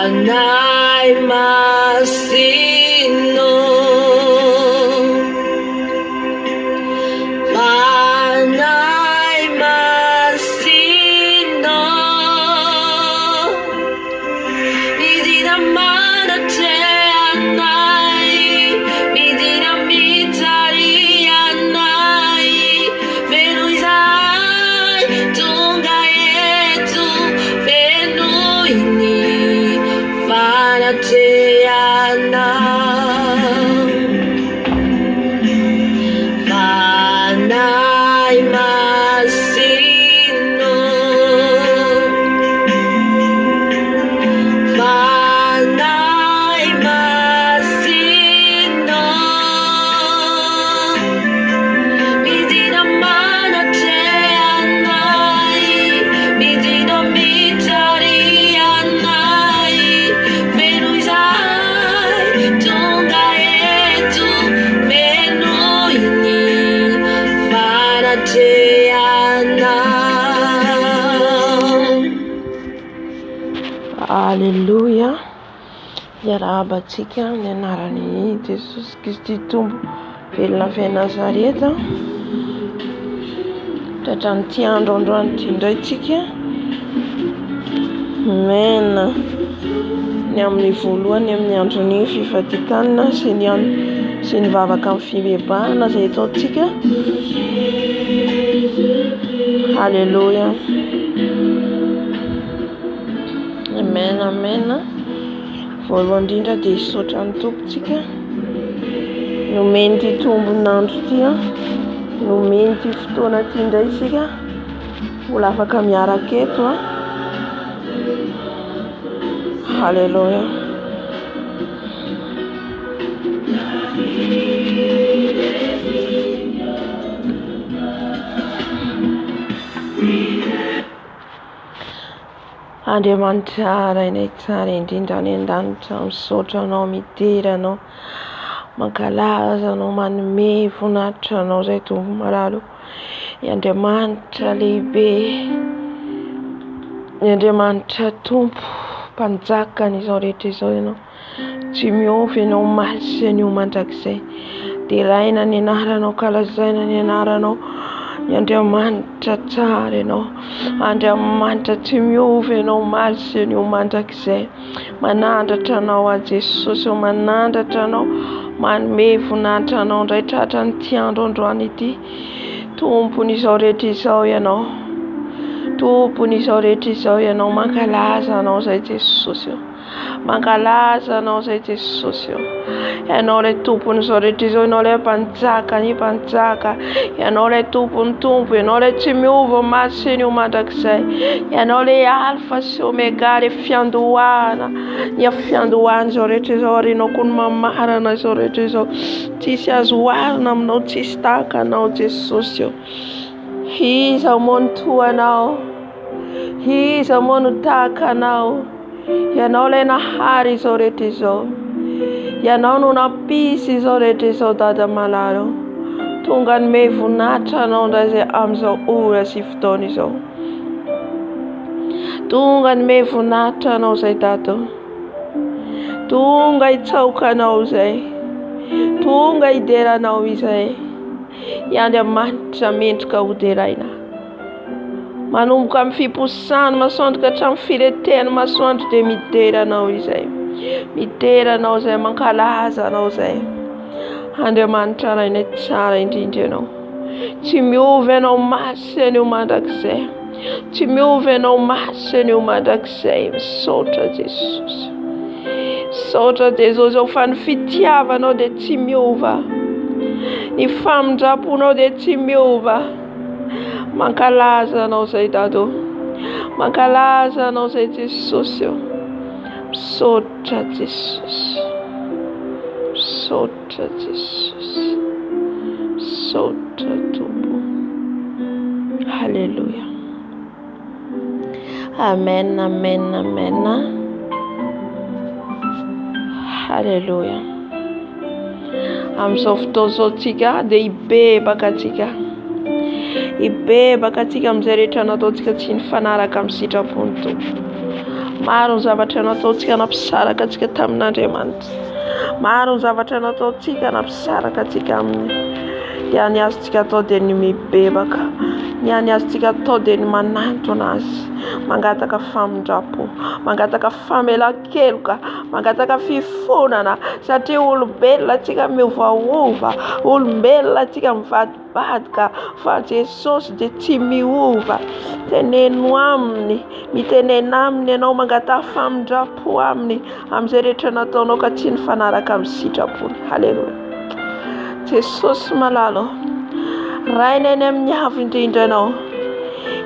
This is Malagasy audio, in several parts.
Panay Masino Haleluya. Iarahabantsika ny anaran'i Jesosy Kristy Tompo velona fy Nazareta. Tratran'ity andro androany ity indray tsika mena ny amin'ny voalohany amin'ny andron'ny fifadikanana sy ny vavaka amin'ny fibebahana izay ataontsika. Haleluya. Amen, amen. Voalohany indrindra dia hisaotra ny tompontsika nomeny ity tombonandro ity, nomeny ity fotoana ity indray isika mbola afaka miaraka eto. Haleluya. Andriamanitra rainay tsara indrindra any an-danitra, misaotra anao, midera anao, mankalaza anao, manome voninahitra anao izay Tompo malalo. Ny Andriamanitra lehibe, ny Andriamanitra Tompo mpanjaka an'izao rehetra izao ianao, tsy miovy ianao omaly sy anio mandrakizay. Deraina ny anaranao, kalazaina ny anaranao, ny Andriamanitra tsara ianao, Andriamanitra tsy miovy ianao omaly sy anio mandrakizay. Manandratra anao a Jesosy, manandratra anao, manome voninahitra anao indray tratran'ity andro androany ity. Tompon'izao rehetra izao ianao, tompon'izao rehetra izao ianao, mankalaza anao izay Jesosy, mankalaza anao izay Jesosy. Ianao ilay tompon'izao rehetra izao, ianao ilay mpanjaka ny mpanjaka, ianao ilay tompon'ny tompo, ianao ilay tsy miova omaly sy anio mandrakizay, ianao ilay alfa sy omega, ilay fiandohana, ny fiandohana izao rehetra izao, arinao koa ny mamarana izao rehetra izao. Tsisy azo oharina aminao, tsisy tahaka anao Jesosy. Iza moa no toa anao, iza moa no tahaka anao. Ianao ilay nahary izao rehetra izao, ianao no nampisy izao rehetra izao Dada malalo. Tonga ny voninahitra anao indray izay amin'izao ora sy fotoana izao. Tonga ny voninahitra anao izay Dada, tonga hitsaoka anao izay, tonga hideranao izay. I Andriamanitra mendrika ho deraina, manomboka amin'ny fiposany masoandro ka hatramin'ny firetehany masoandro dia mideranao izay, mideranao izay, mankalaza anao izay. Andriamanitra rainay tsara indrindra ianao, tsy miovy ianao omaly sy anio mandrakizay, tsy miovy ianao omaly sy anio mandrakizay. Misaotra Jesosy, misaotra Jesosy fa ny fitiavanao dia tsy miova, ny famindraponao dia tsy miova. Mankalaza anao izay Dado, mankalaza anao izay Jesosy. Misaotra Jesosy, misaotra Jesosy, misaotra Tompo. Haleluya. Amen, amen, amen. Haleluya. Amin'izao fotoana izao tsika dia hibebaka tsika, hibebaka tsika amin'izay rehetra nataontsika tsy nifanaraka amin'ny sitrapon'ny Tompo. Maro ny zavatra nataontsika nampisaraka antsika tamin'Andriamanitra, maro ny zavatra nataontsika nampisaraka antsika aminy. Dia ny azontsika atao dia ny mibebaka, ny azontsika atao dia ny manantona azy, mangataka famindrapo, mangataka famelan-keloka, mangataka fifonana. Satria olombelona tsika miovaova, olombelona tsika mivadibadika, fa Jesosy dia tsy miova. Teneno aminy, mitenena aminy ianao, mangataka famindrapo aminy amin'izay rehetra nataonao ka tsy nifanaraka amin'ny sitrapony. Haleluya. Jesosy malalo, rainay ny amin'ny avo indrindra ianao,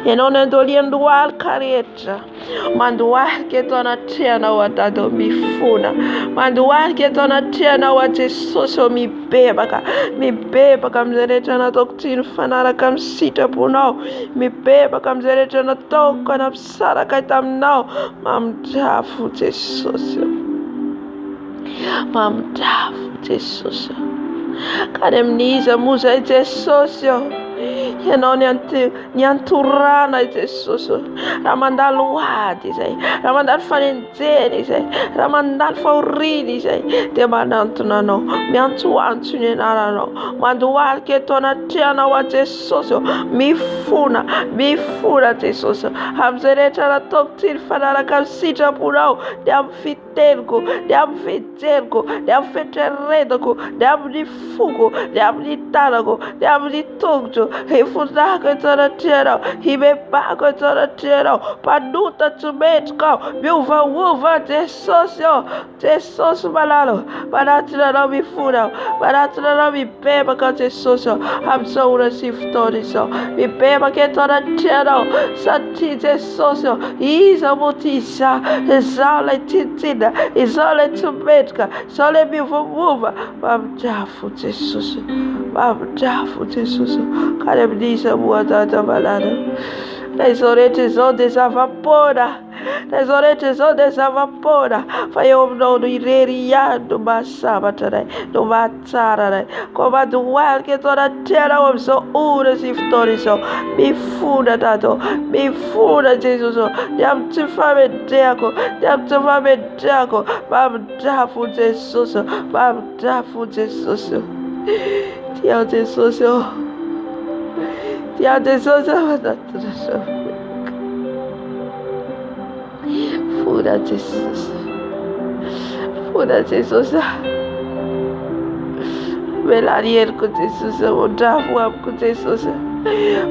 ianao ny andolian'ny lohalika rehetra, mandohalika eto anatrehanao a Dada, mifona, mandohalika eto anatrehanao a Jesosy, mibebaka, mibebaka amin'izay rehetra nataoko tsy nifanaraka amin'ny sitraponao, mibebaka amin'izay rehetra nataoko nampisaraka taminao. Mamindrafo Jesosy, mamindrafo Jesosy. Ka ny amin'iza moa izay Jesosy, Ianao ny antorana Jesosy, raha mandalo ady izay, raha mandalo fanenjena izay, raha mandalo fahoriana izay, dia manantona anao, miantsoantso ny anaranao, mandohalika eto anatrehanao a Jesosy, mifona Jesosy, amin'izay rehetra nataoko tsy ny fanaraka amin'ny sitraponao, dia amin'ny fiteliko, dia amin'ny fijeriko, dia amin'ny fitreredako, dia amin'ny foko, dia amin'ny tanako, dia amin'ny tongotro, hifonako eto anatrehanao, hibebako eto anatrehanao, mpanota tsy metrika aho, miovaova Jesosy Jesosy malalo, manatona anao mifona aho, manatona anao mibebaka Jesosy amin'izao ora sy fotoana izao, mibebaka eto anatrehanao, satria Jesosy iza moa ty izaho ilay tsintsina, izaho ilay tsy metrika, izaho ilay miovaova, mamindrafo Jesosy, mamindrafo Jesosy, kany amin'iza moa Dada malalo, na izao rehetra izao dia zava-pona, na izao rehetra izao dia zava-pona, fa eo aminao no irery ihany no mahasambatra anay, no mahatsara anay, koa mandohalika eto anatrehanao amin'izao ora sy fotoana izao, mifona Dada, mifona Jesosy, dia amin'ny tsy famendrehako, dia amin'ny tsy famendrehako, mamindrafo Jesosy, mamindrafo Jesosy, tia Jesosy, tia Jesosy, fona Jesosy, fona Jesosy, melany heriko Jesosy, mondrafo amiko Jesosy,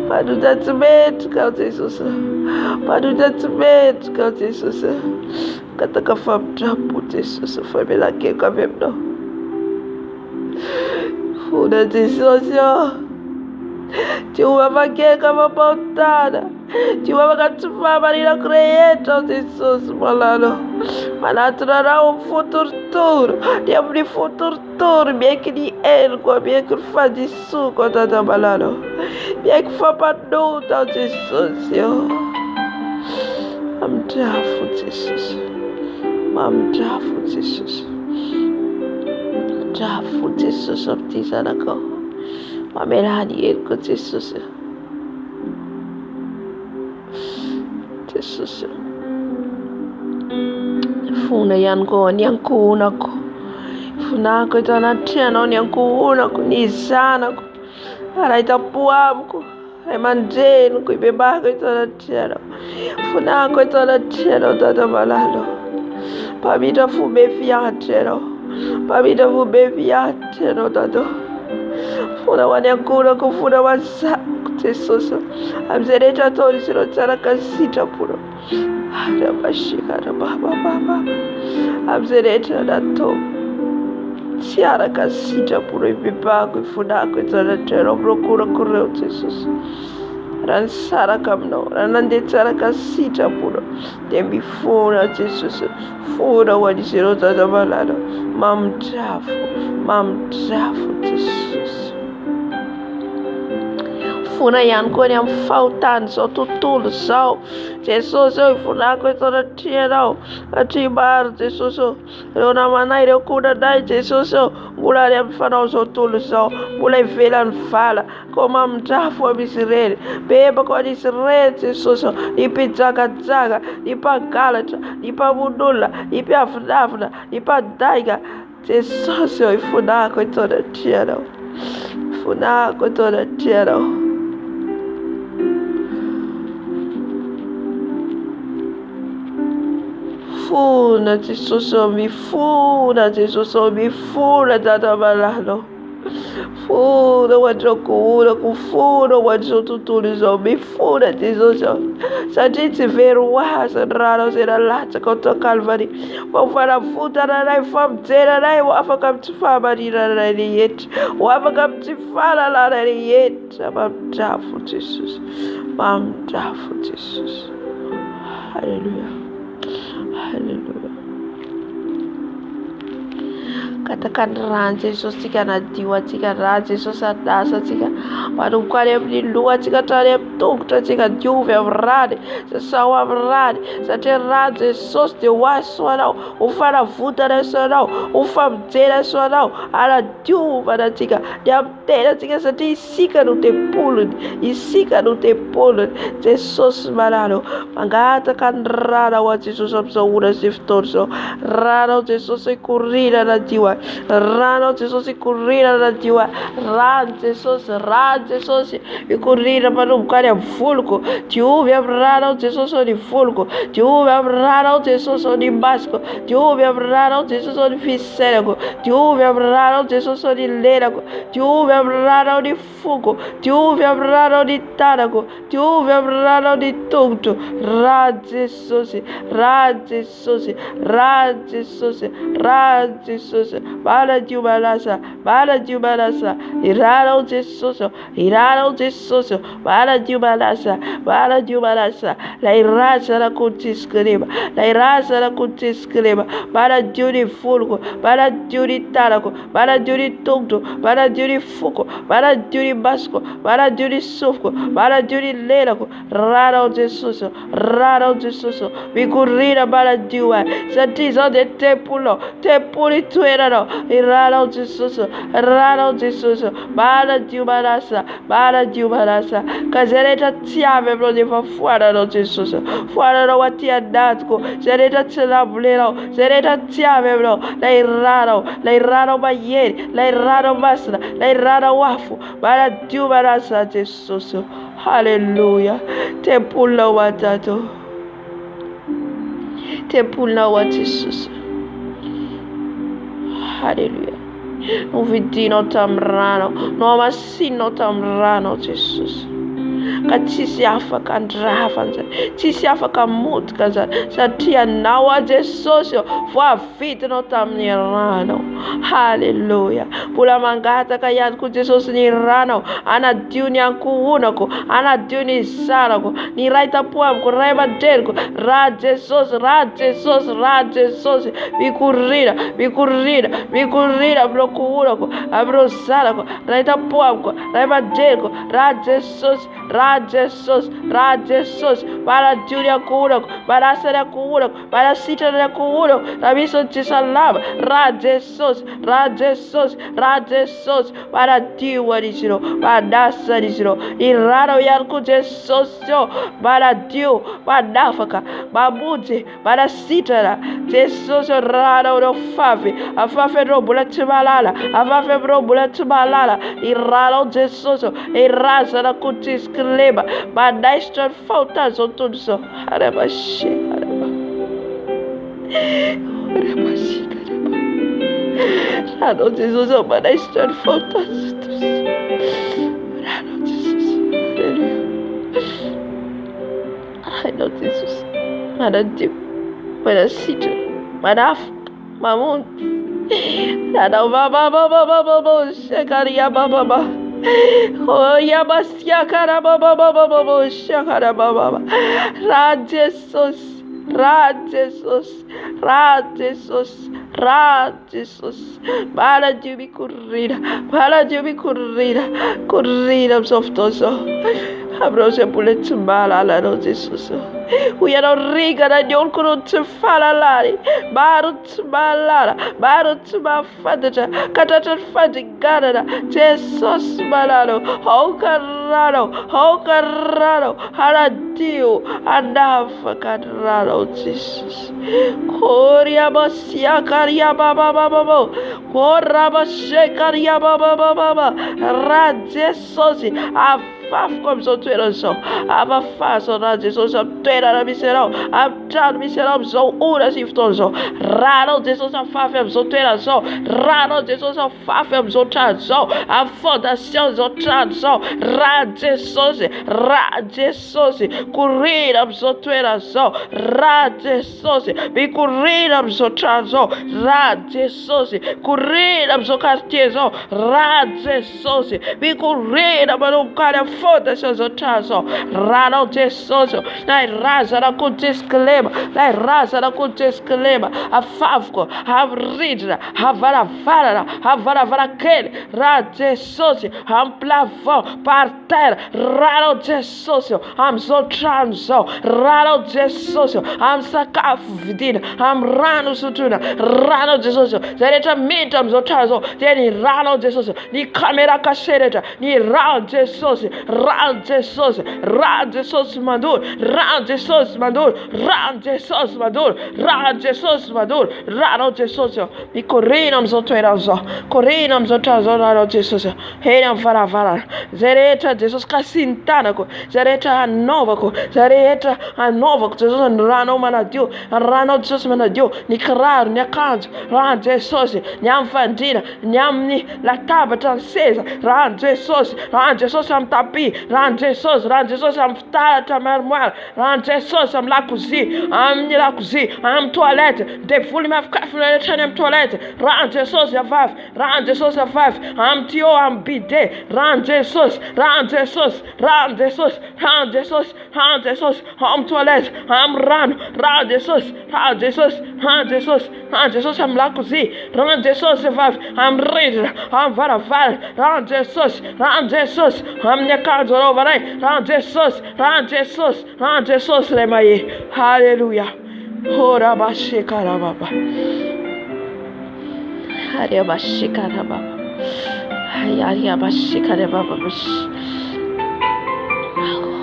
manota tsy metrika Jesosy, manota tsy metrika Jesosy, kataka famindrapo Jesosy, famelan-keko avy aminao, fona Jesosy, tsy ho mafakeka mampahotana, tsy ho afaka tsy fahamarinako rehetra Jesosy malalo, manatona anao amin'ny fotorotoro, dia amin'ny fotorotoro miaiky ny heliko, miaiky ny fandisoko Dada malalo, miaiky fampanota Jesosy, mamindrafo Jesosy, mamindrafo Jesosy, mamindrafo Jesosy amin'ity zanakao, mamelany heriko Jesosy, Jesosy, fona ihany koa ny ankohonako, fonako eto anatrehanao ny ankohonako, ny zanako, arahita-po amiko, ray aman-dreniko, ibebako eto anatrehanao, fonako eto anatrehanao Dada malalo, mpamindra fo be fianatra ianao, mpamindra fo be fianatra ianao Dada, fona ho any ankohonako, fona ho any zanako Jesosy, amin'izay rehetra ataon'izy ireo tsy araka ny sitraponao, amin'izay rehetra natao tsy araka ny sitraponao, ibebako, ifonako eto anatrehanao, mirokorako ireo Jesosy, raha ny saraka aminao, raha nandeha tsy araka ny sitraponao, dia mifona Jesosy, fona ho an'izy ireo Dada malalo, mamindrafo Jesosy, fona ihany koa ny amin'ny fahotany izao tontolo izao Jesosy, ifonako eto anatrehanao, satria maro Jesosy, ireo namanay, ireo konanay Jesosy, mbola any amin'ny fanao izao tontolo izao, mbola ivelan'ny vala, koa mamindrafo amin'izy ireny, bebako an'izy ireny Jesosy, ny mpijangajaga, ny mpangalatra, ny mpamon'olona, ny mpiavinavina, ny mpandaika Jesosy, ifonako eto anatrehanao, ifonako eto anatrehanao, mifona Jesosy, mifona Jesosy, mifona Dada malalo, fona ho an'izao kohonako, fona ho an'izao tontolo izao, mifona Jesosy, satria tsy very ho azy ny ranao izay nalatsaka ao Kalvari, fa ho fanavotana anay, famonjena anay, ho afaka amin'ny tsy fahamarinana anay rehetra, ho afaka amin'ny tsy fahalalana rehetra, mamindrafo Jesosy, mamindrafo Jesosy, halleluja, halleluja. Kataka ny rano Jesosy tsika nadio atsika rano Jesosy adasa atsika manomboka any amin'ny loha atsika hatrany amin'ny tongotra antsika diovy amin'ny rany, sasaho amin'ny rany satria rano Jesosy dia ho azy soanao, ho fanavotana soanao, ho famonjena soanao, anadiovana antsika ny amin'ny tena antsika satria isika no tempolony, isika no tempolony. Jesosy manano mangataka ny rano ao Jesosy amin'izao ora sy fotoana izao, rano Jesosy hikorina nadio, rano Jesosy hikorina nadio, rano Jesosy hikorina manomboka any amin'ny voloko, diovy amin'ny rano Jesosy ao ny voloko, diovy amin'ny rano Jesosy ao ny masoko, diovy amin'ny rano Jesosy ao ny fisainako, diovy amin'ny rano Jesosy ao ny lerako, diovy amin'ny rano ao ny foko, diovy amin'ny rano ao ny tanako, diovy amin'ny rano ao ny tongotro, rano Jesosy, rano Jesosy, rano Jesosy, rano Jesosy, manadio manasa, manadio manasa, irano Jesosy, irano Jesosy, manadio manasa, manadio manasa, la iraza la contiscrima, la iraza la contiscrima, manadio ny voloko, manadio ny tanako, manadio ny tongotro, manadio ny foko, manadio ny masoko, manadio ny sofoko, manadio ny lerako, rano Jesosy, rano Jesosy, mikorina manadio satria izao dia tempolonao, tempolo toeranao, irano Jesosy, rano Jesosy, manadio manasa, manadio manasa, ka izay rehetra tsy avy aminao dia efa foananao Jesosy, foananao aty an-datiko, izay rehetra tsy nambolenao, izay rehetra tsy avy aminao, lay ranao mahery, lay ranao masina, lay ranao afo, manadio manasa Jesosy. Halleluja, tempolonao atato, tempolonao a Jesosy. Halleluja, no vidinao tamin'ny rano, no amasinao tamin'ny rano Jesosy, ka tsisy afaka andrafan'izany, tsisy afaka motika zany satria anao a Jesosy voavidinao tamin'ny rano. Halleluja, mbola mangataka ihany koa Jesosy ny rano, anadio ny ankohonako, anadio ny zanako, ny ray tampo amiko, ray aman-dreniko, ra Jesosy, ra Jesosy, ra Jesosy, mikorina, mikorina, mikorina amin'ireo ankohonako, amin'ireo zanako, ray tampo amiko, ray aman-dreniko, ra Jesosy, ra Jesosy, ra Jesosy, manadio ny ankohonako, manasa ny ankohonako, manasitrana ny ankohonako, raha misy ny tsy salama, ra Jesosy, ra Jesosy, ra Jesosy, manadio an'izy ireo, manasa an'izy ireo, ny rano ihany koa Jesosy manadio, manafaka, mamonjy, manasitrana Jesosy, rano ireo favy, afafy ireo mbola tsy malala, afafy ireo mbola tsy malala, ny rano Jesosy, irazana kontiskleba, manaisitra ny fahotana izao tontolo izao. Arabashe, arabashe, rano Jesosy, manaisitra ny fahotana izao tontolo izao. Rano Jesosy, rano Jesosy, manadio, manasitra, manafaka, mamonjy, rano baba, shakaria baba, oh yabasia cara baba, shakara baba, ra Jesosy, ra Jesosy, ra Jesosy, ra Jesosy, manadio mikorina, manadio mikorina, korina amin'izao fotoana izao, amin'ireo izay mbola tsy mahalalana Jesosy, ho ianao rigana ny oloko no tsy fahalalany, maro tsy mahalala, maro tsy mahafantatra, ka tratran'ny fandringanana Jesosy manano, aoka rano, anadio, anafaka ny rano Jesosy. Koriabasia karia baba, korabashe karia baba, ra Jesosy, afafako amin'izao toerana izao, afafaso ra Jesosy amin'ny toerana misy ianao, amin'ny trano misy ianao amin'izao ora sy fotoana izao, ranao Jesosy afafy amin'izao toerana izao, ranao Jesosy afafy amin'izao trano izao, amin'ny fondation izao trano izao, ra Jesosy, korina amin'izao toerana izao, ra Jesosy, mikorina amin'izao trano izao, ra Jesosy, korina amin'izao quartier izao, ra Jesosy, mikorina manomboka any amin'ny foda-se aos outros, rara o Jesús, lai razara com desclema, lai razara com desclema, a favco, a ridra, a varavara aquele, ra Jesus, am plafond, par terra, rara o Jesus, am zotranzo, rara o Jesus, am sacaf vidina, am rano sutuna, rano Jesus, zereta mitam zotrazo, teni rano Jesus, ni camera casereta, ni ra Jesus, ra Jesus, ra Jesus madur, ra Jesus madur, ra Jesus madur, ra Jesus madur, rano Jesus, mi corrinam zotrazo, corrinam zotrazo, rano Jesus, henam varavara, zereta Jesus casintana, zereta nova, zereta nova, Jesus rano manadio, rano Jesus manadio, ni claro, ni acanto, ran Jesus, niam fandina, niam ni la tabata acesa, ran Jesus am tapi, ran Jesus am tata marmoire, ran Jesus am la cousine, am ni la cousine, am toilette, defule ma café am toilette, ran Jesus ya vaf, ran Jesus ya vaf, am tio am bide, ran Jesus, ran Jesus, ran Jesus, ran Jesus, ran Jesus, am toilette, am ran Jesus, ran Jesus, ran Jesus, ran Jesus am la cousine, ran Jesus ya vaf, am rid, am varaval, ran Jesus, am ne kanzoro varai, ran Jesus, remaye, hallelujah, hora bashikara baba, hare bashikara baba, hare bashikara baba,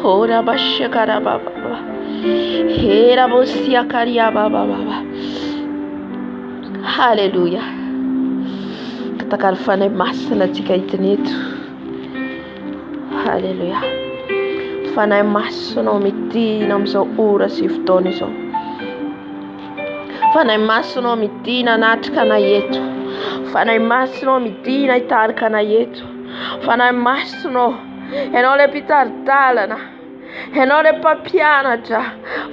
hora bashikara baba, hera bosia karia baba baba, hallelujah. Katakalfane masala tikaitenetu, hallelujah. Fanai maso no mitina mso ura siftoni so. Fanai maso no mitina natkana yetu. Fanai maso no mitina itarkana yetu. Fanai maso no enole pitartalana. Enole papiana ja.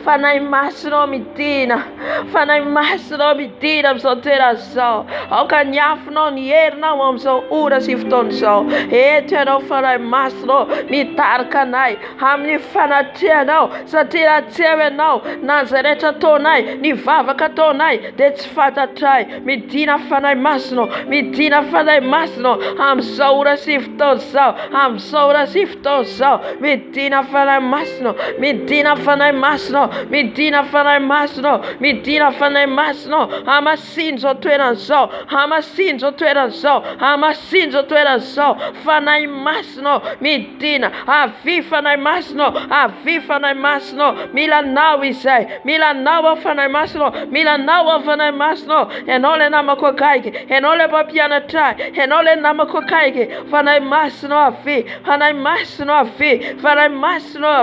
Fanai maso no mitina. Fanai maso no mitina mso tera so. Oka nyafu no nierna mso ura sifton so. Etero fanai maso no mitarkanai. Hamni fanatia no. Satira tewe no. Nazareta tonai. Ni vava katonai. Dets fata trai. Mitina fanai maso no. Mitina fanai maso no. Am so ura sifton so. Am so ura sifton so. Mitina fanai masno, midina fanai masno, midina fanai masno, midina fanai masno, amasinzo tueranzo, amasinzo tueranzo, amasinzo tueranzo, fanai masno, midina, avi fanai masno, avi fanai masno, milanawi sai, milanawa fanai masno, milanawa fanai masno, enole namako kaike, enole papiana trai, enole namako kaike, fanai masno avi, fanai masno avi, fanai masno avi,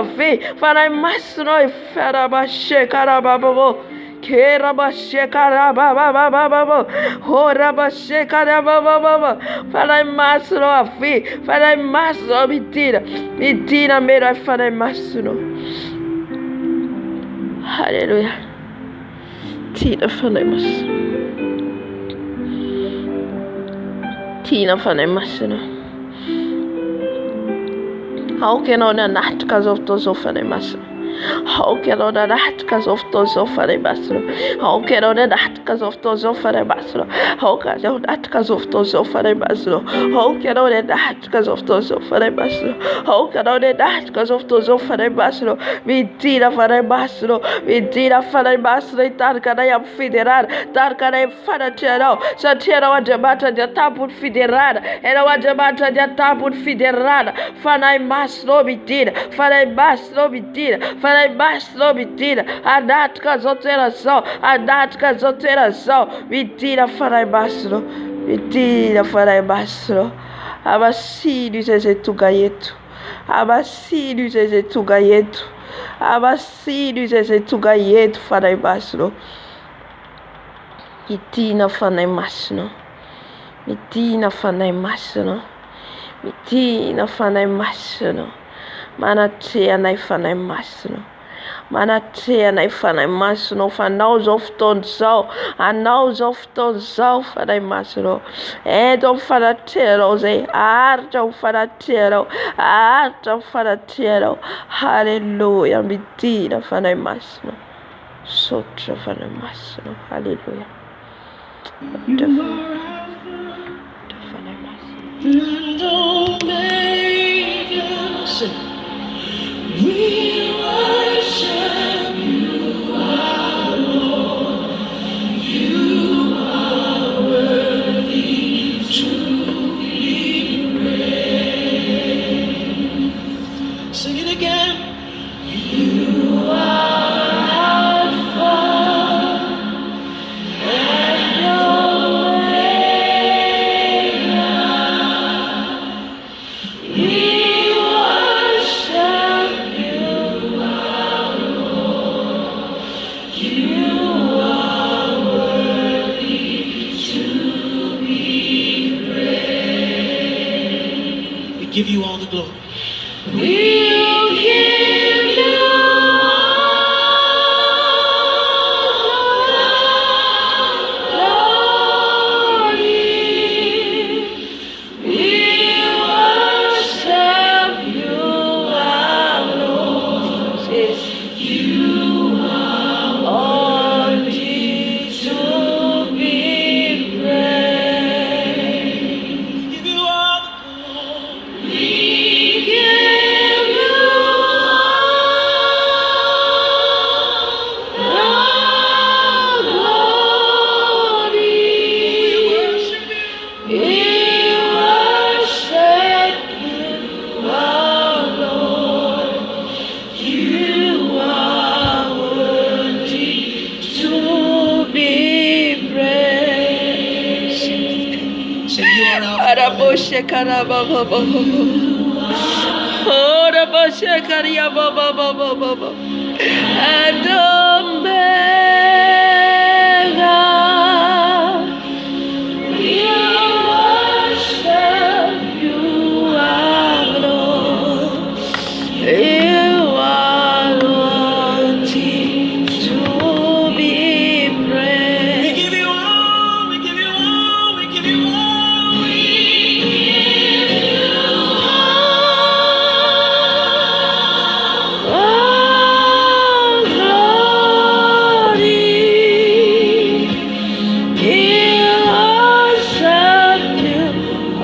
fanai masno farabashe karababo, kerabashe karababo, horabashe karababo, fanai masno avi, fanai masno mitina mera fanai masno. Hallelujah. Tina fanai masno. Tina fanai masno. How can on a night because of those of a master? How can on a night because of those of a master? How can on a night because of those of a master? How can on that because of those of a master? How can on a night because of those of a master? How can on a night because of those of a master? We did a for a master, we did a for a master, Tarkana Federal, Tarkana Fanatero, Satero Jabata, the Taput Federal, and our Jabata, the Taput Federal, Fanai Maslo be did, Fanai Maslo be did, Fanai Maslo be did, and that Kazotera so, and that Kazotera so, we did a Fanai Maslo, we did a Fanai Maslo, Abasidu says it to Gayetu, Abasidu says it to Gayetu, Abasidu says it to Gayetu, Fanai Maslo, Itina Fanai Masno, Mitina Fanai Masno. Mitina fanai masno, manatia nai fanai masno, Manatrehanay fanahy masonao fa anao zao fotoana zao, anao zao fotoana zao fanahy masonao. Eto amin'ny fanatrehanao zay, aharitra amin'ny fanatrehanao, aharitra amin'ny fanatrehanao. Halleluja, midina fanahy masonao. Sotra fanahy masonao. Halleluja. Fanahy masonao. We worship you, our Lord. You are worthy to be praised. Sing it again. You are Alpha and Omega. We worship you, our Lord. You are worthy to be praised. We give you all the glory. We'll give you all the glory. We worship you, our Lord. Yes. You are worthy to be praised. We give you all the glory. We give you all the glory. We worship you, our Lord. You are worthy to be praised. Say you are Alpha. Araboshe karababa. Araboshe kariyababa. And Omega. We worship you, our Lord. You are worthy to be praised. We give you all, we give you all, we give you all, we give you all glory. We worship you,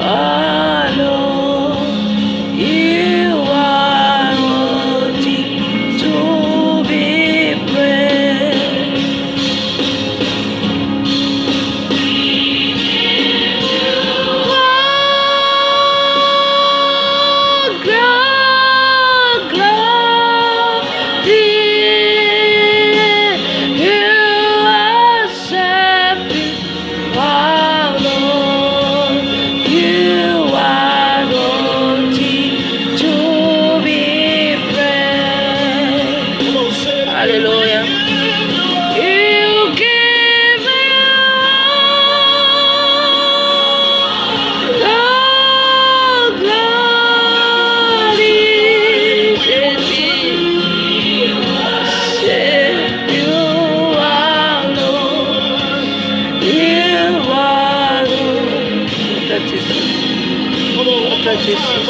our Lord. You are worthy to be praised. Hallelujah. You give all glory. You are Lord. You are Lord. That is it. That is it.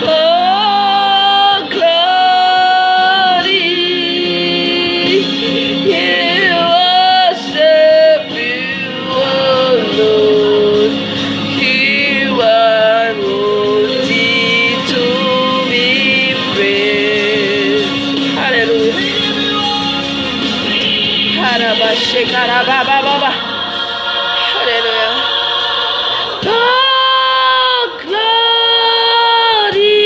Oh, glory. You worship you, oh Lord. You are worthy to be praised. Hallelujah. Hallelujah. Oh, glory.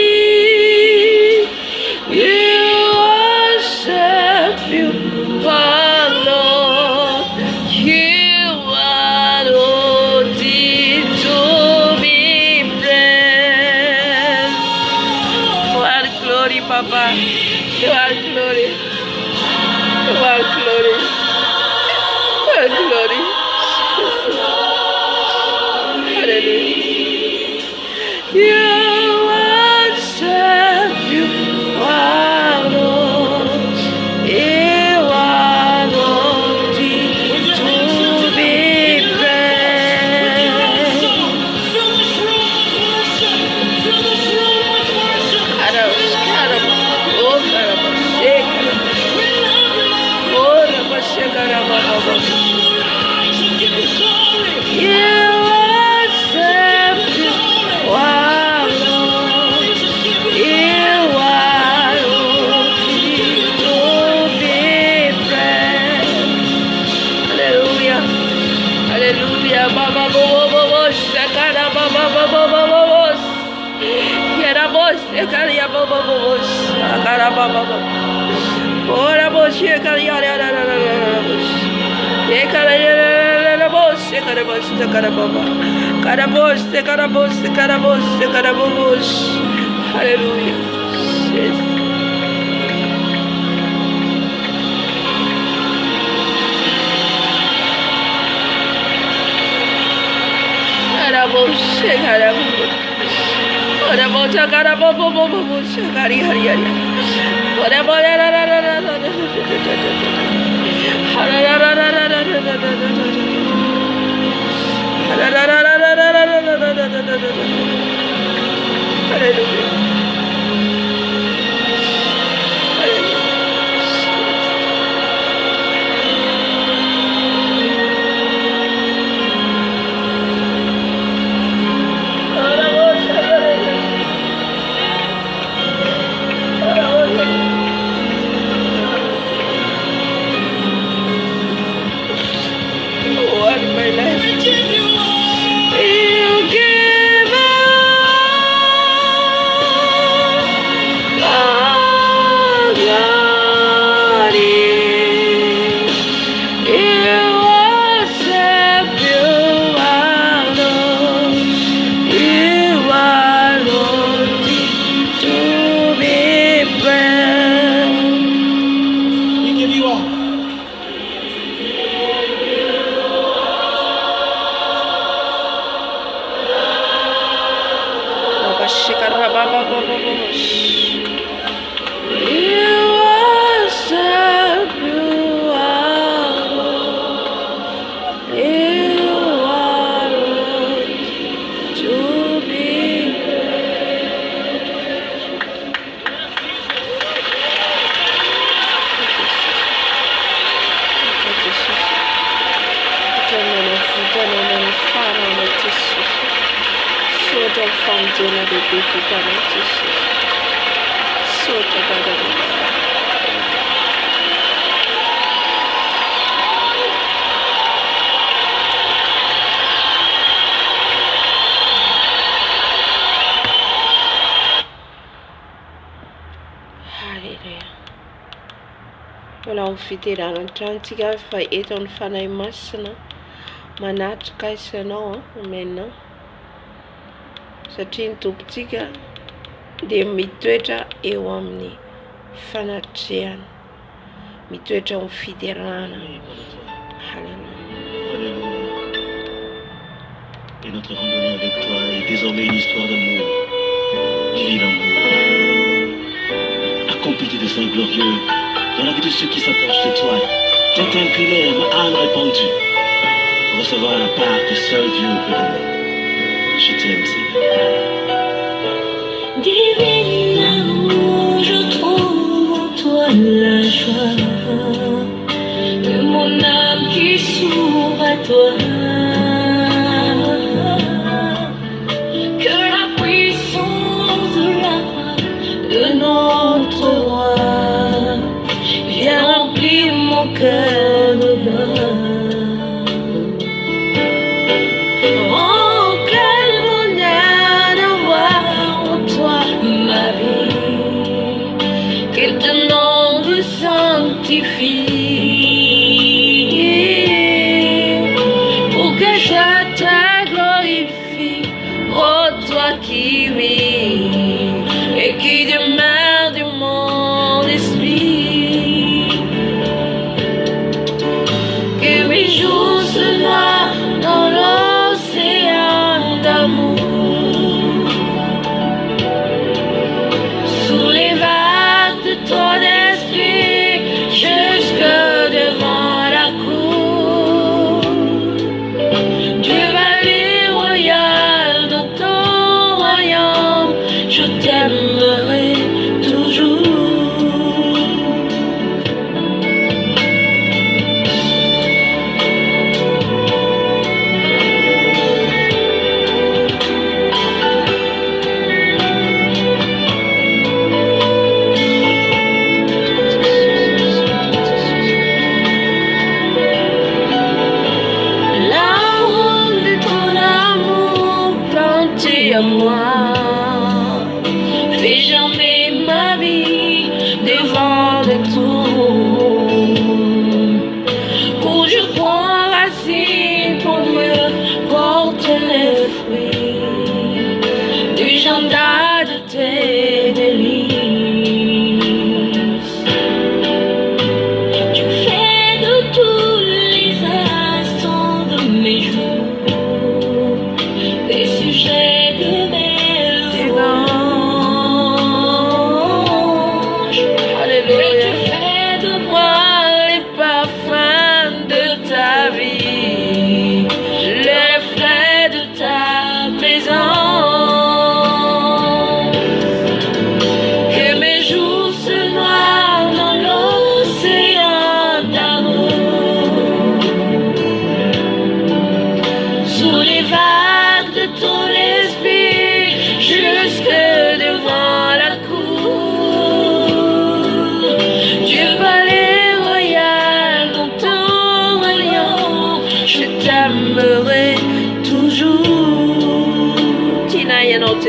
You worship you, oh Lord. You are worthy to be praised. You are glory, Papa. You are glory. You are glory. You are glory. You worship you are Lord. You are worthy to be praised. Hallelujah, Baba Bobo, Shakara Baba Bobo, Yerabos, Ekaria Baba Bobo, Shakara Baba, Ora Boshi, Ekaria, Ekarabos, Ekarabos, Ekarababa, Karabos, Ekarabos, Ekarabos, Ekarabos, Hallelujah. Yes. Mbola fiterana trantsika fa eto amin'ny fanahy masina manatrika isanao menao satria ny tompontsika dia mitoetra eo amin'ny fanatrehana, mitoetra amin'ny fiterana. Et notre randonnée avec toi est désormais une histoire d'amour. Tu vis l'amour. Accompli de saints glorieux dans la vie de ceux qui s'approchent de toi. Tête inclinée, âme répandue, pour recevoir la part que seul Dieu peut donner. Je t'aime, Seigneur. Divine amour, je trouve en toi la joie de mon âme qui s'ouvre à toi. Que la puissance de la main de notre roi viens remplir mon cœur de bonheur. Oh, quel bonheur d'avoir en toi ma vie, que ton nom te sanctifie, pour que je te glorifie, oh toi qui vis et qui demeure de mon esprit. Que mes jours se noient dans l'océan d'amour,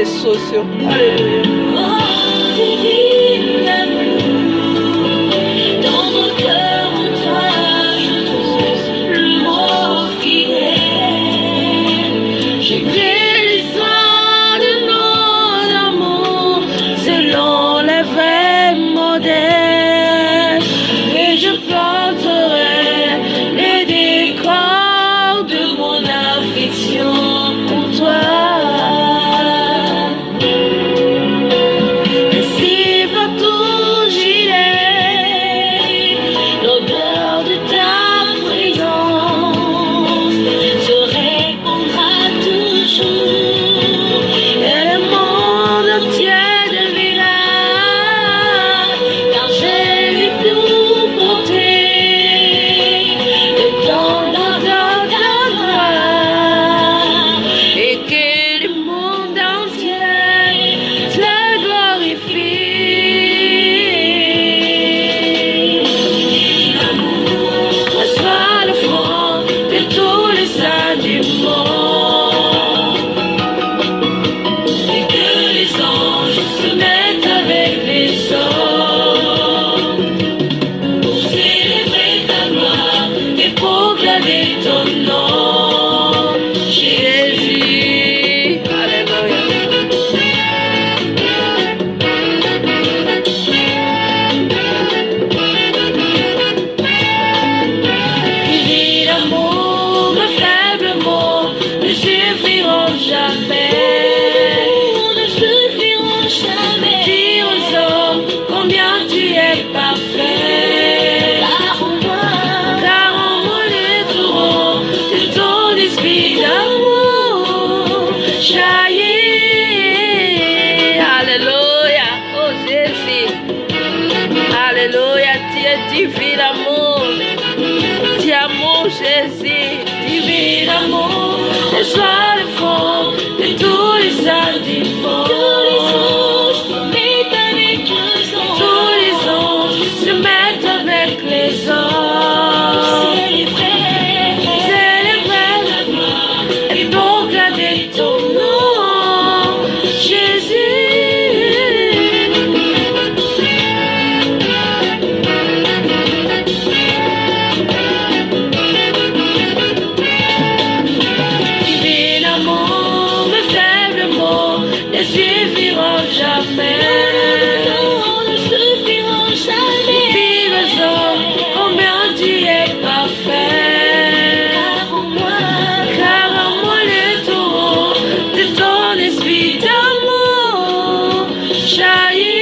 sociaux. Alléluia. Oh, divine amour, dans mon cœur, en toi, je trouve le mot fidèle. J'écris l'histoire de nos amours selon les vrais modèles, et je planterai les décors de mon affection pour toi. Ainsi partout j'irai, l'odeur de ta présence se répandra toujours, et le monde entier devina, car j'ai vu tout porter le temps dans ta gloire, et que le monde entier te glorifie. L'amour reçoit le fond de tous les saints du monde, et que les anges se mettent avec les hommes pour célébrer ta gloire et proclamer ton nom, Jésus. Alléluia. Divine amour, mes faibles mots ne suffiront jamais. Ne suffiront jamais. Dire aux hommes combien tu es parfait. Car en moi les tourments de ton esprit d'amour jaillit. Alléluia. Oh Jésus. Alléluia. Tu es divin amour. Tu es amour Jésus. Divine amour, reçois le fond de tous les saints du monde. Tous les anges se mettent avec les hommes, célébrer la gloire et proclamer ton nom, Jésus. Divine amour, mes faibles mots ne suffiront jamais. Ne suffiront jamais. Dire aux hommes combien tu es parfait. Car en moi les tourments de ton esprit d'amour jaillit.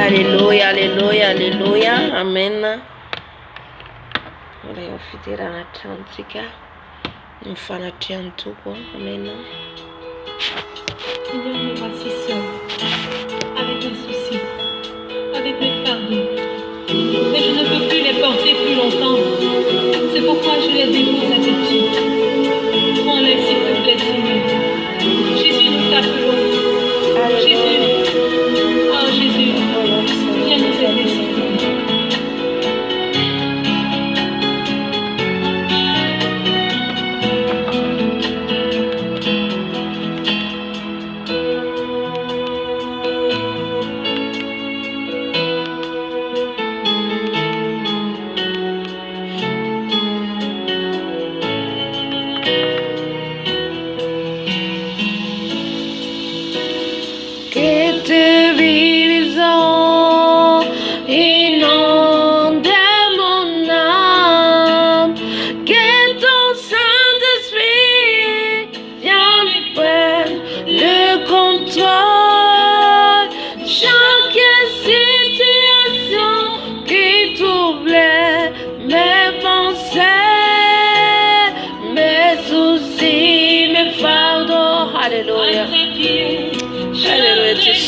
Alléluia, alléluia, alléluia. Amen. Unayofitira na tanzika mfana tiantuko. Amen. Seigneur, me voici seul, avec mes soucis, avec mes fardeaux. Mais je ne peux plus les porter plus longtemps. C'est pourquoi je les dépose à tes pieds. Prends-les s'il te plaît, Seigneur. Jésus, nous t'appelons. Jésus, oh Jésus, viens nous aider, Seigneur.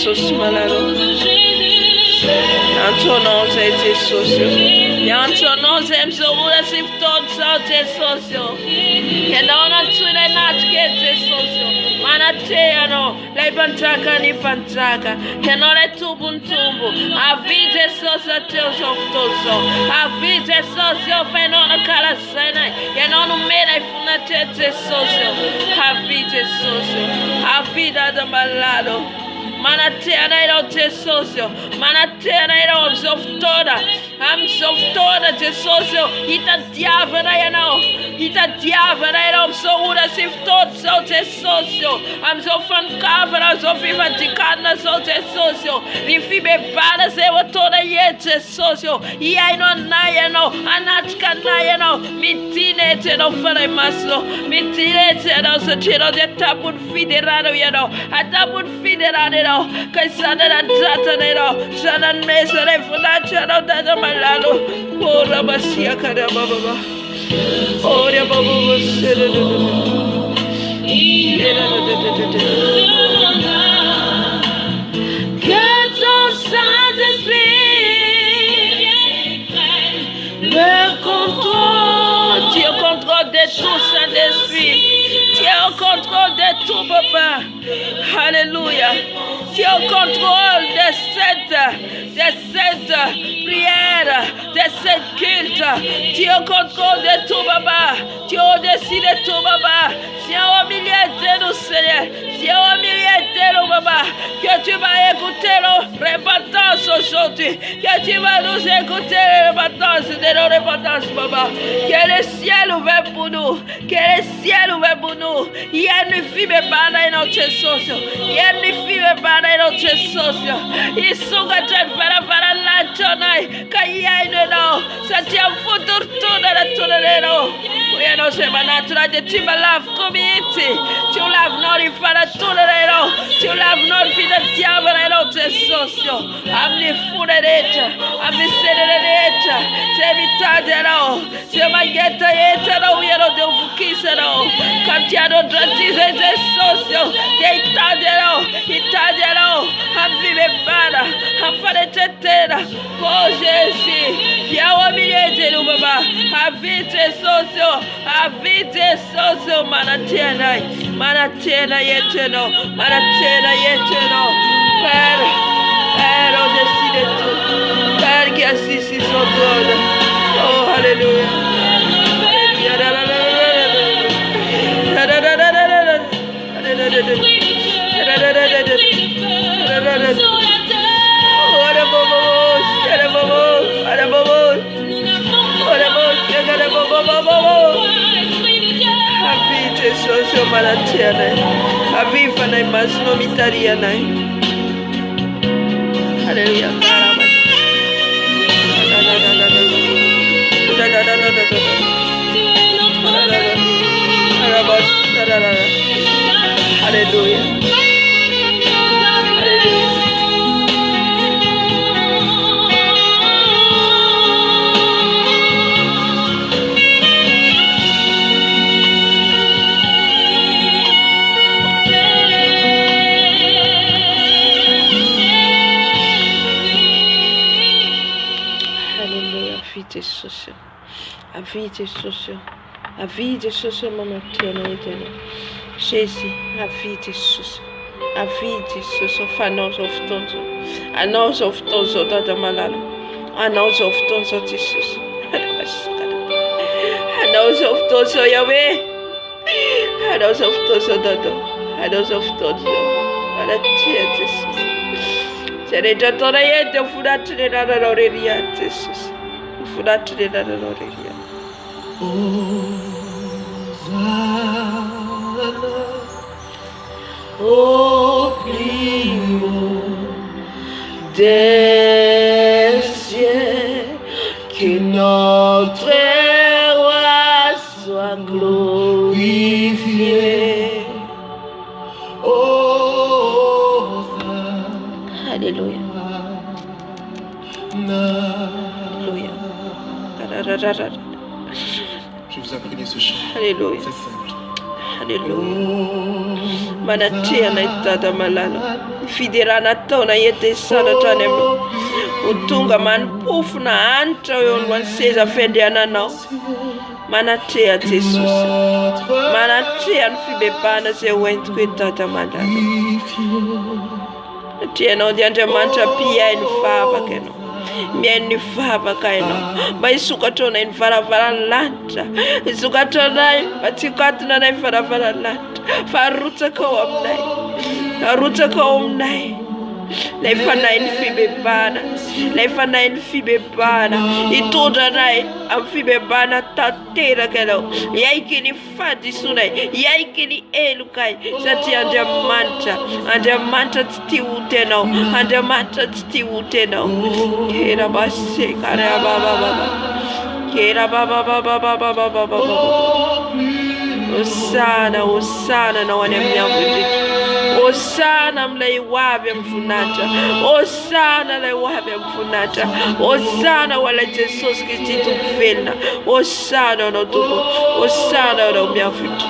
Jesus malado. Dans ton nom, Jesus. Dans ton nom, Zemsoura Sifton, Jesus. Kedona tune natke Jesus. Manateano, lei pantaka ni pantaka. Kenole tubuntumbu. Avi Jesus a teus of toso. Avi Jesus yo fenona kala sena. Kenonu mena funate Jesus. Avi Jesus. Avi da malado. Manateana iro Jesus. Manateana iro softoda. I'm softoda Jesus. Ita diavana yanao. Ita diavana iro so uda siftot so Jesus. I'm so fan kavana so fifa tikana so Jesus. Rifibe bana se watoda ye Jesus. Iya ino nayano. Anatka nayano. Mitine te no fana maslo. Mitine te no so chino de tapun fiderano yano. Atapun fiderano. Kaisana na data nero. Sana mesa ne funacha no data malalo. Ora basia kada baba. Ora baba sere. Que ton Saint-Esprit me contrôle. Tu es au contrôle de tout, Saint-Esprit. Tu es au contrôle de tout, papa. Alléluia. Tu es au contrôle de cette prière, de cette culte. Tu es au contrôle de tout, papa. Tu es au-dessus de tout, papa. Tu es au milieu de nous, Seigneur. Tu es au milieu de nous, papa. Que tu vas écouter nos repentances aujourd'hui. Que tu vas nous écouter les repentances de nos repentances, papa. Que le ciel ouvert pour nous. Que le ciel ouvert pour nous. Il y a une fille, mais pas dans notre sauce. Il y a une fille, mais pas dans notre sauce. Ils sont à te faire la tonne. Quand il y a une nom, ça tient foutu tout dans la tonne. We know say manatra de tu love community. Tu love not if I to the tu love not for the diable and not the social. I'm the food at it. I'm the set at it. Say me tadero. Say my get it. We are the Fukisero. Camtiano Dratis and the social. They tadero. He tadero. I'm vive bada. I'm for the tetera. Oh, Jesse. Yawa miliete no baba. Avite social. Avite social manatena. Manatena yeteno. Manatena yeteno. Père, on décide de tout. Père qui assiste sur son trône. Oh, alléluia. Avite social manatena. Aviva na imasno mitariana. Hallelujah. Hallelujah. A vie de social manatena etena. Jésus, a vie de social. A vie de social fanos of tonso. A nose of tonso da malalo. A nose of tonso Jesus. A nose of tonso Yahweh. A nose of tonso dodo. A nose of tonso. Para ti Jesus. Se ne giottora yete fudate da loreria Jesus. Fudate da loreria. Au plus haut des cieux, que notre roi soit glorifié. Oh, Alléluia. Alléluia. Je vous ai appris ce chant. Alléluia. C'est simple. Haleluya. Manatia na itada malalo. Fiderana taona yete sana tane mo. Utunga manpufu na anta yon wanseza fende ananao. Manatia Jesus. Manatia nfibe pana se went kwetata malalo. Tia no diante mantra pia infava keno. Mieni fava kaino. Ba isukatona infara lanta. Isukatona patikatuna na infara lanta. Faruta ko omnai. Faruta ko omnai. Lefana infibe bana. Lefana infibe bana. Itoda nai amfibe bana tatera kelo. Yaikini fadi sunai. Yaikini elukai. Sati ande manta titi uteno. Ande manta titi uteno. Kera basi kara baba. Kera baba. Osana na wane mnyamudi. Osana mlai wabe mfunata. Osana mlai wabe mfunata. Osana wala Jesus Kristo tufena. Osana na tubo. Osana na mnyamudi.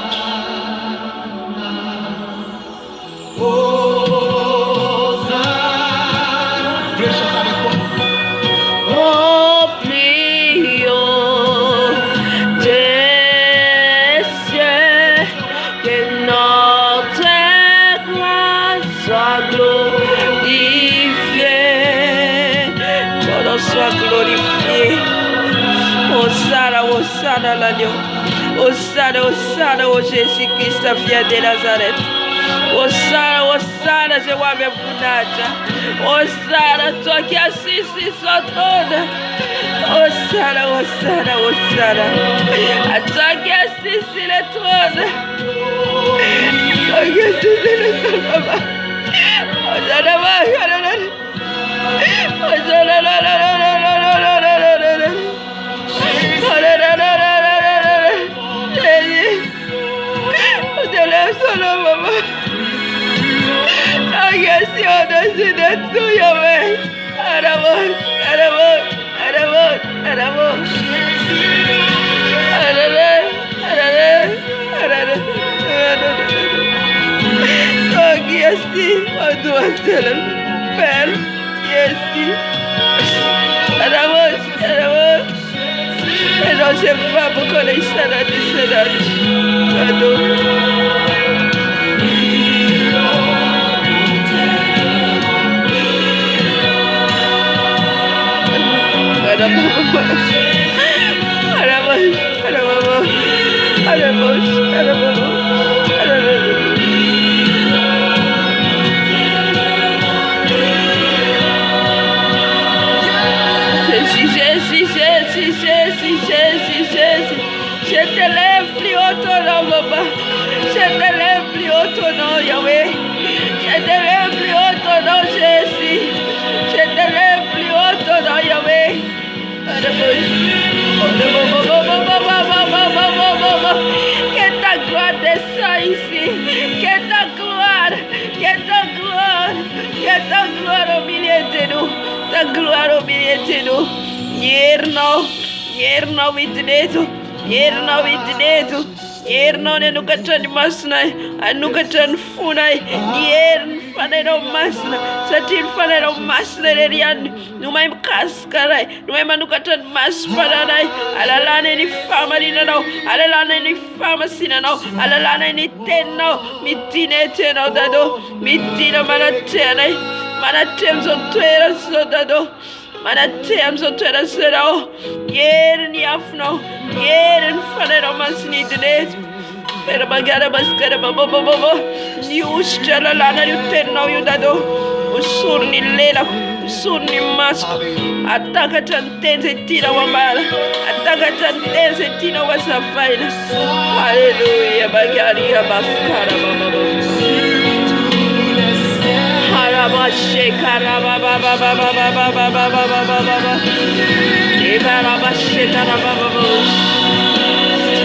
Osana l'agneau. Osana, oh Jésus-Christ, vient de Nazareth. Osana, je vois mes pounages. Osana, toi qui assis sur son trône. Osana. À toi qui assis sur le trône. Toi qui assis sur le trône. Non c'est pas pour qu'on ait ça dans des sénages. Je t'élève plus haut ton nom, Papa. Je t'élève plus haut ton nom, Yahweh. Je t'élève plus haut ton nom, Jésus. Je t'élève plus haut ton nom, Yahweh. Que ta gloire descend ici. Que ta gloire au milieu de nous. Ta gloire au milieu de nous. Yerno vidnetu. Yerno ne nukatan masnai. Anukatan funai. Yern fanero masna. Satin fanero masna rerian. Numai kaskarai. Numai manukatan masparanai. Alalane ni fama dinano. Alalane ni fama sinano. Alalane ni tenno. Mitine tenno dado. Mitino manatenai. Manatem zotuera sodado. Manatem zotuera sodado. Yern yafno. Yern fanero masni dinet. Pero bagara baskara baba. Niushchala lana yutenno yudado. Usurni lela. Usurni masko. Ataka tantense tina wambala. Ataka tantense tina wasafaina. Hallelujah. Bagaria baskara baba. Harabashe karababa. Ibarabashe karababa.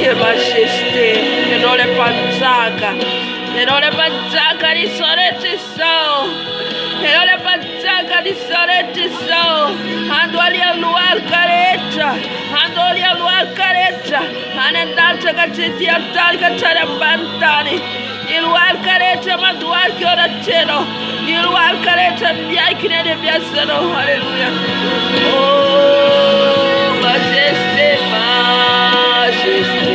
Che non le panzacca di sorette so, che non le panzacca di sorette so, ando ali a luar caretta, Anendal takacheti artal katara bantani. Ilwal kareta madwar kiora cheno. Ilwal kareta biakine de biasano. Hallelujah. Oh, majesté, majesté.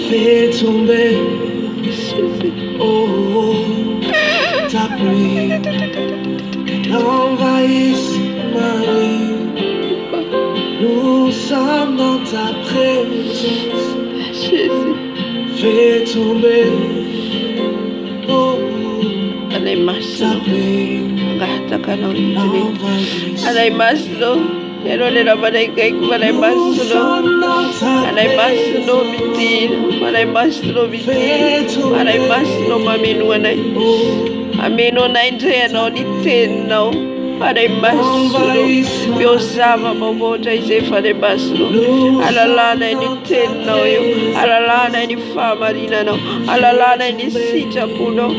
Fais tomber, oh, ta pluie, envahisse ma vie. Nous sommes dans ta présence. Fais tomber, oh, ta pluie, envahisse. Erolera malaika malai maslo malai maslo bitir malai maslo bitir malai maslo maminuanai Ameno nainjena ni tena Fare masuro Biosava mamoja ize fare masuro Alalana ni tena yo Alalana ni famarina no Alalana ni sita puno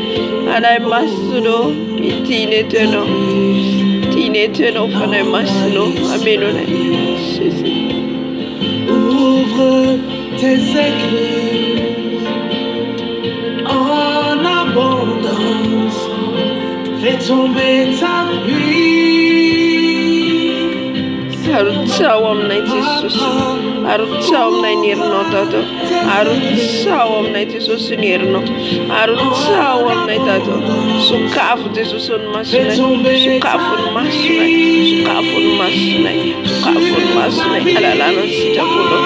Fare masuro Itine teno Tine teno fare masuro Ameno na Ouvre tes écluses en abondance, fais tomber ta pluie. Harutawam na Jesus, harutawam na nirno tato, harutawam na Jesus nirno, harutawam na tato. Sukafu Jesus on masuna, sukafu masuna, sukafu masuna, sukafu masuna. Alalana sita puno.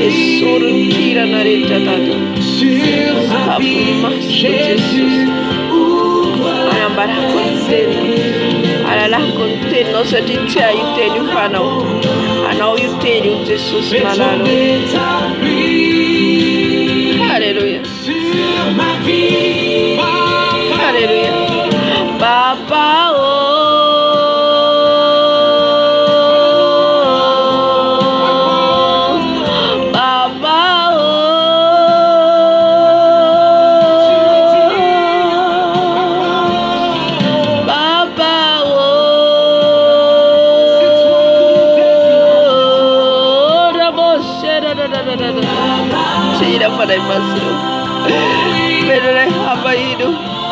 Esurun kira narita tato. Kafun mas Jesus. Ayambara konteno. Alala konteno sa titia yuteni fanao. Anao yuteni Jesus malalo. Hallelujah. Hallelujah. Baba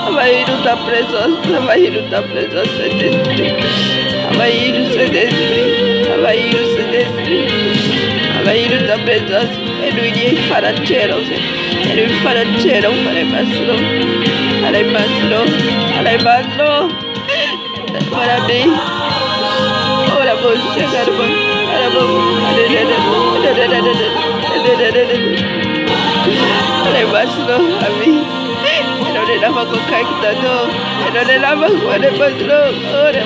Abaído da presença, abaído da presença desse, abaído desse, abaído desse, abaído da presença. Ele iria faranchero, ele faranchero, faremastro, para mim. Ora você, caramba, faremastro, a mim. Ora nama ko kai kita do, ora nama ko ada pasro, ora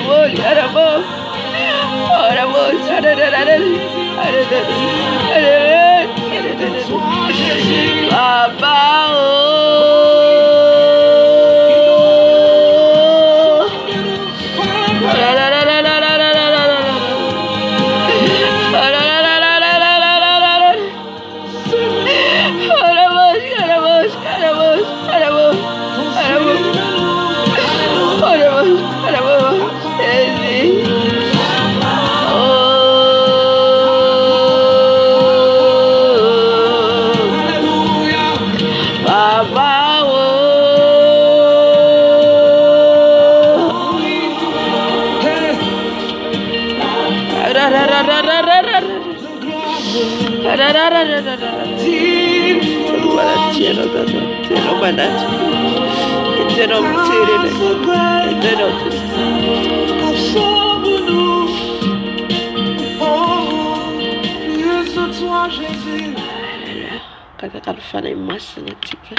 katakan fana mas natika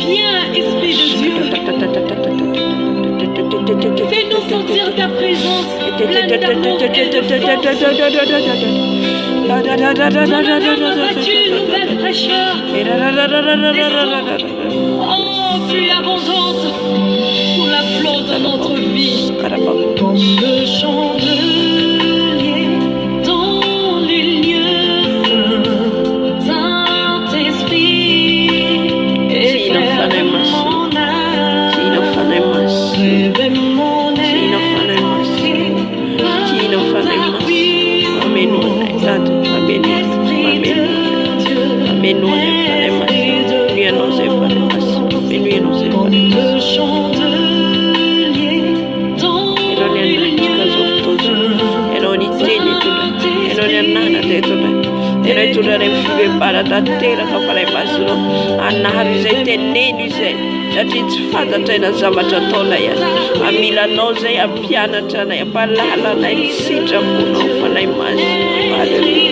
Viens, Esprit de Dieu. Fais-nous sentir ta présence pleine d'amour et de force. Vas-tu une nouvelle fraîcheur, oh, plus abondante pour la flot de notre vie. Comme le chandelier dans les lieux saints, Saint-Esprit, éclaire mon âme, réveille mon esprit, Esprit de Dieu, Esprit de Dieu, comme le chant mitondra ny fivembana tanteraka fanahy masina anary izay teneno izay satria tsy fantatraina zavatra ataonay azy amilanao zay ampianatra anay ampalala anay ny sitraponao fanahy masina. Alleluia.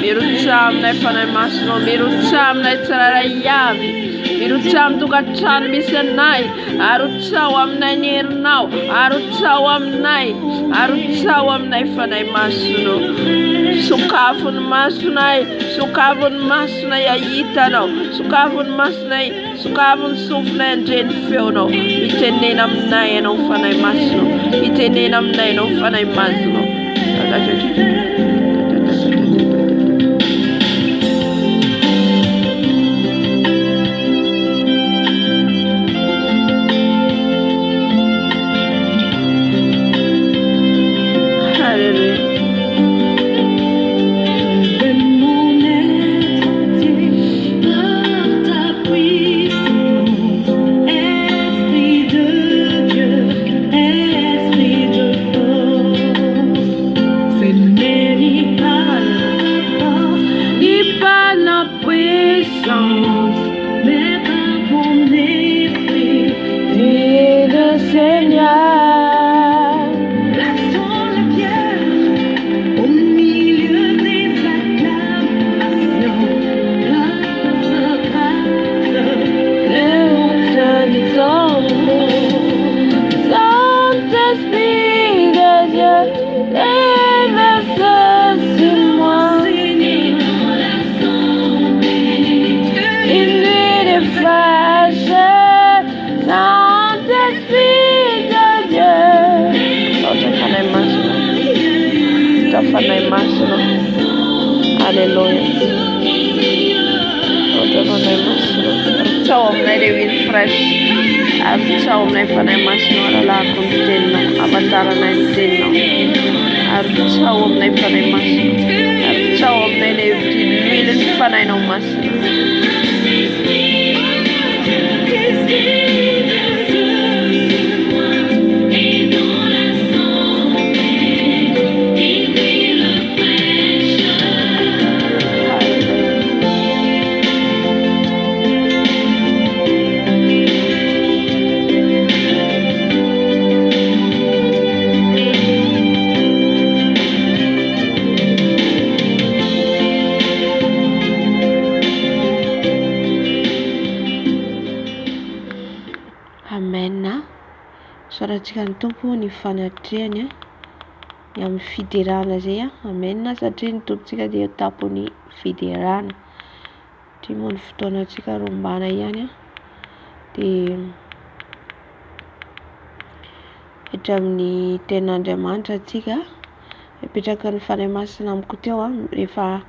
Mirutsamnay fanahy masina mirutsamnay tsiraray avy mirotsam tokantrano misy anay arotsao aminay ny herinao arotsao aminay fanahy masina sokafony masonay ahitanao sokafony masonay sokafony sofonay andreny feonao mitenena aminay ianao fanahy masina mitenena aminay ianao fanahy masina. Fanahy masina. Alleluia. Fanahy masina arotsao aminay le wind fresh arotsao aminay fanahy masina alalako ny teninao amantaranay ny teninao arotsao aminay fanahy masina arotsao aminay le viliny fanahinao masina. Soratsika ny tompo ny fanatrehany ny amin'ny fiderana zay amen satria ny tompontsika dia tapony fiderana dia moa ny fotoanatsika rombana ihany dia hatramin'ny ten'Andriamanitra atsika mipetraka ny fanahy masina amiko teo rehefa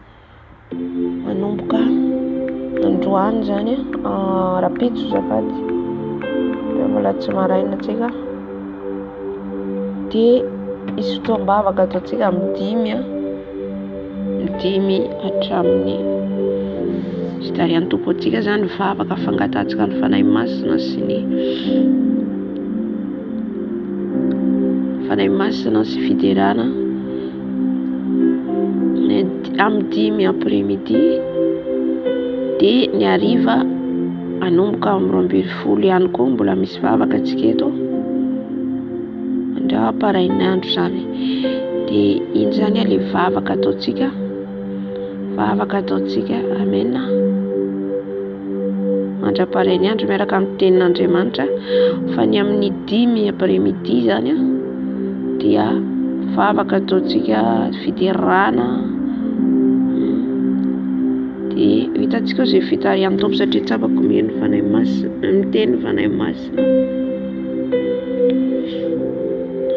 manomboka androany zany rapitso zafady malatsy maraina tsika dia isy fotoam-bavaka ataontsika amin'ny dimy hatramin'ny fitarian'ny tompo atsika zany vavaka fangatantsika ny fanahy masina sy ny fanahy masina sy fiderana amin'ny dimy après-midi dia ny hariva anomboka amin'ny 12 ihany koa mbola misy vavaka atsika eto andra aparain'andro zany dia iny zany le vavaka ataontsika amen mandra-parain'ny andro miaraka amin'ny tenin'Andriamanitra fa ny amin'ny 10 après-midi zany dia vavaka ataontsika fiderana dia hitantsika zay fitarian'ny tompo satria tsapako miheno fanahy masina miteny fanahy masina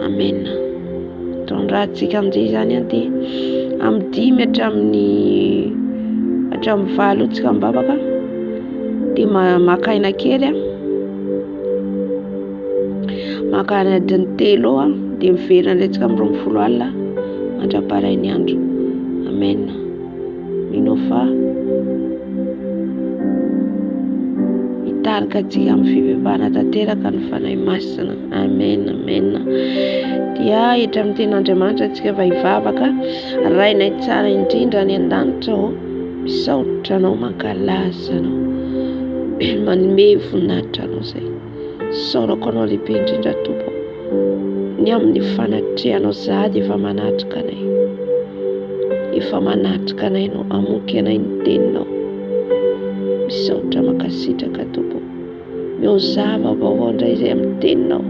amen. Tondrahantsika amin'izay zany dia amin'ny 10 hatramin'ny 20 tsika mibavaka dia makaina kely makany adiny 3 dia miverina ndraitsika amin'ny 20 alina mandraparain'ny andro. Amen. Mino fa hitarika antsika amin'ny fivavahana tanteraka ny fanahy masina. Amen. Amen. Dia etra amin'ny ten'Andriamanitra antsika fa hivavaka rainay tsara indrindra ny an-danitra misaotra anao, mankalaza anao, manome voninahitra anao izay saorako anao lehibe indrindra Tompo. Ny amin'ny fanatrehanao zady efa manatrika anay, efa manatrika anay anao, amoky anay ny teninao. Misaotra makasitraka Tompo, miozava vaovao indray izay amin'ny teninao,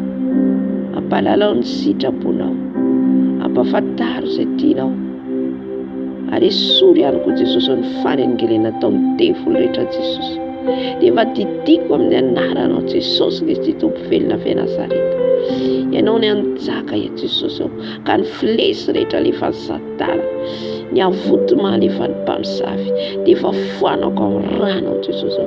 ampalalao ny sitraponao, ampafantaro izay tianao, ary esory ihany koa Jesosy ny fanengelena ataon'ny devil rehetra Jesosy. Dia efa didiko amin'ny anaranao Jesosy Kristy Tompo velona avy Nazareta. Ianao ny anjaka ya Jesosy ka ny filesy rehetra lefa Satana, ny avotomaly efa ny mpamosavy dia efa foanako amin'ny rano Jesosy,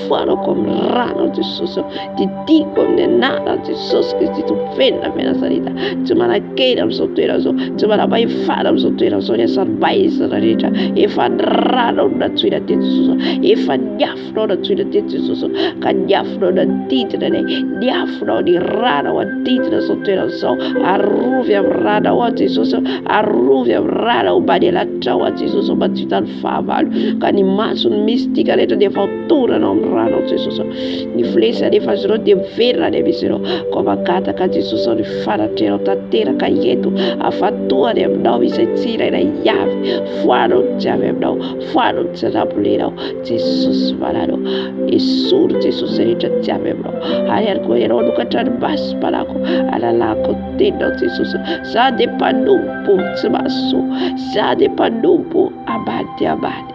foanako amin'ny rano Jesosy. Didiko amin'ny anaranao Jesosy Kristy Tompo velona avy Nazareta. Tsy manakely amin'izao toerana izao, tsy manam-pahefana amin'izao toerana izao, ny asarym-baizana rehetra efa ny rano natsoina teto Jesosy, efa niafinao natsoina teto Jesosy, ka niafinao nadidina anay, niafinao ny rano adidina izao toerana izao. Arovy amin'ny rano ao Jesosy, arovy amin'ny rano ao, mba ny alatrao Jesosy, mba tsy hitan'ny fahavalo, ka ny masony mistika rehetra dia efa hotoranao amin'ny rano ao Jesosy. Ny filesy anefa azy ireo dia miverina any amin'izy ireo, ka magataka Jesosy ny fanatrehanao tanteraka eto, afatoany aminao izay tsy ilaina hiavy, foanao ny jiavy aminao, foanao ny tsy rabolenao Jesosy malanao. Esory Jesosy rehetra jiavy aminao, ary ihany koa ianao anokatra ny masom-palako, alalako ny teninao Jesosy. Za dia mpanompo tsy mahasoa, za dia mpanompo ambany dia ambany,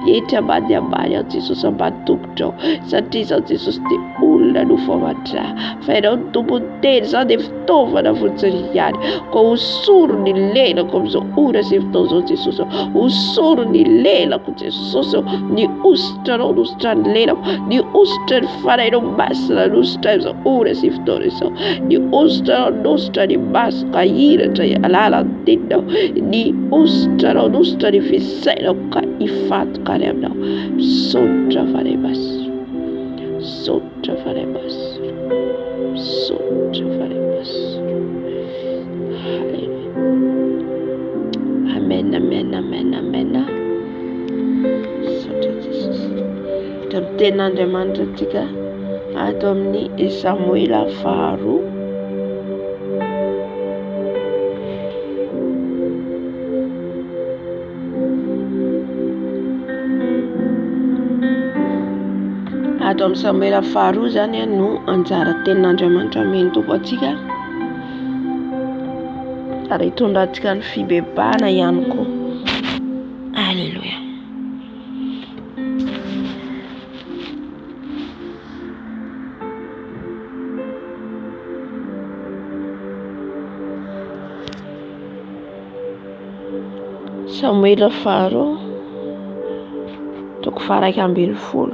etra ambany dia ambany ao Jesosy, ambany tombotrao, satria izao Jesosy dia olona nofo aman-drà, fa ianao ny tompony teny, za dia fitaovana vonjy ihany. Ka hosoro ny lelako amin'izao ora sy fotoana izao Jesosy, hosoro ny lelako Jesosy, ny ositranao nositra ny lelako, ny ositra ny fanahinao masina nositra amin'izao ora sy fotoana izao, ny ositranao nositra ny maso ka hiratra alala ny teninao, ny ositranao nositra ny fisainao ka hifatoka any aminao. Misaotra fanahy masina, misaotra fanahy masina, misaotra fanahy masina. Halleluja. Amen, amen, amen, amen. Misaotra Jesosy. Amin'ny tenin'Andriamanitra antsika ato amin'ny Samuela 2 ato amin'ny Samuela 2 zany no anjara tenin'Andriamanitra ameny Tompo antsika, ary hitondra antsika ny fibebahana ihany koa. Alleluia. Samuela 2 toko 1:20.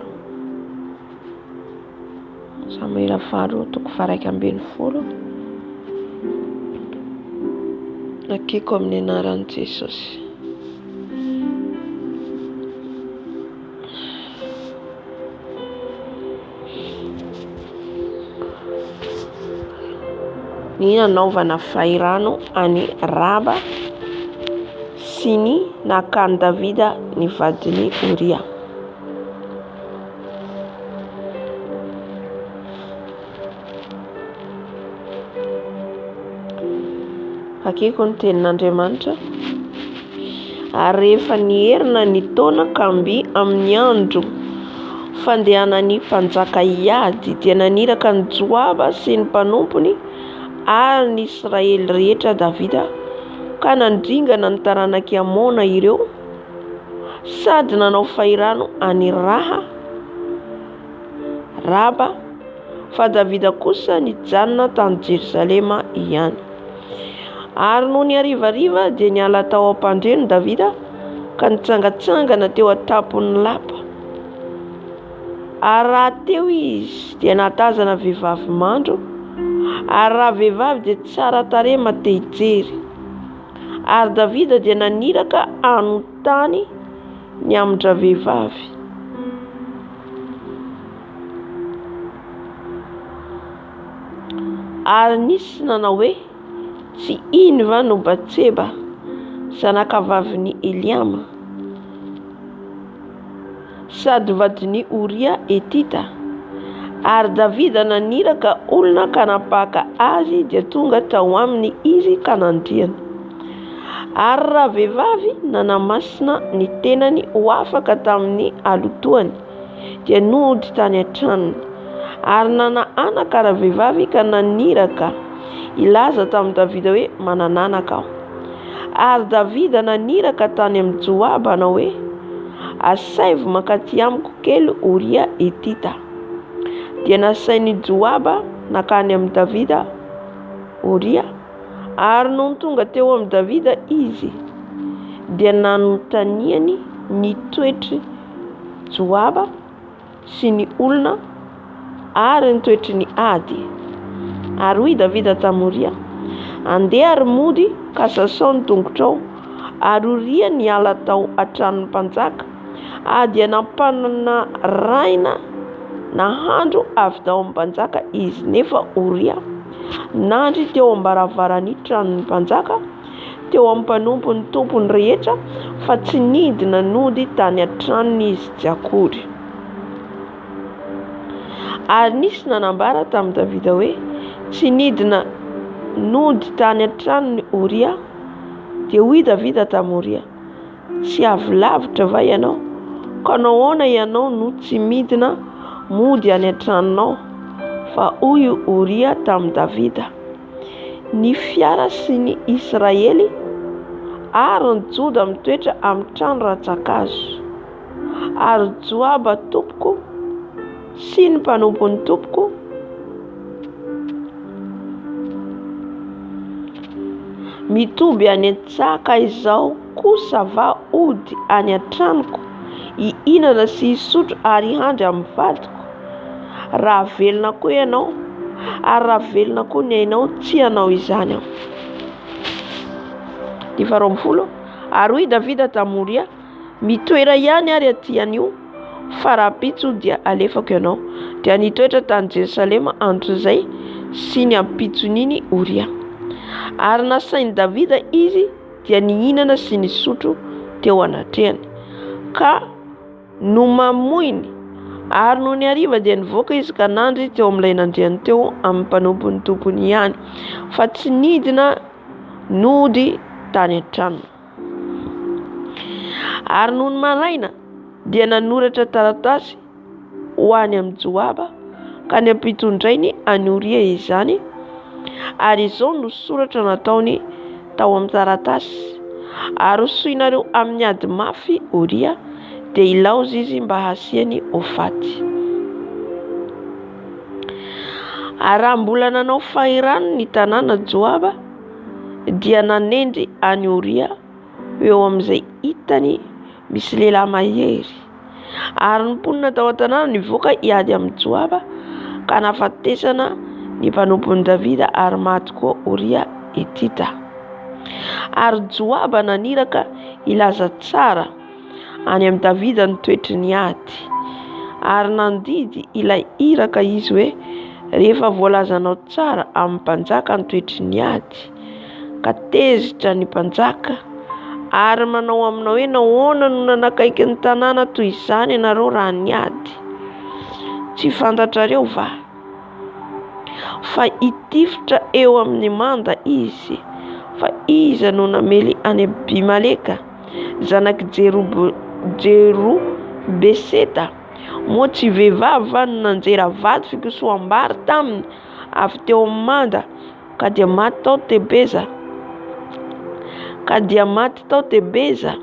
Samuela 2 toko 1:20. Akiko amin'ny anaran'i Jesosy. Ny nanaovana fahirano any Raba sy ny nakany Davida ny vadiny Uria. Akiko ny tenin'Andriamanitra, ary rehefa niherina ny taona kamby amin'ny andro fandehanan'ny mpanjaka hiady dia naniraka ny Joaba sy ny mpanompony ary ny Israely rehetra Davida, ka nandringana ny taranaky Amona ireo, sady nanao fahirano any Raba, fa Davida kosa nijanona tany Jerusalema ihany. Ary no ny harivariva dia niala tao am-pandreno Davida, ka nitsangatsangana teo an-tampon'ny lapa. Ary raha teo izy dia natazana vehivavy mandro, ary raha vehivavy dia tsara tarehy mate hijery. Ary Davida dia naniraka anontany ny amindra vehivavy. Ary nisy nanao hoe tsy iny va no Batseba, zanakavaviny Eliama, sady vadiny Oria Etita. Ary Davida naniraka olona ka napaka azy dia tonga tao aminy izy ka nandriany. Ary raha vehivavy nanamasina ny tenany ho afaka tamin'ny alotoany dia nody tany an-tranony. Ary nananaka raha vehivavy ka naniraka ilaza tamin'ny Davida hoe manananaka aho. Ary Davida naniraka tany amin'ny Joaba hanao hoe asaivo makaty amiko kely Oria Etita. Dia nasain'ny Joaba nakany amin'ny Davida Oria. Ary noho tonga teo amin'ny Davida izy dia nanontaniany ny toetry Joaba sy ny olona ary ny toetry ny ady. Ary hoy Davida tamin'ny Oria, andeha ary mody ka sasao ny tongotrao, ary Oria niala tao an-tranon'ny mpanjaka, dia nampanana raina nahandro avy tao amin'ny mpanjaka izy. Nefa Oria nandry teo ambaravarany tranon'ny mpanjaka, teo amin'ny mpanompo ny tompony rehetra, fa tsy nidina nody tany an-tranony izy tsy akory. Ary nisy nanambara tamin'ny Davida hoe tsy nidina nody tany an-tranony Oria. Dia hoy Davida tamin'ny Oria, tsy avy lavitra va ianao? Ka nahoana ianao no tsy midina mody any an-tranonao? Fa hoy Oria tamin'ny Davida, ny fiara sy ny Israely ary ny Joda mitoetra amin'ny trano ratsakazo. Ary Joaba tompoko sy ny mpanompon'ny tompoko mitoby any an-tsaka, izao kosa va ody any an-tranoko hihinana sy hisotro ary handry amin'ny vadiko. Raha velona koa ianao, ary raha velona koa ny ainao, tsy hanao izany aho. 20. Ary hoy Davida tamin'ny Oria, mitoera ihany ary aty an'io, fa raha pitso dia alefako ianao. Dia nitoetra tany Jerusalema andro izay sy ny ampitson'iny Oria. Ary nasain'i Davida izy dia nihinana sy nisotro teo anatrehany, ka no mamoiny. Ary no ny hariva dia nivoaka izy ka nandry teo amin'ilay nandriany teo amin'ny mpanompon'ny tompony ihany, fa tsy nidina nody tany an-tranony. Ary noho ny maraina dia nanoratra taratasy ho any amin'ny Joaba ka ny ampitondrainy any Oria izany. Ary izao no soratra nataony tao amin'ny taratasy: ary hosoinareo amin'ny ady mafy Oria, dia ilaozy izy mba hasiany ho faty. Ary raha mbola nanao fahirano ny tanàna Joaba dia nanendry any Oria eo amin'izay hitany misy lehilahy mahery. Ary ny mponina tao an-tanàna nivoaka hiady amin'ny Joaba ka nafatesana ny mpanompon'i Davida, ary maty koa Oria Etita. Ary Joaba naniraka ilaza tsara any amin'ny Davida ny toetry ny ady. Ary nandidy ilay iraka izy hoe rehefa voalazanao tsara amin'ny mpanjaka ny toetry ny ady, ka tezitra ny mpanjaka ary manao aminao hoe nahoana no nanakaiky ny tanàna toy izany ianareo raha ny ady? Tsy fantatrareo va fa hitifitra eo amin'ny manda izy? Fa iza no namely any Abimeleka zanaky Jerubeseta? Moa tsy vehivavy va no nanjera vady fikosoam-bary taminy avy teo amin'ny manda, ka dia maty tao Tebeza?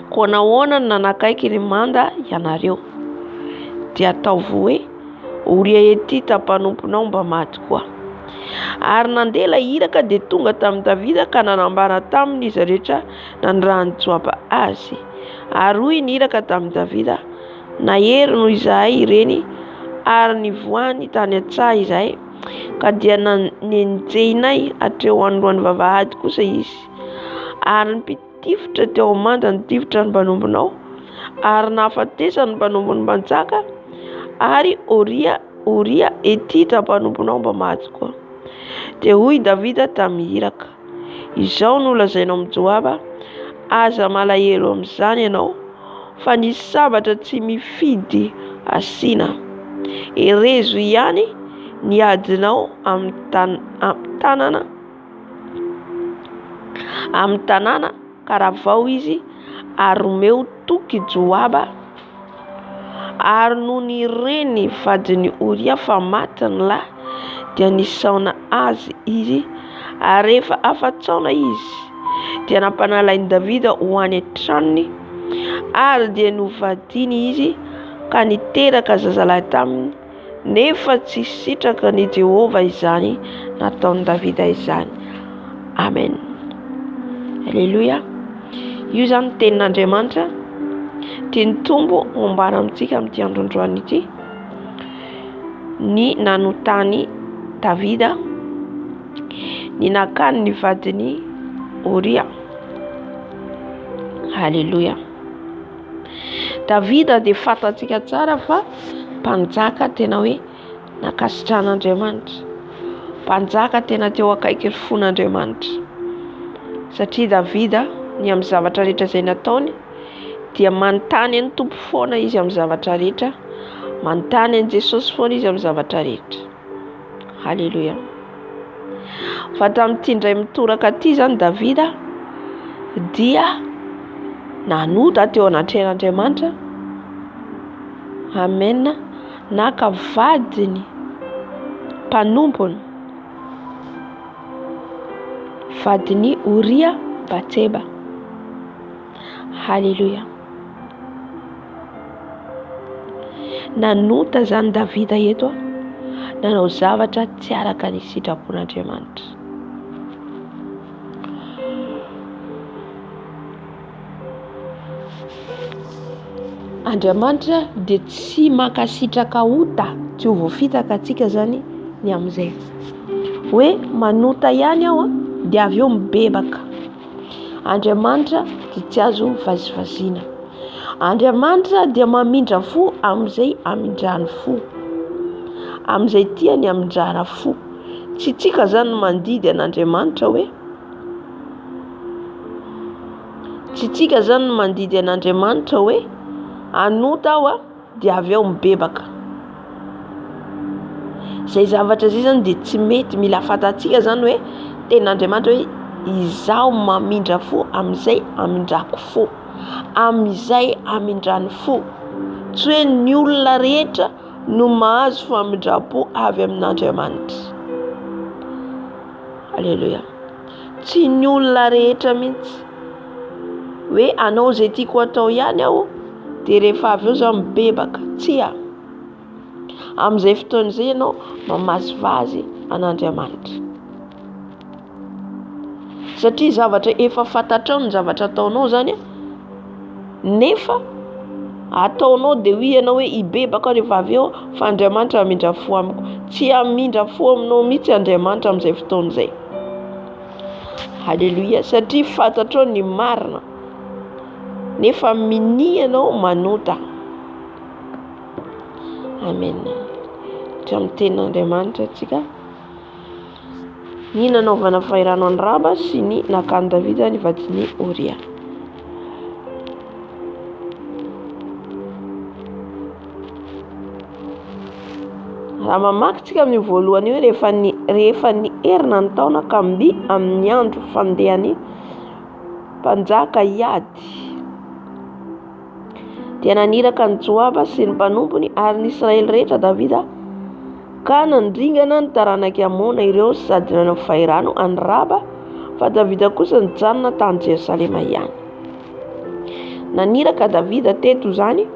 Ko nahoana no nanakaiky ny manda ianareo? Dia ataovy hoe Oria Etita mpanomponao mba maty koa. Ary nandeha ilay iraka dia tonga tamin'i Davida ka nanambara taminy izy rehetra nandrahan'i Joaba azy. Ary hoy ny iraka tamin'i Davida, nahery noho izahay ireny ary nivoany tany an-tsaha izahay ka dia nenjenay hatreo anoloan'ny vavahady kosa izy ary nipitifitra teo amanda nitifitra ny mpanombonao ary nahafatesany mpanombony mpanjaka ary Oria etitra mpanombonao mba maty koa. Dia hoy Davida tamihiraka, izao no lazainao amin'ny Joaba, aza malahelo amin'izany ianao fa ny sabatra tsy mifidy asiana. Erezo ihany ny adinao amin'ny tanàna karavao izy ary omeo toky Joaba ary no ny reny vadiny Oria fa maty ny lahy dia nisaona azy izy ary rehefa afatsaona izy dia nampanalainy Davida ho any an-tranony ary dia novadiny izy ka niteraka zazalahy taminy nefa tsy sitraka ny Jehova izany nataony Davida izany. Amen. Alleluia. Io zany tenin'Andriamanitra tiany tombo ombana amintsika amin'ity androandroany ity, ny nanotany Davida ny nakany ny vadiny Oria. Halleluja. Davida dia fantatsika tsara fa mpanjaka tena hoe nakasitran'Andriamanitra, mpanjaka tena teo akaiky ny fon'Andriamanitra, satria Davida ny amin'ny zavatra rehetra izay nataony dia manontany any Tompo foana izy amin'ny zavatra rehetra, manontany any Jesosy foana izy amin'ny zavatra rehetra. Halleluja. Fa tamin'ity indray mitoraka ity zany Davida dia nanota teo anatrehan'Andriamanitra. Amen. Naka vadiny mpanompony, vadiny Oria Batseba. Halleluja. Nanota zany Davida eto, nanao zavatra tsy araka ny sitrapon'Andriamanitra. Andriamanitra dia tsy makasitraka ota, tsy ho voafitaka atsika zany ny amin'izay hoe manota ihany aho dia avy eo mibebaka. Andriamanitra dia tsy azo vazivaziana. Andriamanitra dia mamindra fo amin'izay amindrany fo, amin'izay tiany amindrana fo. Tsy tsika zany mandidy an'Andriamanitra hoe, tsy tsika zany mandidy an'Andriamanitra hoe anota aho dia avy eo mibebaka. Zay zavatra zay zany dia tsy mety. Mila fantatsika zany hoe ten'Andriamanitra hoe izaho mamindra fo amin'izay amindrako fo, amin'izay amindrany fo. Tsy hoe ny olona rehetra no mahazo famindram-po avy amin'Andriamanitra. Alleluia. Tsy ny olona rehetra mihitsy hoe anao zay tiako atao ihany aho dia rehefa avy eo zaho mibebaka. Tsy amin'izay fotoana izay ianao mamazivazy an'Andriamanitra, satria zavatra efa fantatrao ny zavatra ataonao zany nefa ataonao dia hoy ianao hoe hibebaka rehefa avy eo fa Andriamanitra hamindra fo amiko. Tsy hamindra fo aminao mihitsy Andriamanitra amin'izay fotoana izay. Halleluja. Satria fantatrao ny marina nefa minia ianao manota. Amen. Amin'ny tenin'Andriamanitra tsika ny nanaovana fahirano any Raba sy ny nakany Davida ny vadiny Oria. Raha mamaky tsika amin'ny voalohany hoe rehefa ny herina ny taona ka mby amin'ny andro fandehany mpanjaka hiady dia naniraka ny Joaba sy ny mpanompony ary ny Israely rehetra Davida ka nandringana ny taranaka hamoana ireo sady nanao fahirano any Raba, fa Davida kosa nijanona tany Jerosalema ihany. Naniraka Davida teto zany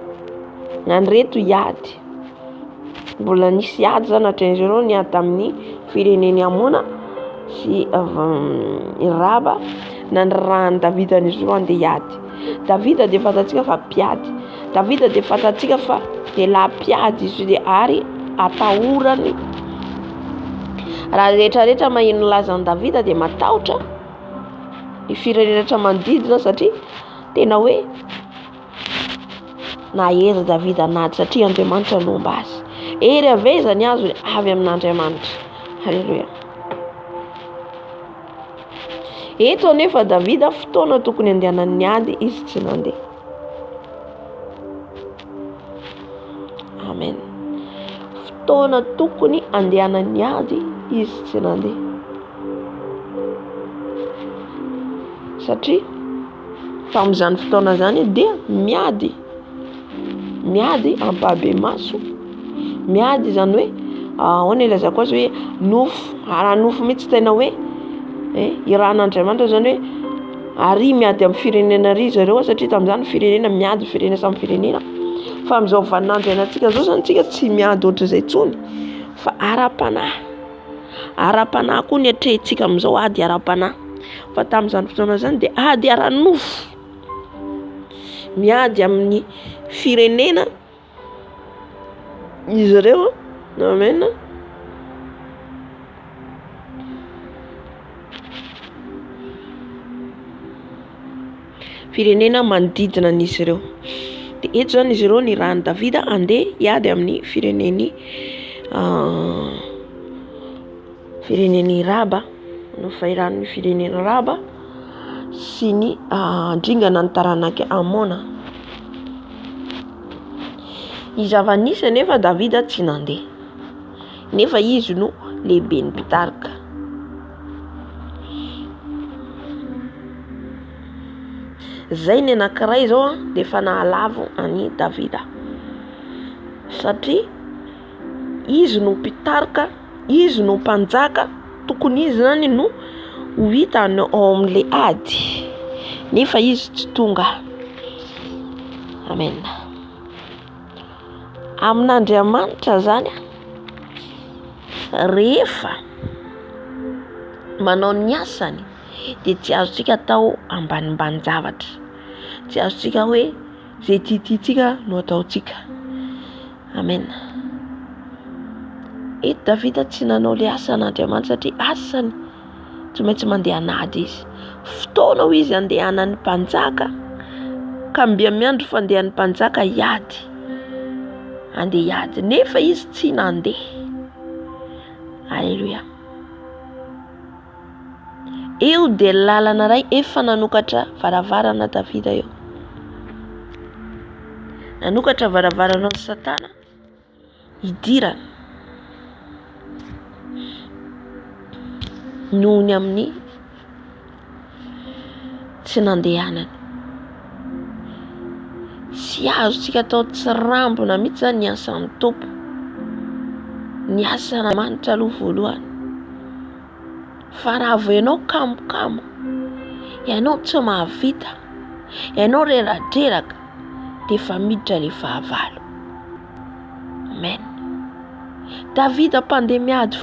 nandreto hiady. Mbola nisy hiady zany hatrehan'izy ireo niady tamin'ny fireneny hamoana sy Raba nanirahany Davida n'izy ireo andeha hiady. Davida dia fantatsika fa mpiady. Davida dia fantatsika fa lehilahy mpiady izy dia ary atahorany raha rehetrarehetra maheno lazan'i Davida dia matahotra ny firenena rehetra manodidina satria tena hoe nahery Davida nady satria Andriamanitra nomba azy. Ery aveza ny azo avy amin'Andriamanitra. Halleluja. Eto anefa Davida fotoana tokony andehanany niady izy tsy nandeha. Amen. Fotoana tokony andehanany niady izy tsy nandeha. Satria tamin'izany fotoana zany dia miady ampabe maso, miady zany hoe ahoana ilazako azy hoe nofo, raha nofo mihitsy tena hoe iran'Andriamanitra zany hoe ary miady amin'ny firenena ry zareo satria tamin'izany firenena miady firenena samy firenena. Fa amin'izao vaninandro iainantsika zao zany tsika tsy miady ohatr'izay tsony fa ara-panahy koa ny atrehintsika amin'izao ady ara-panahy. Fa tamin'izany fotoana zany dia ady ara-nofo, miady amin'ny firenena izy ireo. Amen. Firenena manodidina an'izy ireo. Dia eto zany izy ireo ny rahan'i Davida andeha hiady amin'ny fireneny Raba, no fahiran'ny fireneny Raba sy ny andringana ny taranaka Amona. Izy avanisy nefa Davida tsy nandeha, nefa izy no lehibe ny mpitarika. Zay ny anankiray zao dia efa nahalavo ani Davida satria izy no mpitarika, izy no mpanjaka, tokony izy zany no ho hita ao amin'ilay ady nefa izy tsy tonga. Amen. Amin'Andriamanitra zany rehefa manao ny asany dia tsy azontsika atao ambanimbany zavatra, tsy azontsika hoe zay tiatsika no ataontsika. Amen. Eto Davida tsy nanao le asan'Andriamanitra satria asany tsy maintsy mandeha nady izy. Fotoana ho izy andehanan'ny mpanjaka ka miandro fandehan'ny mpanjaka hiady, andeha hiady nefa izy tsy nandeha. Halleluja. Eo dia lalana iray efa nanokatra varavarana Davida eo. Nanokatra varavarana ny Satana hidirana noho ny amin'ny tsy nandehanany. Tsy azontsika atao tsirambina mihitsy zany ny asan'ny Tompo, ny asan'Andriamanitra aloha voalohany. Fa raha vao ianao kamokamo, ianao tsy mahavita, ianao reradreraka, dia efa miditra ilay fahavalo. Amen. Davida mpandeha miady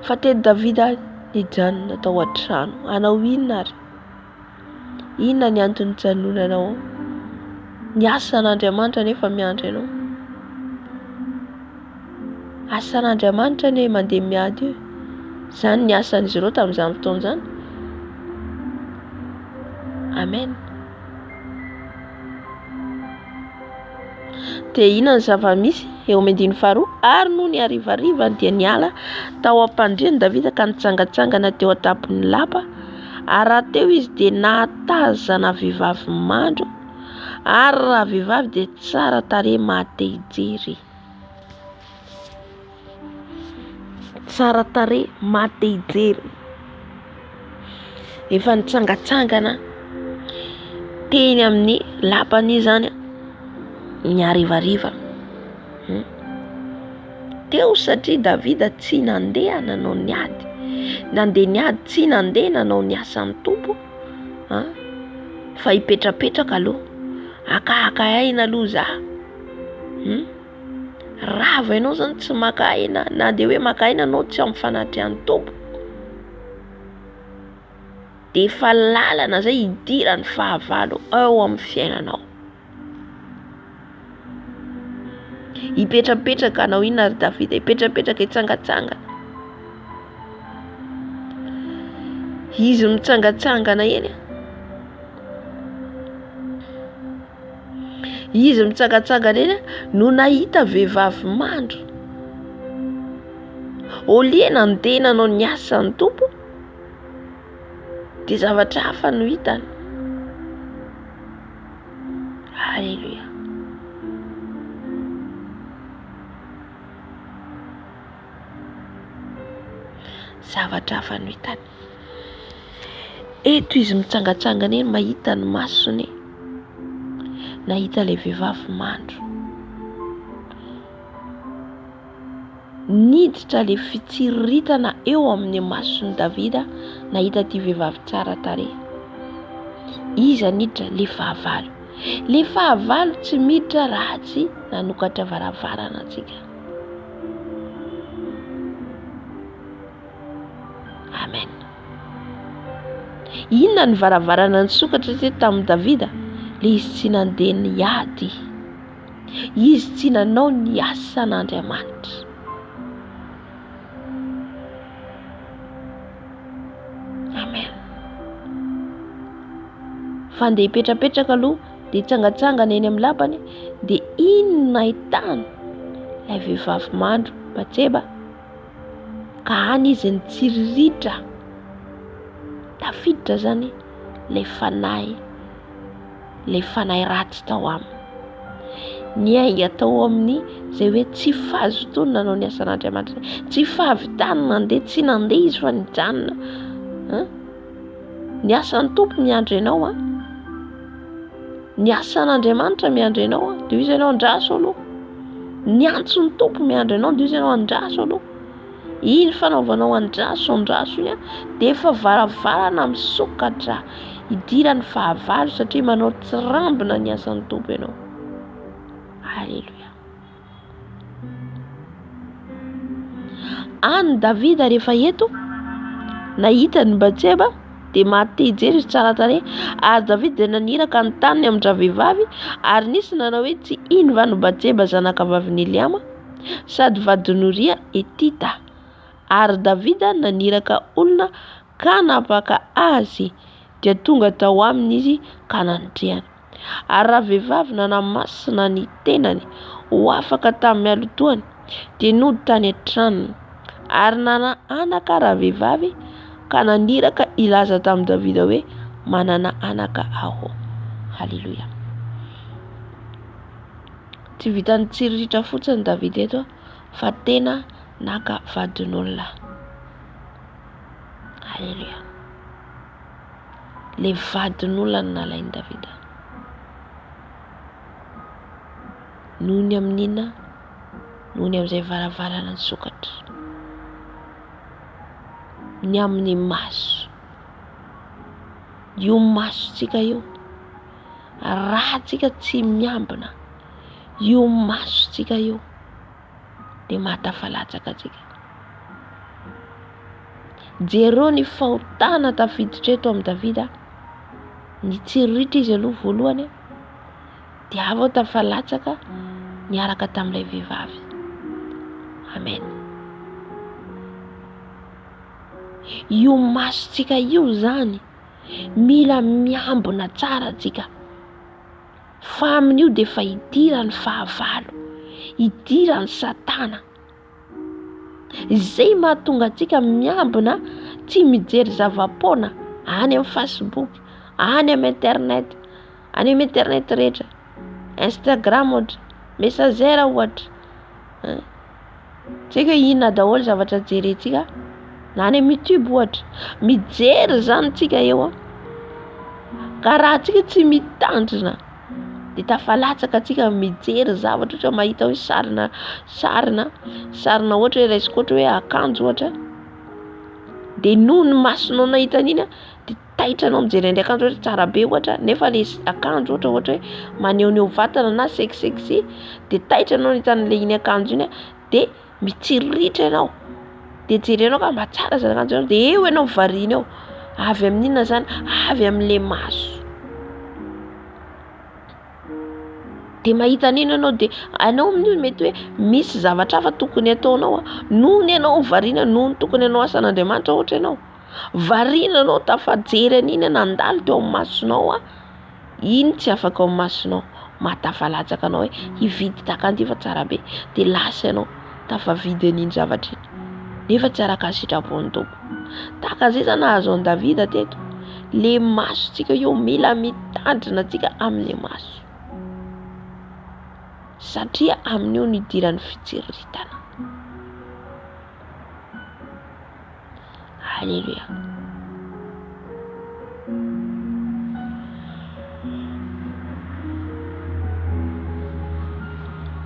fa tety Davida nijanona tao an-trano. Anao inona ary? Inona ny antony nijanonanao? Ny asan'Andriamanitra nefa miandry ianao. Asan'Andriamanitra ne mandeha miady io. Zany ny asan'izy ireo tamin'izany fotoana izany. Amen. Dia inona ny zava-misy eo amin'ny andiny faharoa? Ary noho ny harivariva dia niala tao am-pandriany Davida ka nitsangatsangana teo an-tampon'ny lapa. Ary raha teo izy dia nahatazana vehivavy mandro, ary raha vehivavy dia tsara tarehy mahate hijery. Tsara tarehy mahate hijery. Efa nitsangatsangana teny amin'ny lapany zany ny harivariva. Teo satria Davida tsy nandeha nanao ny ady, nandeha niady tsy nandeha nanao ny asan'ny Tompo, fa hipetrapetraka aloha, aka aina aloha zah. Rava ianao zany tsy maka aina, na dia hoe maka aina anao tsy amin'ny fanatrehan'ny Tompo, dia efa lalana zay hidirany fahavalo ao amin'ny fiainanao. Ipetrapetraka anao iny ary Davida, ipetrapetraka hitsangatsangana. Izy mitsangatsangana eny. Izy mitsangatsangana eny no nahita vehivavy mandro. Oliana andeha nanao ny asan'ny tompo, dia zavatra hafa no hitany. Halleluja. Zavatra hafa no hitany. Eto izy mitsangatsangana eny, mahita ny masony, nahita ilay vehivavy mandro. Niditra ilay fitsiritana eo amin'ny mason'i Davida, nahita ity vehivavy tsara tarehy. Iza niditra? Le fahavalo. Le fahavalo tsy miditra raha tsy nanokatra varavarana antsika. Amen. Inona ny varavarana nisokatra teto tamin'i Davida? Le izy tsy nandeha niady, izy tsy nanao ny asan'Andriamanitra. Amen. Fa ndeha hipetrapetraka aloha, dia hitsangatsangana eny amin'ny lapany, dia iny nahitany ilay vehivavy mandro Batseba, ka any izy nitsiriritra. Tafiditra zany ilay fanahy ratsy tao aminy. Niainga tao amin'ny izay hoe tsy fahazotoana nanao ny asan'Andriamanitra, tsy fahavitany nandeha, tsy nandeha izy fa nijanona. Ny asan'ny tompo miandry ianao, ny asan'Andriamanitra miandry ianao, dia izy ianao andraso aloha. Ny antson'ny tompo miandry ianao, dia izy ianao andraso aloha. Iny fanaovanao andraso iny dia efa varavarana misokatra idiran'ny fahavalo, satria manao tsirambina ny asan'ny tompo ianao. Halleluja. Any Davida rehefa eto nahita ny Batseba, dia maty ijery izy tsara tarehy, ary Davida dia naniraka ny taniny amin'ny vehivavy, ary nisy nanao hoe tsy iny va no Batseba zanaka vavin'i Eliama, sady vadin'i Uria Etita. Ary Davida naniraka olona ka napaka azy, dia tonga tao aminy izy ka nandriany. Ary raha vehivavy nanamasina ny tenany ho afaka tamin'ny alotoany, dia nody tany an-tranony. Ary nana anaka raha vehivavy, ka naniraka ilaza tamin'i Davida hoe manana anaka aho. Halleluja. Tsy vitany tsiriritra fotsiny Davida eto, fa tena naka vadin'olona. Halleluja. Le vadin'olona no nalain'i Davida. Nohony amin'inona? Nohony amin'izay varavarana nisokatra. Ny amin'ny maso. Io masontsika io, raha tsika tsy miambina, io masontsika io dia mahatafalatsaka tsika. Jereo ny fahotana tafiditra eto amin'ny Davida, nitsiriritra izy aloha voalohany, dia avy ao tafalatsaka niaraka tamin'ilay vehivavy. Amen. Io masontsika io zany mila miambina tsara tsika, fa amin'io dia fa idiran'ny fahavalo, idiran'ny Satana. Izay mahatonga antsika miambina, tsy mijery zava-poana any amin'ny Facebook, any amin'ny internet rehetra, Instagram ohatra, Messenger ohatra. Tsy hoe inona daholo zavatra jerentsika, na any amin'ny YouTube ohatra. Mijery zany tsika eo, ka raha tsika tsy mitandrina, dia tafalatsaka tsika mijery zavatra, ohatra mahita hoe sarina ohatra hoe raisiko ohatra hoe akanjo ohatra, dia noho ny masonao nahita an'iny, dia taitranao mijery an'ilay akanjo ohatra tsara be ohatra, nefa ilay akanjo ohatra hoe manehoneho vatana na sexy, dia taitranao nitan'ilay iny akanjo iny, dia mitsiriritra ianao, dia jerenao ka mba tsara zany akanjo, dia eo ianao variana eo. Avy amin'inona zany? Avy amin'ilay maso. de mahita an'iny anao de anao amin'io mety hoe misy zavatra hafa tokony ataonao noho ny anao variana noho ny tokony anao asan'Andriamanitra ohatra ianao variana anao tafajery an'iny nandalo teo amin'ny masonao iny tsy afaka ao amin'ny masonao matafalatsaka anao hoe hividy takanty fa tsara be de lasa ianao tafavidy an'iny zavatra iny nefa tsy araka ny sitrapon'ny tompo tahaka izay zany nahazo an Davida teto le masontsika io mila mitandrina tsika amin'ny maso satria amin'io ny idiran'ny fitsiritana. Halleluja.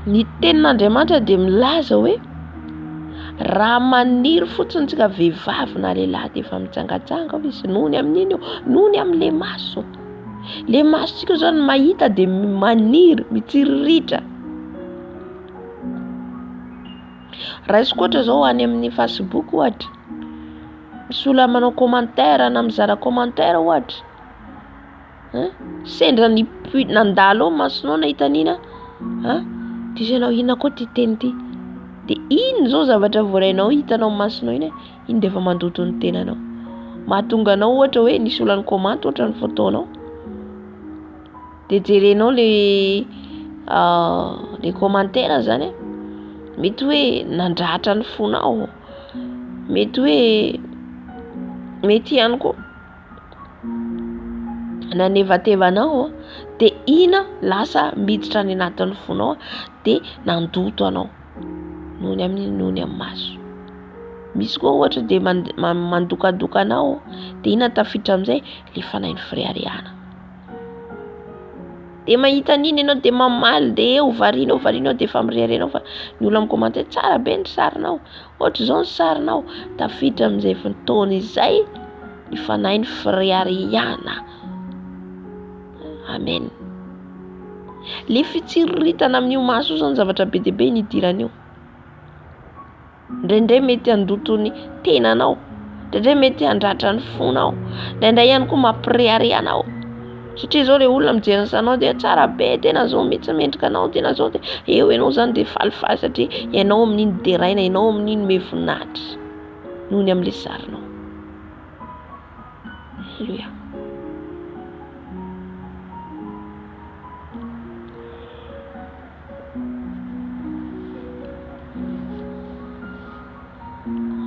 Ny tenin'Andriamanitra de milaza hoe raha maniry fotsiny tsika vehivavy na lehilahy de efa mitsangatsanga izy noho ny amin'iny io noho ny amin'le maso. Le masontsika zany mahita de maniry mitsiriritra. Raisiko ohatra zao any amin'ny Facebook ohatra misy olona manao commentaire na mizara commentaire ohatra sendra ny nandalo masonao nahita an'ina de ianao inona koa ty teny ty de iny zao zavatra voarainao hitanao masonao iny iny de efa mandoto ny tenanao mahatonga anao ohatra hoe nisy olona ny comment ohatra ny photonao de jerenao le commentaire zany mety hoe nandratra ny fonao mety hoe mety ihany koa nanevatevanao de ina lasa miditra any anatin'ny fonao de nandoto anao noho ny amin'ny maso. Misy koa ohatra de mandokadoka anao de ina tafiditra amin'izay le fanahin'ny firiariana de mahita an'iny ianao de mamaly de eo varianao de efa mirerianao fa ny olona mikomanty tsara be ny sarinao ohatra zao ny sarinao tafiditra amin'izay fotoana izay ny fanahin'ny firiariana. Amen. Le fitsiritana amin'io maso zany zavatra be dia be ny idiran'io. Ndraindray mety handoto ny tenanao, ndraindray mety handratra ny fonao, ndraindray ihany koa mampirehariana anao. Satria zao le olona mijery ny sanao de tsara be tena zao mitsy mendrika anao tena zao de eo ianao zany de falifaly satria ianao amin'iny deraina ianao amin'iny mevoninahitra noho ny amin'le sarinao. Halleluja.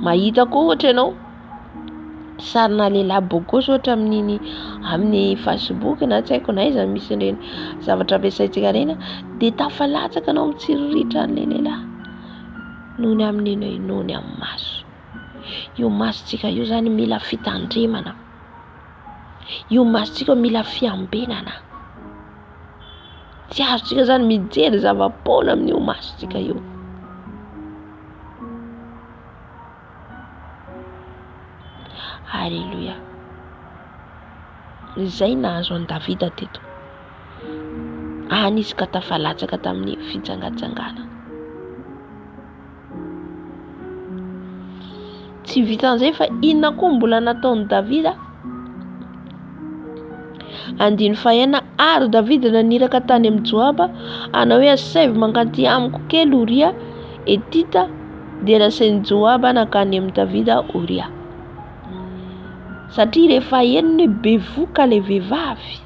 Mahita koa ohatra ianao sarina lehilahy bogosy ohatra amin'ny Facebook na tsy haiko na iza misy ireny zavatra ampiasaintsika reny de tafalatsaka anao mitsiriritra an'le lehilahy noho ny amin'ny maso. Io masontsika io zany mila fitandremana, io masontsika mila fiambenana. Tsy azontsika zany mijery zava-poana amin'io masontsika io. Halleluja. Izay nahazo an Davida teto. Izy ka tafalatsaka tamin'ny fitsangatsangana. Tsy vitan'izay fa inona koa mbola nataon'i Davida? Andiny fahaenina ary Davida naniraka tany amin'ny Joaba ana hoe asaivo manganty amiko kely Oria etita dia nasain'i Joaba nakany amin'ny Davida Oria. Satria rehefa henony hoe bevoka le vehivavy,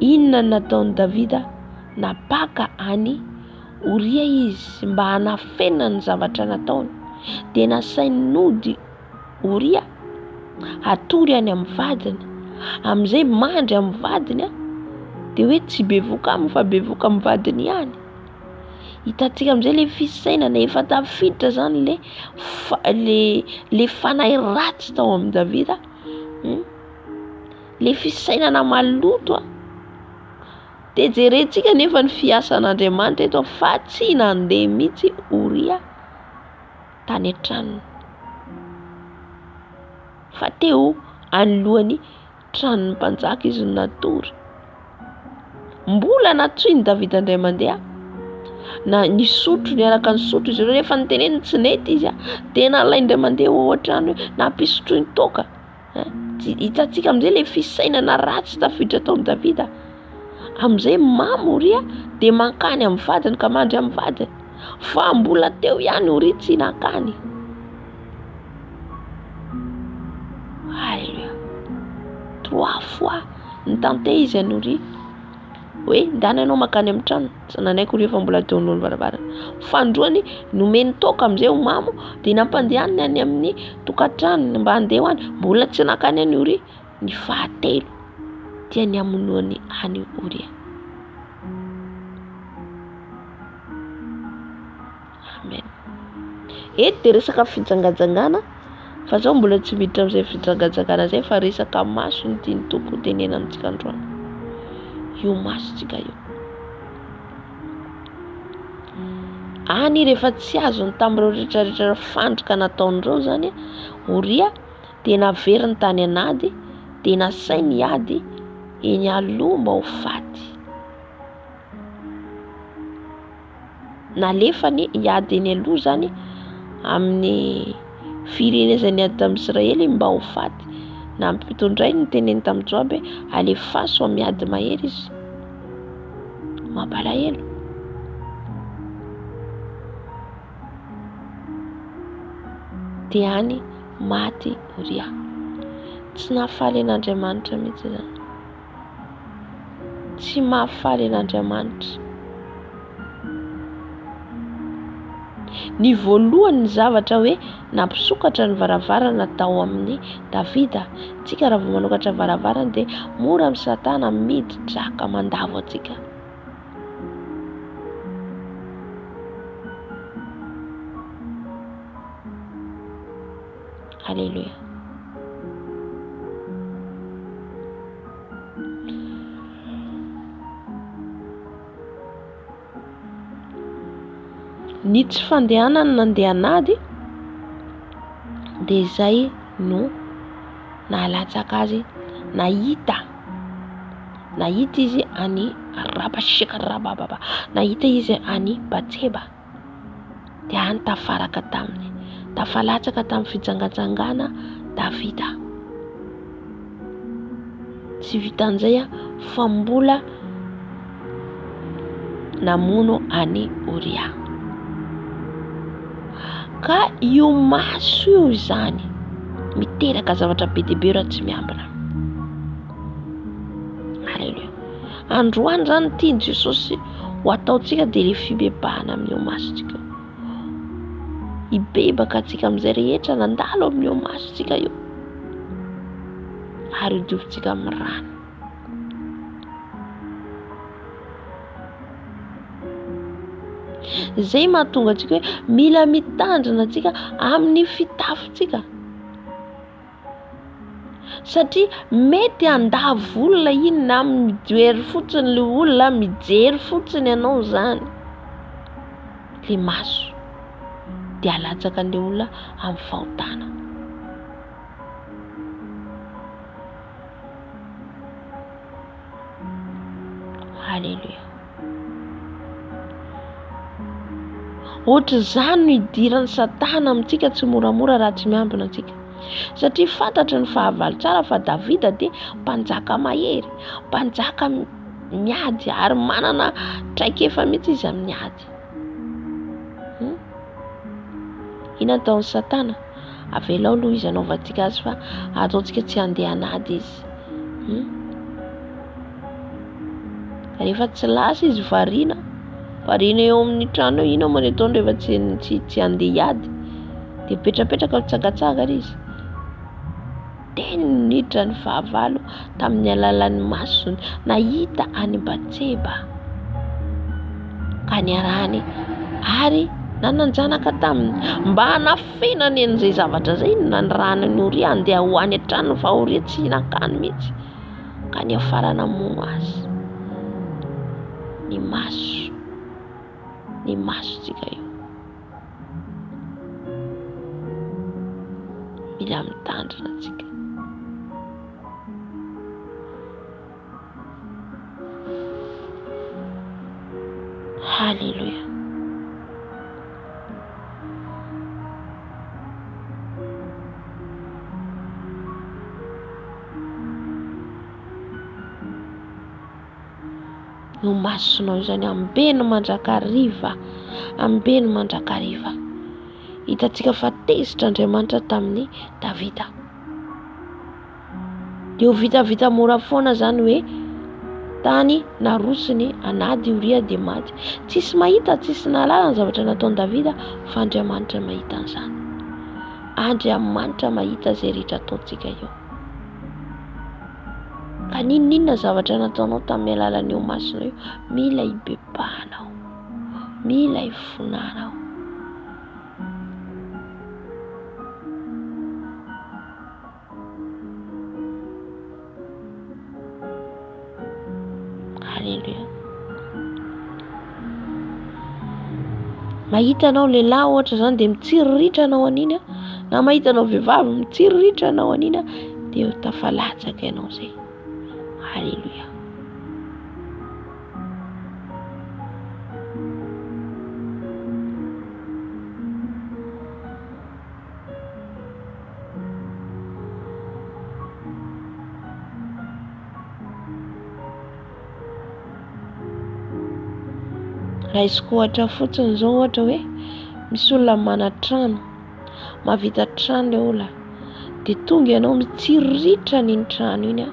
inona nataon'i Davida? Napaka any Oria izy mba hanafenina ny zavatra nataony. De nasainy nody Oria hatory any amin'ny vadiny, amin'izay mandry amin'ny vadiny de hoe tsy bevoka aminy fa bevoka amin'ny vadiny ihany. Hitantsika amin'izay le fisainana efa tafiditra zany le fanahy ratsy tao amin'ny Davida, le fisainana maloto de jerentsika nefa ny fiasan'Andriamanitra eto fa tsy nandeha mitsy Oria tany an-tranony fa teo anoloan'ny tranon'ny mpanjaka izy natory. Mbola natsoiny Davida indray mandeha na nisotro niaraka nisotro izy ireo rehefa niteneny tsy nety izy de nalainy indray mandeha ao an-trano nampisotroiny toka. Hitantsika amin'izay le fisainana ratsy tafiditra taon'i Davida. Amin'izay mamy Oria dia mankany amin'ny vadiny ka mandry amin'ny vadiny. Fa mbola teo ihany Oria tsy nankany. Alléluia. 3 fois nitantey izy any Oria hoe ndany ianao mankany amin'ny trano. Tsy nanaiko Oria fa mbola teo nono varavarana. Fandroany nomeny toka amin'izay ho mamo dia nampandehaniny any amin'ny tokantrano mba handeha hoany. Mbola tsy nankany any Oria. Ny fahatelo dia ny hamonoany any Oria. Amen. Eto dia resaka fijangajangana fa zao mbola tsy miditra amin'izay fijangajangana zay fa resaka maso ny tiany Tompo tenena amintsika androany. Io masontsika io. Any rehefa tsy azony tamin'ireo rehetrarehetra fandroka nataon'ireo zany Oria dia naveriny tany anady dia nasainy hiady eny aloha mba ho faty. Nalefany hiady eny aloha zany amin'ny firenena izay niady tamin'i Israely mba ho faty. Nampitondray ny teneny tamin'ny Joab alefaso miady mahery izy. Mampalahelo. Dia any maty Oria. Tsy nahafaly an'Andriamanitra mihitsy zany. Tsy mahafaly an'Andriamanitra. Ny voalohany zavatra hoe nampisokatra ny varavarana tao amin'ny Davida. Tsika raha vao manokatra varavarana dia mora amin'ny Satana mihidy-draka mandavo atsika. Alléluia. Ny tsy fandehanany nandeha anady dia izay no nahalatsaka azy. Nahita izy any Rabasheka Rabababa. Nahita izy any Batseba. Dia any tafaraka taminy. Tafalatsaka tamin'ny fijangajangana Davida. Tsy vitan'izay fa mbola namono any Oria. Ka io maso io izany miteraka zavatra be dia be raha tsy miambina. Alléluia. Androany zany tiany Jesosy ho ataontsika dia ilay fibebahana amin'io masontsika. Hibebaka antsika amin'izay rehetra nandalo amin'io masontsika io. Ary hidiovintsika amin'ny rano. Zay mahatonga antsika hoe mila mitandrina antsika amin'ny fitafintsika. Satria mety handavo olona iny na mijery fotsiny ilay olona, mijery fotsiny ianao zany. Ilay maso dia halatsaka an'ilay olona amin'ny fahotana. Alléluia. Ohatr'izany no hidiran'ny Satana amintsika tsy moramora raha tsy miambina antsika. Satria fantatry ny fahavalo tsara fa Davida dia mpanjaka mahery, mpanjaka miady ary manana traikefa mihitsy izy amin'ny ady. Ina ataon'ny Satana? Avelao aloha izy anaovantsika azy fa ataontsika tsy handeha anady izy. Rehefa tsy lasa izy variana eo amin'ny trano eo, ina moa ny ataony rehefa tsy handeha hiady? Dia petrapetraka mitsangatsangana izy. Teny niditra ny fahavalo tamin'ny alalan'ny masony nahita any Batseba ka niarahany ary nananjanaka taminy mba hanafenany an'izay zavatra zay nanirahany ny Oria handeha ho any an-trano fa Oria tsy nankany mihitsy ka niafara namono azy. Ny masontsika io mila mitandrina antsika. Alléluia. io masonao izany ambeno mandrakariva, ambeno mandrakariva. Hitantsika fa tezitra Andriamanitra tamin'ny Davida. Dia ho vitavita mora foana zany hoe tany narosiny anady Oria dia maty. Tsisy mahita, tsisy nahalala ny zavatra nataon'i Davida fa Andriamanitra mahita an'izany. Andriamanitra mahita izay rehetra ataontsika eo. Ka ninona zavatra nataonao tamin'ny alalan'io masonao io, mila hibebahanao, mila hifonanao. Halleluja. Mahita anao lehilahy ohatra zany dia mitsiriritra anao an'iny, na mahita anao vehivavy mitsiriritra anao an'iny dia tafalatsaka ianao zay. Halleluja. Raisiko ohatra fotsiny zao ohatra hoe misy olona mana trano, mahavita trano le olona, dia tonga ianao mitsiriritra n'iny trano iny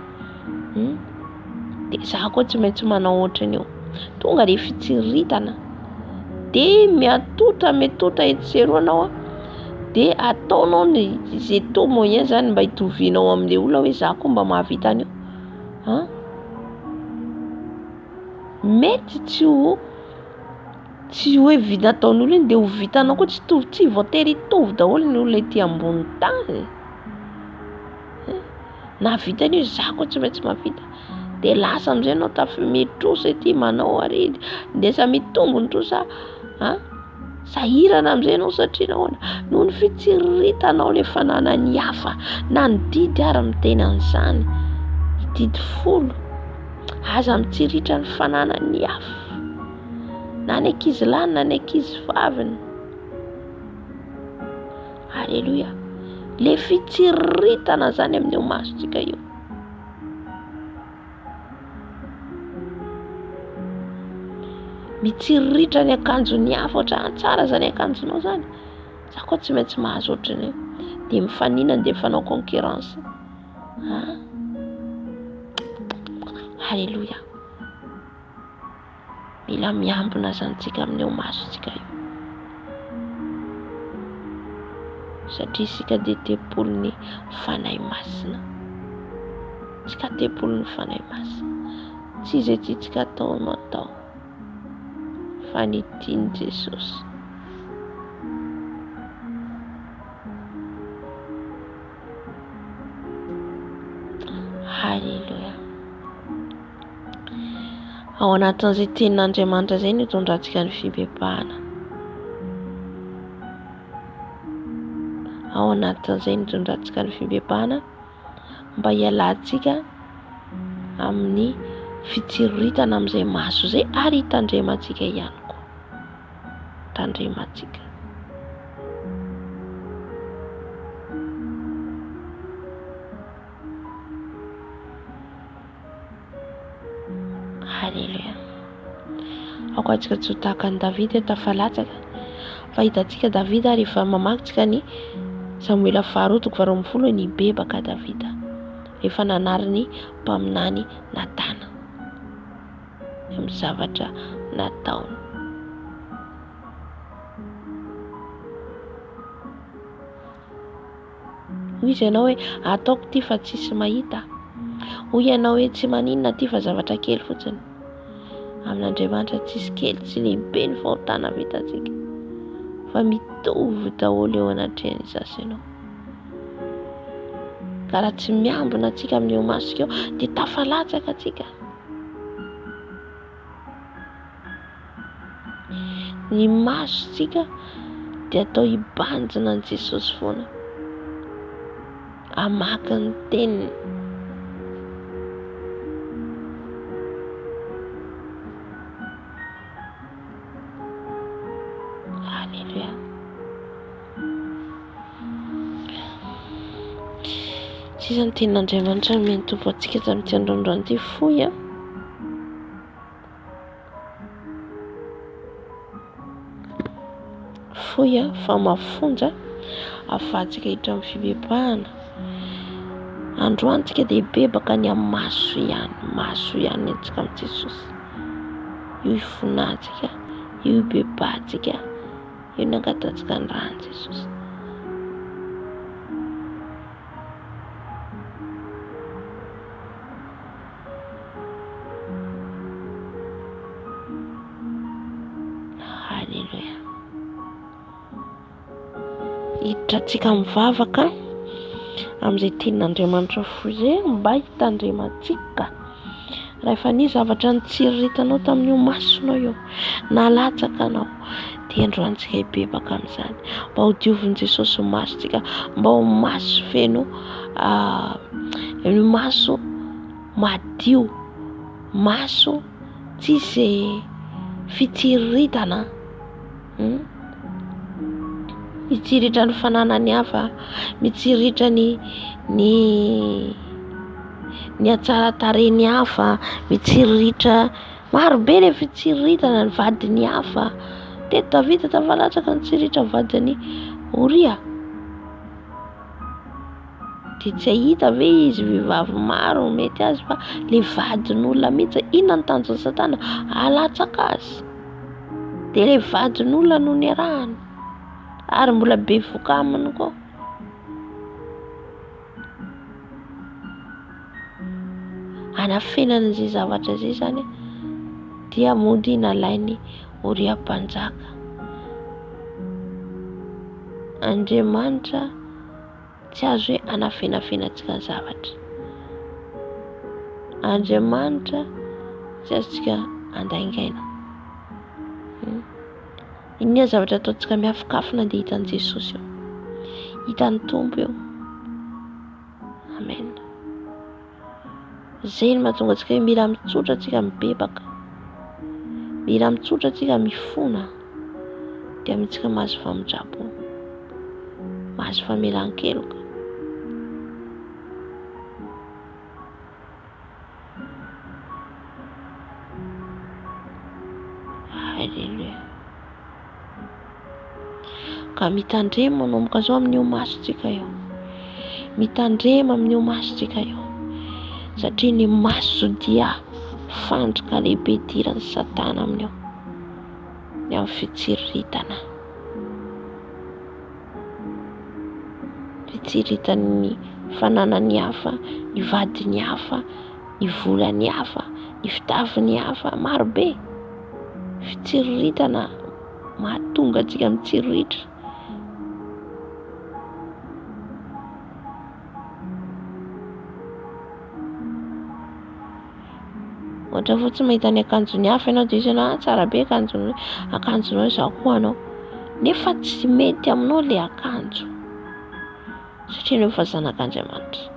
dia za koa tsy maintsy manao ohatrany eo. Tonga dia fitsiritana dia miatota etsero anao dia ataonao izay tao moyen zany mba hitovianao amin'ilay olona hoe za koa mba mahavita an'io. Mety tsy hoe vita ataon'olo iny dia ho vitanao koa tsy voatery hitovy daholo ny olona ety ambony tany. Na vitany io za koa tsy maintsy mahavita. Dia lasa amin'izay anao mitrosa ety manao ary ndesa mitombo ny trosa sahirana amin'izay anao satria nahoana noho ny fitsiritanao le fananany hafa. Na ny didy ary miteny an'izany, didy folo aza mitsiritra ny fananany hafa, na ny ankizy lahy na ny ankizy vaviny. Halleluja. Le fitsiritana zany amin'io masontsika io. Mitsiriritra ny akanjony hafa ohatra tsara zany akanjonao zany, za koa tsy maintsy mahazo ohatrany. Dia mifaninana dia fanao concurrence. Halleluja. Mila miambina zantsika amin'io masontsika io. Satria isika dia tempolon'ny fanahy masina. Isika tempolon'ny fanahy masina. Tsy izay tsika atao no atao, fa ny tiany Jesosy. Halleluja. Ao anatin'izay tenin'Andriamanitra izay no hitondrantsika ny fibebahana. Ao anatin'izay no hitondrantsika ny fibebahana mba hialantsika amin'ny fitsiritana amin'izay maso izay ary hitandremantsika ihany koa. Tandremantsika. Halleluja. Akoantsika tsy ho tahaka ny Davida tafalatsaka, fa hitantsika Davida rehefa mamakitsika ny Samuela 2:20 nibebaka Davida rehefa nanary ny mpaminany Natana amin'ny zavatra nataony. Hoy izy ianao hoe ataoko ty fa tsisy mahita. Hoy ianao hoe tsy maninona ty fa zavatra kely fotsiny. Amin'Andriamanitra tsisy kely tsy lehibe ny fahotana vitantsika, fa mitovy daholo eo anatrehan'ny zasy ianao. Ka raha tsy miambina atsika amin'io masontsika eo dia tafalatsaka atsika. Ny masontsika dia atao hibanjina an' Jesosy foana, hamaky ny teniny. Halleluja. Sisa ny tenin'Andriamanitra mety ho atsika tamin'ity androandro ity fohy. fohy fa mafonja afatsika hiditra amin'ny fibebahana. Androany tsika dia bebaka ny amin'ny maso ihany antsika amin'ny Jesosy. Io ifonantsika, io ibebahantsika, io nangatantsika ny rany Jesosy. Halleluja. Hiditra antsika mivavaka amin'izay tenin'Andriamanitra fohy mba hitandremantsika. Rehefa ny zavatra nitsiriritanao tamin'io masonao io, nalatsaka anao, dia androantsika hibebaka amin'izany. Mba ho diovin'i Jesosy masontsika, mba ho maso feno maso madio, maso tsisy fitsiriritana. Mitsiritra ny fananany hafa, mitsiritra ny hatsaran-tarehiny hafa, mitsiritra marobe ilay fitsiritana ny vadiny hafa. Teto Davida tafalatsaka nitsiritra vadiny Oria. Dia tsy ahita ve izy vehivavy maro mety azy fa ilay vadin'olona mihitsy inona ny tanjon'ny Satana? Alatsaka azy. Dia ilay vadin'olona no niarahany ary mbola be voka aminy koa. Anafenany izay zavatra izay zany dia mody nalainy Oria mpanjaka. Andriamanitra tsy azo hoe anafenafenantsika ny zavatra. Andriamanitra tsy azontsika andaingaina. Inona zavatra ataontsika miafokafona dia hitan'i Jesosy eo, hitan'ny Tompo eo. Amen. Izay no mahatonga antsika hoe mila mitsotra antsika mibebaka, mila mitsotra antsika mifona, dia amintsika mahazo famindrabo, mahazo famelan-keloka. Halleluja. Ka mitandrema manomboka zao amin'io masontsika eo, mitandrema amin'io masontsika eo, satria ny maso dia fandrika lehibe idiran'ny Satana amin'io, ny amin'ny fitsiriritana, fitsiritan'ny fananany hafa, ny vadiny hafa, ny volany hafa, ny fitafiny hafa, marobe. Fitsiriritana mahatonga antsika mitsiritra. Ohatra fotsiny mahita ny akanjony hafa ianao dia izy ianao tsara be akanjonao izao koa anao, nefa tsy mety aminao ilay akanjo satria anao efa zanak'Andriamanitra.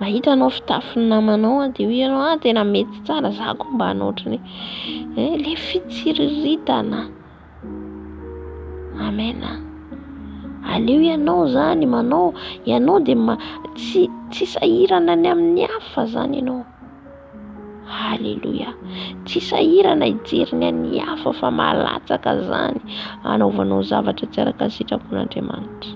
Mahita anao fitafin'ny namanao dia ianao tena mety tsara, za koa mba hanao ohatrany. Ilay fitsiriritana. Amen. Aleo ianao zany manao, ianao dia tsy sahirana ny amin'ny hafa zany ianao. Halleluja. Tsy sahirana hijery ny an'ny hafa fa malatsaka zany anaovanao zavatra tsy araka ny sitrapon'Andriamanitra.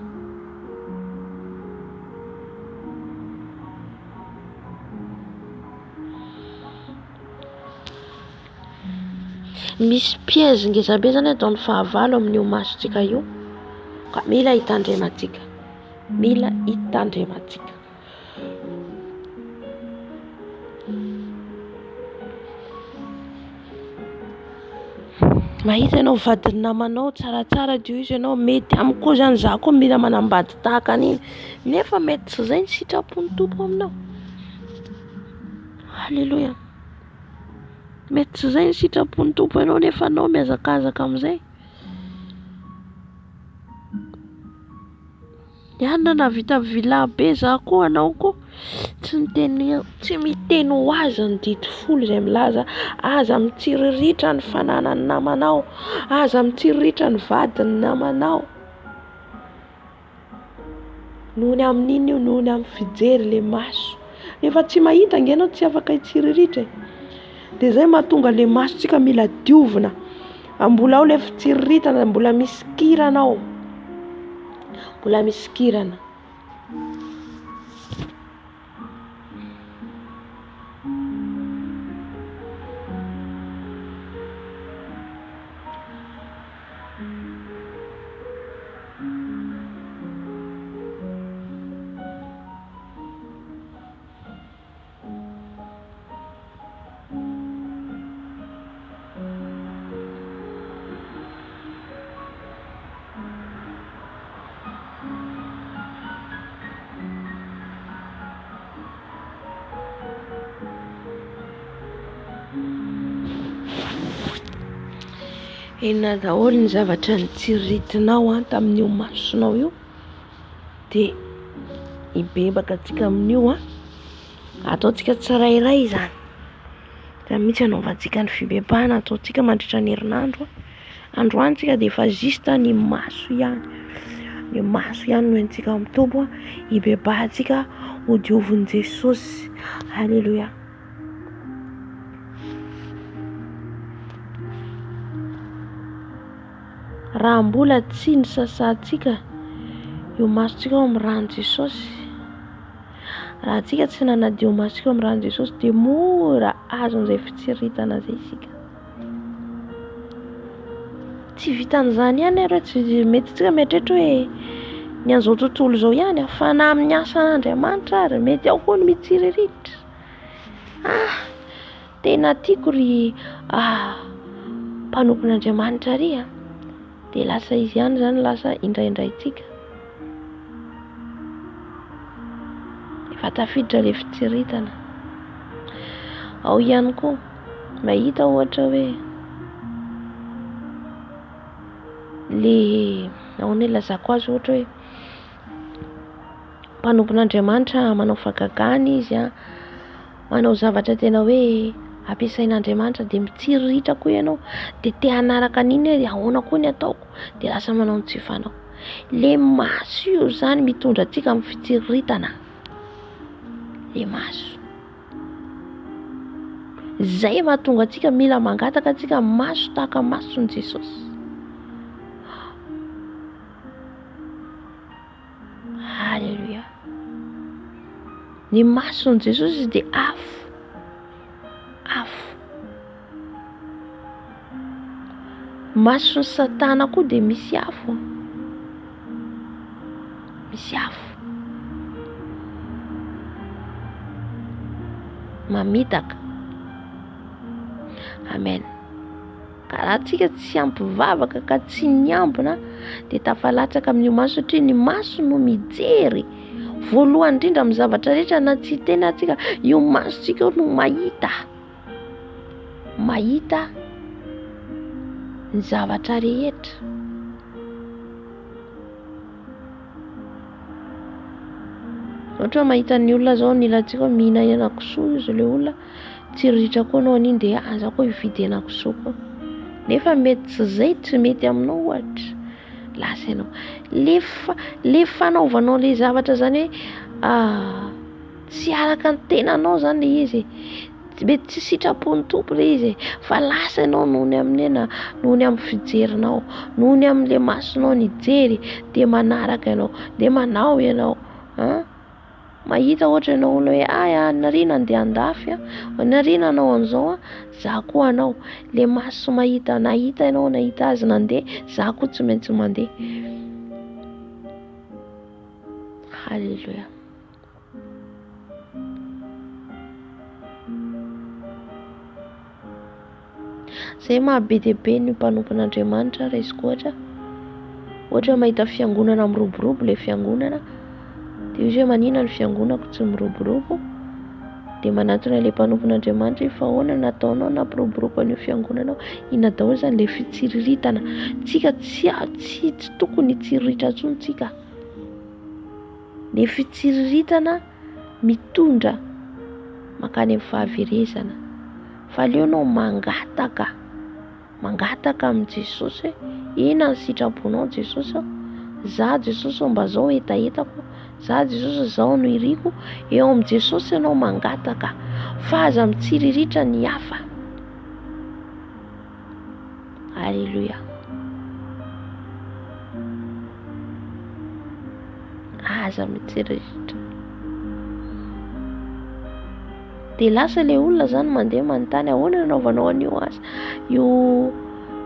Misy piège ngezabe zany ataon'ny fahavalo amin'io masontsika io, ka mila hitandremantsika, mila hitandremantsika. Mahita ianao vadiny namanao tsaratsara dio izy ianao, mety amiko koa zany, za koa mila manambady tahaka an'iny, nefa mety tsy izay ny sitrapon'ny Tompo aminao. Halleluja. Mety tsy izay ny sitrapon'ny Tompo ianao nefa anao mihazakazaka amin'izay. Ianona na vita vila be za koa anao koa tsy miteny ho azy ny dity folo izay milaza aza mitsiriritra ny fananany namanao, aza mitsiriritra ny vadiny namanao. Noho ny amin'iny io, noho ny amin'ny fijery le maso. Nefa tsy mahita nge ianao tsy afaka hitsiriritra. dia zay mahatonga le masontsika mila diovina. Mbola ao le fitsiriritana, mbola misy kirana ao, mbola misy kirana. Enina daholo ny zavatra nitsiritinao tamin'io masonao io, dia hibebaka antsika amin'io ataontsika tsirairay zany. Da mitsy anaovantsika ny fibebahana ataontsika mandritra ny herinandro. Androany tsika dia efa zista ny maso ihany, ny maso ihany no entsika mitombo hibebahantsika ho diovin' Jesosy. Halleluja. Raha mbola tsy ny sasantsika io masontsika ao amin'ny rano Jesosy, raha antsika tsy nanadio masontsika ao amin'ny rano Jesosy, dia mora azon'izay fitsiritana izay isika. Tsy vitan'izany ihany arô, tsy mety tsika mieritreritra hoe ny an'izao tontolo izao ihany fa na amin'ny asan'Andriamanitra ary mety ao koa ny mitsiriritra. Tena tiako ry mpanompon'Andriamanitra ry dia lasa izy ihany zany lasa indraindraitsika. Efa tafiditra le fitsiritana. Ao ihany koa mahita ohatra hoe le nahoana lazako azy ohatra hoe mpanompon'Andriamanitra manao fagagany izy manao zavatra tena hoe ampiasain'Andriamanitra, dia mitsiriritra koa ianao, dia te hanaraka an'iny hoe ahoana koa ny ataoko, dia lasa manao ny tsy fanao. Le maso io zany mitondra antsika amin'ny fitsiritana. Le maso zay mahatonga antsika mila mangataka antsika maso tahaka mason'i Jesosy. Halleluja. Ny mason'i Jesosy dia afo. Mason'ny Satana koa dia misy afo. Misy afo. Mamitaka. Amen. Ka raha antsika tsy ampivavaka ka tsy niambina dia tafalatsaka amin'io maso, satria ny maso no mijery voalohany indrindra amin'ny zavatra rehetra na tsy tena antsika. Io masontsika no mahita ny zavatra rehetra. Ohatra mahita ny olona zao nilantsika hoe mihina henan-kisoa izy le olona, tsiriritra koa anao an'iny dia aza koa hividy henan-kisoa koa. Nefa mety tsy zay, tsy mety aminao ohatra. Lasa ianao le fanaovanao le zavatra zany hoe tsy araka ny tenanao zany le izy, mety tsy sitrapon'ny tompo le izy, fa lasa ianao nohony amin'ny nohony amin'ny fijerinao, nohony amin'le masonao nijery dia manaraka ianao, dia manao ianao. Mahita ohatra ianao olona hoe narina andeha andafy, narina anao an'izao, za koa anao. Le maso mahita, nahita ianao, nahita azy nandeha, za koa tsy maintsy mandeha. Halleluja. Zay mahabe dia be ny mpanompon'Andriamanitra raha izy ohatra mahita fiangonana miroborobo le fiangonana, dia izy hoe manina ny fiangonako tsy miroborobo, dia manatona le mpanompon'Andriamanitra fa ahoana nataonao nampiroborobo an'io fiangonanao. Inona daholo zany le fitsiritana. Tsika tsy tokony hitsiriritra intsony tsika. Le fitsiritana mitondra makany amin'ny fahaverezana. Fa aleo anao mangataka amin'i Jesosy hoe ina ny sitraponao Jesosy, za Jesosy mba zao etaetako, za Jesosy zao no iriko. Eo amin'i Jesosy ianao mangataka, fa aza mitsiriritra ny hafa. Alleluia. Aza mitsiritra. De lasa le olona zany mandeha manontany ahoana nanaovanao an'io asa, io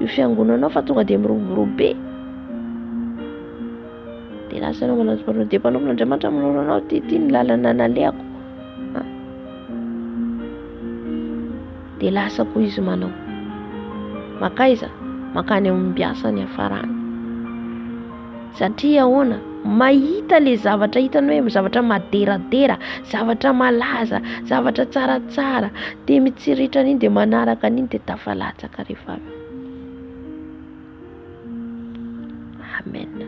fiangonanao fa tonga de miroborobe. De lasa anao manao de mpanompo Andriamanitra manoro anao ty ny lalana naleako. De lasa koa izy manao makaiza makany amin'ny mbiasany hafarany. Satria ahoana? Mahita le zavatra hitany hoe zavatra maderadera, zavatra malaza, zavatra tsaratsara, de mitsiritra an'iny de manaraka an'iny de tafalatsaka rehefa avy. Amen.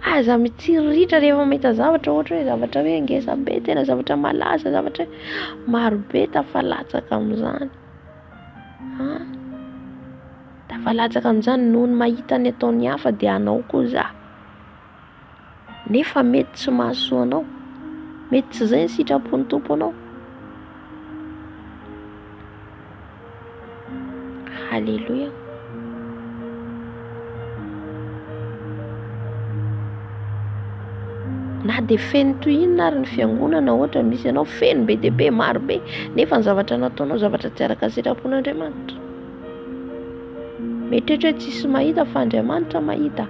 Aza mitsiritra rehefa mahita zavatra ohatra hoe zavatra hoe ngeza be, tena zavatra malaza, zavatra maro be, tafalatsaka amin'izany. Tafalatsaka amin'izany noho ny mahita ny ataon'ny hafa de anao koa za. Nefa mety tsy mahasoa anao, mety tsy zay ny sitrapon'ny tompo anao. Halleluja. Na de feno tohinona ary ny fiangonana ohatra misy anao feno be de be maro be, nefa ny zavatra nataonao zavatra tsy araka sitrapon'Andriamanitra. Mietrehitra hoe tsisy mahita fa Andriamanitra mahita.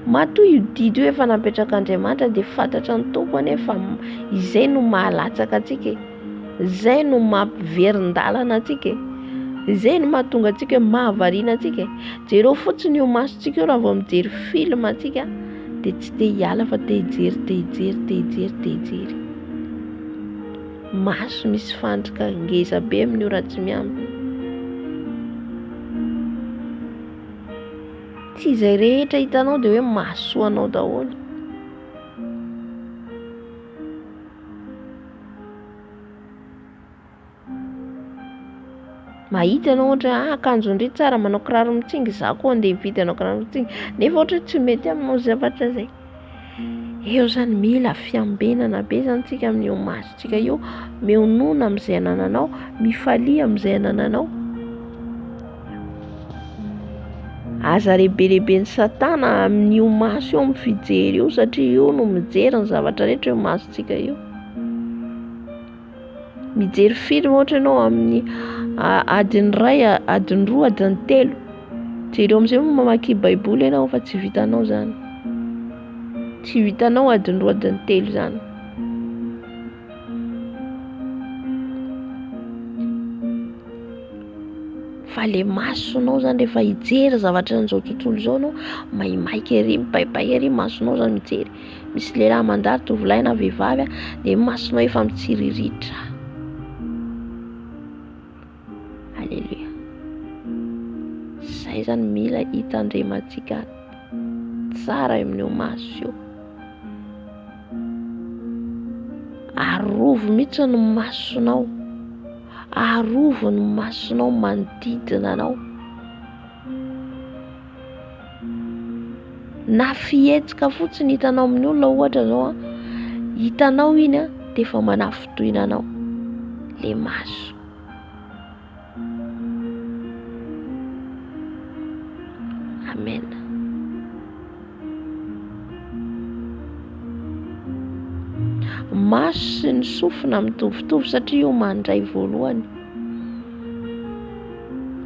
Matoa io didy hoe efa napetraka Andriamanitra de fantatra ny tompo anefa izay no mahalatsaka antsika, izay no mampiverin-dalana antsika, izay no mahatonga antsika mahavariana antsika. Jereo fotsiny io masontsika io raha vao mijery film antsika de tsy te hiala fa te hijery. Maso misy fandrika ngeza be amin'io raha tsy miampy. Tsy izay rehetra hitanao de hoe mahasoa anao daholo. Mahita anao ohatra akanjo indray tsara manao kiraro mitsingy, za koa andeha hividy anao kiraro mitsingy, nefa ohatra tsy mety aminao zavatra zay. Eo zany mila fiambenana be zany tsika amin'io masontsika io, mionona amin'izay anananao, mifalia amin'izay anananao. Aza lehibe ny Satana amin'io maso io, amin'ny fijery io, satria io no mijery ny zavatra rehetra io masontsika io. Mijery film ohatra ianao amin'ny adiny ray, adiny roa, adiny telo, jereo amin'izay mamaky baiboly ianao fa tsy vitanao zany. Tsy vitanao adiny roa, adiny telo zany. Fa le masonao zany rehefa hijery zavatra an'izao tontolo izao anao, maimaika ery, mipaipaika ery masonao zany mijery. Misy lehilahy mandalo tovolahy na vehivavy de masonao efa mitsiriritra. Halleluja. Zay zany mila hitandremantsika tsara amin'io maso io. Arovo mihitsy ny masonao, arovo ny masonao manodidina anao. Na fihetsika fotsiny hitanao amin'ny olona ohatra zao hitanao iny de efa manafotoina anao le maso. Amen. Maso sy ny sofina mitovitovy satria io mandray voalohany.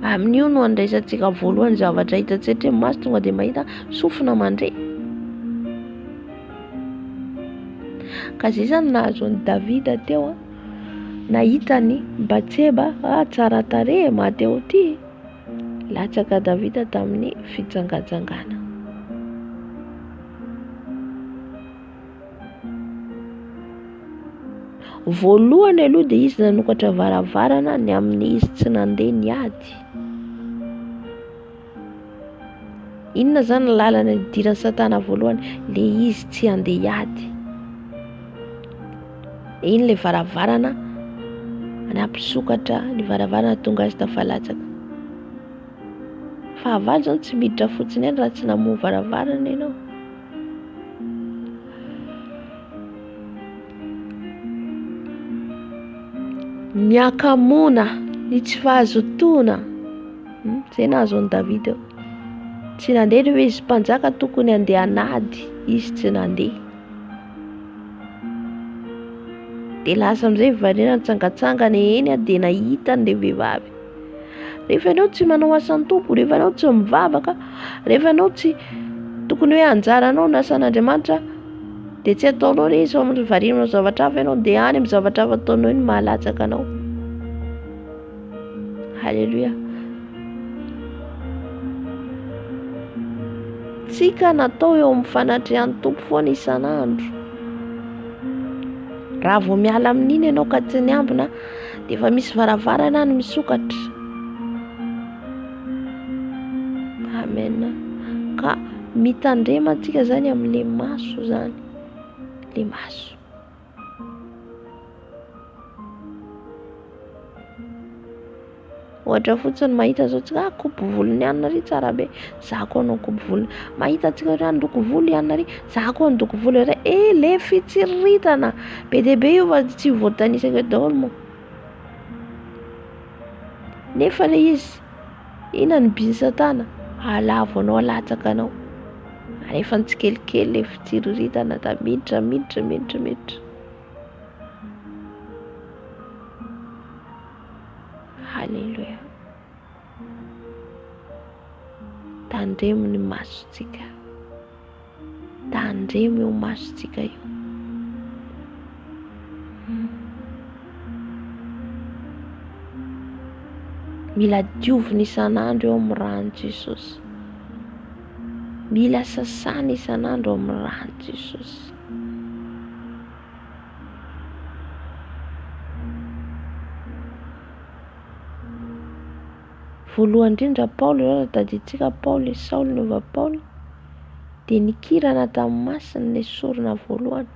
Amin'io no andraisantsika voalohany zavatra hitantsika maso tonga de mahita, sofina mandray. Ka zay zany nahazo an'i Davida teo nahitany Batseba, tsara tarehy Mateo ty. Latsaka Davida tamin'ny fitsangajangana. Voalohany aloha de izy nanokatra varavarana ny amin'ny izy tsy nandeha niady. Inona zany lalana idiran'ny Satana voalohany? Le izy tsy andeha hiady. Iny le varavarana nampisokatra, ny varavarana tonga azy tafalatsaka. Fa avaly zany tsy miditra fotsiny any raha tsy namoha varavarana ianao. Ny akamona ny tsy fahazotoana zay nahazo an'i Davida eo. Tsy nandeha rehefa izy mpanjaka tokony handeha hanady, izy tsy nandeha. Dia lasa amin'izay variana nitsangatsangana eny dia nahita an'ilay vehivavy. Rehefa ianao tsy manao asan'ny tompo, rehefa ianao tsy mivavaka, rehefa ianao tsy tokony hoe anjaranao ny asan'Andriamanitra, dia tsy ataonao ilay izy amin'ny variana amin'ny zavatra hafa ianao, dia any amin'ny zavatra hafa ataonao iny mahalatsaka anao. Halleluja. Tsika natao eo amin'ny fanatrehan'ny tompo foana isan'andro. Raha vao miala amin'iny ianao ka tsy niambina, dia efa misy varavarana any misokatra. Amen. Ka mitandrema antsika zany amin'ilay maso zany, ilay maso. Ohatra fotsiny mahita zao tsika kopo volony anona ry tsara be, za koa anao kopo volony. Mahita tsika hoe andoko volo anona ry, za koa andoko volo ry. Le fitsiritana be dia be io fa tsy voatanisaka daholo moa. Nefa le izy ina ny bin Satana, alavo anao, alatsaka anao. Rehefa nitsikelikely le fitsiritana da miditra. Halleluja. Tandremo ny masontsika, tandremo eo masontsika io. Mila diovina isan'andro eo amin'ny rano Jesosy. Mila sasana isan'andro amin'ny rano Jesosy. Voalohany indrindra Paoly zao taditsika Paoly, Saoly nova Paoly, dia nikirana tamin'ny masiny ny sorona voalohany.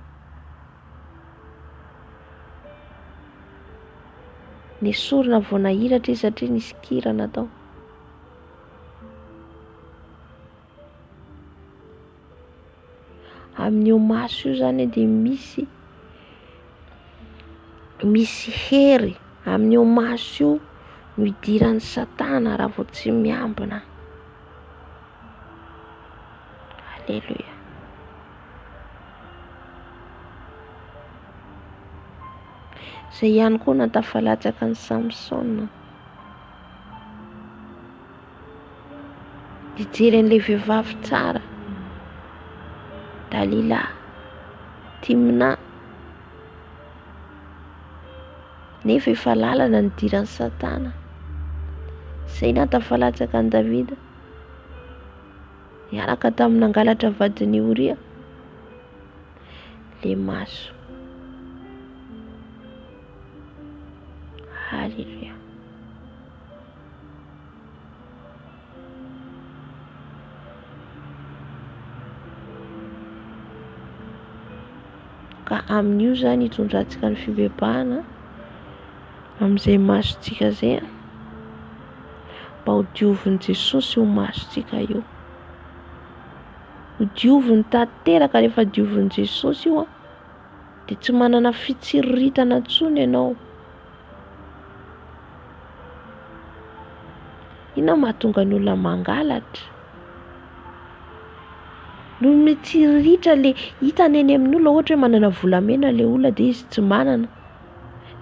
Ny sorona vao nahiratra izy satria nisy kirana tao. Amin'io maso io zany dia misy hery. Amin'io maso io no idiran'ny Satana raha vao tsy miambina. Halleluja. Zay ihany koa natafalatsaka ny Samson. Ijeren'ilay vehivavy tsara, Dalila, Timna, nefa efa lalana ny diran'ny Satana. Zay natafalatsaka an'i Davida, niaraka tamin'ny nangalatra vadin'i Oria, le maso. Halleluja. Ka amin'io zany hitondrantsika ny fibebahana amin'izay masontsika zay, mba ho diovin'i Jesosy io masontsika io. Ho dioviny tanteraka. Rehefa diovin'i Jesosy io dia tsy manana fitsiritana intsony ianao. Inona mahatonga ny olona mangalatra? No mitsiritra le hitany eny amin'ny olona, ohatra hoe manana volamena le olona dia izy tsy manana,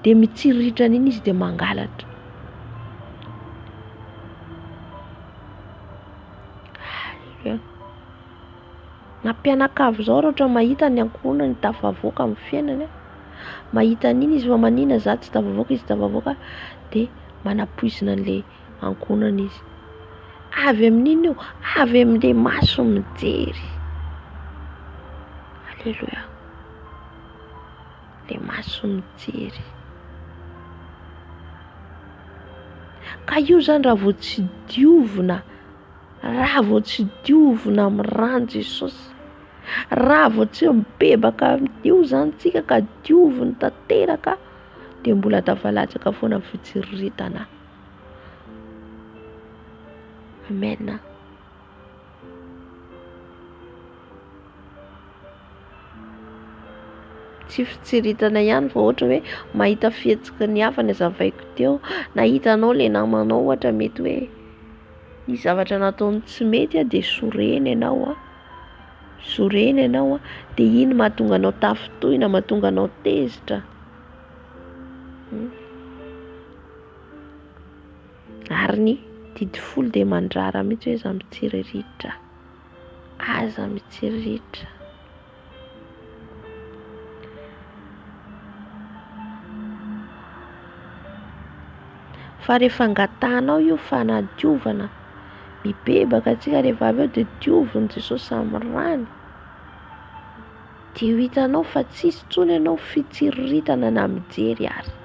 dia mitsiritra n'iny izy dia mangalatra. Nampianakavy zao ohatra mahita ny ankohonany tafavoaka amin'ny fiainany, mahita n'iny izy fa manina za tsy tafavoaka, izy tafavoaka, dia manapoizina an'ilay ankohonany izy. Avy amin'iny io, avy amin'ilay maso mijery. Halleluja. Le maso mijery. Ka io zany raha vao tsy diovina, raha vao tsy diovina amin'ny rano Jesosy, raha vao tsy mibebaka amin'io zany tsika ka diovina tanteraka, dia mbola tafalatsaka foana ny fitsiritana. Amen. tsy fitsiritana ihany fa ohatra hoe mahita fihetsiky ny hafa ny azavaiko teo, na hitanao le namanao ohatra mety hoe ny zavatra nataony tsy mety dia soreny ianao soreny ianao dia iny mahatonga anao tafitohina, mahatonga anao tezitra. Ary ny didy folo dia mandrara mihitsy hoe aza mitsiriritra, aza mitsiriritra. Fa rehefa angatahanao io fanadiovana, mibebaka antsika rehefa avy eo dia diovin' Jesosy amin'ny rany, dia ho hitanao fa tsisy intsony ianao fitsiriritana na mijery ary.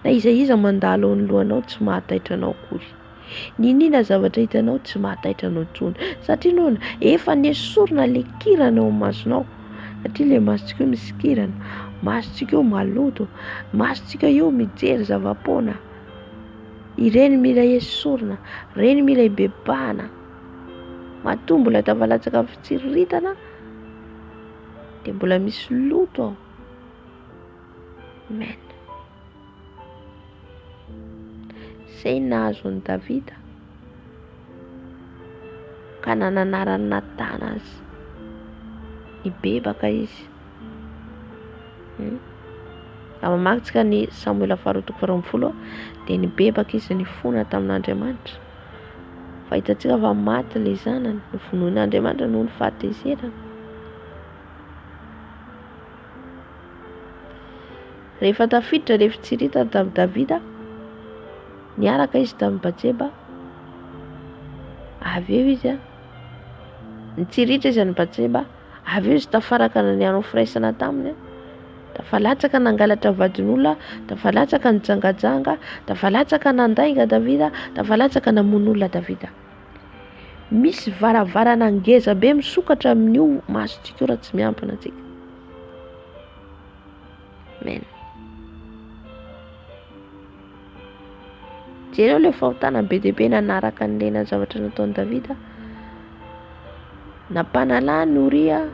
Na iza mandalo eo alohanao tsy mahataitra anao akory. Ninona zavatra hitanao tsy mahataitra anao intsony, satria noana efa nesorina le kirana eo masonao, satria le masontsika io misy kirana, masontsika io maloto, masontsika io mijery zava-poana. Ireny mila esorina, ireny mila ibebahana. Matoa mbola tafalatsaka fitsiriritana dia mbola misy loto ao. Amen. Izay nahazo an'i Davida ka nananarany Natana azy, nibebaka izy. Amamakitsika ny Samuela 2:20 dia nibebaka izy nifona tamin'Andriamanitra. Fahitantsika fa maty le zanany, novonoin'Andriamanitra noho ny fahatezerana. Rehefa tafiditra le fitsiritana tamin'i Davida, niaraka izy tamin'i Batseba. Avy eo izy nitsiritra izy an'i Batseba. Avy eo izy tafaraka nanao firaisana taminy, tafalatsaka nangalatra vadin'olona, tafalatsaka nijangajanga, tafalatsaka nandainga Davida, tafalatsaka namono olona Davida. Misy varavarana ngeza be misokatra amin'io masontsika io raha tsy miampina antsika. Amen. Jereo le fahotana be dia be nanaraka an'ilay zavatra nataon'i Davida. Nampanalany Oria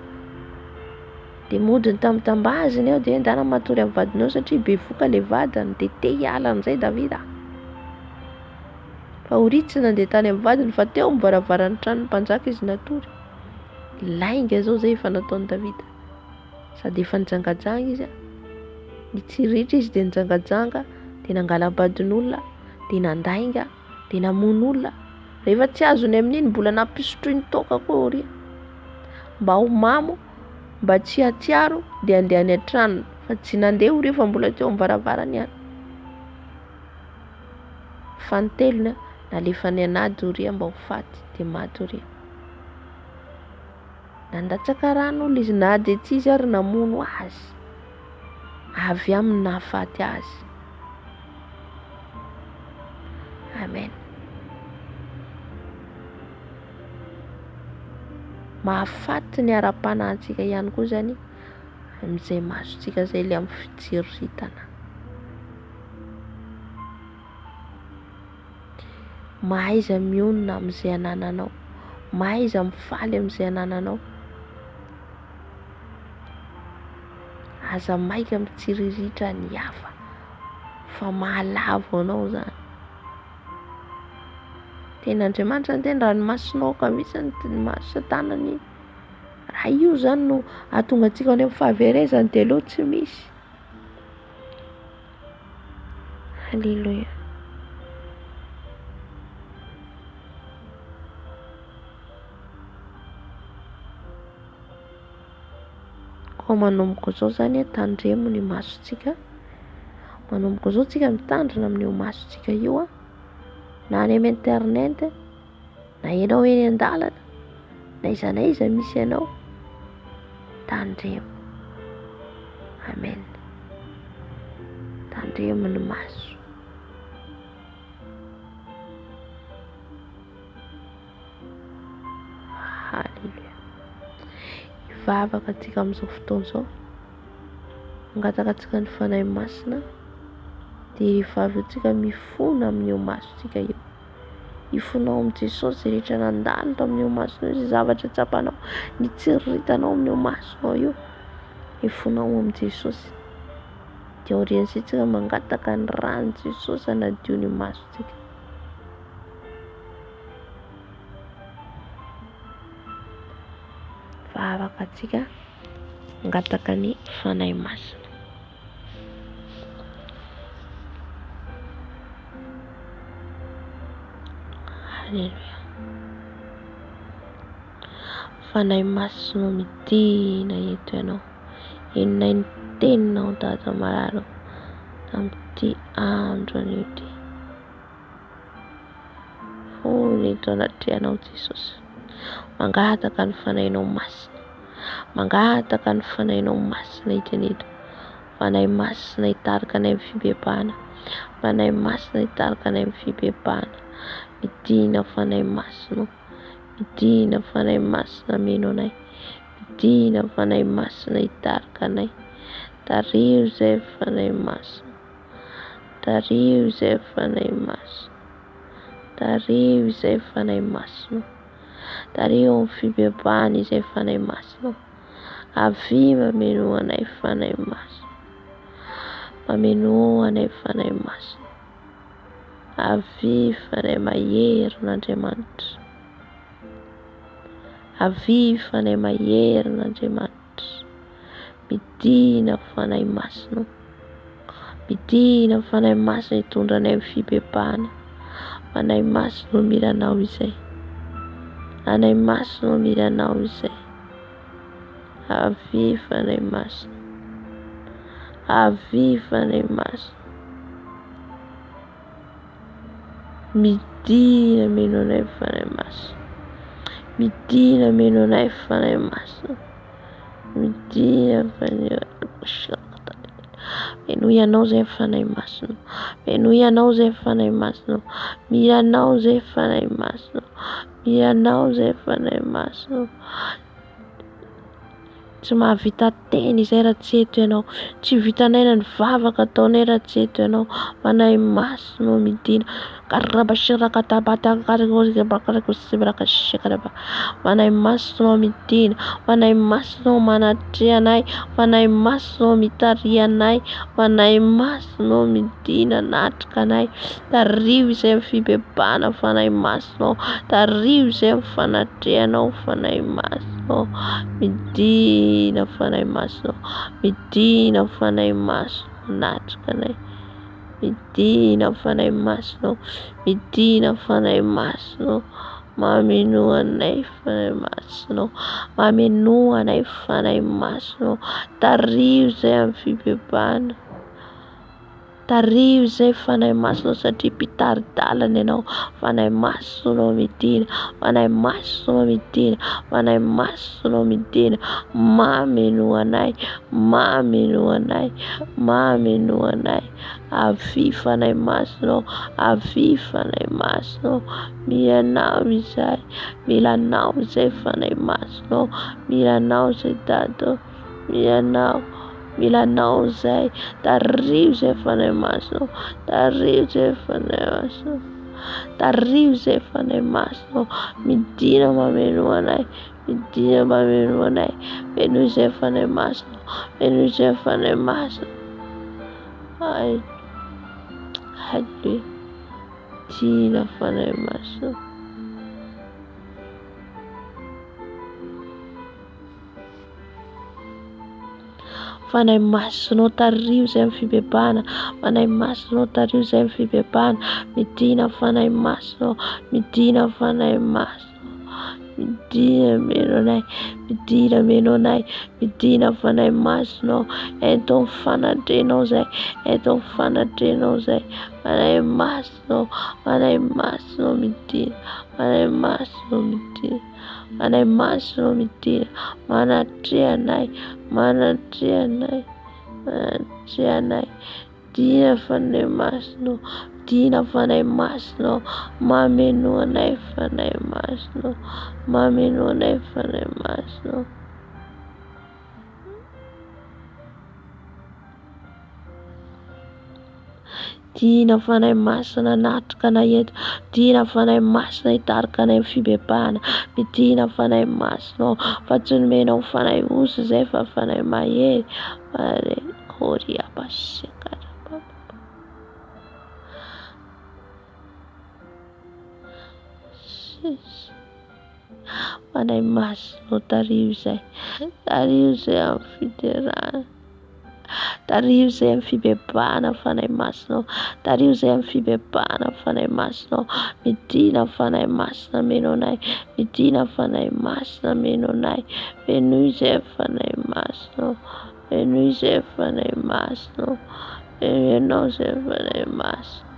dia modiny tamin'ny tambaziny eo dia endana matory amin'ny vadiny eo satria be voka le vadiny dia te hiala amin'izay Davida. Fa Oria tsy nandeha tany amin'ny vadiny fa teo mivaravaran'ny tranon'ny mpanjaka izy natory. Lainga zao izay efa nataon'i Davida. Sady efa nijangajanga izy, nitsiritra izy dia nijangajanga, dia nangala badin'olona, dia nandainga, dia namono olona. Rehefa tsy azony amin'iny mbola nampisotro ny toaka koa Oria, mba ho mamo, mba tsy hatsiaro dia andeha any an-tranony. Fa tsy nandeha Oria fa mbola teo mivaravarany ihany. Fantelona nalefany anady Oria mba ho faty dia maty Oria. Nandatsaka rano izy nady ety izy ary namono azy, avy aminy nahafaty azy. Amen. Mahafaty ny ara-panahintsika ihany koa zany amin'izay masontsika izay le amin'ny fitsiritana. Mahaiza mionona amin'izay anananao, mahaiza mifaly amin'izay anananao. Aza maika mitsiriritra ny hafa fa mahalavo anao zany. Ten'Andriamanitra ny tena ranomasonao ka misy ny maso Satanany. Raha io zany no ahatonga antsika any amin'ny fahaverezany dia aleo tsy misy. Halleluja. Koa manomboka izao zany tandremo ny masontsika. Manomboka izao tsika mitandrina amin'io masontsika io na any amin'ny internet, na ianao eny an-dalana, na iza misy ianao, tandremo. Amen. Tandremo ny maso. Halleluja. Ivavaka antsika amin'izao fotoana izao, angataka antsika ny fanahy masina, dia rehefa avy eo tsika mifona amin'io masontsika io. Ifonao amin'i Jesosy rehetra nandalo tamin'io masonao, izay zavatra tsapanao, nitsiritanao amin'io masonao io, ifonao amin'i Jesosy. Dia aoriantsika mangataka ny rano Jesosy hanadio ny masontsika. Fa afaka antsika mangataka ny fanahy masina. Halleluja. Fanahy masina midina eto ianao. Inona ny teninao Dada mararo amin'ity andro anio ity. Fony eto anatrehanao Jesosy. Mangataka ny fanahinao masina. Mangataka ny fanahinao masina iteneto. Fanahy masina hitarika anay amin'ny fibebahana. Fanahy masina hitarika anay amin'ny fibebahana. Midina fanahy masina. Midina fanahy masina meno anay. Midina fanahy masina hitarika anay. Tario izay fanahy masina. Tario izay fanahy masina. Tario izay fanahy masina. Tario amin'ny fibebahana izay fanahy masina. Avy mameno anay fanahy masina. Mameno anay fanahy masina. Avy fanahy maherin'Andriamanitra. Avy fanahy maherin'Andriamanitra. Midina fanahy masina. Midina fanahy masina hitondra anay amin'ny fibebahana. Fanahy masina miranao izay. Fanahy masina miranao izay. Avy fanahy masina. Avy fanahy masina. Midina meno anay fanahy masina. Midina meno anay fanahy masina. Midina fanahy masina. Meno ianao izay fanahy masina. Meno ianao izay fanahy masina. Miranao izay fanahy masina. Miranao izay fanahy masina. Tsy mahavita teny izay raha tsy eto ianao. Tsy vitanay na ny vavaka ataonay raha tsy eto ianao. Fanahy masina midina. Fanahy masina midina. Fanahy masina manatrea anay. Fanahy masina mitaria anay. Fanahy masina midina natrika anay. Tario izay amin'ny fibebahana fanahy masina. Tario izay amin'ny fanatrehanao fanahy masina. Midina fanahy masina. Midina fanahy masina natrika anay. Midina fanahy masina. Midina fanahy masina. Mameno anay fanahy masina. Mameno anay fanahy masina. Tario izay amin'ny fibebahana. Tario izay fanahy masina satria mpitari-dalana ianao. Fanahy masina midina. Fanahy masina midina. Fanahy masina midina. Mameno anay. Mameno anay. Mameno anay. Avy fanahy masina. Avy fanahy masina. Miranao izay. Miranao izay fanahy masina. Miranao izay Dada. Miranao. Miranao izay. Tario izay fanahy masina. Tario izay fanahy masina. Tario izay fanahy masina. Midina mameno anay. Midina mameno anay. Meno izay fanahy masina. Meno izay fanahy masina. Halleluja. Midina fanahy masina. Fanahy masina tario izay amin'ny fibebahana. Fanahy masina tario izay amin'ny fibebahana. Midina fanahy masina. Midina fanahy masina. Midina meno anay. Midina meno anay. Midina fanahy masina. Eto amin'ny fanatrehanao izay. Eto amin'ny fanatrehanao izay. Fanahy masina. Fanahy masina midina. Fanahy masina midina. Fanahy masina midina. Manatrea anay. Manatrea anay. Manatrea anay. Midina fanahy masina. Midina fanahy masina. Mameno anay fanahy masina. Mameno anay fanahy masina. Tiana fanahy masina natrika na eto. Tiana fanahy masina hitarika anay amin'ny fibebahana. Midina fanahy masina fa tsy nomenao fanahy osy izay fa fanahy mahery. Koria basekara baba. Fanahy masina tario izay. Tario izay amin'ny fiderana. Tario izay amin'ny fibebahana fanahy masina. Tario izay amin'ny fibebahana fanahy masina. Midina fanahy masina meno anay. Midina fanahy masina meno anay. Meno izay fanahy masina. Meno izay fanahy masina. Meno izay fanahy masina.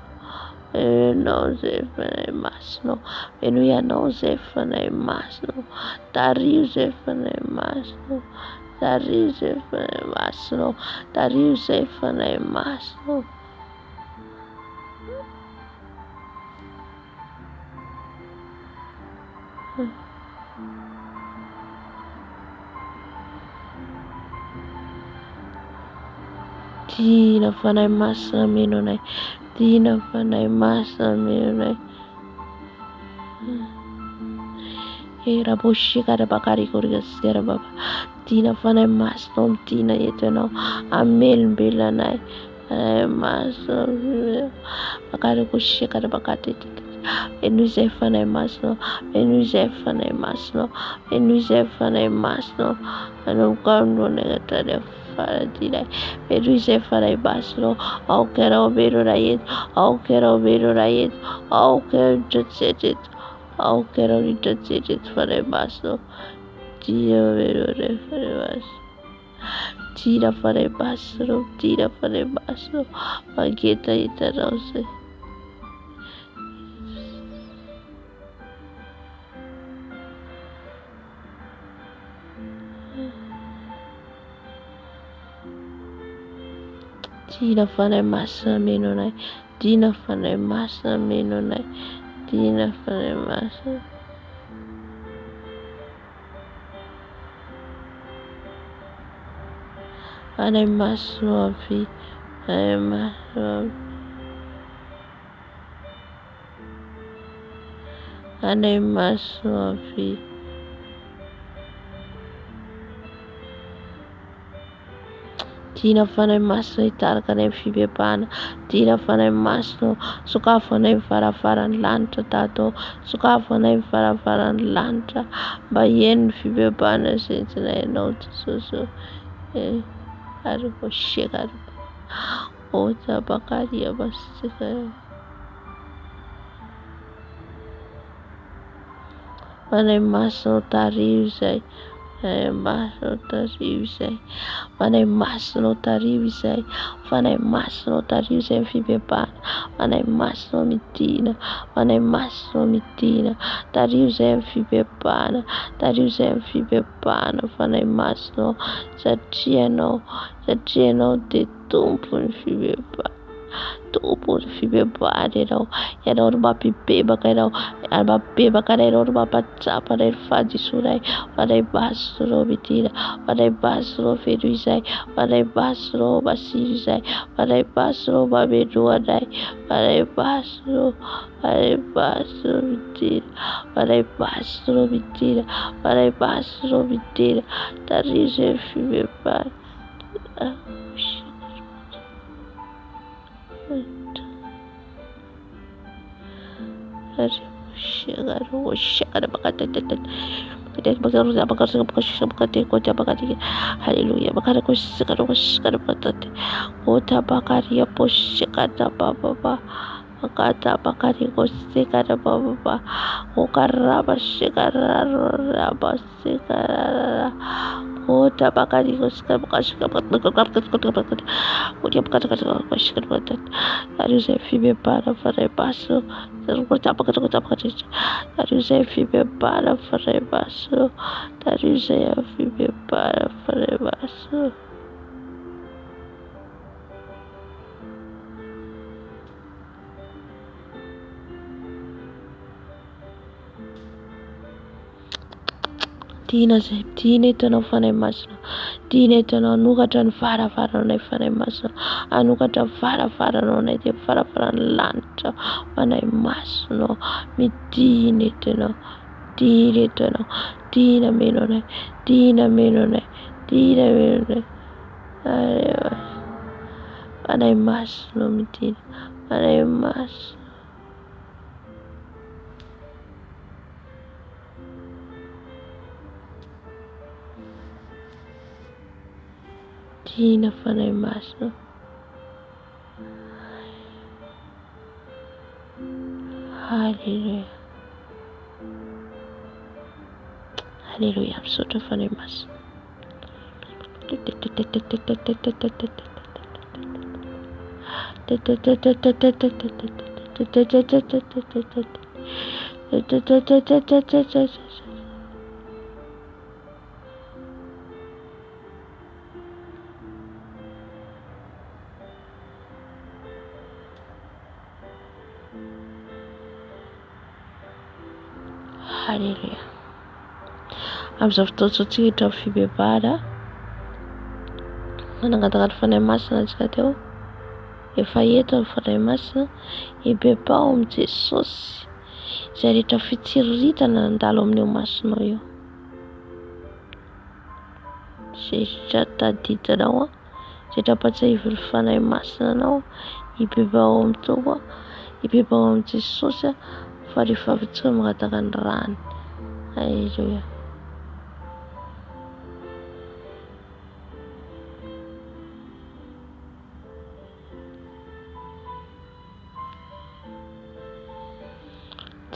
Meno izay fanahy masina. Meno ianao izay fanahy masina. Tario izay fanahy masina. Tario izay fanahy masina. Tario izay fanahy masina. Tiana fanahy masina meno anay. Tiana fanahy masina meno anay. Raboshika rabakari koria baba. Tiana fanahy masina midina eto ianao. Amelombelona anay. Fanahy masina bakary koshika rabakary. Meno izay fanahy masina. Meno izay fanahy masina. Meno izay fanahy masina. Anamukandona tany faradilay. Meno izay fanahy masina. Ao kerao meno raeto. Ao kerao meno raeto. Ao kerao tsetseto. Ao kerao tsetseto fanahy masina. Tia meno anay fanahy masina. Tia fanahy masina. Tia fanahy masina. Mangeta hitanao izay. Tiana fanahy masina meno anay. Tiana fanahy masina meno anay. Tiana fanahy masina. Fanahy masina avy. Fanahy masina. Fanahy masina avy. Tiana fanahy masina hitarika anay amin'ny fibebahana. Tiana fanahy masina sokafo anay mivaravarany lanitra tato. Sokafo anay mivaravarany lanitra. Mba eno ny fibebahana sentinay ianao Jesosy. Ary kosheka ota bakaria basika. Fanahy masina tario izay. Fanahy masina tario izay. Fanahy masina tario izay. Fanahy masina tario izay amin'ny fibebahana. Fanahy masina midina. Fanahy masina midina. Tario izay amin'ny fibebahana. Tario izay amin'ny fibebahana. Fanahy masina satria ianao dia tompony fibebahana. Tompony fibebahana ianao. Ianao no mampibebaka ianao. Mampibebaka anay ianao no mampatsapa anay ny fahadisoanay. Fanahy masina midina. Fanahy masina feno izay. Fanahy masina masiro izay. Fanahy masina mameno anay. Fanahy masina. Fanahy masina midina. Fanahy masina midina. Fanahy masina midina. Tario izay fibebahana. Haleluya. Ota bakaria poshikata baba. Makata bakari kosekara baba. Okaraba shikarara basikara. Ota bakari kosekara bakashika. Odia bakata koshikara. Tario izay fibebahana fanahy masina. Tario izay fibebahana fanahy masina. Tario izay fibebahana fanahy masina. Tiana izay tiana etanao fanahy masina, tiana etanao hanokatra ny varavaranay fanahy masina, hanokatra varavaranao anay dia varavaran'ny lanitra fanahy masina, midina etanao, tiana etanao, tiana meno anay, tiana meno anay, tiana meno anay, fanahy masina midina, fanahy masina. Tiana fanahy masina. Halleluja. Halleluja, misaotra fanahy masina. Halleluja. Amin'izao fotoana izao tsika hiditra amin'ny fibebahana, nanangatangata fanahy masina antsika teo. Efa eto ny fanahy masina hibebaho amin'ny Jesosy izay rehetra fitsiritana nandalo amin'io masonao eo. Izay rehetra tadidinao, izay rehetra ampatsiahivin'ny fanahy masina anao, hibebaho amin'ny Tompo, hibebaho amin'ny Jesosy fa rehefa avy tsy mangataka ny rany. Halleluja.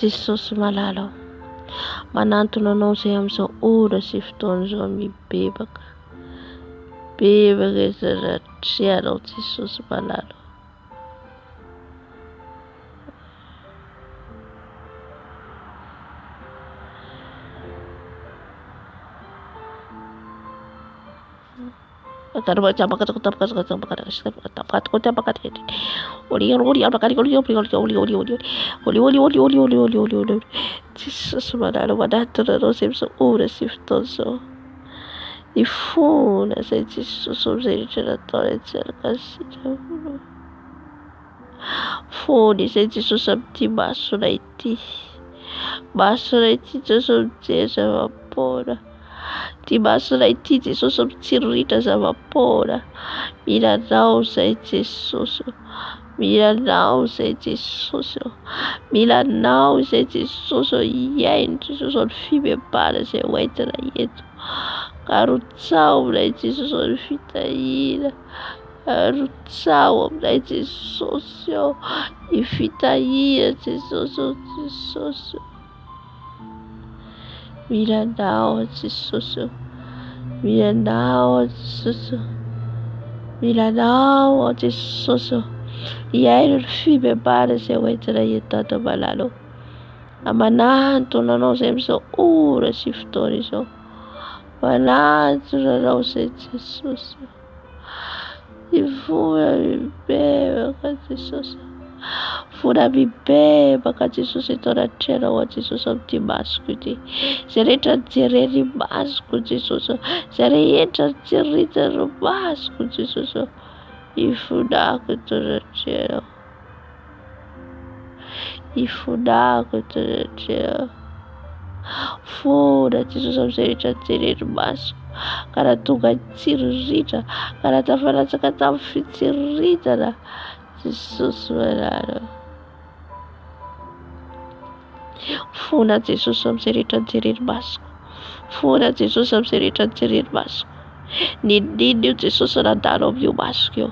Jesosy malala, manantona anao izay amin'izao ora sy fotoana izao mibebaka, bebaka izaratrianao Jesosy malala. Jesosy malala, manantona anao izay amin'izao ora sy fotoana izao. Ifona izay Jesosy amin'izay rehetra natao antsika asika. Fony izay Jesosy amin'ity masona ity. Masona ity Jesosy mijery zava-poana. Ty masona ity Jesosy mitsiriritra zava-poana. Milanao izay Jesosy, milanao izay Jesosy, milanao izay Jesosy, iaino Jesosy ny fibebahana izay hoentina eto. Karotsaho aminay Jesosy ny fitahina, karotsaho aminay Jesosy ao, ny fitahina Jesosy, Jesosy. Milanao Jesosy, milanao Jesosy, milanao Jesosy, iaino ny fibebahana izay hoentina eto Dada malala. Manantona anao izay amin'izao ora sy fotoana izao, manantona anao izay Jesosy. Ifona mibebaka Jesosy, fona mibebaka Jesosy eto anatrianao Jesosy amin'ity masoko ity. Izay rehetra nijereny masoko Jesosy, izay rehetra nitsiritany masoko Jesosy, ifonako eto anatrianao, ifonako eto anatrianao. Fona Jesosy amin'izay rehetra nijereny masoko, ka nahatonga nitsiriritra, ka natafalatsaka tamin'ny fitsiritana Jesosy malala. Fona Jesosy amin'izay rehetra nijereny masoko, fona Jesosy amin'izay rehetra nijereny masoko. Ninina io Jesosy nandalo amin'io masoko io,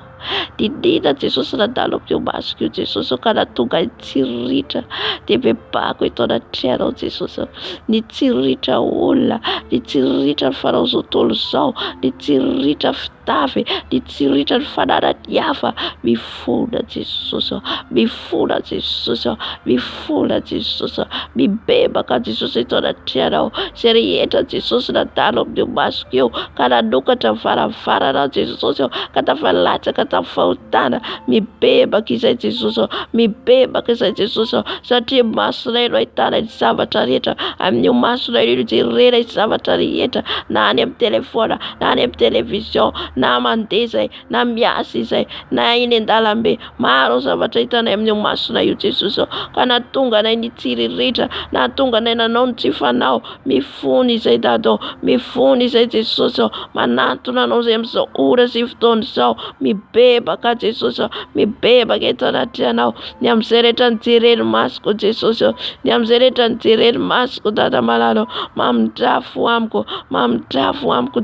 ninina Jesosy nandalo amin'io masoko io Jesosy, ka nahatonga nitsiriritra. Dia bebako eto anatrianao Jesosy, nitsiriritra olona, nitsiriritra ny fanao izao tontolo izao, nitsiriritra fitavy, nitsiriritra ny fananany hafa. Mifona Jesosy, mifona Jesosy, mifona Jesosy, mibebaka Jesosy eto anatrianao. Izay rehetra Jesosy nandalo amin'io masoko io, ka nanokatra ny varavarana Jesosy, ka tafalatsaka fahotana mibebaka izay Jesosy, mibebaka izay Jesosy, satria masonay no ahitana ny zavatra rehetra, amin'io masonay io jerena ny zavatra rehetra, na any amin'ny telefona, na any amin'ny televizion, na mandeha izay, na miasa izay, na iny an-dalambe, maro zavatra hitanay amin'io masonay io Jesosy, ka nahatonga anay nitsiriritra, nahatonga anay nanao ny tsy fanao, mifony izay Dado, mifony izay Jesosy, manantona anao izay amin'izao ora sy fotoana izao, mibebaka Jesosy, mibebaka eto anaty anao, ny amin'izay rehetra nijereny masoko Jesosy, ny amin'izay rehetra nijereny masoko Dada malalo, mamindrafo amiko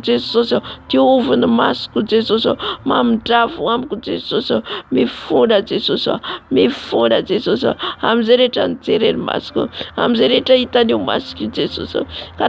Jesosy, diovy ny masoko Jesosy, mamindrafo amiko Jesosy, mifona Jesosy, mifona Jesosy, amin'izay rehetra nijereny masoko, amin'izay rehetra hitan'io masoko Jesosy, ka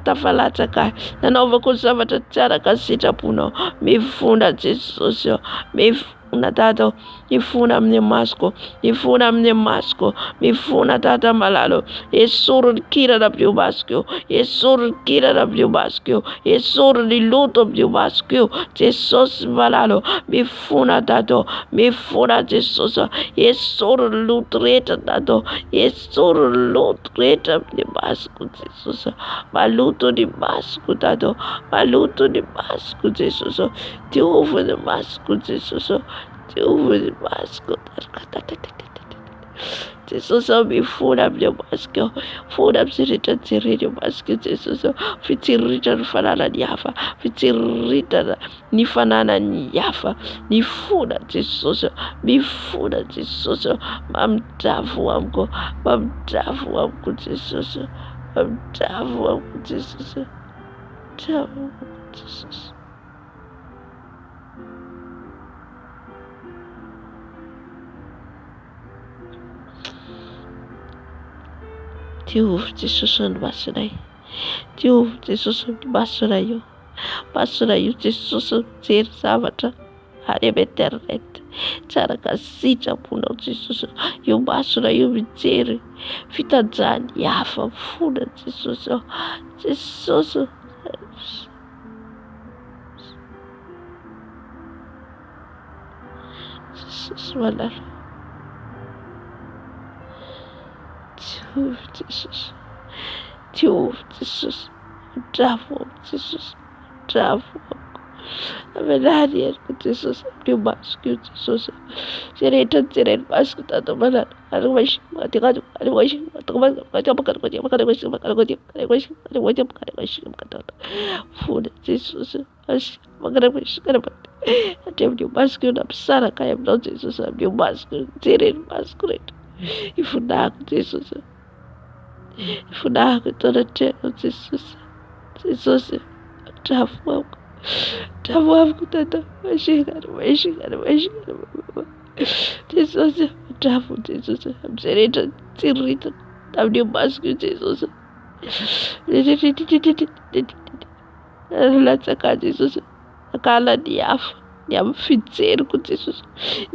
tafalatsaka, nanaovako ny zavatra tsara ka sitraponao, mifona Jesosy, mifona Dada, mifona amin'ny masoko, mifona amin'ny masoko, mifona Dada malalo, esoro ny kirana amin'io masoko io, esoro ny kirana amin'io masoko io, esoro ny loto amin'io masoko io, Jesosy malalo, mifona Dada, mifona Jesosy, esoro ny loto rehetra Dada, esoro ny loto rehetra amin'ny masoko Jesosy, maloto ny masoko Dada, maloto ny masoko Jesosy, diovy ny masoko Jesosy, diovy ny masoko Jesosy, mifona amin'ny masoko, fona amin'ny rehetra jereny masoko Jesosy, fitsiriritra ny fananany hafa, fitsiriritra ny fananany hafa, mifona Jesosy, mifona Jesosy, mamindrafo amiko Jesosy, mamindrafo amiko Jesosy, mamindrafo amiko Jesosy. Diovy Jesosy ny masonay, diovy Jesosy ny masonay io, masonay io Jesosy mijery zavatra any amin'ny internet, tsara ka sitraponao Jesosy, io masonay io mijery fitanjahany hafa, mifona Jesosy, Jesosy, Jesosy malalo, diovy Jesosy, diovy Jesosy, mamindrafo amiko Jesosy, mamindrafo amiko, avelany henoko Jesosy, amin'io masoko io Jesosy, izay rehetra nijereny masoko Dada malalo, fona Jesosy, hatria amin'io masoko io nampisaraka ahy aminao Jesosy, amin'io masoko io nijereny masoko rehetra, ifonahako Jesosy, ifonahako eto anatrehako Jesosy, Jesosy, mamindrafo amiko, mamindrafo amiko Dada, Jesosy, mamindrafo Jesosy, amin'izay rehetra nitsiriritra amin'io masoko io Jesosy, latsaka Jesosy, akala ny hafa, ny amin'ny fijeriko Jesosy,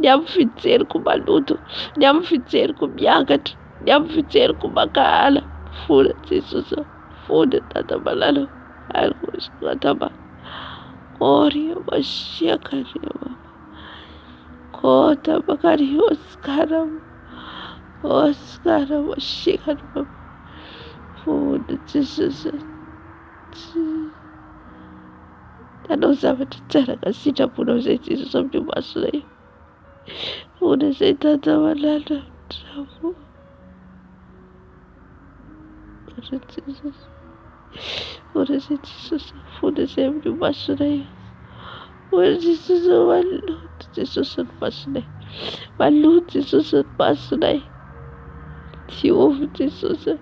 ny amin'ny fijeriko maloto, ny amin'ny fijeriko miakatra, ny amin'ny fijeriko makahala, fona Jesosy, fona Dada malalo, arosataba, oria masiakaria, kota bakari Oscar masiakara, fona Jesosy, tanao zavatra tsara ka sitraponao izay Jesosy amin'io masonay io, fona izay Dada malalo, mamindrafo, fona izay Jesosy, fona izay amin'io masonay io, fona Jesosy, maloto Jesosy ny masonay, maloto Jesosy ny masonay, diovy Jesosy,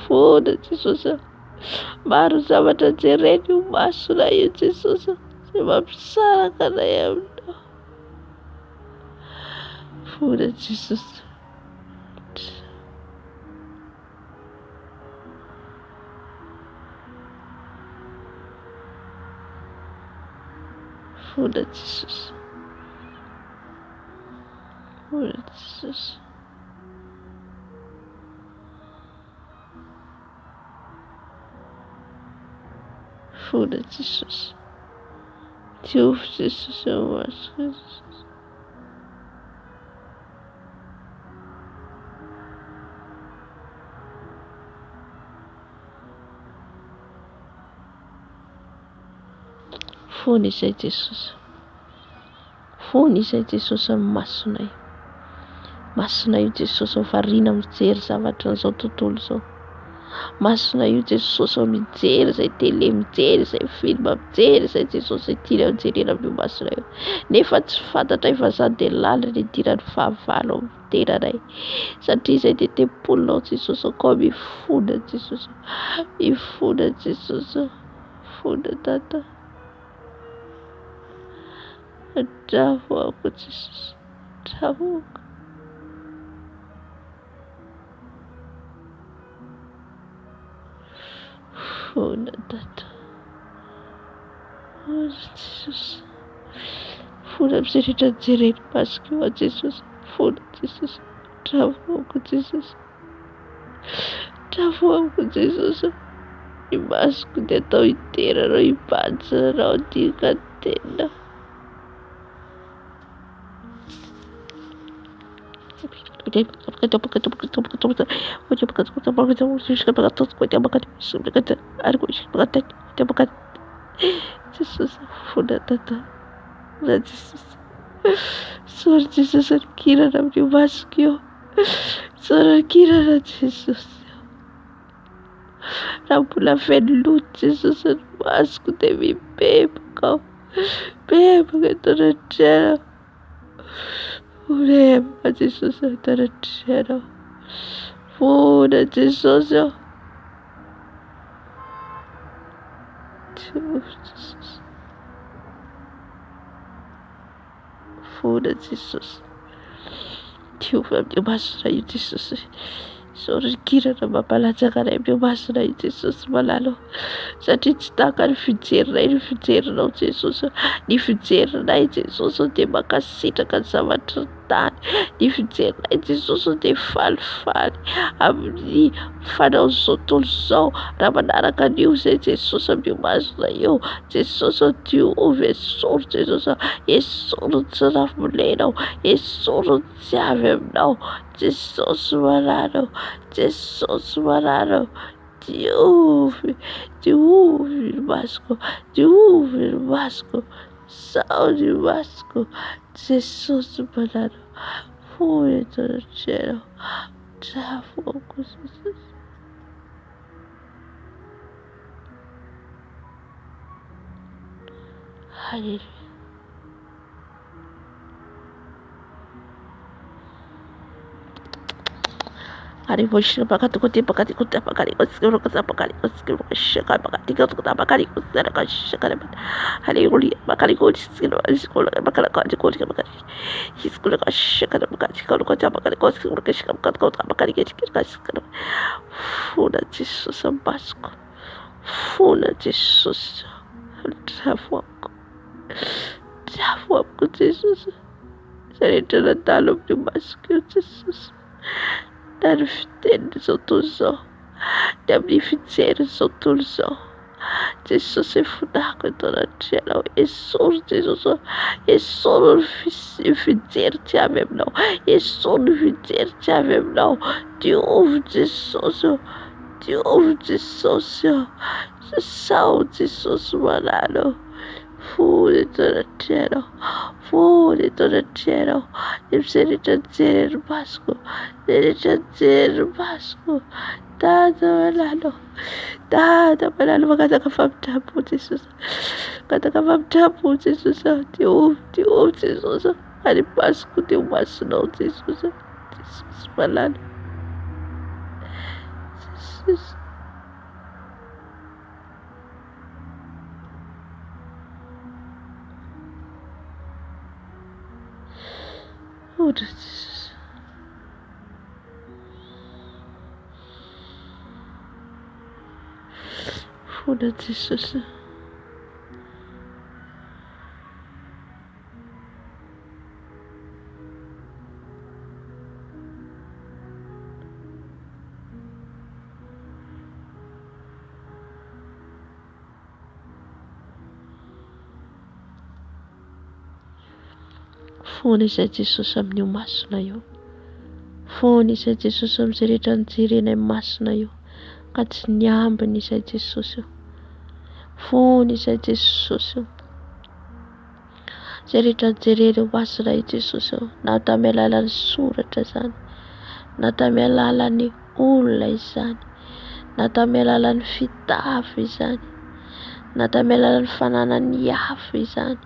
fona Jesosy, maro zavatra jereny io masonay io Jesosy, izay mampisaraka anay aminao, fona Jesosy, fona Jesosy, fona Jesosy, fona Jesosy, diovy Jesosy ao masoko Jesosy. Fony izay Jesosy. Fony izay Jesosy amin'ny masonay. Masonay io Jesosy variana mijery zavatra n'izao tontolo izao. Masonay io Jesosy mijery izay télé, mijery izay film, mijery izay Jesosy tiana mijerena amin'io masonay io. Nefa tsy fantatray fa izany dia lalina idiran'ny fahavalo amin'ny tenanay. Satria izay dia tempolinao Jesosy, koa mifona Jesosy. Mifona Jesosy. Fona Tata. Andravoako Jesosy. Andravoako. Fona Tata. Oh Jesosy. Fona amin'izay rehetra jereny masoko eo Jesosy. Fona Jesosy. Andravoako Jesosy. Andravoako Jesosy. Ny masoko dia atao hiteranao, hibanjinanao, dika tena. Jesosy fona Tata. Jesosy. Sori Jesosy kirana amin'io masoko io. Sori kirana Jesosy. Raha mbola feno loto Jesosy ny masoko dia mibebaka aho. Bebaka eto anatrehana. Bebaka Jesosy eto anatrehana. Fona Jesosy aho. Jesosy. Fona Jesosy. Diovy amin'io masona io Jesosy. Sorokirana mampalatsaka anay amin'io masona io Jesosy malalo. Satria tsy tahaka ny fijerinay ny fijerinao Jesosy. Ny fijerinay Jesosy dia mankasitraka ny zavatra tany. Ny fijerinay Jesosy dia falifaly amin'ny fanaon'izao tontolo izao. Raha manaraka an'io izay Jesosy amin'io masona io. Jesosy diovy esoro Jesosy. Esoro ny tsy rafibolenao. Esoro ny tsy avy aminao. Jesosy marano. Jesosy marano. Diovy. Diovy ny masoko. Diovy ny masoko. Sao ny masoko. Jesosy marano. Fony eto anatrehana. Andravoako Jesosy. Halleluja. Hariboshika pakati pakati kuti pakati kusikiro kusa pakati kusikiro shaka pakati kusikiro pakati kusikiro shaka haleluya pakati kusikiro kusikiro pakati kusikiro pakati kusikiro shaka pakati kusikiro pakati kusikiro shaka pakati kusikiro Funa Jesus ambasco. Funa Jesus. Travoako Jesus. Rehetra natalo amin'ny masoko Jesus. Na ny fiteny zao tontolo zao, ny amin'ny fijery zao tontolo zao, Jesosy efonako eto anatrehana. Esoro Jesosy, esoro ny fijery tsy avy aminao, esoro ny fijery tsy avy aminao. Diovy Jesosy, diovy Jesosy, sao Jesosy malalo. Fony eto anatrehana, fony eto anatrehana. Izay rehetra jery masoko, rehetra jery masoko. Dada malalo, dada malalo, makataka famindrapo Jesosy, makataka famindrapo Jesosy. Diovy Jesosy, any masoko dia masonao Jesosy, Jesosy malalo, Jesosy. Oh Jesus. Funa Jesus. Fony izay Jesosy amin'io masona io. Fony izay Jesosy amin'izay rehetra nijerenay masona io, ka tsy niambina izay Jesosy io. Fony izay Jesosy io. zay rehetra jereny ho masina i Jesosy eo, na tamin'ny alalan'ny soratra izany, na tamin'ny alalan'ny olona izany, na tamin'ny alalan'ny fitafy izany, na tamin'ny alalan'ny fananany hafa izany.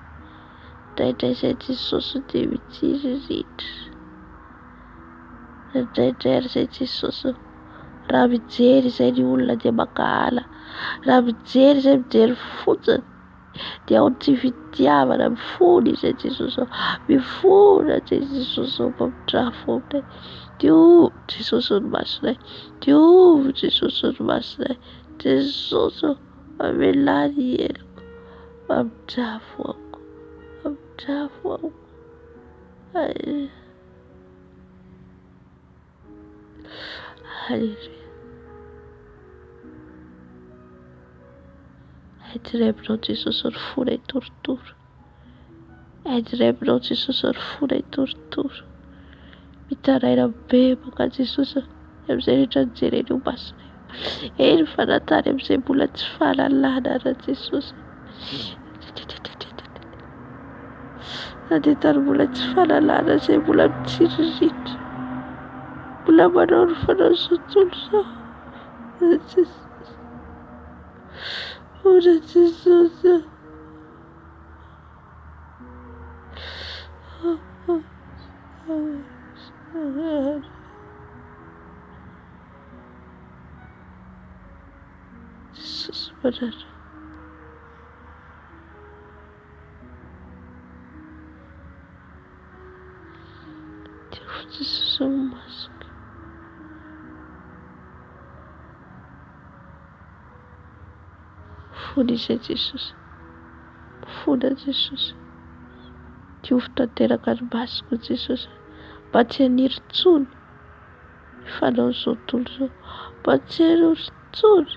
Indraindray izay Jesosy dia mitsiriritra. Indraindray izay Jesosy raha mijery izay ny olona dia makahala, raha mijery izay mijery fotsiny dia ao tsy fitiavana, mifony izay Jesosy mifona izay Jesosy mpamidrafo aminay. Diovy Jesosy ny masonay, diovy Jesosy ny masonay, Jesosy amelà ny heloko, mamidrafo amiko, mamidrafo amiko. Halleluja. Aidirevinao Jesosy ny fona hitorotoro, aidirevinao Jesosy ny fona hitorotoro. Mitaraina bebaka Jesosy amin'izay rehetra nijereny ho masina io. Eny fanantany amin'izay mbola tsy fahalalana raha Jesosy. Nandetany mbola tsy fahalalana izay mbola mitsiriritra, mbola manao ny fanao sotono izao. Ora Jesosy. Jesosy manana. Diovy Jesosy ny masoko. Fony izay Jesosy, fona Jesosy. Diovy tanteraka ny masoko Jesosy, mba tsy haniry intsony ny fanao izao tontolo izao, mba tsy haniry intsony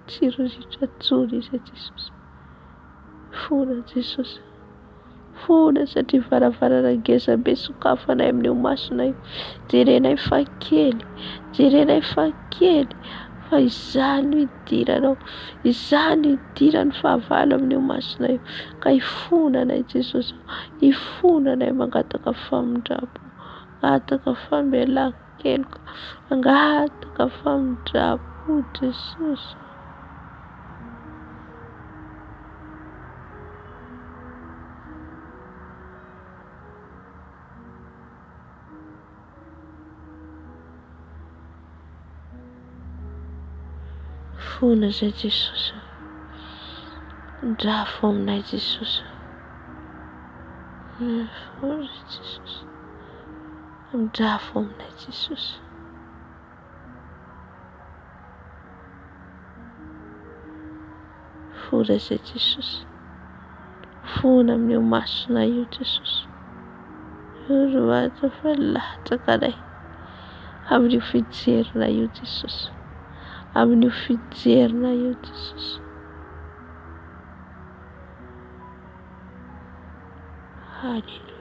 tsy riritra intsony izay Jesosy. Fona Jesosy, fona satria varavarana ngezabe sokafanay amin'io masonay, jerenay fa kely, jerenay fa kely, fa izany no idiranao, izany no idiran'ny fahavalo amin'io masonay, ka hifonanay Jesosy, hifonanay mangataka famindrabo, mangataka famelan-keloka, mangataka famindrabo Jesosy. Fona izay Jesosy, ndrafo aminay Jesosy, fona Jesosy, ndrafo aminay Jesosy. Fona izay Jesosy, fona amin'io masonay io Jesosy. Io vata fa latsaka anay amin'io fijerina io Jesosy, amin'io fijerina io Jesosy. Halleluja.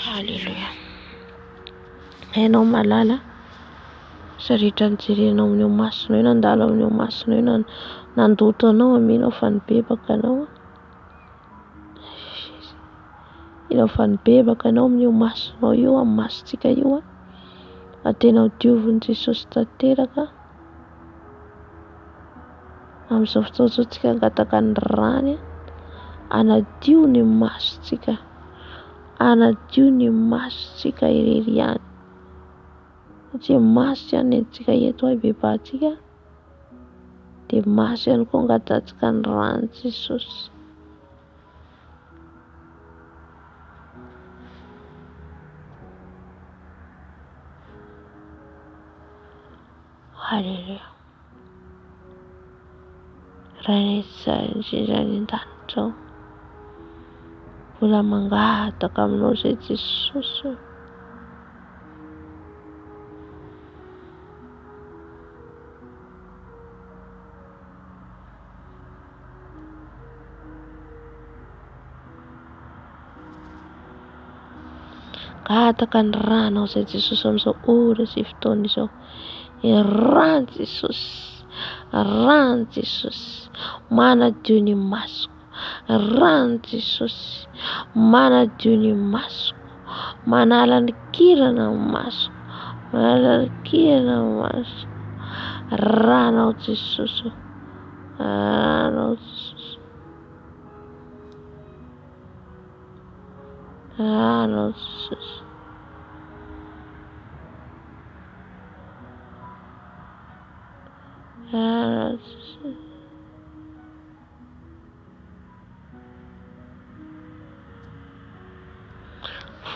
Halleluja. Hainao malala izay rehetra nijerenao amin'io masonao io, nandalo amin'io masonao io, nandoto anao aminao fa nibebaka anao. Inao fa nibebaka anao amin'io masonao io, amin'ny masontsika io, tena ho diovin'i Jesosy tanteraka. Amin'izao fotoana izao tsika angataka ny rany, anadio ny masontsika, anadio ny masontsika irery ihany. Satria maso ihany nentsika eto hibebahantsika, dia maso ihany koa angatantsika ny rany Jesosy. Halleluja. Raha indrindra ny an-danitra ao, mbola mangataka aminao izay Jesosy. Gataka ny ranao izay Jesosy amin'izao ora sy fotoana izao. Rano Jesosy, rano Jesosy, manadio ny masoko. Rano Jesosy, manadio ny masoko, manala ny kirana ny masoko, manala ny kirana ny masoko. Ranao Jesosy, ranao Jesosy, ranao Jesosy.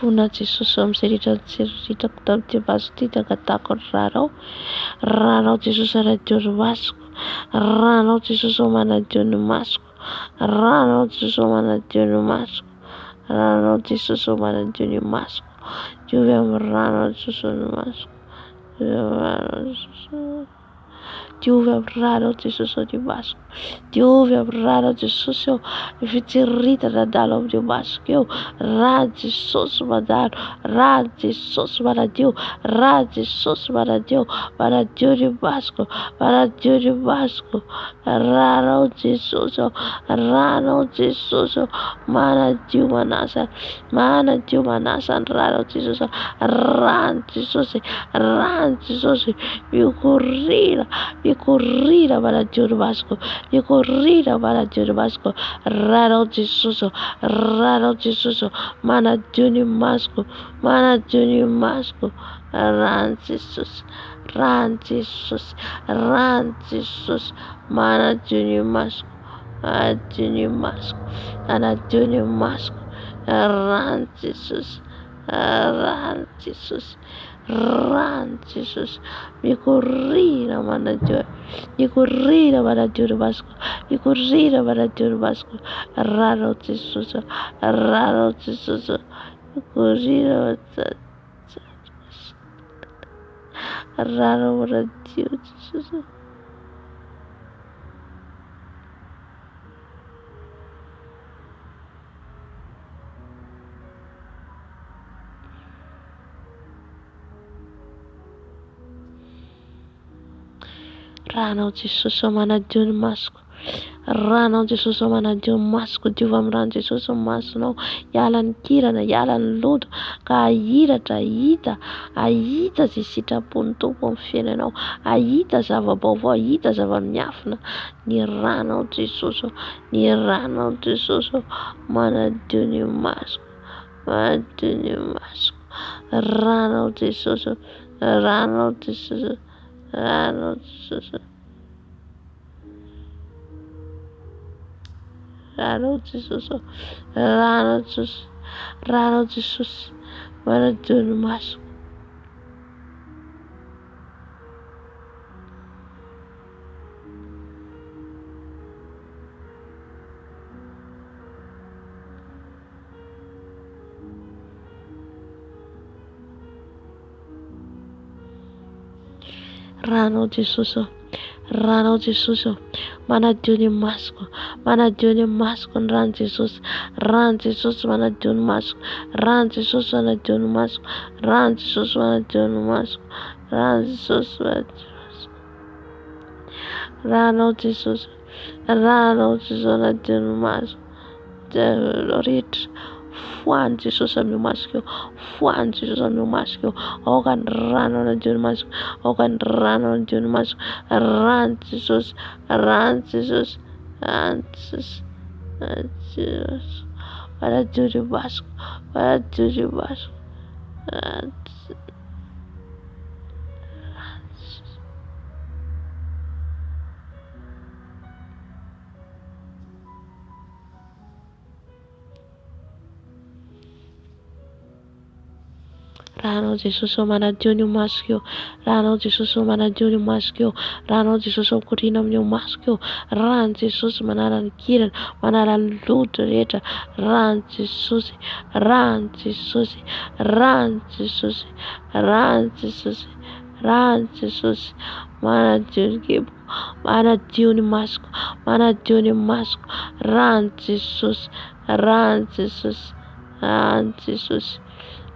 Fona Jesosy amin'izay ritrako tamin'ity vaso ity tangatako ny ranao Jesosy anadio ny masoko. Ranao Jesosy manadio ny masoko. Ranao Jesosy manadio ny masoko. Ranao Jesosy manadio ny masoko. Diovy amin'ny ranao Jesosy ny masoko. Diovy amin'ny ranao Jesosy ny masoko. Diovy amin'ny ranao Jesosy eo fitiritana dalo amin'ny masoko eo. Raha Jesosy mandalo, raha Jesosy manadio, raha Jesosy manadio, manadio ny masoko, manadio ny masoko. Ranao Jesosy eo, ranao Jesosy eo, manadio manasa, manadio manasa ny ranao Jesosy eo. Rano Jesosy, rano Jesosy, mikorina, mikorina manadio ny masoko, mikorina manadio ny masoko. Ranao Jesosy, ranao Jesosy, manadio ny masoko, manadio ny masoko. Rano Jesosy, rano Jesosy, rano Jesosy, manadio ny masoko, manadio ny masoko, manadio ny masoko. Rano Jesosy, rano Jesosy, rano Jesosy, mikorina manadio, mikorina manadio ny masoko, mikorina manadio ny masoko. Ranao Jesosy, ranao Jesosy, mikorina manadio, ranao manadio Jesosy. Ranao Jesosy manadio ny masoko. Ranao Jesosy manadio ny masoko. Diova amin'ny rano Jesosy ny masonao. Hiala ny kirana, hiala ny loto, ka ahiratra, ahita zay sitrapon'ny Tompo amin'ny fiainanao. Ahita zava-baovao, ahita zava-miafina. Ny ranao Jesosy, ny ranao Jesosy manadio ny masoko, manadio ny masoko. Ranao Jesosy, ranao Jesosy, ranao Jesosy, ranao Jesosy, ranao Jesosy, ranao Jesosy, manadio ny masoko. Ranao Jesosy, ranao Jesosy, manadio ny masoko, manadio ny masoko ny rano Jesosy. Rano Jesosy manadio ny masoko, rano Jesosy manadio ny masoko, rano Jesosy manadio ny masoko, rano Jesosy manadio ny masoko. Ranao Jesosy, ranao Jesosy manadio ny masoko. Rehetra foany Jesosy amin'ny masoko eo, foany Jesosy amin'ny masoko eo. Aoka ny rano manadio ny masoko, aoka ny rano manadio ny masoko. Rano Jesosy, rano Jesosy, rano Jesosy, rano Jesosy, manadio ny masoko, manadio ny masoko. Rano Jesosy. Ranao Jesosy manadio ny masoko eo, ranao Jesosy manadio ny masoko eo, ranao Jesosy mikorina amin'ny masoko eo. Rano Jesosy manala ny kirana, manala ny loto rehetra. Rano Jesosy, rano Jesosy, rano Jesosy, rano Jesosy, rano Jesosy, manadio ny kibo, manadio ny masoko, manadio ny masoko. Rano Jesosy, rano Jesosy, rano Jesosy,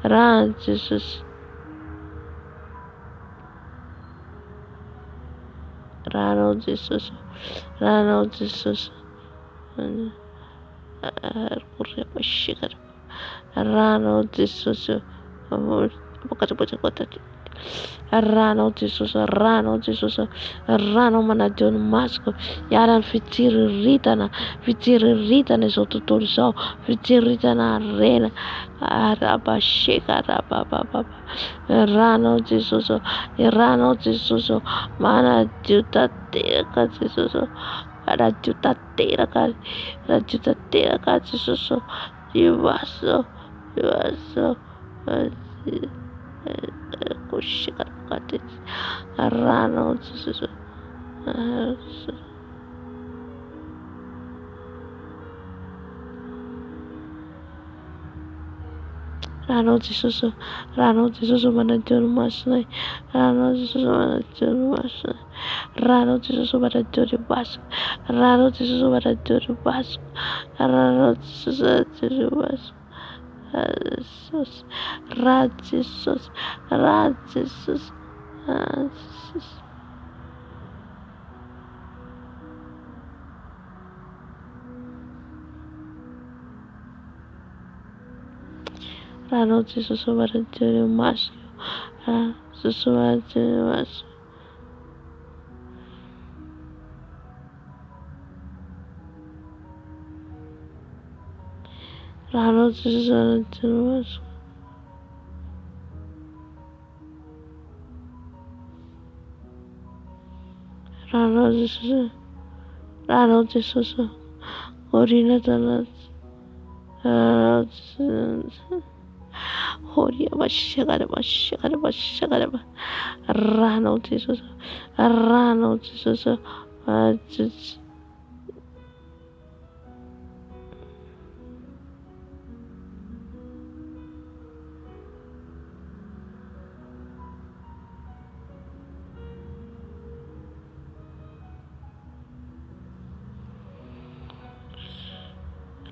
Rano Jesosy. Ranao Jesosy. Ranao Jesosy. Corria mashikara. Ranao Jesosy. Ranao Jesosy, ranao Jesosy, ranao manadio ny masoko, hiala ny fitsiriritana izao tontolo izao, fitsiriritana rena, arabasheka, arabababa, ranao Jesosy, ranao Jesosy, manadio tanteraka Jesosy, manadio tanteraka Jesosy, ivaso, kushika kati ranao Jesosy. Ranao Jesosy, ranao Jesosy manadio ny masonay, ranao Jesosy manadio ny masonay, ranao Jesosy manadio ny masonay, ranao Jesosy manadio ny masonay, ranao Jesosy manadio ny masonay. Jesus, Ra Jesus, Ra Jesus, Ra Jesus. Ranao Jesosy manadio ny masonay, ranao Jesosy manadio ny masonay. Ranao Jesosy manadio ny masonay. Ranao Jesosy, ranao Jesosy, orina tanaty, ranao Jesosy, oria mashakara, ranao Jesosy, ranao Jesosy, Jesosy.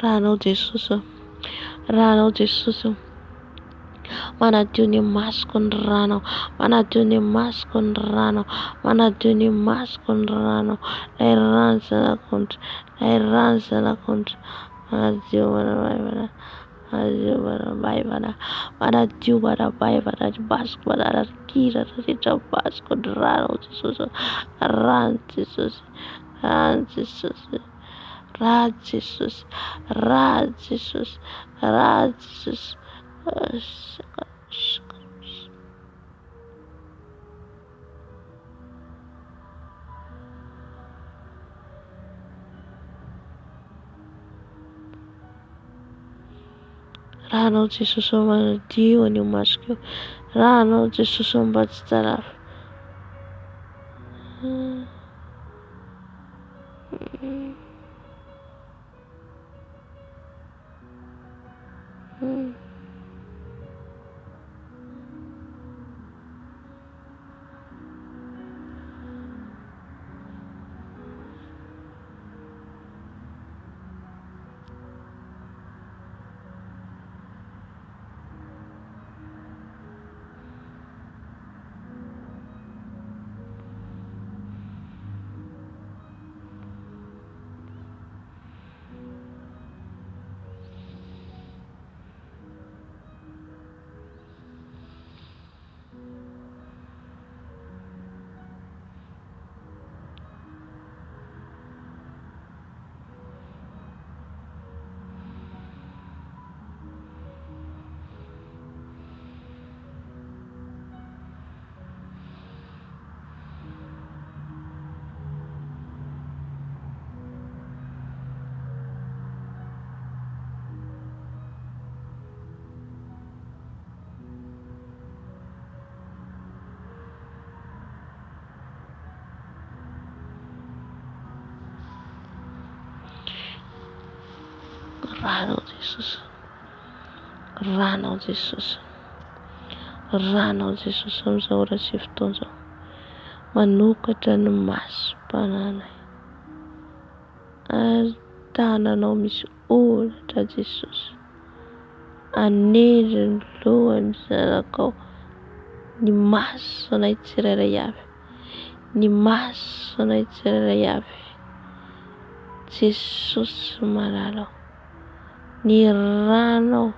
Ranao Jesosy, ranao Jesosy, manadio ny masoko ny ranao, manadio ny masoko ny ranao, manadio ny masoko ny ranao, lay rano zanak'ondry, lay rano zanak'ondry, manadio manamaivana, manadio manamaivana, manadio manamaivana ny masoko, manarikira rehetra masoko ny ranao Jesosy, rano Jesosy, rano Jesosy. Ra Jesus, Ra Jesus, Ra Jesus. Ranao Jesosy manadio ny masoko, ranao Jesosy mba tsy tarafy. Ranao Jesosy, ranao Jesosy, ranao Jesosy amin'izao ora sy fotoana izao, manokatra ny masom-pananay, ary tananao misy oratra Jesosy, Anindry ny lohany zanakao, ny maso anay tsirairay avy, ny maso anay tsirairay avy. Jesosy malalao, ny ranao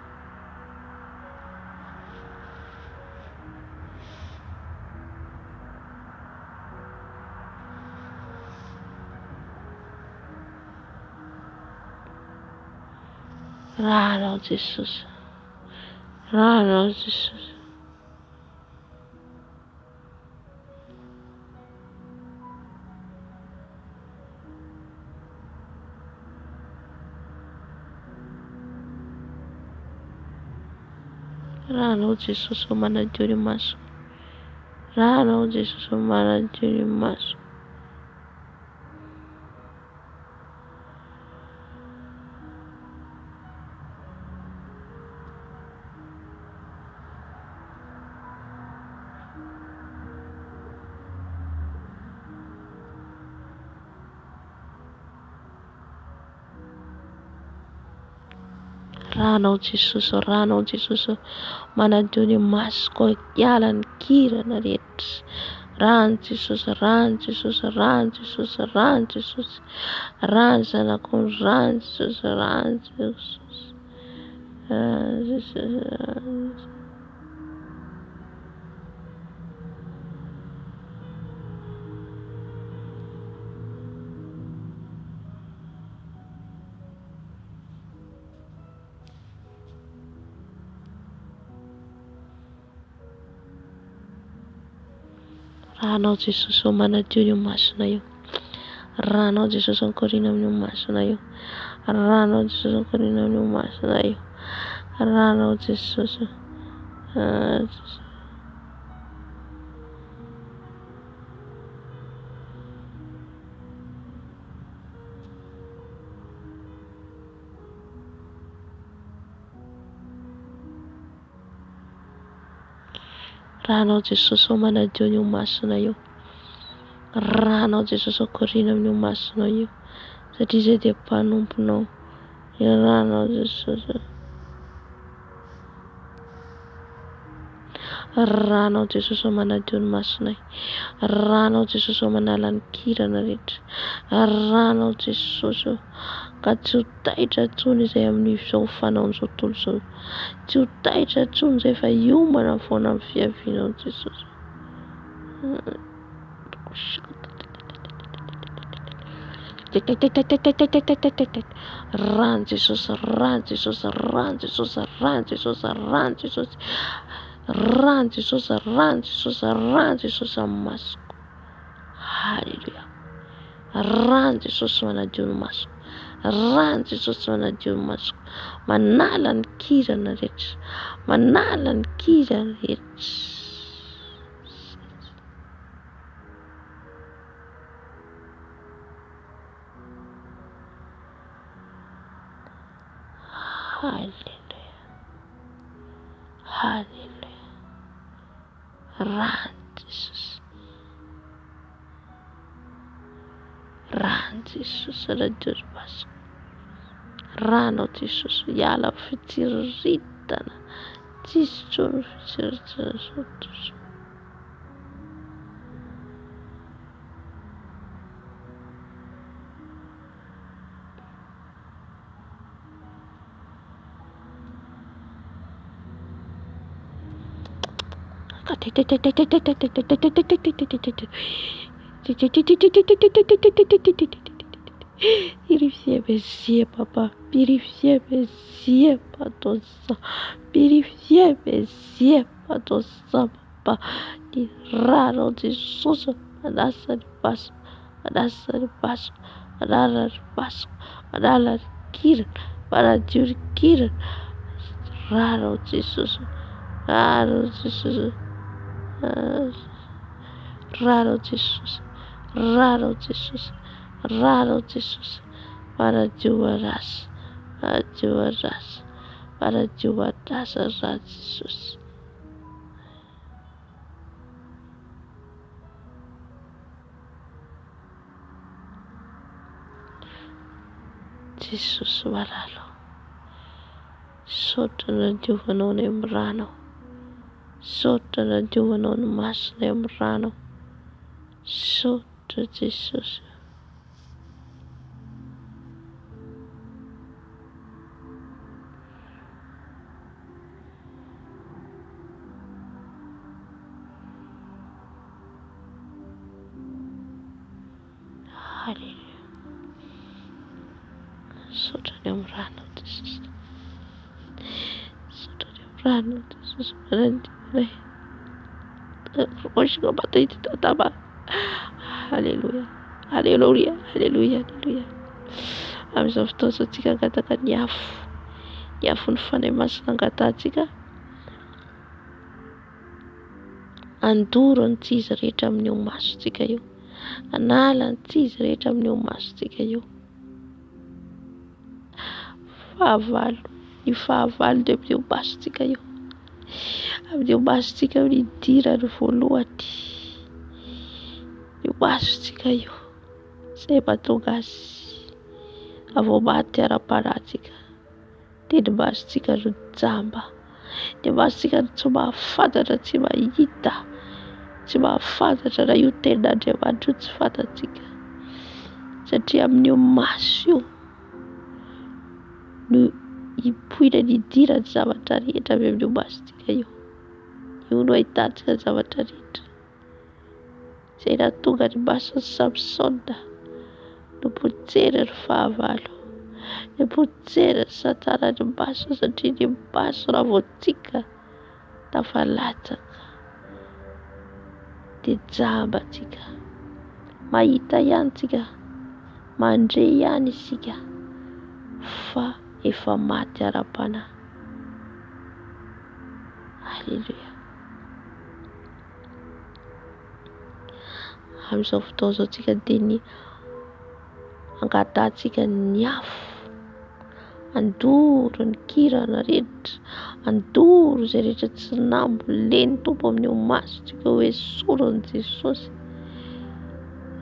ranao Jesosy, ranao Jesosy. Ranao Jesosy manadio ny maso, ranao Jesosy manadio ny maso. Ranao Jesosy, ranao Jesosy manadio ny masoko, hiala ny kirana rehetra. Rano Jesosy, rano Jesosy, rano Jesosy, rano Jesosy, rano zanakao, rano Jesosy, rano Jesosy, rano Jesosy, rano Jesosy. Ranao Jesosy manadio ny masona io, ranao Jesosy ankorina amin'ny masona io, ranao Jesosy ankorina amin'ny masona io, ranao Jesosy, ranao Jesosy manadio ny masona io, ranao Jesosy ankorina amin'ny masona io, satria izay dia mpanomponao. Ranao Jesosy, ranao Jesosy manadio ny masonay, ranao Jesosy manala ny kirana rehetra, ranao Jesosy ka tsy ho taitra intsony izay amin'izao fanaony izao tontolo izao, tsy ho taitra intsony izay fa hiomana foana amin'ny fiavianao Jesosy. Rano Jesosy, rano Jesosy, rano Jesosy, rano Jesosy, rano Jesosy, rano Jesosy, rano Jesosy, rano Jesosy amin'ny masoko. Halleluja. Rano Jesosy manadio ny masoko, rano Jesosy manadio ny masoko, manala ny kirana rehetra, manala ny kirana rehetra. Halleluja, halleluja. Rano Jesosy, rano Jesosy manadio ny masoko, ranao Jesosy hiala fitsiriritana, tsisy intsony fitsiriritana sotoso. Purifiez mes yeux, papa. Purifiez mes yeux par ton sang. Purifiez mes yeux par ton sang, papa. Di rano Jesús, manasa di paso, manasa di paso, manala di paso, manala di kira, manadio di kira. Rano Jesús, rano Jesús, rano Jesús, rano Jesús, rano Jesús, manadio aras, manadio aras, manadio aras, rano Jesús. Jesus malalo, Saotra ny radiovanao ny amin'ny rano. Saotra ny radiovanao ny masonay amin'ny rano. Saotra Jesosy. Halleluja. Saotra ny amin'ny rano Jesosy. Saotra ny amin'ny rano Jesosy. Manadinay. Roshika matahity tataba. Halleluja. Halleluja. Halleluja. Halleluja. Amin'izao fotoana tsika angataka ny afo. Ny afo ny fanay masina angatatsika. Andoro ny tsizy rehetra amin'io masontsika io. Anala ny tsizy rehetra amin'io masontsika io. Fahavalo. Ny fahavalo dia amin'io masontsika io. Amin'io masontsika io ny idirany voalohany. Io masontsika io. Izay mahatonga azy avao maty ara-panahintsika. Dia ny masontsika no jamba. Ny masontsika no tsy mahafantatra, tsy mahita, tsy mahafantatra na io tenin'Andriamanitra io tsy fantatsika. Satria amin'io maso io no hipoina ny idirany zavatra rehetra avy amin'io masontsika io. Io no ahitantsika zavatra rehetra. Izay nahatonga ny mason'ny Samsona no potseriny fahavalo. Ny potseriny Satana ny maso satria ny maso raha vao tsika tafalatsaka dia jamba tsika. Mahita ihany tsika, mandre ihany isika fa efa maty ara-panahy. Halleluja. Amin'izao fotoana izao tsika dia ny angatatsika ny afo. Andoro ny kirana rehetra. Andoro izay rehetra tsy nambo leny tompo amin'io masontsika hoe soron'i Jesosy.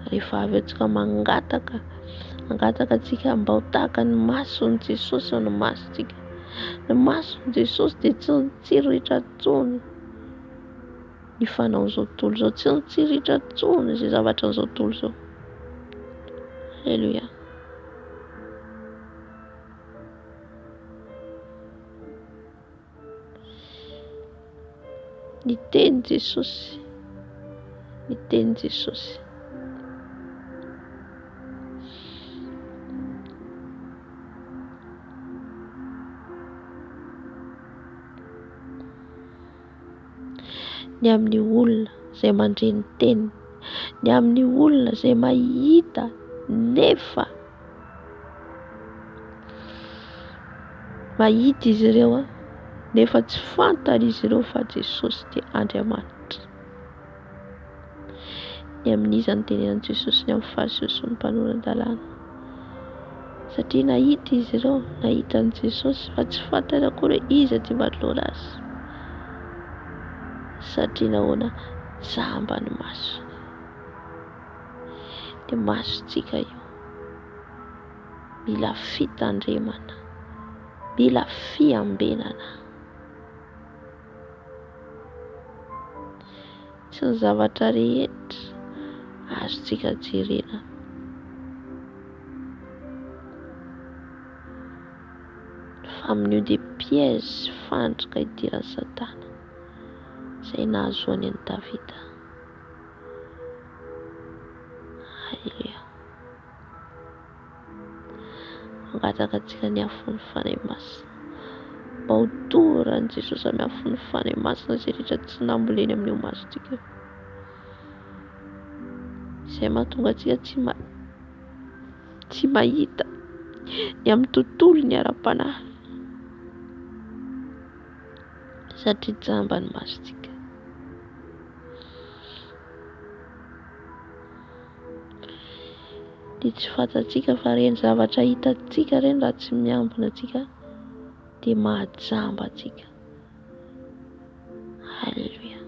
Rehefa avy eo tsika mangataka antsika mba ho tahaka ny mason'i Jesosy ao ny masontsika. Ny mason'i Jesosy dia tsy nitsiritra intsony ny fanaon'izao tontolo izao. Tsy nitsiritra intsony izay zavatra n'izao tontolo izao. Halleluja. Ny teny Jesosy. Ny teny Jesosy. Ny amin'ny olona izay mandre ny teniny. Ny amin'ny olona izay mahita nefa mahita izy ireo nefa tsy fantany izy ireo fa Jesosy dia Andriamanitra. Ny amin'iza ny tenenan Jesosy ny amin'ny fariseho sy ny mpanonan-dalàna. Satria nahita izy ireo, nahita ny Jesosy fa tsy fantany akory hoe iza ty manoloana azy. Satria nahoana jamba ny masony. Dia masontsika io mila fitandremana, mila fiambenana. Tsy ny zavatra rehetra azontsika jerena. Fa amin'io dia piège fandrika idiran'ny Satana izay nahazoany an'i Davida. Halleluja. Mangataka antsika ny afon'ny fanahy masina. Mba ho toran'i Jesosy amin'ny afon'ny fanahy masina izay rehetra tsy namboleny amin'io masontsika. Izay mahatonga antsika tsy mahita ny amin'ny tontolo ny ara-panahy. Satria jamba ny masontsika. Dia tsy fantatsika fa reny zavatra hitantsika reny raha tsy miambina antsika dia mahajamba antsika. Halleluja.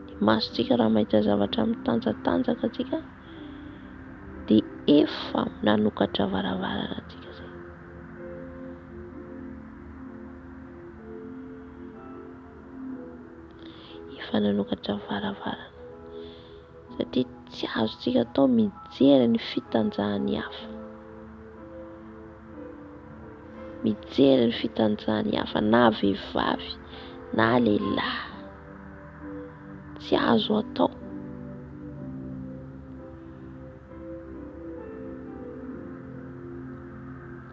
Ny masontsika raha mahita zavatra mitanjatanjaka antsika dia efa nanokatra varavarana antsika izay. mifananokatra varavarana satria tsy azontsika atao mijery ny fitanjahan'ny hafa. Mijery ny fitanjahan'ny hafa na vehivavy na lehilahy tsy azo atao.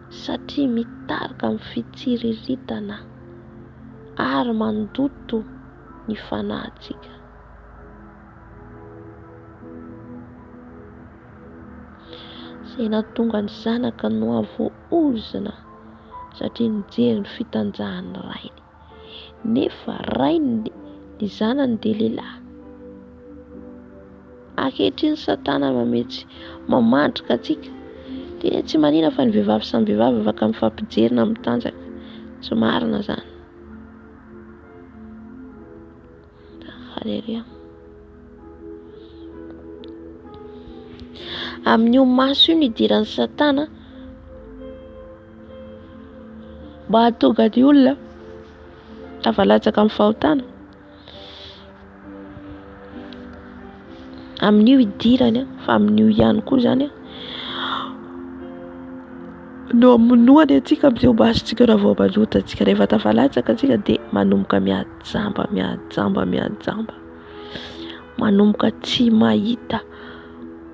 Satria mitarika amin'ny fitsiriritana ary mandoto ny fanahintsika. Izay nahatonga ny zanaka no avoozina satria nijery ny fitanjahan'ny rainy. Nefa rainy ny zanany dia lehilahy. Ankehitriny Satana mametsy mamandrika antsika. Tena tsy manina fa ny vehivavy samy vehivavy afaka mifampijerina mitanjaka. Tsy marina zany. Haleluya. Amin'io maso io nidiran'ny Satana mba hahatonga ny olona tafalatsaka amin'ny fahotana. Amin'io idirany fa amin'io ihany koa zany no amonoany antsika amin'izay ho masontsika raha vao manoto antsika. Rehefa tafalatsaka antsika dia manomboka miajamba. Manomboka tsy mahita.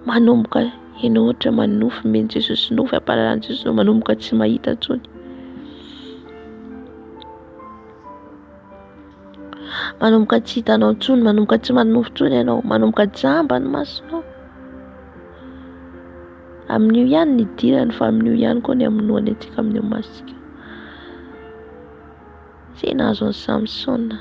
Manomboka eny ohatra manofy men Jesosy, nofy hampalalany Jesosy, manomboka tsy mahita intsony. Manomboka tsy hitanao intsony, manomboka tsy manofy intsony ianao, manomboka jamba ny masonao. Amin'io ihany ny idirany fa amin'io ihany koa ny amonoany antsika amin'io masontsika. Izay nahazo an'i Samsona.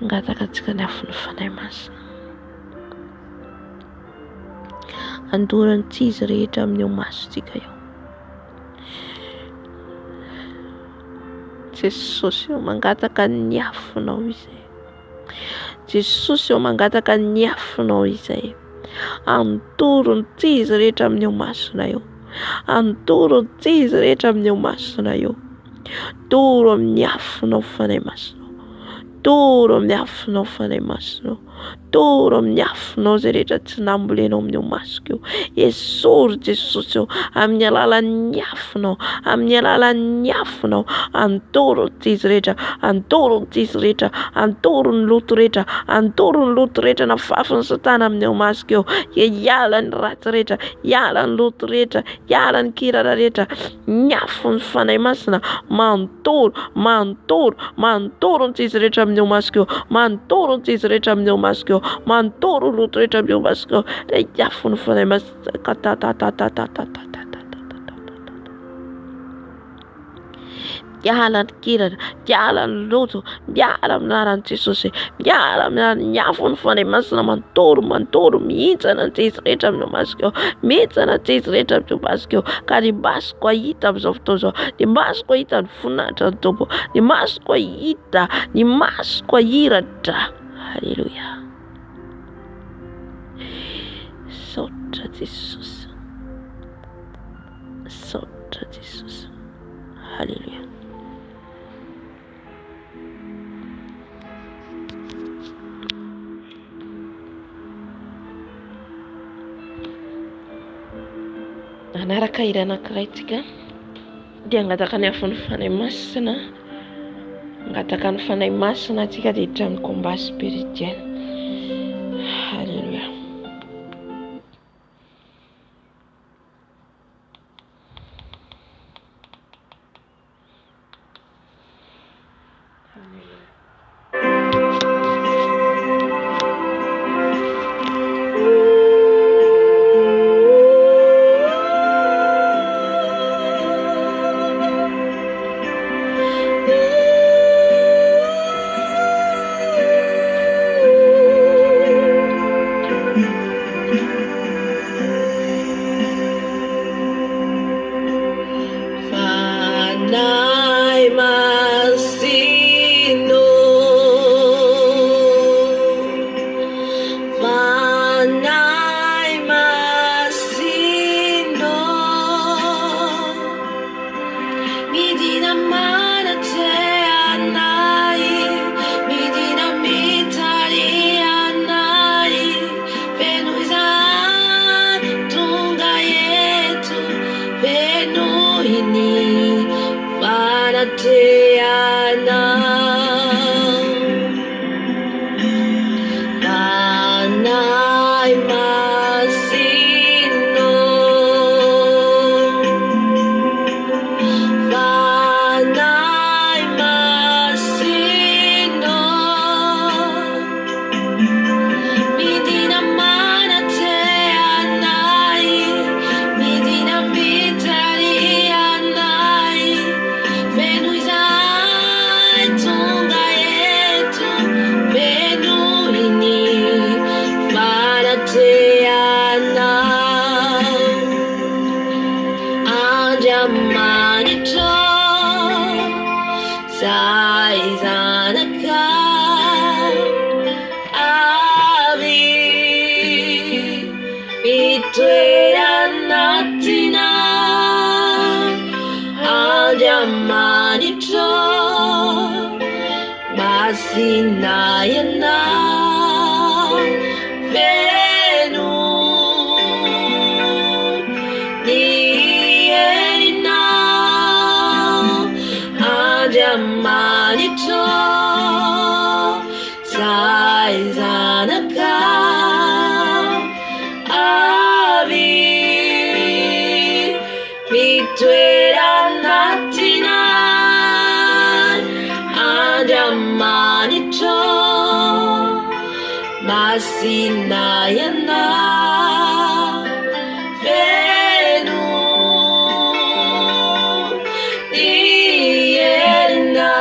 Angataka antsika ny afon'ny fanahy masina. Andorany tsy izy rehetra amin'io masontsika io. Jesosy io mangataka ny afonao izay. Jesosy io mangataka ny afonao izay. Andorony tsy izy rehetra amin'io masona io. Andorony tsy izy rehetra amin'io masona io. Doro amin'ny afonao fanahy masonao. Doro amin'ny afonao fanahy masonao. Doro amin'ny afonao izay rehetra tsy nambolenao amin'io masoko io. Esory Jesosy io amin'ny alalan'ny afonao. Amin'ny alalan'ny afonao. Andoro tsy izy rehetra. Andoro tsy izy rehetra. Andoro ny loto rehetra. Andoro ny loto rehetra na fafin'ny Satana amin'io masoko io. Hiala ny ratsy rehetra. Hiala ny loto rehetra. Hiala ny kirara rehetra. Ny afon'ny fanahy masina mandoro. Mandoro tsy izy rehetra amin'io masoko io. Mandoro tsy izy rehetra amin'io masoko io. Mandoro loto rehetra amin'io masoko io. Dia afon'ny fanahy masina. Miala ny kirara, miala ny loto, miala amin'ny anaran'i Jesosy, miala amin'ny afon'ny fanahy masina mandoro mihintsana tsy izy rehetra amin'io masoko io. Mihintsana tsy izy rehetra amin'io masoko io. Ka ny masoko hita amin'izao fotoana izao. Ny masoko hita ny voninahitra ny Tompo. Ny masoko hita, ny masoko hiratra. Haleluya. Saotra Jesosy. Saotra Jesosy. Haleluya. Anaraka hira anankiray tsika dia angataka ny afon'ny fanahy masina. Angataka ny fanahy masina tsika dia hiditra amin'ny combat spirituel. Haleluya. teana Anjamanito Saizanaka Abi Itueranatina Anjamanito Masinayana Venu Nierina Anjamanito Saizanaka Abi Mitueranatina Anjamanito Masinayana Venu Nierina.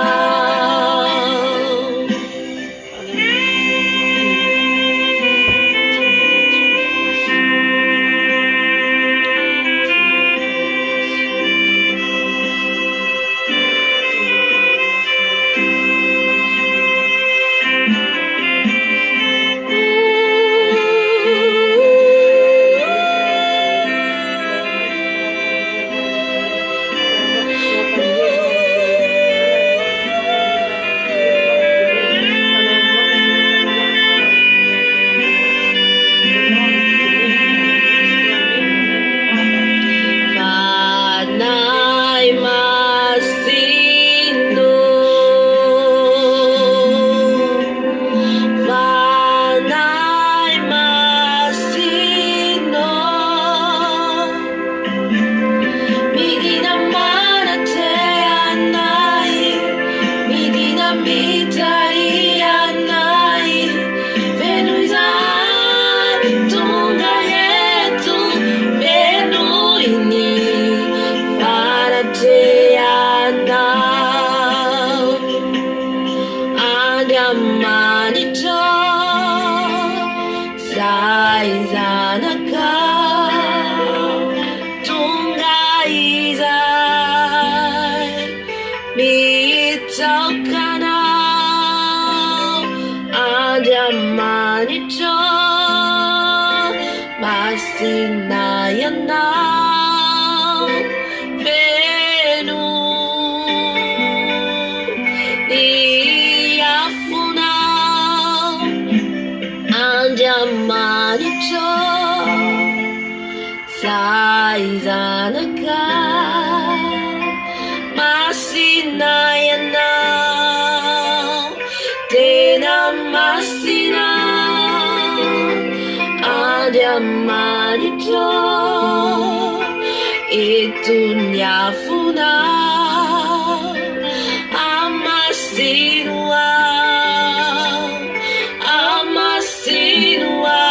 Anjamanito Saizanaka Tungaizai Mitokana Anjamanito Masinayana Venu Iafuna Anjamanito Saizanaka Masinayana Tena Masina Anjamanito Itunyafuna Amasinua Amasinua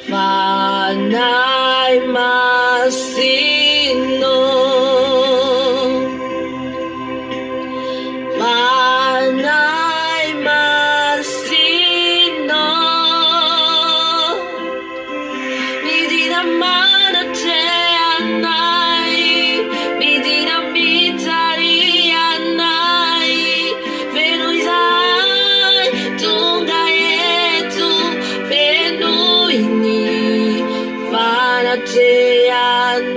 Vanai Masino Vanai Masino Midina Manate Anai Midina Mitari Anai Venuizai Tungaetu Venuini Vanate Anai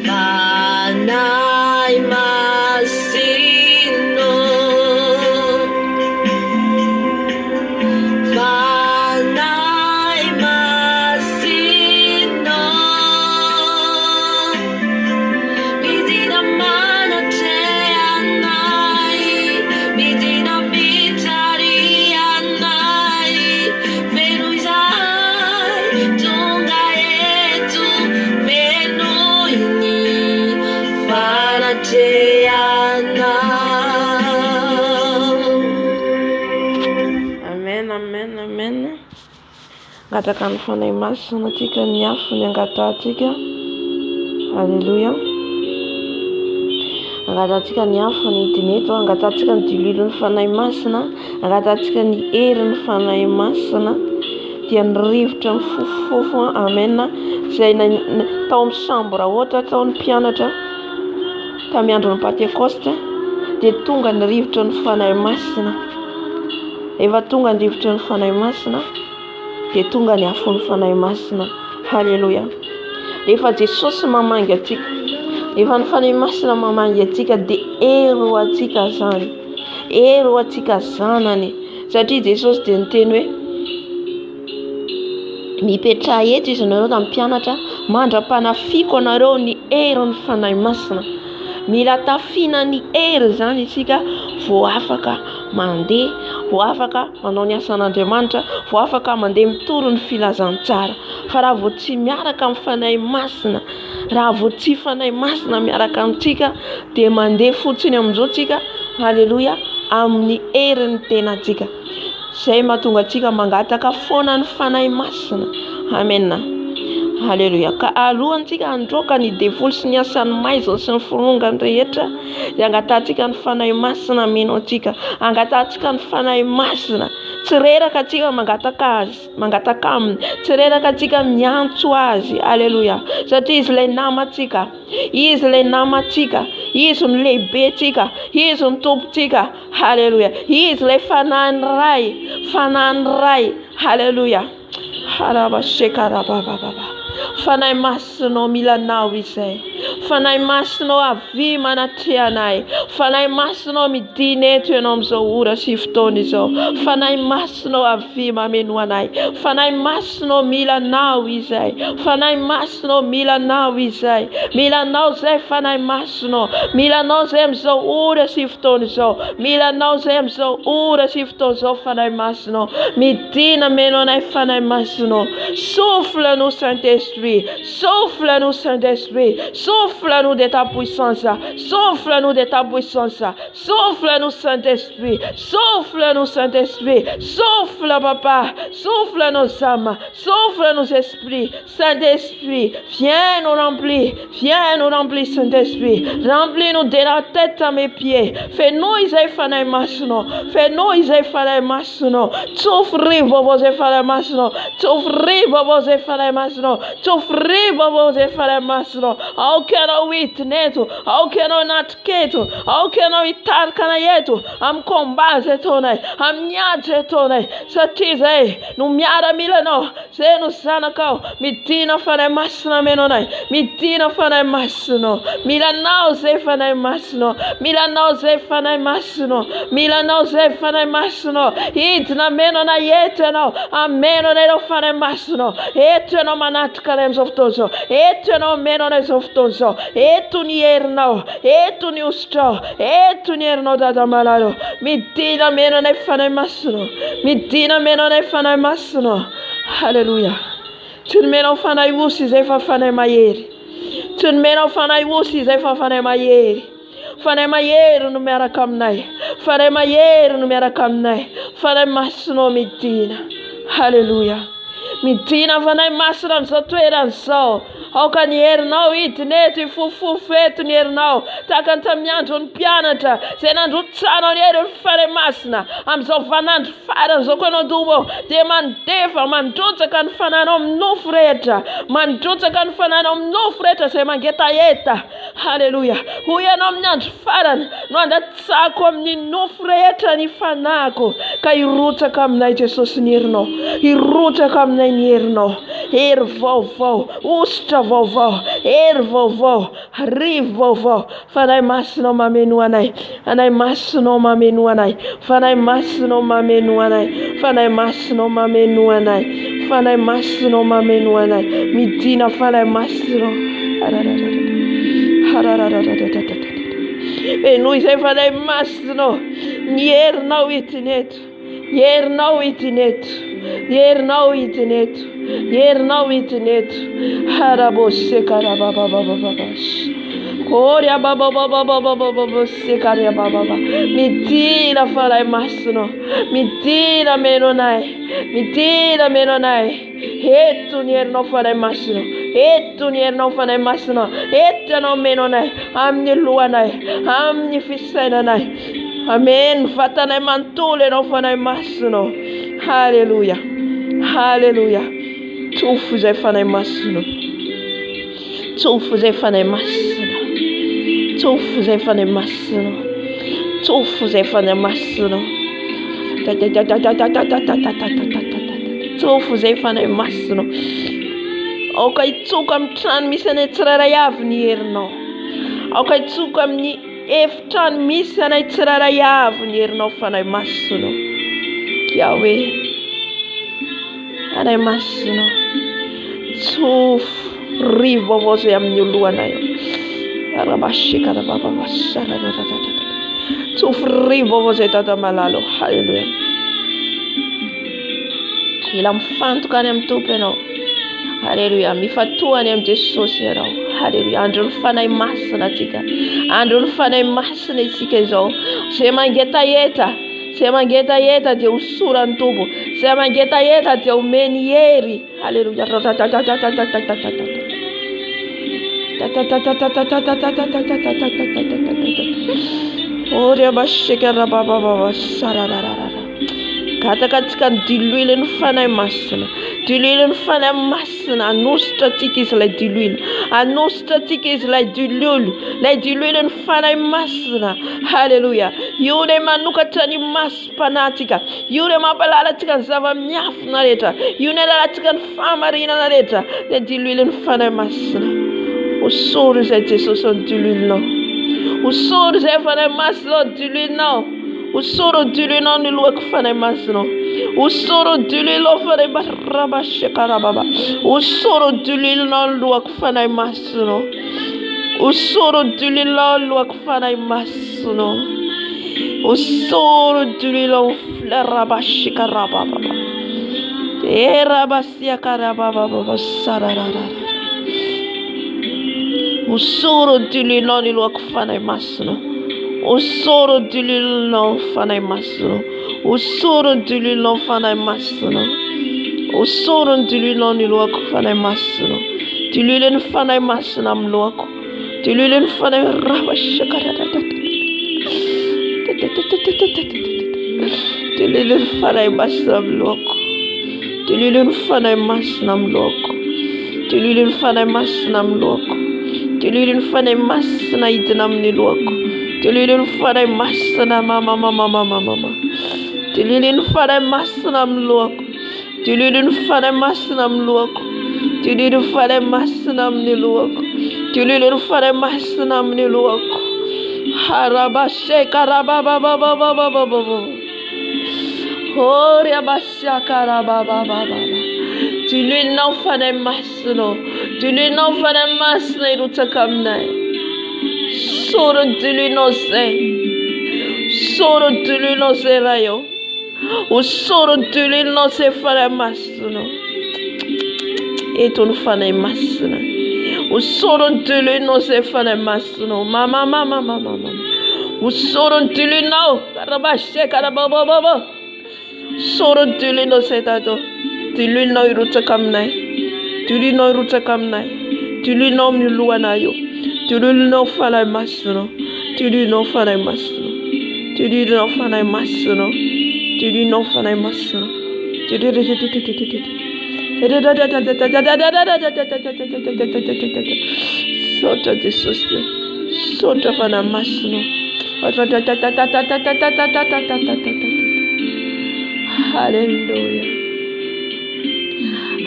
Vanai Masino Vanai Masino Midina Manate Anai Midina Mitari Anai Venuizai Tungaetu Venuini Vanateana. Amen, amen, amen. Ngataka ny fanay masina atsika ny afo ny angatatsika. Alleluia. Angatatsika ny afo ny hidin'eto, angatatsika ny dililo ny fanahy masina, angatatsika ny hery ny fanahy masina, dia ny rivotra ny fofofofo. Amen. Izay tao amin'ny chambre ohatra tao ny mpianatra tamin'ny andro ny Pentecoste, dia tonga ny rivotra ny fanahy masina. Efa tonga ny rivotra ny fanahy masina, dia tonga ny afo ny fanahy masina. Halleluja. Rehefa Jesosy mamangy atsika, rehefa ny fanahy masina mamangy atsika, dia hery ho atsika zany, hery ho atsika zanany. Satria Jesosy dia niteny hoe mipetraha eto izy nareo tamin'ny mpianatra, mandra-panafiko anareo ny hery ny fanahy masina. Mila tafiana ny hery zany isika vao afaka mandeha, vao afaka manao ny asan'Andriamanitra, vao afaka mandeha mitoro ny filazantsara. Fa raha vao tsy miaraka amin'ny fanahy masina, raha vao tsy fanahy masina miaraka amintsika, dia mandeha fotsiny amin'izao tsika, halleluja, amin'ny hery ny tenantsika. Izay mahatonga antsika mangataka foana ny fanahy masina. Amen. Halleluja. Ka alohantsika androaka ny devoly sy ny asan'ny maizina sy ny forongany rehetra, dia angatantsika ny fanahy masina meno antsika, angatantsika ny fanahy masina. Tsy reraka antsika mangataka aminy, tsy reraka antsika miantso azy. Halleluja. Satria izy ilay namantsika, izy ilay namantsika, izy ny lehibentsika, izy ny tompontsika. Halleluja. Izy ilay fanahiny ray. Halleluja. Fanahy masinao milanao izay, fanahy masinao avy manatrehanay, fanahy masinao midina eto ianao amin'izao ora sy fotoana izao, fanahy masinao avy mameno anay, fanahy masinao milanao izay, fanahy masinao milanao izay, milanao izay fanahy masinao, milanao izay amin'izao ora sy fotoana izao, milanao izay amin'izao ora sy fotoana izao fanahy masinao, midina meno anay fanahy masinao. Souffle-nous Saint-Esprit, souffle-nous Saint-Esprit, souffle-nous de ta puissance, souffle-nous de ta puissance, souffle-nous Saint-Esprit, souffle-nous Saint-Esprit, souffle Papa, souffle nos âmes, souffle nos esprits, Saint-Esprit, viens nous remplir Saint-Esprit, remplis-nous de la tête à mes pieds, fais-nous Isaïe Fanaï Masno, fais-nous Isaïe Fanaï Masno, t'offrir vos Fanaï Masno, t'offrir vos Fanaï Masno, t'offrir vos Fanaï Masno, how can I witness, how can I not get, how can I talk yetu, am combate tonai, am nyate tonai, satizai, no miara milano, se no sanakao, mitina Fanaï Masno menonai, mitina Fanaï Masno, milanao ze Fanaï Masno, milanao ze Fanaï Masno, milanao ze Fanaï Masno, itna menona yeteno, amenone no Fanaï Masno, eteno manatka rem softozo, eteno menone softozo, etuni ernao, etuni usto, etuni erno dada malalo, mitina menone Fanaï Masno, mitina menone Fanaï Masno, halleluja. Tu meno Fanaï wusi ze fa Fanaï mayeri, tu meno Fanaï wusi ze fa Fanaï mayeri. Fanaï mayeri no miaraka aminay, Fanaï mayeri no miaraka aminay, Fanaï Masno midina, halleluja. Midina Fanaï Masno amin'izao toeran'izao, aoka ny herinao hidin'eto hifofofo eto ny herinao, tahaka ny tamin'ny andro ny mpianatra, izay nandrotsanao ny hery ny Fanaï Masina, amin'izao vanandro faran'izao koa ianao domo, dia mandefa mandrotsaka ny fanahinao amin'ny nofo rehetra, mandrotsaka ny fanahinao amin'ny nofo rehetra izay mangetaheta, halleluja. Hoy ianao amin'ny andro farany, no andatsako amin'ny nofo rehetra ny fanahiko, ka hirotsaka aminay Jesosy ny herinao, hirotsaka aminay ny herinao, hery vaovao, ositra vaovao, hery vaovao, rivo vaovao, Fanaï Masino mameno anay, Fanaï Masino mameno anay, Fanaï Masino mameno anay, Fanaï Masino mameno anay, Fanaï Masino mameno anay, midina Fanaï Masino, e noho izay Fanaï Masino, ny herinao hidin'eto, herinao hidin'eto, herinao hidin'eto, herinao hidin'eto, harabosekarabababababas, koria babababababababas, sekaria bababa, midina Fanaï Masino, midina meno anay, midina meno anay, eto ny herinao Fanaï Masino, Eto ny herinao fanahy masina. Eto ianao meno anay amin'ny lohanay, amin'ny fisainanay. Amen. Vatanay manontolo ianao fanahy masina. Halleluja. Halleluja. Tsofo izay fanahy masina. Tsofo izay fanahy masina. Tsofo izay fanahy masina. Tsofo izay fanahy masina. Tsofo izay fanahy masina. Aoka hitsoka amin'ny trano misy anay tsiraray avy ny herinao. Aoka hitsoka amin'ny efitrano misy anay tsiraray avy ny herinao fanahy masina. Yahweh, anay masina. Tsofo rivo avao izay amin'ny lohanay. Tsofo rivo avao izay tata malalo. Halleluja. Mila mifantoka any amin'ny Tompo ianao. Halleluja. Mifatohany amin'ny Jesosy ianao. Halleluja. Andro ny fanahy masina atsika. Andro ny fanahy masina isika izao. Izay mangetaheta, izay mangetaheta dia hosorany Tompo. Izay mangetaheta dia homeny hery. Halleluja. Oria bashekara baba sarararara. Katakatsika ny diloilo ny fanahy masina. Diloilo ny fanahy masina. Anositra atsika izy ilay diloilo. Anositra atsika izy ilay diloilo. Ilay diloilo ny fanahy masina. Halleluja. Io ilay manokatra ny masom-panatsika. Io ilay mampalalantsika ny zava-miafina rehetra. Io ilay lalantsika ny fahamarinana rehetra. Ilay diloilo ny fanahy masina. Osoro izay Jesosy ny diloilonao. Osoro izay fanahy masina ny diloilonao. Osoro diloilonao ny lohako fanahy masina. Osoro diloilonao fanahy barabashekarababa. Osoro diloilonao ny lohako fanahy masina. Osoro diloilonao ny lohako fanahy masina. Osoro diloilonao flarabashekarababa. Erabasiakarababa sarararara. Osoro diloilonao ny lohako fanahy masina. Osoro diloilonao fanahy masina. Osoro diloilonao fanahy masina. Osoro diloilonao ny lohako fanahy masina. Diloilo ny fanahy masina amin'ny lohako. Diloilo ny fanahy rabashakararara. Diloilo ny fanahy masina amin'ny lohako. Diloilo ny fanahy masina amin'ny lohako. Diloilo ny fanahy masina amin'ny lohako. Diloilo ny fanahy masina hidina amin'ny lohako. Diloilo ny fanahy masina mama. Diloilo ny fanahy masina amin'ny lohako. Diloilo ny fanahy masina amin'ny lohako. Diloilo ny fanahy masina amin'ny lohako. Diloilo ny fanahy masina amin'ny lohako. Harabashekarababa. Oriabashakarababa. Diloilonao fanahy masina. Diloilonao fanahy masina hirotsaka aminay. Soro diloilonao izay. Soro diloilonao izay raha eo. Osoro diloilonao izay fanahy masina. Eto ny fanahy masina. Osoro diloilonao izay fanahy masina. Mama. Osoro diloilonao. Karabashekarababa. Soro diloilonao izay tato. Diloilonao hirotsaka aminay. Diloilonao hirotsaka aminay. Diloilonao amin'ny lohanay io. Diloilonao fanahy masina. Diloilonao fanahy masina. Diloilonao fanahy masina. Diloilonao fanahy masina. Sotra Jesosy. Sotra fanahy masina. Halleluja.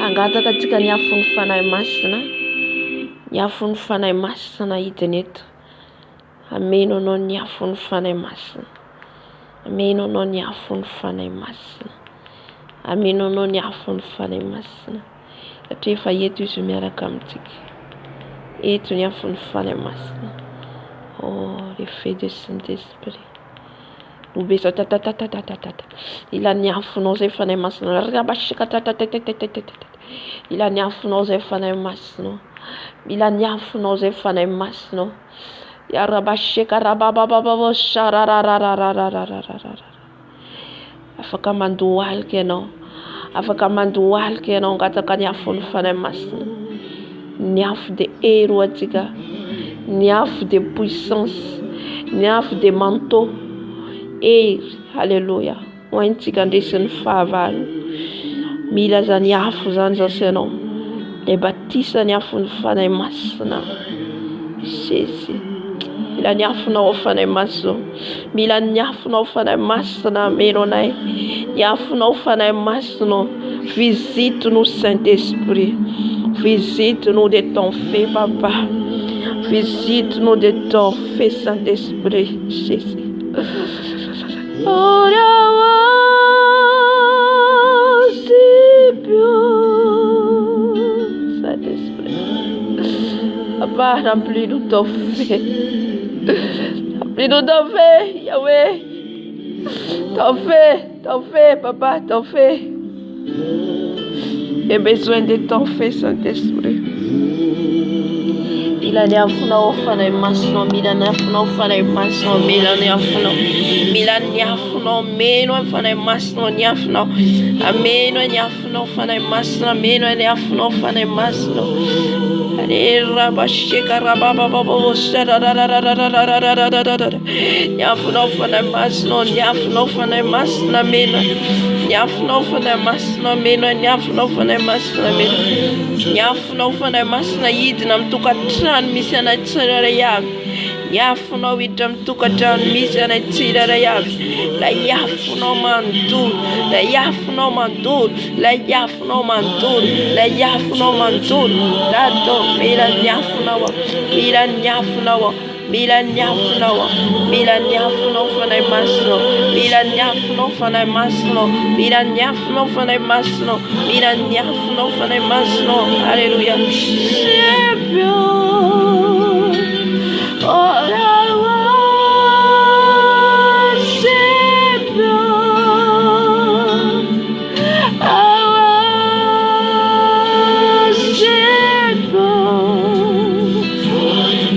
Angataka antsika ny afo ny fanahy masina. Ny afo ny fanahy masina hidiny eto. Ameno anao ny afo ny fanahy masina. Ameno anao ny afo ny fanahy masina. Ameno anao ny afo ny fanahy masina. Satria efa eto izy miaraka amintsika. Eto ny afo ny fanahy masina. Oh, le feu de Saint-Esprit. Ubesa ilany afonao zay fanahy masina. Ilany afonao zay fanahy masina. Ilany afonao zay fanahy masina. Yarabasheka rababababa shararararararararara. Afaka mandohalika ianao. Afaka mandohalika ianao angataka ny afony fanahy masina. niafy de héros atsika, niafy de puissance, niafy de manteau hery. Alléluia. Hoentsika andresin'ny fahavalo. Mila zany afo zany zasy anao. Le batisa ny afon'ny fanahy masina. Jésus. Mila ny afonao fanahy masina. Mila ny afonao fanahy masina meno anay. Ny afonao fanahy masina. Visite-nous Saint-Esprit. Visite-nous de ton feu, Papa. Visite-nous de ton feu, Saint-Esprit. Jésus. Oh, Saint-Esprit. Papa, remplis-nous ton feu. Remplis-nous ton feu, Yahweh. Ton feu, Papa, ton feu. J'ai besoin de ton feu, Saint-Esprit. Milani afunao fana masno, milani afunao fana masno, milani afunao meno fana masno, ni afunao, ameno ni afunao fana masno, meno ni afunao fana masno. Era bashika rababa babo shada da da da da da da da da da da da. Ni afunao fana masno, ni afunao fana masna meno. Ni afunao fana masno, meno ni afunao fana masna meno. Ni afunao fana masna yidna mtukatra misy anatsirara yaby. Yafunao hiditra mitokatrano misy anatsirara yaby. La yafunao mandolo, la yafunao mandolo, la yafunao mandolo, la yafunao mandolo. Tato mila yafunao, mila yafunao. Mila nyafunawa, mila nyafunawa fana masno, mila nyafunawa fana masno, mila nyafunawa fana masno, mila nyafunawa fana masno. Alléluia.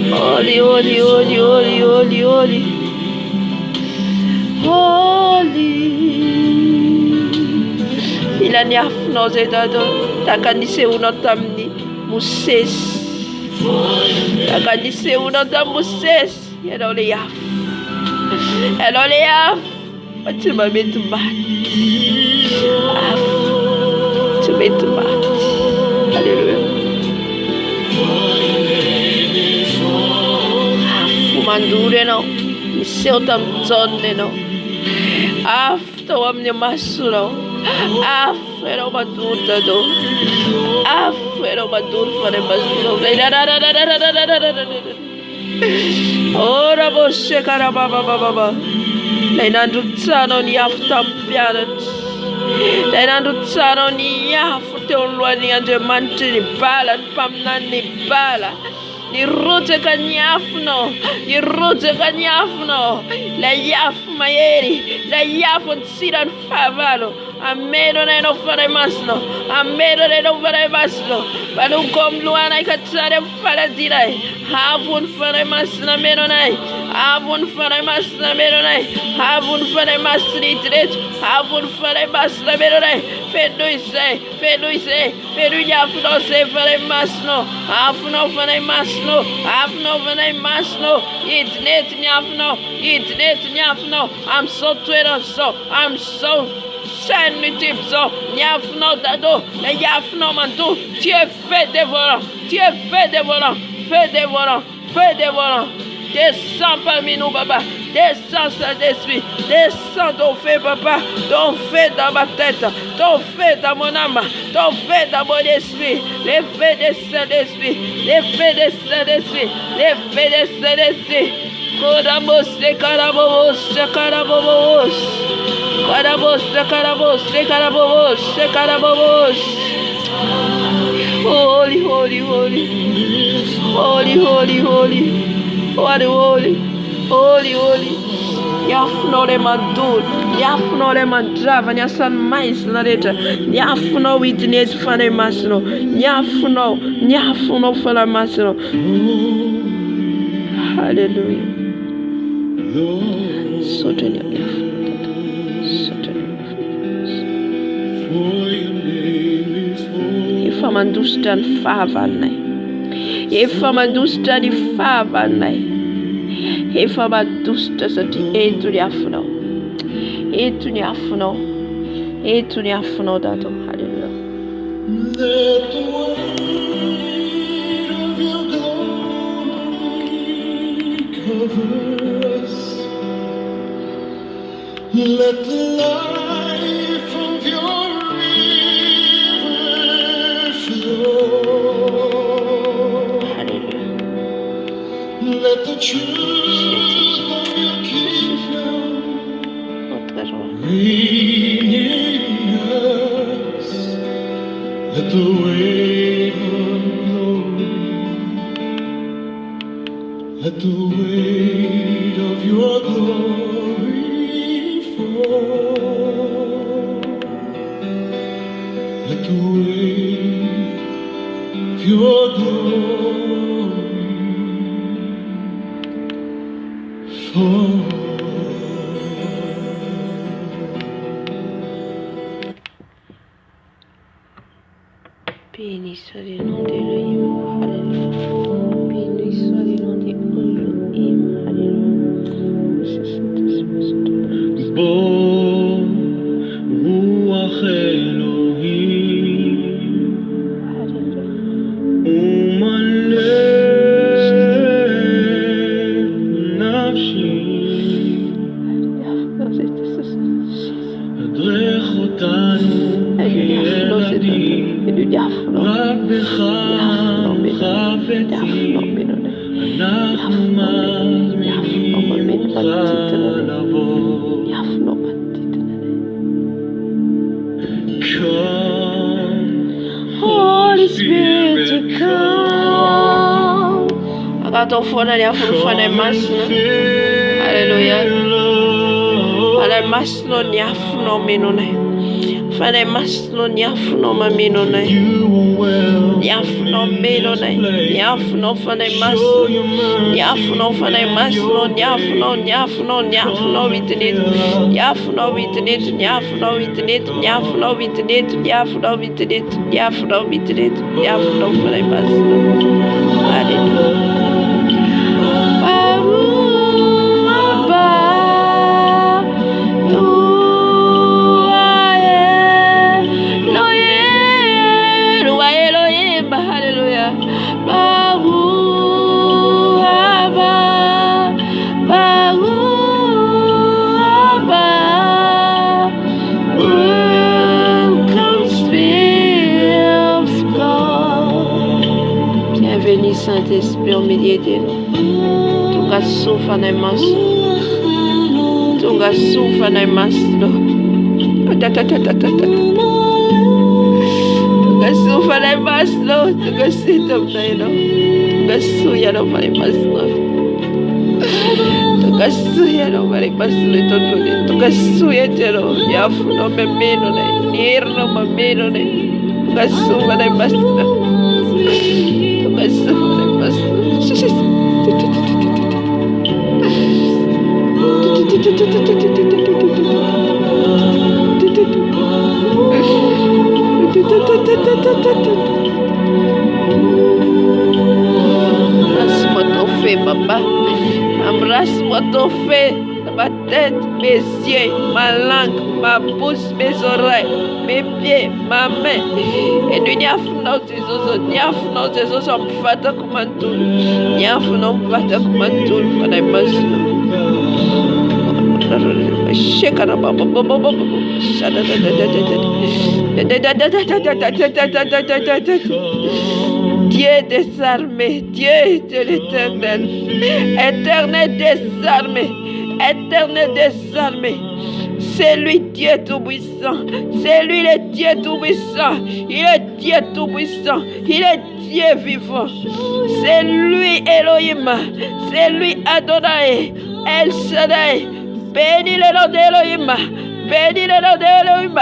Holy, holy, holy, holy, holy, holy. Ila ni afunao zedado, takanise uno tamni Moses. Takanise uno tam Moses. Hello le yaf. Hello le yaf. What you want me to bat? To me to bat. Hallelujah. Mandure no, mi seu tam zonne no. After am ne masuro. Afero maduta do. Afero madur fare masuro. Ora bosse cara baba baba. Lei nandu tsano ni aftam pianat. Lei nandu tsano ni afte onluani ande mantini bala pamnani bala. Ni rote kanyafno, ni rote kanyafno, la yaf mayeri, la yaf siran favalo, ameno ne no fare masno, ameno ne no fare masno, balun kom luana katsare fare dirai, havun fare masna meno nai, havun fare masna meno nai, havun fare masri tret, havun fare masna meno nai, feduise, fedu yafno se fare masno, afno fare masno. Afno vanai masno, it net nyafno. I'm so twitter so, I'm so sensitive so, nyafno dado, la yafno mandu, tu es fait dévorant, fais dévorant, descends parmi nous, papa, descends Saint-Esprit, descends ton feu, papa, ton feu dans ma tête, ton feu dans mon âme, ton feu dans mon esprit, les feux de Saint-Esprit, les feux de Saint-Esprit, les feux de Saint-Esprit. Carabos, holy, holy, holy, holy, holy, holy, holy, holy, holy. Yafno le mandur, yafno le mandrava, nyasan mais na letra, yafno witnet fane masno, yafno fala masno. Hallelujah. Soutenir If I'm understand favor, Efa mandositra ny fahavanay. Efa mandositra satria eto ny afonao. Eto ny afonao. Eto ny afonao dato. Hallelujah. Let the weight of your glory cover us. Let the life of your river flow. Hallelujah. Let the truth of your kingdom reign in us. Let the weight of glory, let the weight of your glory fall. Let the weight of your glory fall. Béni soit le nom d'Elohim. Alléluia. Béni soit le nom d'Elohim. Alléluia. Bo Ruach Elohim Umaleh Nafshi Adrech otanu כילדים רק בך חפצים אנחנו מזמינים אותך לבוא Holy Spirit, come. Akatofona liafuna masno. Hallelujah. Ale masno niafno minone. Fane masno niafno maminone. Niafno minone. Niafno fane masno. Niafno fane masno. Niafno witness. Niafno witness. Niafno witness. Niafno witness. Niafno witness. Niafno witness. Niafno fane masno. Hallelujah. Saint-Esprit au milieu de nous. Tunga souffle na maso. Tunga souffle na maso. Tunga souffle na maso. Tunga sita mtaino. Tunga suya no pare maso. Tunga suya no pare maso tonone. Tunga suya tero. Yafu no memeno ne. Nierno memeno ne. Tunga souffle na maso. Embrasse-moi ton fait, papa. Embrasse-moi ton fait. Ma tête, mes yeux, ma langue, ma bouche, mes oreilles, mes pieds, ma main. Et nous niafno tezozo mfata kumantul. Niafno mfata kumantul fana masno. Shekana baba baba. Dieu désarmé, Dieu de l'éternel, éternel désarmé. Éternel désarmé, c'est lui Dieu tout-puissant, c'est lui le Dieu tout-puissant, il est Dieu tout-puissant, il est Dieu vivant, c'est lui Elohim, c'est lui Adonai, El Shaddai, bénis le nom d'Elohim, bénis le nom d'Elohim,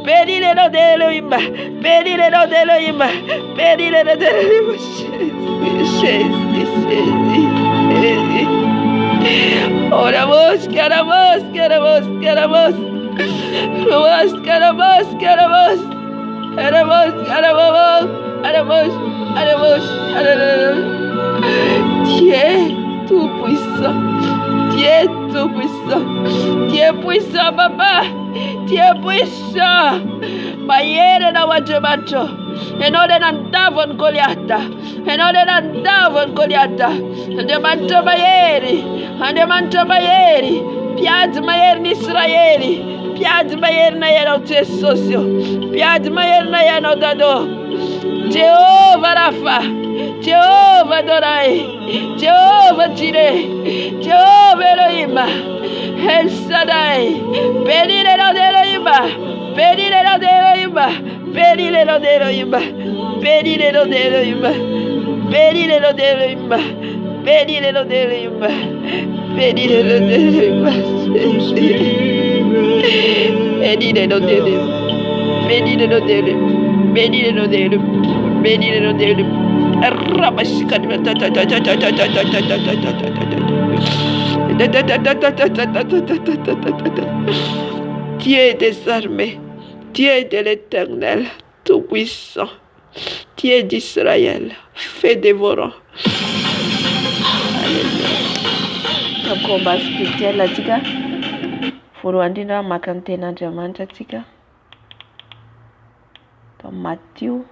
bénis le nom d'Elohim, bénis le nom d'Elohim, bénis le nom d'Elohim, Jésus. Oramos, caramos. Caramos. Dieu tout-puissant, Dieu tout-puissant, Dieu puissant, papa, Dieu puissant. Mayere na wajomacho, enode na ndavon Goliata, enode na ndavon Goliata, ande manto mayeri, piad mayeri ni Israeli, piad mayeri na yeno tesosio, piad mayeri na yeno dado, Jehovah Rafa, Jehovah Dorai, Jehovah Jireh, Jehovah Elohim, El Shaddai, benire no de Elohim. Benire no de Elohim, benire no de Elohim, benire no de Elohim, benire no de Elohim, benire no de Elohim, benire no de Elohim, benire no de Elohim, benire no de Elohim, benire no de Elohim, benire no de Elohim. Rabashika Dieu des armées, Dieu de l'Éternel, tout-puissant, Dieu d'Israël, fait dévorant. Alléluia. Combat spirituel atsika. Voalohany indrindra maka ny ten'Andriamanitra atsika. Matthieu.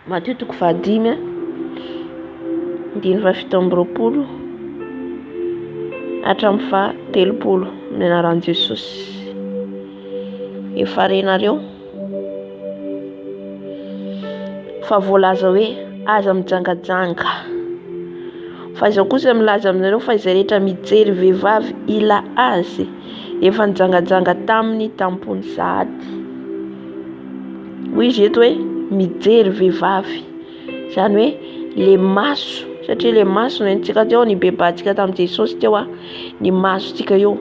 Matthieu toko 5 ndiny fa 17 hatramin'ny 30 ny anaran'i Jesosy. Efa renareo fa voalaza hoe aza mijangajanga. Fa izao kosa milaza aminareo fa izay rehetra mijery vehivavy ila azy efa nijangajanga tamin'ny tampony sahady. Hoy izy eto hoe mijery vehivavy, zany hoe le maso, satria le maso nentsika teo ny bebatsika tamin'i Jesosy teo ny masotsika eo.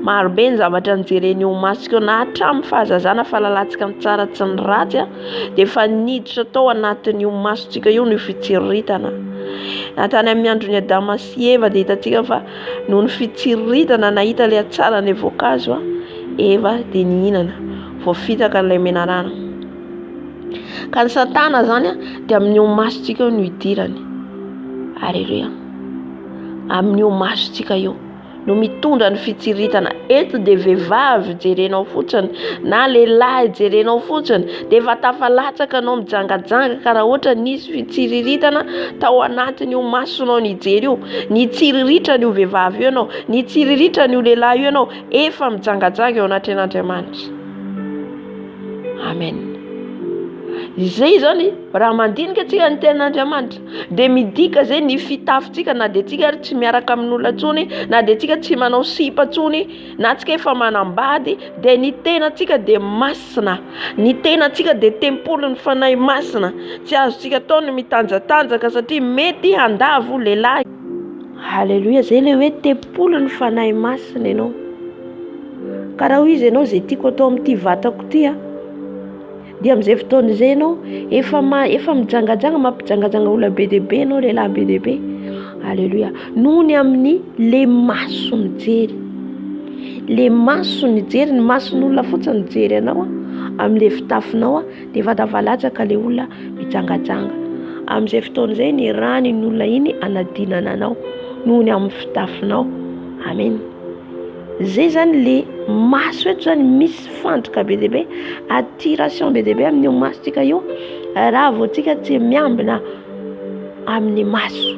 Maro be ny zavatra nijeren'io masoko na hatramin'ny fahazazana fahalalantsika ny tsara tsy ny ratsy dia efa niditra tao anatin'io masotsika io ny fitsiritana. Natany amin'ny andron'ny Adama sy Eva dia hitantsika fa noho ny fitsiritana nahita ilay tsara ny voankazo Eva dia nihinana, voafitaka n'ilay menarana. Ka ny Satana zany dia amin'io masotsika io no hidirany. Alleluia. Amin'io masotsika io no mitondra ny fitsiritana. Eto dia vehivavy jerenao fotsiny na lehilahy jerenao fotsiny dia efa tafalatsaka anao mijangajanga ka raha ohatra nisy fitsiritana tao anatin'io masonao nijery io, nitsiriritran'io vehivavy io ianao, nitsiriritran'io lehilahy io ianao, efa mijangajanga eo anatren'Andriamanitra. Amen. Izay zany raha mandinika tsika ny ten'Andriamanitra dia midika zay ny fitafintsika, na dia tsika tsy miaraka amin'olona tsony, na dia tsika tsy manao sipa tsony, na tsika efa manambady, dia ny tenantsika dia masina, ny tenantsika dia tempolon'ny fanahy masina. Tsy azontsika taony mitanjatanjaka satria mety handavo lehilahy. Halleluia. Zay le hoe tempolon'ny fanahy masina ianao. Ka raha hoy izy ianao zay tiako atao amin'ity vatako ity dia amin'izay fotoana izay ianao efa mijangajanga, mampijangajanga olona be deaibe ianao, lehilahy be deaibe. Halleluia. Noho ny amin'ny le maso mijery, le maso mijery, ny mason'olona fotsiny mijery anao amin'ilay fitafinao dia efa tafalatsaka le olona mijangajanga. Amin'izay fotoana izay ny ranin'ny olona iny anadinana anao noho ny amin'ny fitafinao. Amen. Zay zany le maso eto zany misy fantoka be deaibe, attiration be deaibe amin'io masotsika io raha vao tsika tsy miambina amin'ny maso.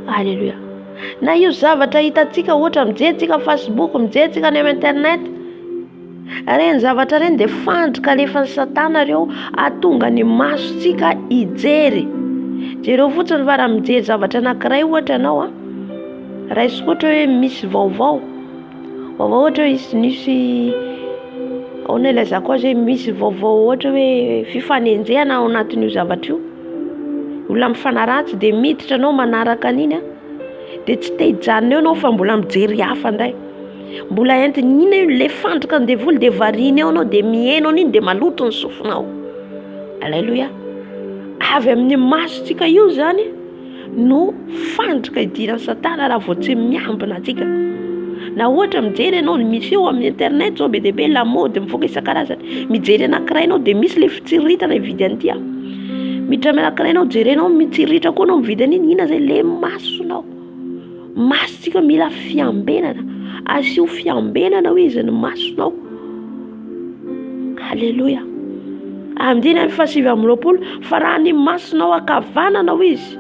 Alléluia. Na io zavatra hitantsika ohatra mijerytsika Facebook, mijerytsika any amin'ny internet, reny zavatra reny dia fantoka alefan'ny Satana reo atonga ny masotsika hijery. Jereo fotsiny fa raha mijery zavatra anankiray ohatra anao raha isy ohatra hoe misy vaovao ohatra hoe nisy ona ilazako azy hoe misy vaovao ohatra hoe fifanenjehana ao anatin'io zavatra io, olona mifanaratsy dia miditra anao manaraka an'iny dia tsy te hijanona eo anao fa mbola mijery hafa ndray, mbola entiny iny io le fantoka ny devoly dia variana eo anao dia mihaino an'iny dia maloto ny sofinao. Alleluia. Avy amin'ny masotsika io zany no fandrika idirany Satana raha vao tsy miambina atsika. Na ohatra mijery ianao misy eo amin'ny internet zao be dia be lamaody mivoaka isan-karazany. Mijery anankiray ianao dia misy ilay fitsiritana hividy an'ity. Miditra amin'ny anankiray ianao jerenao mitsiritra koa ianao mividy an'iny. Ina izay le masonao. Masontsika mila fiambenana. Asio fiambenana ho izy ny masonao. Halleluja. Andiny amin'ny 7:20 fa raha ny masonao akavanana ho izy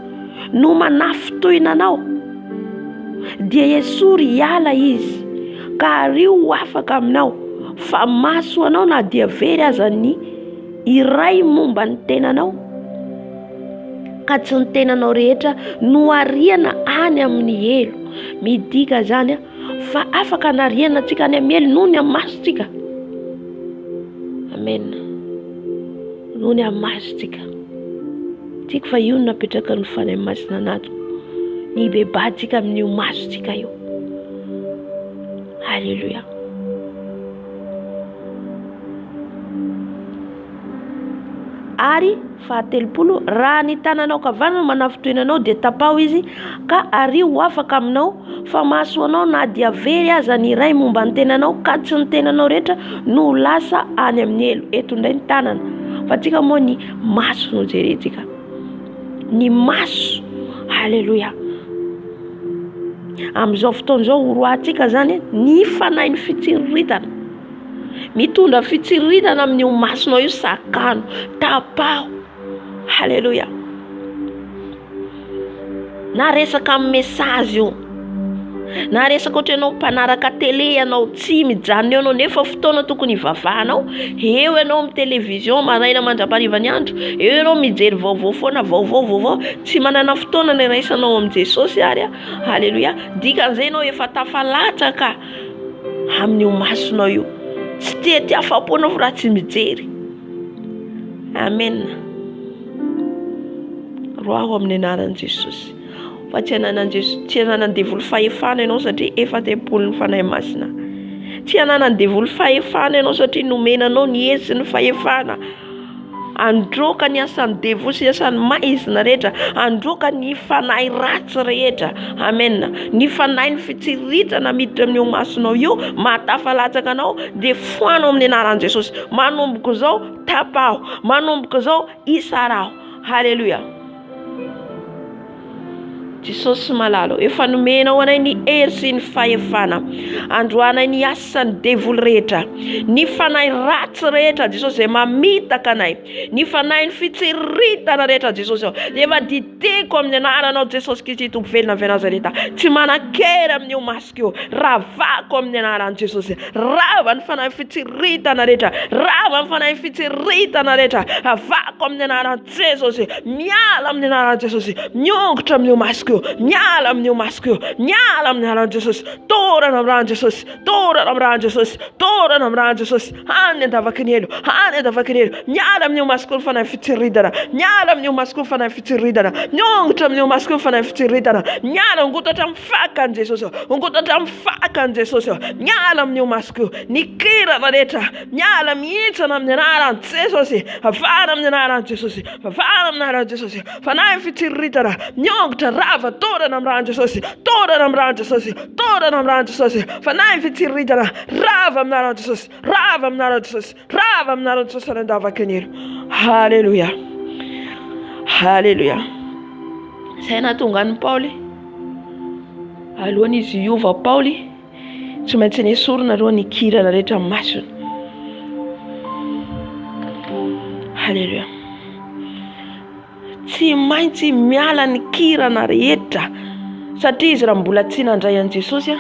no manafitoinanao dia esory hiala izy ka ario ho afaka aminao, fa maso anao na dia very aza ny iray momba ny tenanao, ka tsy ny tenanao rehetra no ariana any amin'ny elo. Midika zany fa afaka nariana antsika any amin'ny elo noho ny masontsika. Amen. Noho ny masontsika. Tsika fa io napetraka ny fanahy masina anato. Ny bebatsika amin'io masontsika io. Halleluja. Ary 30 raha ny tananao kavanana manafitoinanao dia tapaho izy ka ario ho afaka aminao, fa maso anao na dia very aza ny iray momba ny tenanao, ka tsy ny tenanao rehetra no lasa any amin'ny elo. Eto indray ny tanana, fa tsika moa ny maso no jerentsika. Ny maso. Halleluja. Amin'izao fotoan'izao horohantsika zany ny fanahin'ny fitsiritana. Mitondra fitsiritana amin'io masonao io sakano, tapaho. Halleluja. Na resaka amin'ny mesazy io, na resaka ohatra ianao mpanaraka tele ianao tsy mijanona eo anao nefa fotoana tokony ivavahanao, eo ianao amin'ny televizion maraina mandrapariva ny andro, eo ianao mijery vaovao foana, vaovao, tsy manana fotoana ny raisanao amin'ny Jesosy ary. Halleluja. Dikan'izay ianao efa tafalatsaka amin'io masonao io. Tsy tia afapoana raha tsy mijery. Amen. Roaho amin'ny anaran'i Jesosy. Fa tsy ananan devoly fahefana ianao satria efa tempolon'ny fanahy masina. Tsy ananan devoly fahefana ianao satria nomenanao ny hesy ny fahefana. Androka ny asan'ny devoly sy asan'ny maizina rehetra. Androka ny fanahy ratsy rehetra. Amen. Ny fanahy ny fitsiritana miditra amin'io masonao io, mahatafalatsaka anao dia foanao amin'ny anaran'i Jesosy. Manomboka izao tapaho, manomboka izao isaraho. Halleluja. Jesosy malalo, efa nomenao anay ny hery sy ny fahefana. Androanay ny asan'ny devoly rehetra, ny fanahy ratsy rehetra Jesosy izay mamitaka anay, ny fanahy ny fitsiritana rehetra Jesosy. Efa diteko amin'ny anaranao Jesosy Kristy Tompo velona avy Nazareta. Tsy manan-kera amin'io masoko io. Ravako amin'ny anaran'i Jesosy. Rava ny fanahy fitsiritana rehetra, rava ny fanahy fitsiritana rehetra. Avako amin'ny anaran'i Jesosy. Miala amin'ny anaran'i Jesosy. Miongotra amin'io masoko. Miala amin'io masoko io. Miala amin'ny anaran'i Jesosy. Torana amin'ny anaran'i Jesosy. Torana amin'ny anaran'i Jesosy. Torana amin'ny anaran'i Jesosy. Any andavaky ny elo. Any andavaky ny elo. Miala amin'io masoko ny fanahy fitsiritana. Miala amin'io masoko ny fanahy fitsiritana. Miongotra amin'io masoko ny fanahy fitsiritana. Miala ongotatra amin'ny fakan'i Jesosy. Ongotatra amin'ny fakan'i Jesosy. Miala amin'io masoko io. Ny kirana rehetra. Miala mihitsana amin'ny anaran'i Jesosy. Avana amin'ny anaran'i Jesosy. Avana amin'ny anaran'i Jesosy. Fanahy fitsiritana. Miongotra rava. Torana amin'ny anaran'i Jesosy. Torana amin'ny anaran'i Jesosy. Torana amin'ny anaran'i Jesosy. Fanahy fitsiritana. Rava amin'ny anaran'i Jesosy. Rava amin'ny anaran'i Jesosy. Rava amin'ny anaran'i Jesosy any andavaky ny elo. Halleluja. Halleluja. Izay nahatonga an'i Paoly. Alohan'izy hiova Paoly, tsy maintsy nesorina aloha ny kirana rehetra amin'ny masony. Halleluja. Tsy maintsy miala ny kirana rehetra satria izy raha mbola tsy nandray an'i Jesosy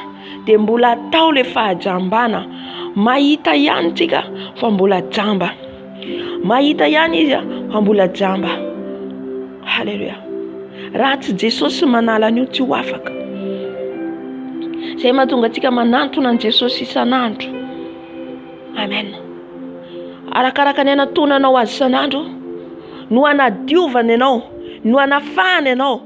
dia mbola atao le fahajambana. Mahita ihany tsika fa mbola jamba. Mahita ihany izy fa mbola jamba. Halleluja. Raha tsy Jesosy manala an'io tsy ho afaka. Izay mahatonga antsika manantona an'i Jesosy isan'andro. Amen. Arakaraka ny anatonanao azy isan'andro no anadiovana ianao, no anafahana ianao.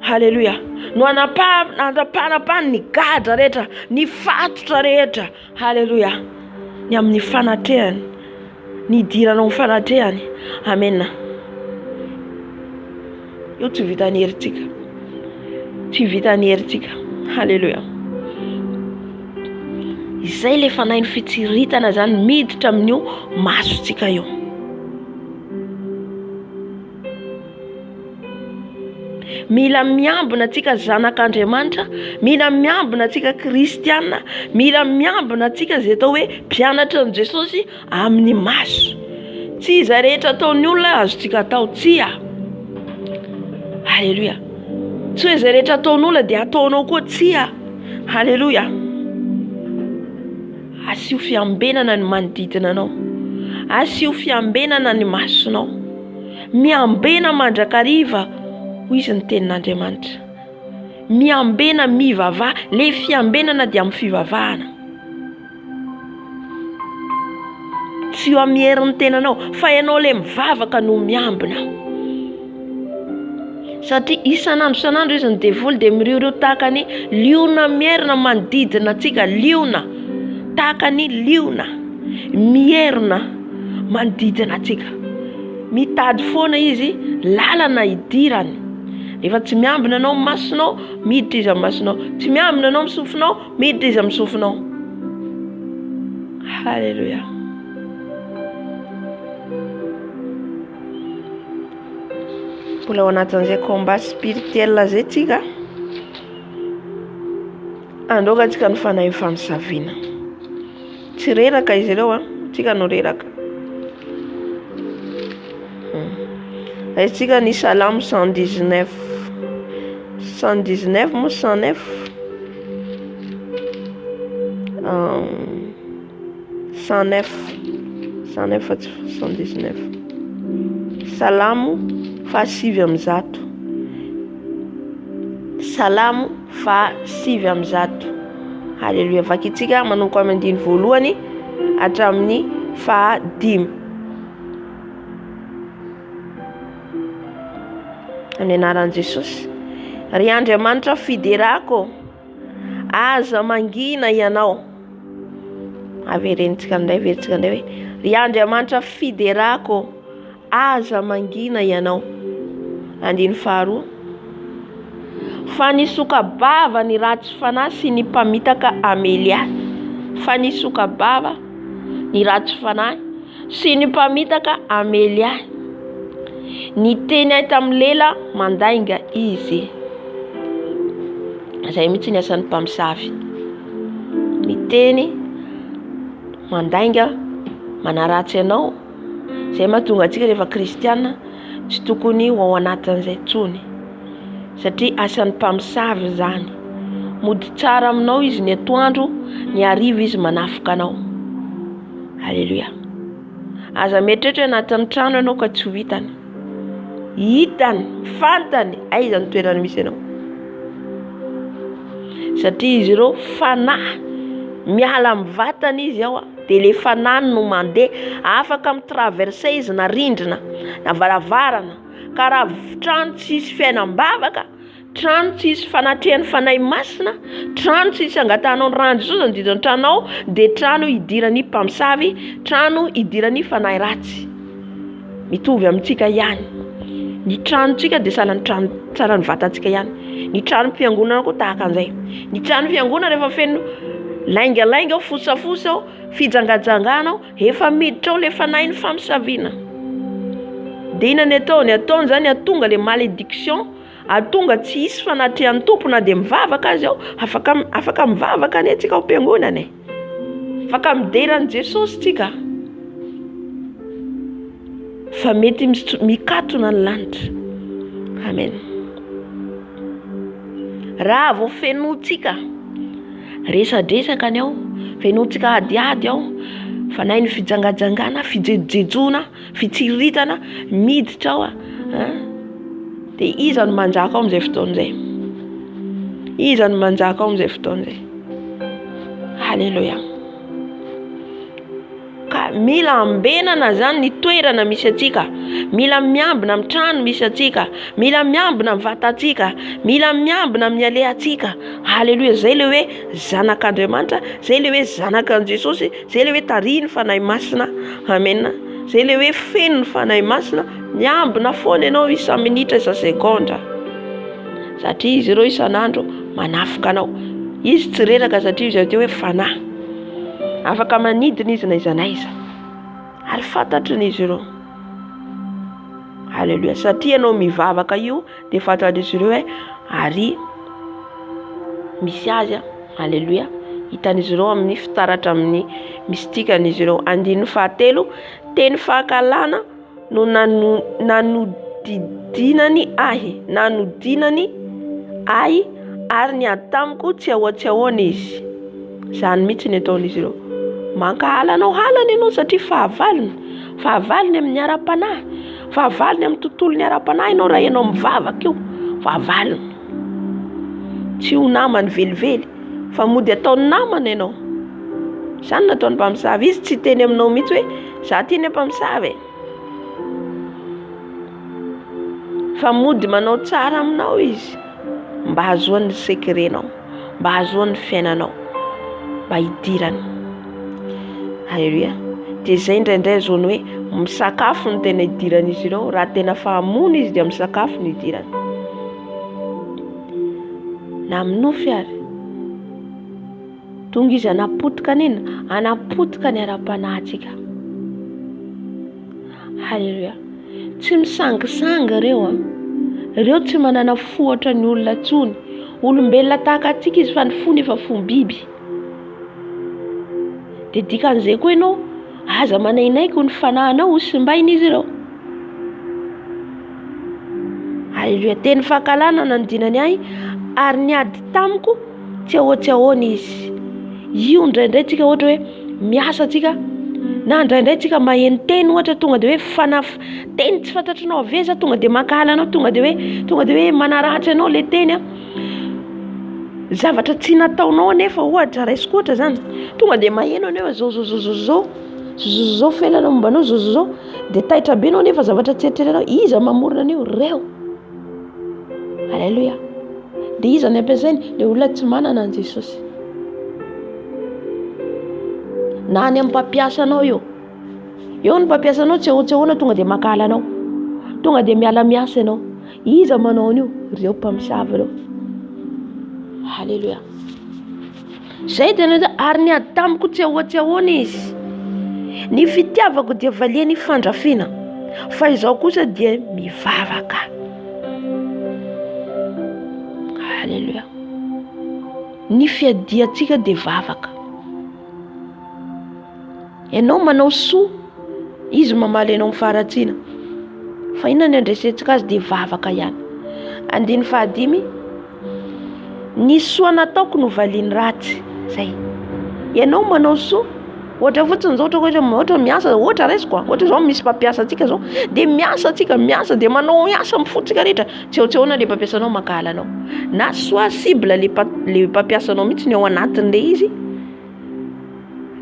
Halleluja. No anapahana ny gadra rehetra, ny fatotra rehetra. Halleluja. Ny amin'ny fanatrehany, ny idiranao ny fanatrehany. Amen. Io tsy vitan'ny herintsika. tsy vitany herintsika. Halleluja. Izay le fanahy ny fitsiritana zany miditra amin'io masontsika io. Mila miambina antsika zanak'Andriamanitra, mila miambina antsika kristiana, mila miambina antsika zay atao hoe mpianatra an' Jesosy amin'ny maso. Tsy iza rehetra ataon'ny olona azontsika atao, tsia. Halleluja. Tsy hoe izay rehetra ataon'olona dia ataonao koa, tsia. Halleluja. Asio fiambenana ny manodidina anao, asio fiambenana ny masonao, miambena mandrakariva hoy izy ny tenin'Andriamanitra. Miambena mivavaha, le fiambenana dia amin'ny fivavahana. Tsy eo amin'ny herin'ny tenanao, fa ianao le mivavaka no miambina. Satria isan'andro izy ny devoly dia mirioreo tahaka ny liona mierina manodidina antsika, liona tahaka ny liona mierina manodidina antsika. Mitady foana izy lalana hidirany. Rehefa tsy miambina anao masonao, miditra izy amin'ny masonao. Tsy miambina anao misofinao, miditra izy amin'ny sofinao. Halleluja. Mbola ao anatin'izay combat spirituel zay tsika, andoka tsika ny fanahy fanosaviana. Tsy reraka izy ireo, tsika no reraka. Tsika ny Salamo 119 mo 109 109 fa tsy 119. Salamo fa 700. Salamo fa 700. Halleluja. Vakitsika manomboka amin'ny andiny voalohany hatramin'ny fa 10. Amin'ny anaran'i Jesosy. Ry Andriamanitra fiderako, aza mangina ianao. Averentsika indray, verentsika indray hoe ry Andriamanitra fiderako, aza mangina ianao. Andiny faharoa. Fa ny soka-bava ny ratsy fanahy sy ny mpamitaka amely ahy. Fa ny soka-bava ny ratsy fanahy sy ny mpamitaka amely ahy. Ny teny ahy tamin'ny lela mandainga izy. Izay mihitsy ny asan'ny mpamosavy. Ny teny mandainga manaratsy ianao. Izay mahatonga antsika rehefa kristiana tsy tokony ho ao anatin'izay tsony. Satria asan'ny mpamosavy zany. Mody tsara aminao izy ny atoandro, ny hariva izy manafika anao. Halleluja. Aza mieritreritra anatin'ny trano ianao ka tsy ho hitany. Hitany, fantany, aiza ny toerana misy ianao. Satria izy ireo fanahy, miala amin'ny vatana izy ao, dia le fanahy no mandeha, afaka mitraverse izy na rindrina, na varavarana. Ka raha trano tsisy fiainam-bavaka, trano tsisy fanatrehany fanahy masina, trano tsisy angatanao ny rano Jesosy manodidina ny tranao, dia trano hidirany mpamosavy, trano hidirany fanahy ratsy. Mitovy amintsika ihany. Ny tranontsika dia tsara ny vatantsika ihany. Ny trano fiangonana koa tahaka an'izay. Ny trano fiangonana rehefa feno laingalainga ao, fosafosa ao, fijangajangana ao, efa miditra ao le fanahy ny famosaviana. Dia ina ny ataony? Ataony zany atonga le malédiction, atonga tsy hisy fanatrehan'ny tompo na dia mivavaka azy ao, afaka mivavaka ane tsika ao am-piangonana. Afaka mideran'i Jesosy tsika. Fa mety mikatona ny lanitra. Amen. Raha vao fenotsika resadresaka ny ao, fenotsika adiady ao, fanahy ny fijangajangana, fijejojejona, fitsiritana, miditra ao, dia iza no manjaka ao amin'izay fotoan'izay. Iza no manjaka ao amin'izay fotoan'izay. Halleluja. Ka mila ambenana zany ny toerana misy atsika. Mila miambina amin'ny trano misy atsika. Mila miambina amin'ny vatantsika. Mila miambina amin'ny alehantsika. Halleluja. Zay le hoe zanak'Andriamanitra, zay le hoe zanakan'i Jesosy, zay le hoe tariny fanahy masina. Amen. Zay le hoe feno ny fanahy masina. Miambina foana ianao isa minitra isa sekondra. satria izy ireo isan'andro manafika anao. Izy tsy reraka satria izy teo hoe fanahy, afaka manidina izy na iza na iza, ary fantatrin'izy ireo. Halleluja. Satria anao mivavaka io dia fantatrin'izy ireo hoe ary misy azy. Halleluja. Hitan'izy ireo amin'ny fitaratra amin'ny mistikan'izy ireo. 9 teny fahakalana no nanodidinany ahy ary ny atamiko tsy ahoana izy. Zany mihitsy ny ataon'izy ireo. Mankahala anao halany ianao satria fahavaliny amin'ny ara-panahy, fahavaliny amin'ny tontolon'ny ara-panahy ianao raha ianao mivavaka io, fahavaliny. Tsy ho namany velively fa mody ataony namana ianao. Zany nataony mpamosavy. Izy tsy teny aminao mihitsy hoe za ty ny mpamosavy, fa mody manao tsara aminao izy mba hahazoany sekrenao, mba hahazoany fiainanao, mba hidirany. Halleluja. Dia zay indraindray zao ny hoe misakafo ny tena hidiran'izy ireo. Raha tena fahamono izy dia misakafo ny hidirany. Na minofy ary tonga izy anapotika anapotika ny ara-panahintsika. Halleluja. Tsy misangisanga ireo tsy manana fohatra ny olona tsony. Olombelona tahaka atsika izy fa ny fony efa fony biby. Dia dikan'izay koa ianao aza manainaiky ny fanahinao sy mbainy izy ireo. Halleluja. Teny fahakalana nanodinany ahy ary niady tamiko tsy ahoana izy. Io indraindray tsika ohatra hoe miasa tsika, na indraindray tsika maheno teny ohatra tonga dia hoe teny tsy fantatrinao aveza tonga dia mankahala anao, tonga dia hoe manaratsy anao le teny, zavatra tsy nataonao nefa ohatra raisiko ohatra zany, tonga dia maheno anao zao felana mombanao zao dia taitra be anao nefa zavatra tsy eritreretanao. Iza mamorona an'io? Reo. Halleluja. Dia iza ny ampiasainy? Le olona tsy manana an Jesosy. Na any amin'ny mpampiasa anao eo ny mpampiasa anao tsy ahoana tonga dia mankahala anao, tonga dia miala miasa ianao. Iza manao an'io? Reo mpamosavy ireo. Halleluja. Zay tena hoe ary niady tamiko tsy ahoana izy. Ny fitiavako dia valiany fandrafiana, fa izaho kosa dia mivavaka. Halleluja. Ny fiadiantsika dia vavaka. Ianao manao soa, izy mamaly ianao mifaratsiana, fa inona ny andresentsika azy dia vavaka ihany. 5 ny soa nataoko no valiany ratsy. Zay. Ianao manao soa, ohatra fotsiny zao ohatra miasa, ohatra raisiko, ohatra zao misy mpampiasa antsika zao, dia miasa dia manao miasa mifotsika rehetra, tsy ahoana le mpampiasanao mankahala anao. Na soit cible le mpampiasanao mihitsy ny ao anatin'le izy,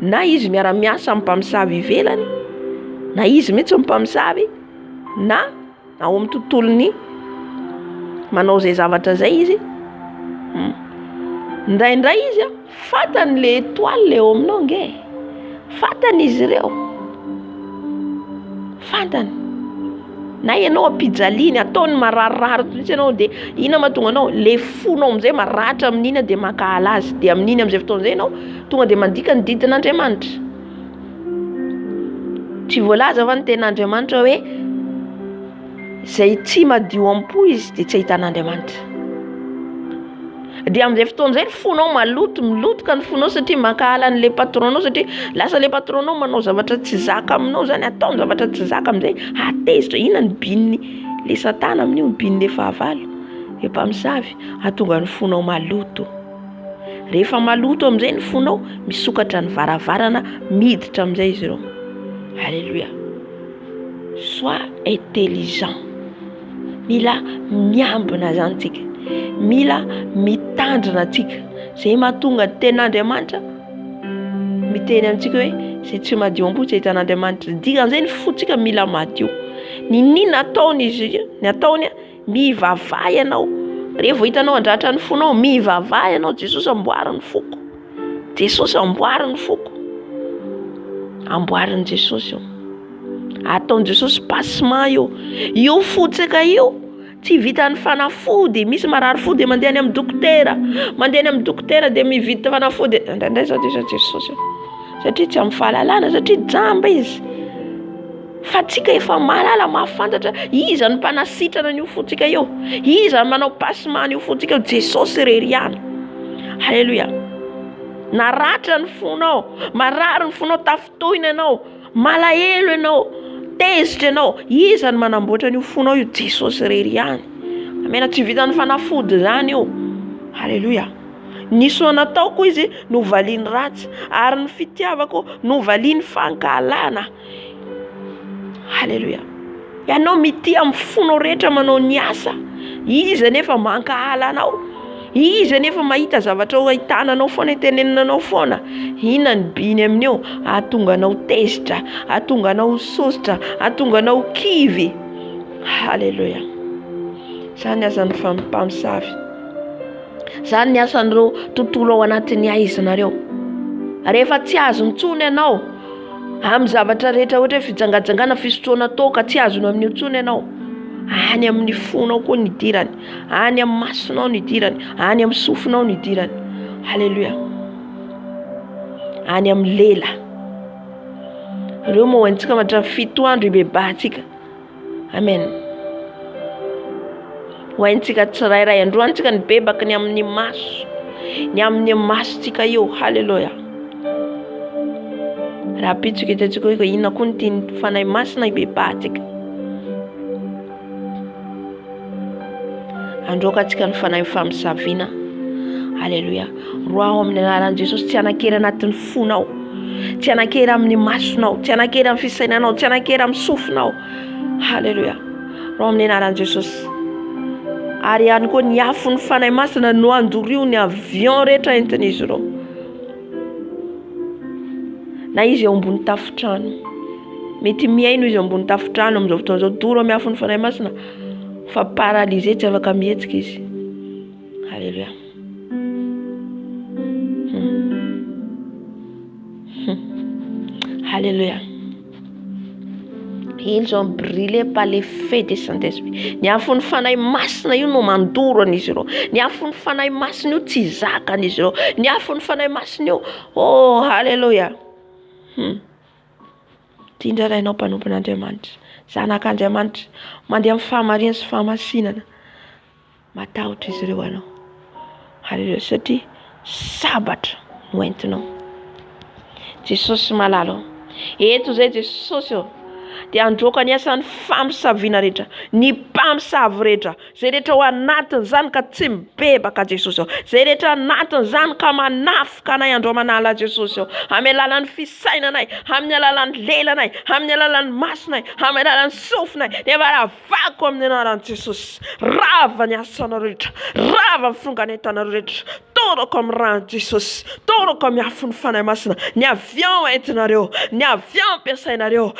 na izy miara-miasa amin'ny mpamosavy ivelany, na izy mihitsy mpamosavy, na ao amin'ny tontolony manao zay zavatra zay izy. Ndraindray izy fantany le étoile le eo aminao nge, fantany izy ireo, fantany. Na ianao ampijaliany ataony mararirary mihitsy ianao, dia ina mahatonga anao le fonao amin'izay maratra amin'ina dia mankahala azy, dia amin'iny amin'izay fotoan'izay ianao tonga dia mandika ny didin'Andriamanitra. Tsy voalaza fa ny ten'Andriamanitra hoe zay tsy madio am-po izy dia tsy ahitan'Andriamanitra. Dia amin'izay fotoan'izay fonao milotoka ny fonao satria mankahala an'le patronao, satria lasa le patronao manao zavatra tsy zaka aminao zany, ataony zavatra tsy zaka amin'izay, atezitra. Ina ny bininy le satana amin'io, ny bininy le fahavalo, le mpamosavy, ahatonga ny fonao maloto. Rehefa maloto amin'izay ny fonao, misokatra ny varavarana, miditra amin'izay izy ireo. Halleluja. Sois intelligent. Mila miambina zany tsika, mila mitandrina atsika. Zay mahatonga ten'Andriamanitra miteny amintsika hoe zay tsy madio am-po tsy ahitan'Andriamanitra. Dikan'izay ny fotsika mila madio. Nina ataony izy, ny ataony mivavaha ianao. Rehefa hitanao andratra ny fonao, mivavaha ianao. Jesosy amboariny foko, Jesosy amboariny foko, amboariny Jesosy io, ataony Jesosy passement io fotsika io tsy vitany fanafody. Misy marary fo dia mandeha any amin'ny dokotera, mandeha any amin'ny dokotera dia mividy fanafody. Indraindray zao dia Jesosy satria tsy amin'ny fahalalana, satria jamba izy. Fa tsika efa mahalala mahafantatra iza ny mpanasitrana an'io fotsika io, iza ny manao passement an'io fotsika io. Jesosy irery ihany. Halleluja. Naratra ny fonao, marary ny fonao, tafitohina ianao, malahelo ianao, tezitra ianao, iza ny manamboatra an'io fonao io? Jesosy irery ihany. Amena, tsy vitany fanafody zany io. Halleluja. Ny soa nataoko izy novaliany ratsy, ary ny fitiavako novaliany fankalana. Halleluja. Ianao mity amin'ny fonao rehetra manao ny asa, izy nefa mankahala anao, izy nefa mahita zavatra ho ahitananao foana, itenenanao foana. Inona ny biny amin'io? Ahatonga anao tezitra, ahatonga anao sositra, ahatonga anao kivy. Halleluja. Zany asan'ny mpamosavy, zany ny asan'ireo tontolo ao anatin'ny aizanareo. Rehefa tsy azo intsony ianao amin'ny zavatra rehetra, ohatra hoe fijangajangana, fisotroana toka, tsy azonao amin'io intsony ianao, any amin'ny fonao koa ny idirany, any amin'ny masonao ny idirany, any amin'ny sofinao ny idirany. Halleluja. Any amin'ny lela. Ireo moa hoentsika mahatrany 7 andro ibebahantsika. Amen. Hoentsika tsirairay androantsika ny bebaka ny amin'ny maso, ny amin'ny masontsika io. Halleluja. Raha pitsika hitantsika hoe inona koa ny tiany fanahy masina ibebahantsika. Androkantsika ny fanahy famosaviana. Halleluja. Roao amin'ny anaran'i Jesosy, tsy anakery anatin'ny fonao, tsy anakery amin'ny masonao, tsy anakery amin'ny fisainanao, tsy anakery amin'ny sofinao. Halleluja. Roao amin'ny anaran'i Jesosy. Ary ihany koa ny afo ny fanahy masina no andorio ny avion rehetra entin'izy ireo. Na izy eo ambony tafotrano, mety miaino izy eo ambony tafotrano amin'izao fotoana izao, doro amin'ny afo ny fanahy masina, fa paralysé, tsy afaka mihetsika izy. Halleluja. Halleluja. Ils ont brûlé par l'effet de Saint-Esprit. Ny afo ny fanahy masina io no mandoro an'izy ireo. Ny afo ny fanahy masina io tsy zaka an'izy ireo. Ny afo ny fanahy masina io, oh halleluja. Tindrarainao mpanompon'Andriamanitra, zanak'Andriamanitra, mandeha amin'ny fahamarinana sy fahamasinana. Matahotra izy ireo anao. Halleluja. Satria sabatra no entinao. Jesosy malalo. Eto zay Jesosy io. Dia androka ny asan'ny famosaviana rehetra, ny mpamosavy rehetra, zay rehetra ao anatiny zany ka tsy mibebaka Jesosy ao, zay rehetra anatiny zany ka manafika anay andro manala Jesosy ao, amin'ny alalan'ny fisainanay, amin'ny alalan'ny lelanay, amin'ny alalan'ny masonay, amin'ny alalan'ny sofinay, dia varavako amin'ny anaran'i Jesosy. Rava ny asanareo rehetra, rava ny fonganentanareo rehetra, toroko amin'ny ran'i Jesosy, toroko amin'ny afo ny fanahy masina, ny avion entinareo, ny avion ampiasainareo,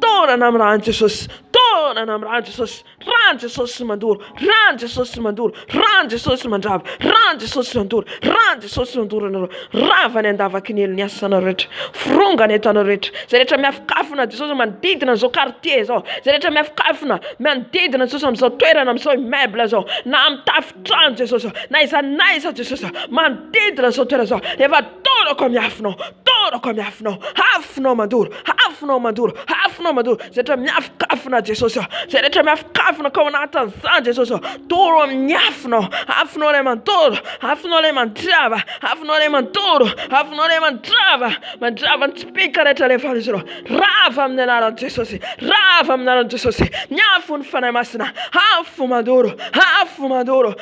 torana amin'ny ran'i Jesosy, torana amin'ny ran'i Jesosy. Ran'i Jesosy mandoro, ran'i Jesosy mandoro, ran'i Jesosy mandrava, ran'i Jesosy mandoro, ran'i Jesosy mandoro anareo. Ravany andavakinely ny asanareo rehetra, frongany entanareo rehetra, zay rehetra miafikafona Jesosy manodidina izao quartier zao, zay rehetra miafikafona manodidina Jesosy amin'izao toerana, amin'izao immeuble zao, na amin'ny tafotrano Jesosy, na iza Jesosy, manodidina izao toerana zao, efa toroko amin'ny afonao, toroko amin'ny afonao, afonao mandoro, afonao mandoro, afonao mandoro, zay rehetra miafikafona Jesosy, zay rehetra miafikafona ka ao anatin'izany Jesosy, toro amin'ny afonao, afonao ilay mandoro, afonao ilay mandrava, afonao ilay mandoro, afonao ilay mandrava, mandrava ny tsipika rehetra rehefa izy ireo. Rava amin'ny anaran'i Jesosy, rava amin'ny anaran'i Jesosy, ny afo ny fanahy masina, afo mandoro,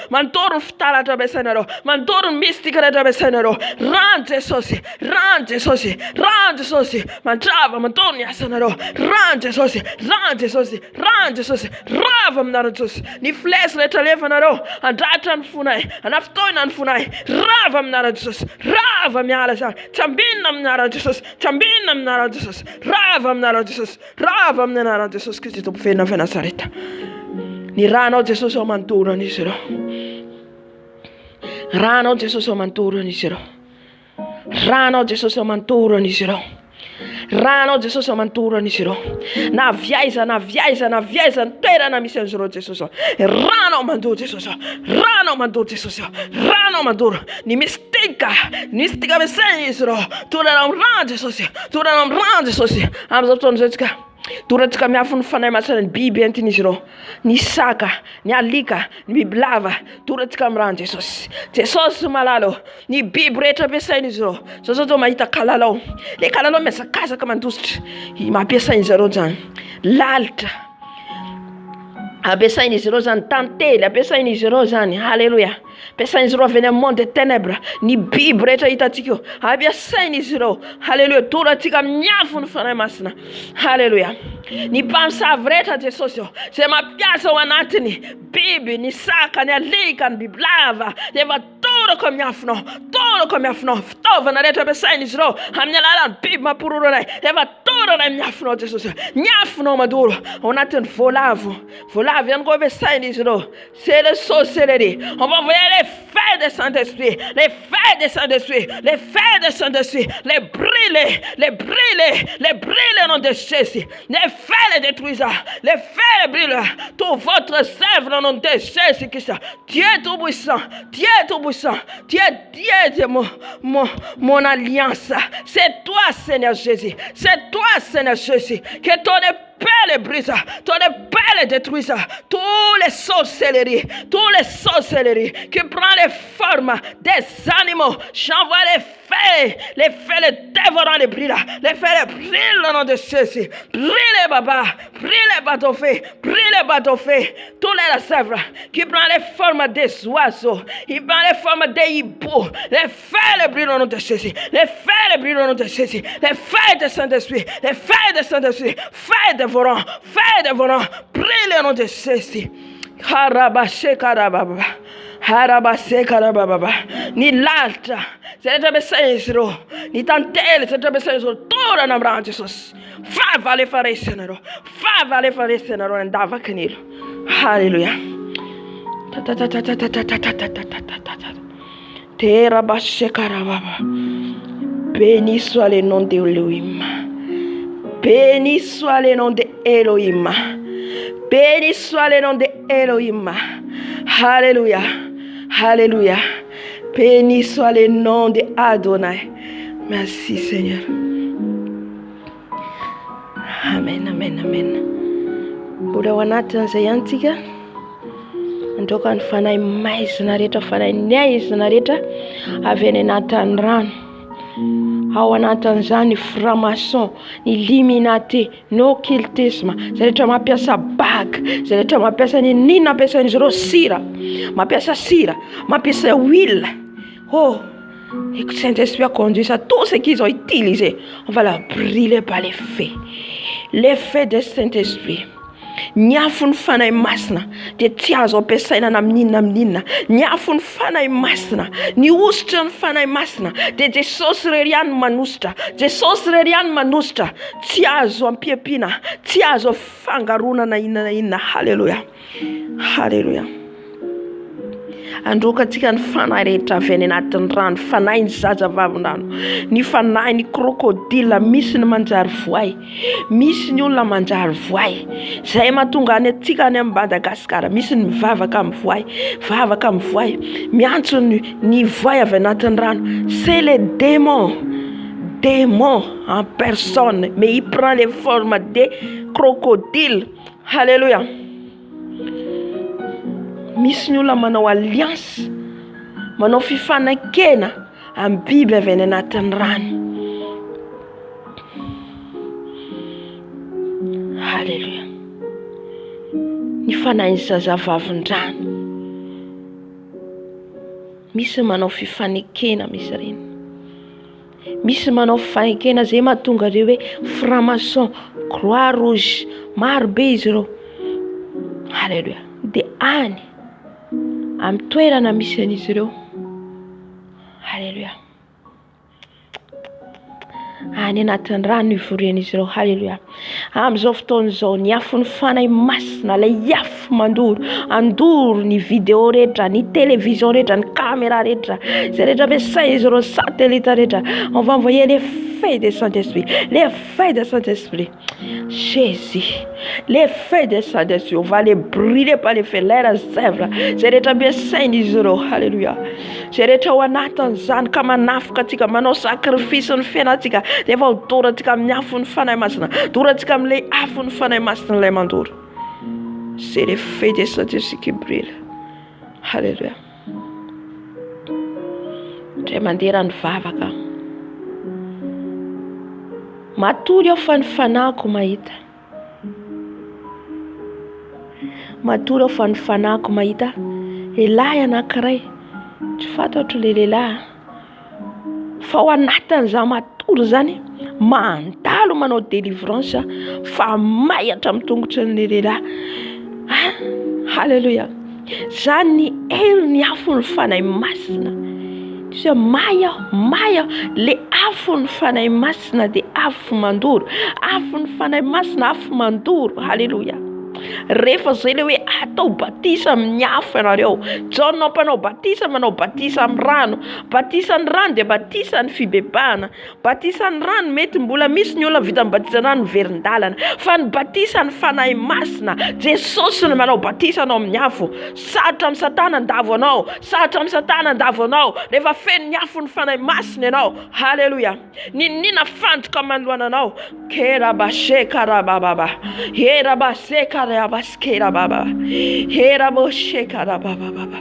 mandoro ny fitaratra ampiasainareo, mandoro ny mistika rehetra ampiasainareo. Ran'i Jesosy, ran'i Jesosy, ran'i Jesosy, mandrava mandoro ny asanareo. Ran'i Jesosy, ran'i Jesosy, ran'i Jesosy, rava amin'ny anaran'i Jesosy. Ny flesy rehetra lefanareo, andratra ny fonay, anafitohina ny fonay, rava amin'ny anaran'i Jesosy, rava miala zany, tsambinina amin'ny anaran'i Jesosy, tsambinina amin'ny anaran'i Jesosy, rava amin'ny anaran'i Jesosy, rava amin'ny anaran'i Jesosy Kristy Tompo fenina avy Nazareta. Ny ranao Jesosy ao mandoro an'izy ireo, ranao Jesosy ao mandoro an'izy ireo, ranao Jesosy ao mandoro an'izy ireo, raha anao Jesosy manontoro an'izy ireo na viaiza ny toerana misy an'izy ireo Jesosy raha anao mandoro Jesosy raha anao mandoro Jesosy raha anao mandoro ny mistika misaina izy ireo torana amin'ny rano Jesosy torana amin'ny rano Jesosy amin'izao fotoana izao tsika torantsika miafo ny fanahy masina ny biby entin'izy ireo ny saka ny alika ny bibilava torantsika amin'ny rano Jesosy malalo ny biby rehetra ampiasain'izy ireo zao zao mahita kalalao le kalalao miazakazaka mandositra mampiasain'izy ireo zany lalitra ampiasain'izy ireo zany tantely ampiasain'izy ireo zany halleluja ampiasain'izy ireo avy any amin'ny monde des ténèbres ny biby rehetra hitantsika ampiasain'izy ireo halleluja torantsika miafo ny fanahy masina halleluja ny mpamosavy rehetra Jesosy zay mampiasa ao anatiny biby ny saka ny alika ny bibilava efa torako miafinao fitaovana rehetra ampiasain'izy ireo amin'ny alalan'ny biby mampiroro anay efa torana miafinao Jesosy miafinao madoro ao anatin'ny volavo ihany koa ampiasain'izy ireo c'est le sorcellerie on va envoyer les feux des Saint-Esprit les feux des Saint-Esprit les brûler au nom de Jésus les feux les détruisent les feux les brûlent tout votre sèvre au nom de Jésus Christ Dieu tout-puissant Dieu mon alliance c'est toi Seigneur Jésus que ton épée les brise ton épée les détruise tous les sorcelleries qui prend les formes des animaux j'envoie les feux les dévorants les brûlent les feux les brûlent au nom de Jésus brûlez Baba brûlez bateau-feu tous les sèvres qui prend les formes des oiseaux il prend les formes des hiboux les feux les brûlent au nom de Jésus les feux les brûlent au nom de Jésus les feux de Saint-Esprit feux dévorants brûlez au nom de Jésus Harabashekarababa ni laltra zay besezro ni tantele zay besezro tora na mran Jesus fava le faresenero andava kanilo hallelujah terabashekarababa béni soit le nom de Elohim béni soit le nom de Elohim béni soit le nom de Elohim alléluia alléluia béni soit le nom de Adonai merci Seigneur amen Buda wanata zay antsika andoka ny fanahy maizina rehetra fanahy niaizina rehetra avy any anatin'ny rano ao anatin'izany franc-maçon ny illuminati ny occultisme zay rehetra mampiasa bague zay rehetra mampiasa ny nina ampiasain'izy ireo mampiasa huile et que Saint-Esprit a conduit ça tout ce qu'ils ont utilisé on va la brûler par les feux de Saint-Esprit niafo ny fanahy masina dia tsy azo ampiasaina amin'inona niafo ny fanahy masina ny ositra ny fanahy masina dia Jesosy rery ihany manositra tsy azo ampiampiana tsy azo fangaronana inona halleluja androkantsika ny fanahy rehetra avy any anatin'ny rano fanahy ny zazavavin-drano ny fanahy ny crocodile misy ny manjary voay misy ny olona manjary voay zay mahatonga any atsika any amin'ny Madagasikara misy ny mivavaka amin'ny voay miantso ny voay avy anatin'ny rano c'est les démons en personne mais il prend les formes des crocodiles alléluia misy ny olona manao alliance manao fifanakena amin'ny biby avy any anatin'ny rano halleluja ny fanahy ny zazavavin-drano misy manao fifanakena misy reny misy manao fifanakena zay mahatonga reo hoe franc-maçon croix rouge maro be izy ireo halleluja dia any amin'ny toerana misy an'izy ireo halleluja any anatin'ny rano ivorian'izy ireo. Halleluja. Amin'izao fotoan'izao ny afon'ny fanahy masina, ilay afo mandoro, andoro ny vidéo rehetra, ny télévision rehetra, ny caméra rehetra, izay rehetra ampiasain'izy ireo satellite rehetra. On va envoyer les feux de Saint-Esprit, les feux de Saint-Esprit. Jésus, les feux de Saint-Esprit, on va les brûler par les feux, l'air zèvre. Izay rehetra ampiasain'izy ireo. Halleluja. Izay rehetra ao anatin'izany ka manafika atsika, manao sacrifice ny fiainantsika, dia efa ho dorantsika amin'ny afon'ny fanahy masina, dorantsika amin'ilay afon'ny fanahy masina ilay mandoro. C'est les feux de Saint-Esprit qui brûlent. Halleluja. Ndray mandeha rano vavaka. Matory aho fa ny fanahiko mahita. Matory aho fa ny fanahiko mahita. Lehilahy anankiray. Tsy fantatro le lehilahy. Fa ao anatin'izany matory zany, mandalo manao délivrance fa mahatra amin'ny tongotry ny lehilahy. Halleluja. Zany ny afon'ny fanahy masina. Dia maia le afon'ny fanahy masina dia afo mandoro. Afon'ny fanahy masina afo mandoro. Halleluja. Rehefa zay le hoe atao batisa amin'ny afo ianareo. John mpanao batisa manao batisa amin'ny rano. Batisa ny rano dia batisa ny fibebahana. Batisa ny rano mety mbola misy ny olona vita amin'ny batisa rano verin-dalana. Fa ny batisa ny fanahy masina, Jesosy ny manao batisa anao amin'ny afo. Satra amin'ny satana andavo anao. Satra amin'ny satana andavo anao. Rehefa feno ny afo ny fanahy masina ianao. Halleluja. Ninina fantoka manoloana anao. Kerabasheka rabababa. Herabaseka rabaskera baba. Herabosheka rabababa.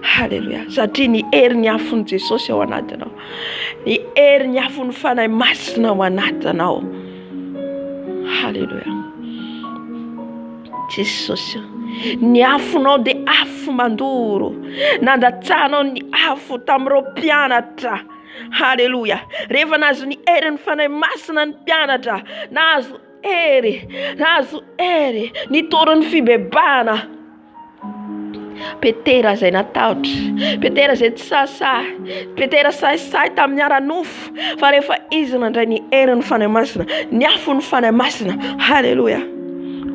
Halleluja. Satria ny herin'ny afon'i Jesosy ao anatinao. Ny herin'ny afon'ny fanahy masina ao anatinao. Halleluja. Jesosy. Ny afonao dia afo mandoro. Nandatsahanao ny afo tamin'ireo mpianatra. Halleluja. Rehefa nahazo ny herin'ny fanahy masina ny mpianatra, nahazo hery ny toron'ny fibebahana. Petera zay natahotra, Petera zay tsy sasay, Petera saisay tamin'ny ara-nofo, fa rehefa izy nandray ny herin'ny fanahy masina, ny afon'ny fanahy masina. Halleluja.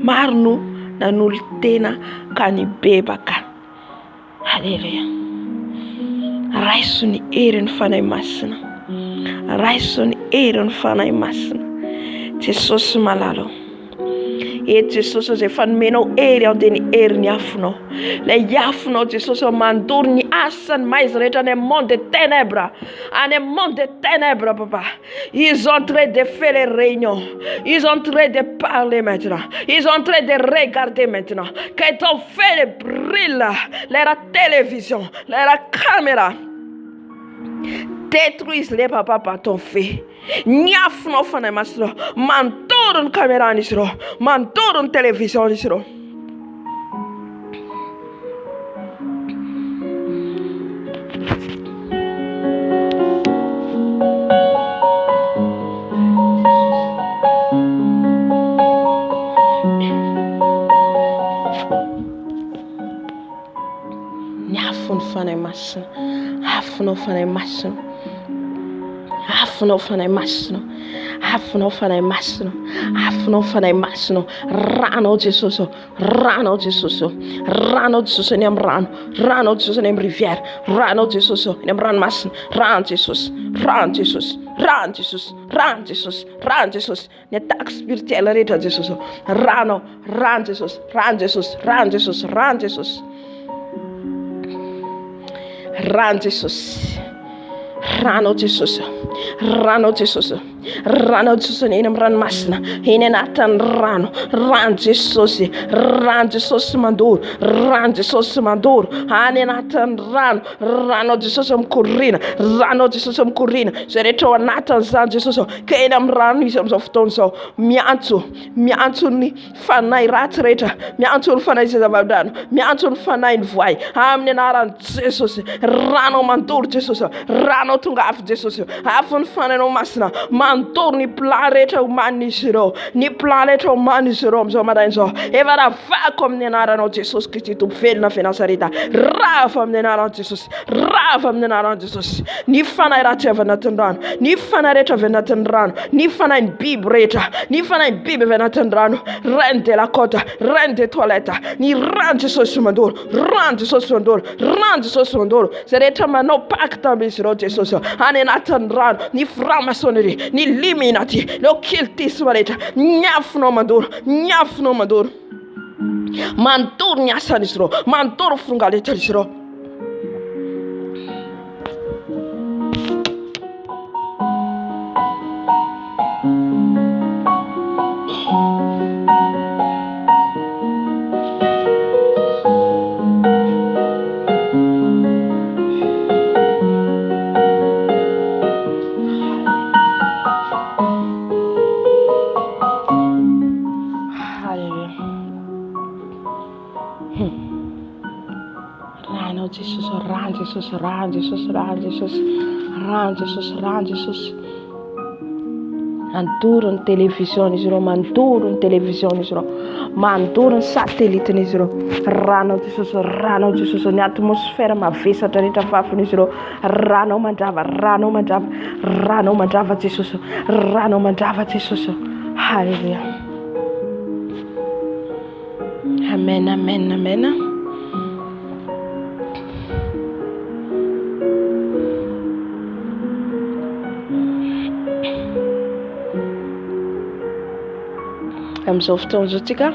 Maro no nanolo tena ka nibebaka. Halleluja. Raiso ny herin'ny fanahy masina. Raiso ny herin'ny fanahy masina. Jesosy malalo. Jesosy zay fanomenao hery ao dia ny herin'ny afonao. Lay afonao Jesosy mandoro ny asany maizy rehetra any monde des ténèbres. Any monde des ténèbres, papa. Ils ont en train de faire les réunions. Ils ont en train de parler maintenant. Ils ont en train de regarder maintenant. Quand on fait les brûles, la télévision, la caméra. Détruisent-les, papa, par ton feu. Niafno fanahy masina. Mandoro ny caméra nisy ireo. Mandoro ny télévision nisy ireo. Niafno fanahy masina. Afonao fanahy masina. Afonao fanahy masina. Afonao fanahy masina. Afonao fanahy masina. Ranao Jesosy. Ranao Jesosy. Ranao Jesosy any amin'ny rano. Ranao Jesosy any amin'ny rivière. Ranao Jesosy any amin'ny ranomasina. Rano Jesosy. Rano Jesosy. Rano Jesosy. Rano Jesosy. Rano Jesosy. Ny attaque spirituelle rehetra Jesosy. Ranao. Rano Jesosy. Rano Jesosy. Rano Jesosy. Rano Jesosy. Rano Jesosy. Rano Jesosy. Rano Jesosy. Rano Jesosy eny amin'ny ranomasina. Eny anatin'ny rano. Rano Jesosy. Rano Jesosy mandoro. Rano Jesosy mandoro. Any anatin'ny rano. Rano Jesosy mikorina. Rano Jesosy mikorina. Zay rehetra ao anatin'izany Jesosy. Ka eny amin'ny rano izy amin'izao fotoan'izao. Miantso ny fanahy ratsy rehetra. Miantso ny fanahy zava-drano. Miantso ny fanahy ny voay. Amin'ny anaran'i Jesosy. Rano mandoro Jesosy. Rano tonga afo Jesosy. Afo ny fanahinao masina. manontoro ny plan rehetra homanin'izy ireo, ny plan rehetra homanin'izy ireo amin'izao marain'izao. Efa ravako amin'ny anaranao Jesosy Kristy Tompo velona avy Nazareta. Rava amin'ny anaranao Jesosy, rava amin'ny anaranao Jesosy. Ny fanahy ratsy avy anatin'ny rano, ny fanahy rehetra avy anatin'ny rano, ny fanahy biby rehetra, ny fanahy biby avy anatin'ny rano, reine de la côte, reine des toilettes, ny rano Jesosy mandoro, rano Jesosy mandoro, rano Jesosy mandoro. Zay rehetra manao pacte amin'izy ireo Jesosy any anatin'ny rano, ny franc-maçonnerie, ny Illuminati, ny occultisme rehetra, nyafinao mandoro, nyafinao mandoro. Mandoro ny asan'izy ireo, mandoro frongaletran'izy ireo. Jesus. Mandoro ny télévision-izy ireo, mandoro ny télévision-izy ireo, mandoro ny satellite-n'izy ireo. Ranao Jesosy, ny atmosfera mavesatra rehetra fafin'izy ireo. Ranao mandrava Jesosy, ranao mandrava Jesosy. Halleluja. Amen, amen, amen. Amin'izao fotoana izao tsika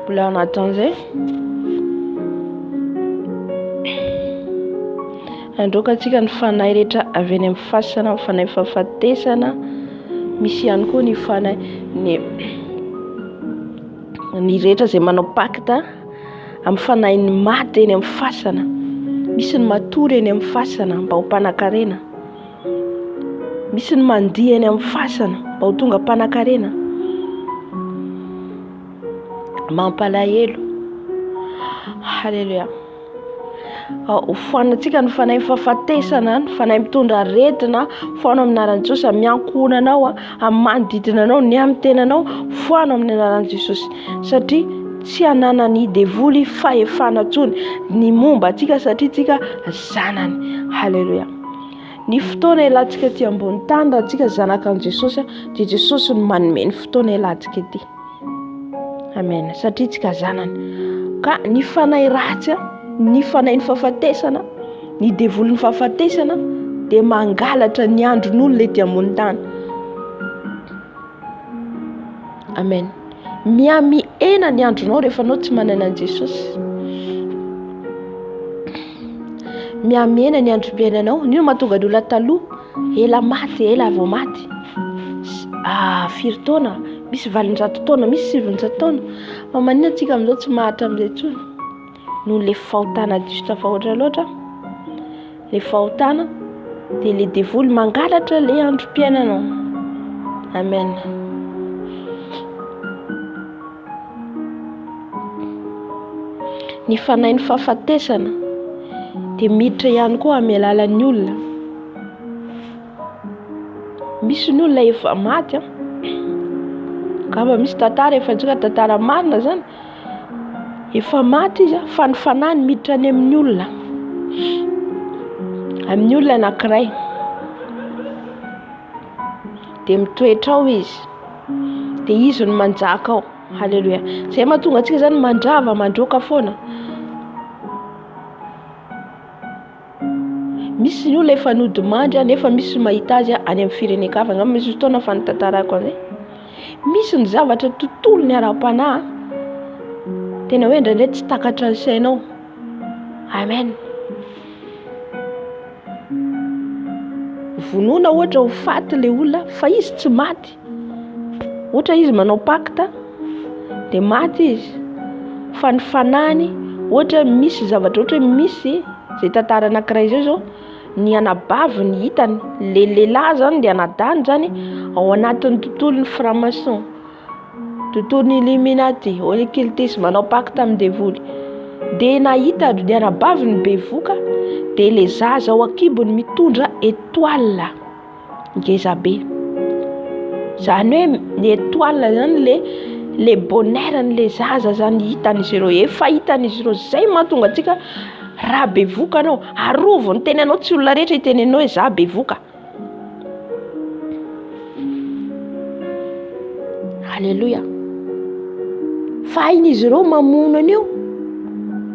mbola anatin'izay androaka tsika ny fanahy rehetra avy any amin'ny fasana, fanahy fahafatesana, misy ihany koa ny fanahy ny rehetra izay manao pacte amin'ny fanahy ny maty eny amin'ny fasana, misy ny matory eny amin'ny fasana mba ho mpanan-karena, misy ny mandiha eny amin'ny fasana mba ho tonga mpanan-karena. Mampalahelo. Halleluja. Foanantsika ny fanahy fahafatesana, ny fanahy mitondra aretina, foanao amin'ny anaran'i Jesosy, miankona anao, amin'ny manodidina anao, ny amin'ny tenanao, foanao amin'ny anaran'i Jesosy. Satria tsy ananany devoly fahefana tsony ny momba antsika satria tsika zanany. Halleluja. Ny fotoana ilantsika ty ambony tany raha tsika zanakan'i Jesosy, dia Jesosy no manome ny fotoana ilantsika ty. Amen. Satria tsika zanany. Ka ny fanahy ratsy, ny fanahy ny fahafatesana, ny devoly ny fahafatesana dia mangalatra ny andron'olona ety ambony tany. Amen. Miami ena ny andronao rehefa anao tsy manana an'i Jesosy. Miami ena ny androm-piainanao. Nino mahatonga ny olona taloha ela maty, ela vao maty. Firy taona, misy 20 taona, misy 70 taona. Fa manina antsika amin'izao tsy mahatra amin'izay intsony. Noho le fahotana diso tafahoatra loatra, le fahotana dia le devoly mangalatra le androm-piainanao. Amen. Ny fanahy ny fahafatesana dia miditra ihany koa amin'ny alalan'ny olona. Misy ny olona efa maty, kamba misy tantara efa ntsika tantara marina zany, efa maty izy fa ny fanahy miditra any amin'ny olona anankiray dia mitoetra ao izy, dia izy no manjaka ao. Halleluja. Zay mahatonga antsika zany mandrava mandroaka foana. Misy ny olona efa nodimandry nefa misy mahita azy any amin'ny firenen-kafa. Angamba misy fotoana fa nitantarako an'izay. Misy ny zavatra tontolo ny ara-panahy tena hoe indraindray tsy takatra ny sainao. Amen. Vonoina ohatra ho faty le olona fa izy tsy maty. Ohatra izy manao pacte dia maty izy, fa ny fanahiny ohatra misy zavatra, ohatra misy zay tantara anankiray zao ny anabavy ny hitany, le lehilahy zany dia anadany zany ao anatin'ny tontolon'ny franc-maçon, tontolon'ny Illuminati, occultisme, manao pacte amin'ny devoly. Dia nahita dia anabavy ny bevoka, dia le zaza ao akibony mitondra étoile. ngeza be. Zany hoe ny étoile zany le bonheur n'le zaza zany hitan'izy ireo, efa hitan'izy ireo, zay mahatonga antsika raha bevoka anao, arovo ny teny anao, tsy olona rehetra itenenao hoe za bevoka. Alléluia. Fa hain'izy ireo mamono an'io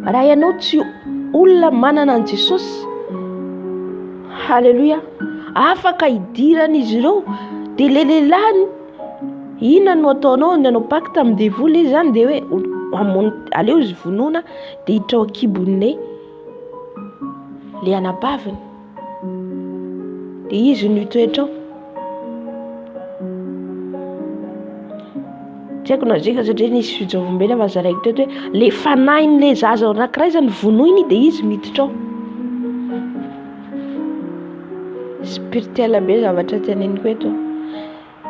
raha ianao tsy olona manana an Jesosy. Alléluia. Afaka hidiran'izy ireo. De le lehilahy ina no ataonao nanao pacte amin'ny devoly izy zany de hoe aleo izy vonoina de hiditra ao akibon'le anabaviny de izy no toetra ao. Tsy haiko na zeka satria nisy fijavombena fa zaraiko teto hoe le fanahin'le zaza anankiray zany vonoiny de izy miditra ao. Spirituel be zavatra teneniko eto.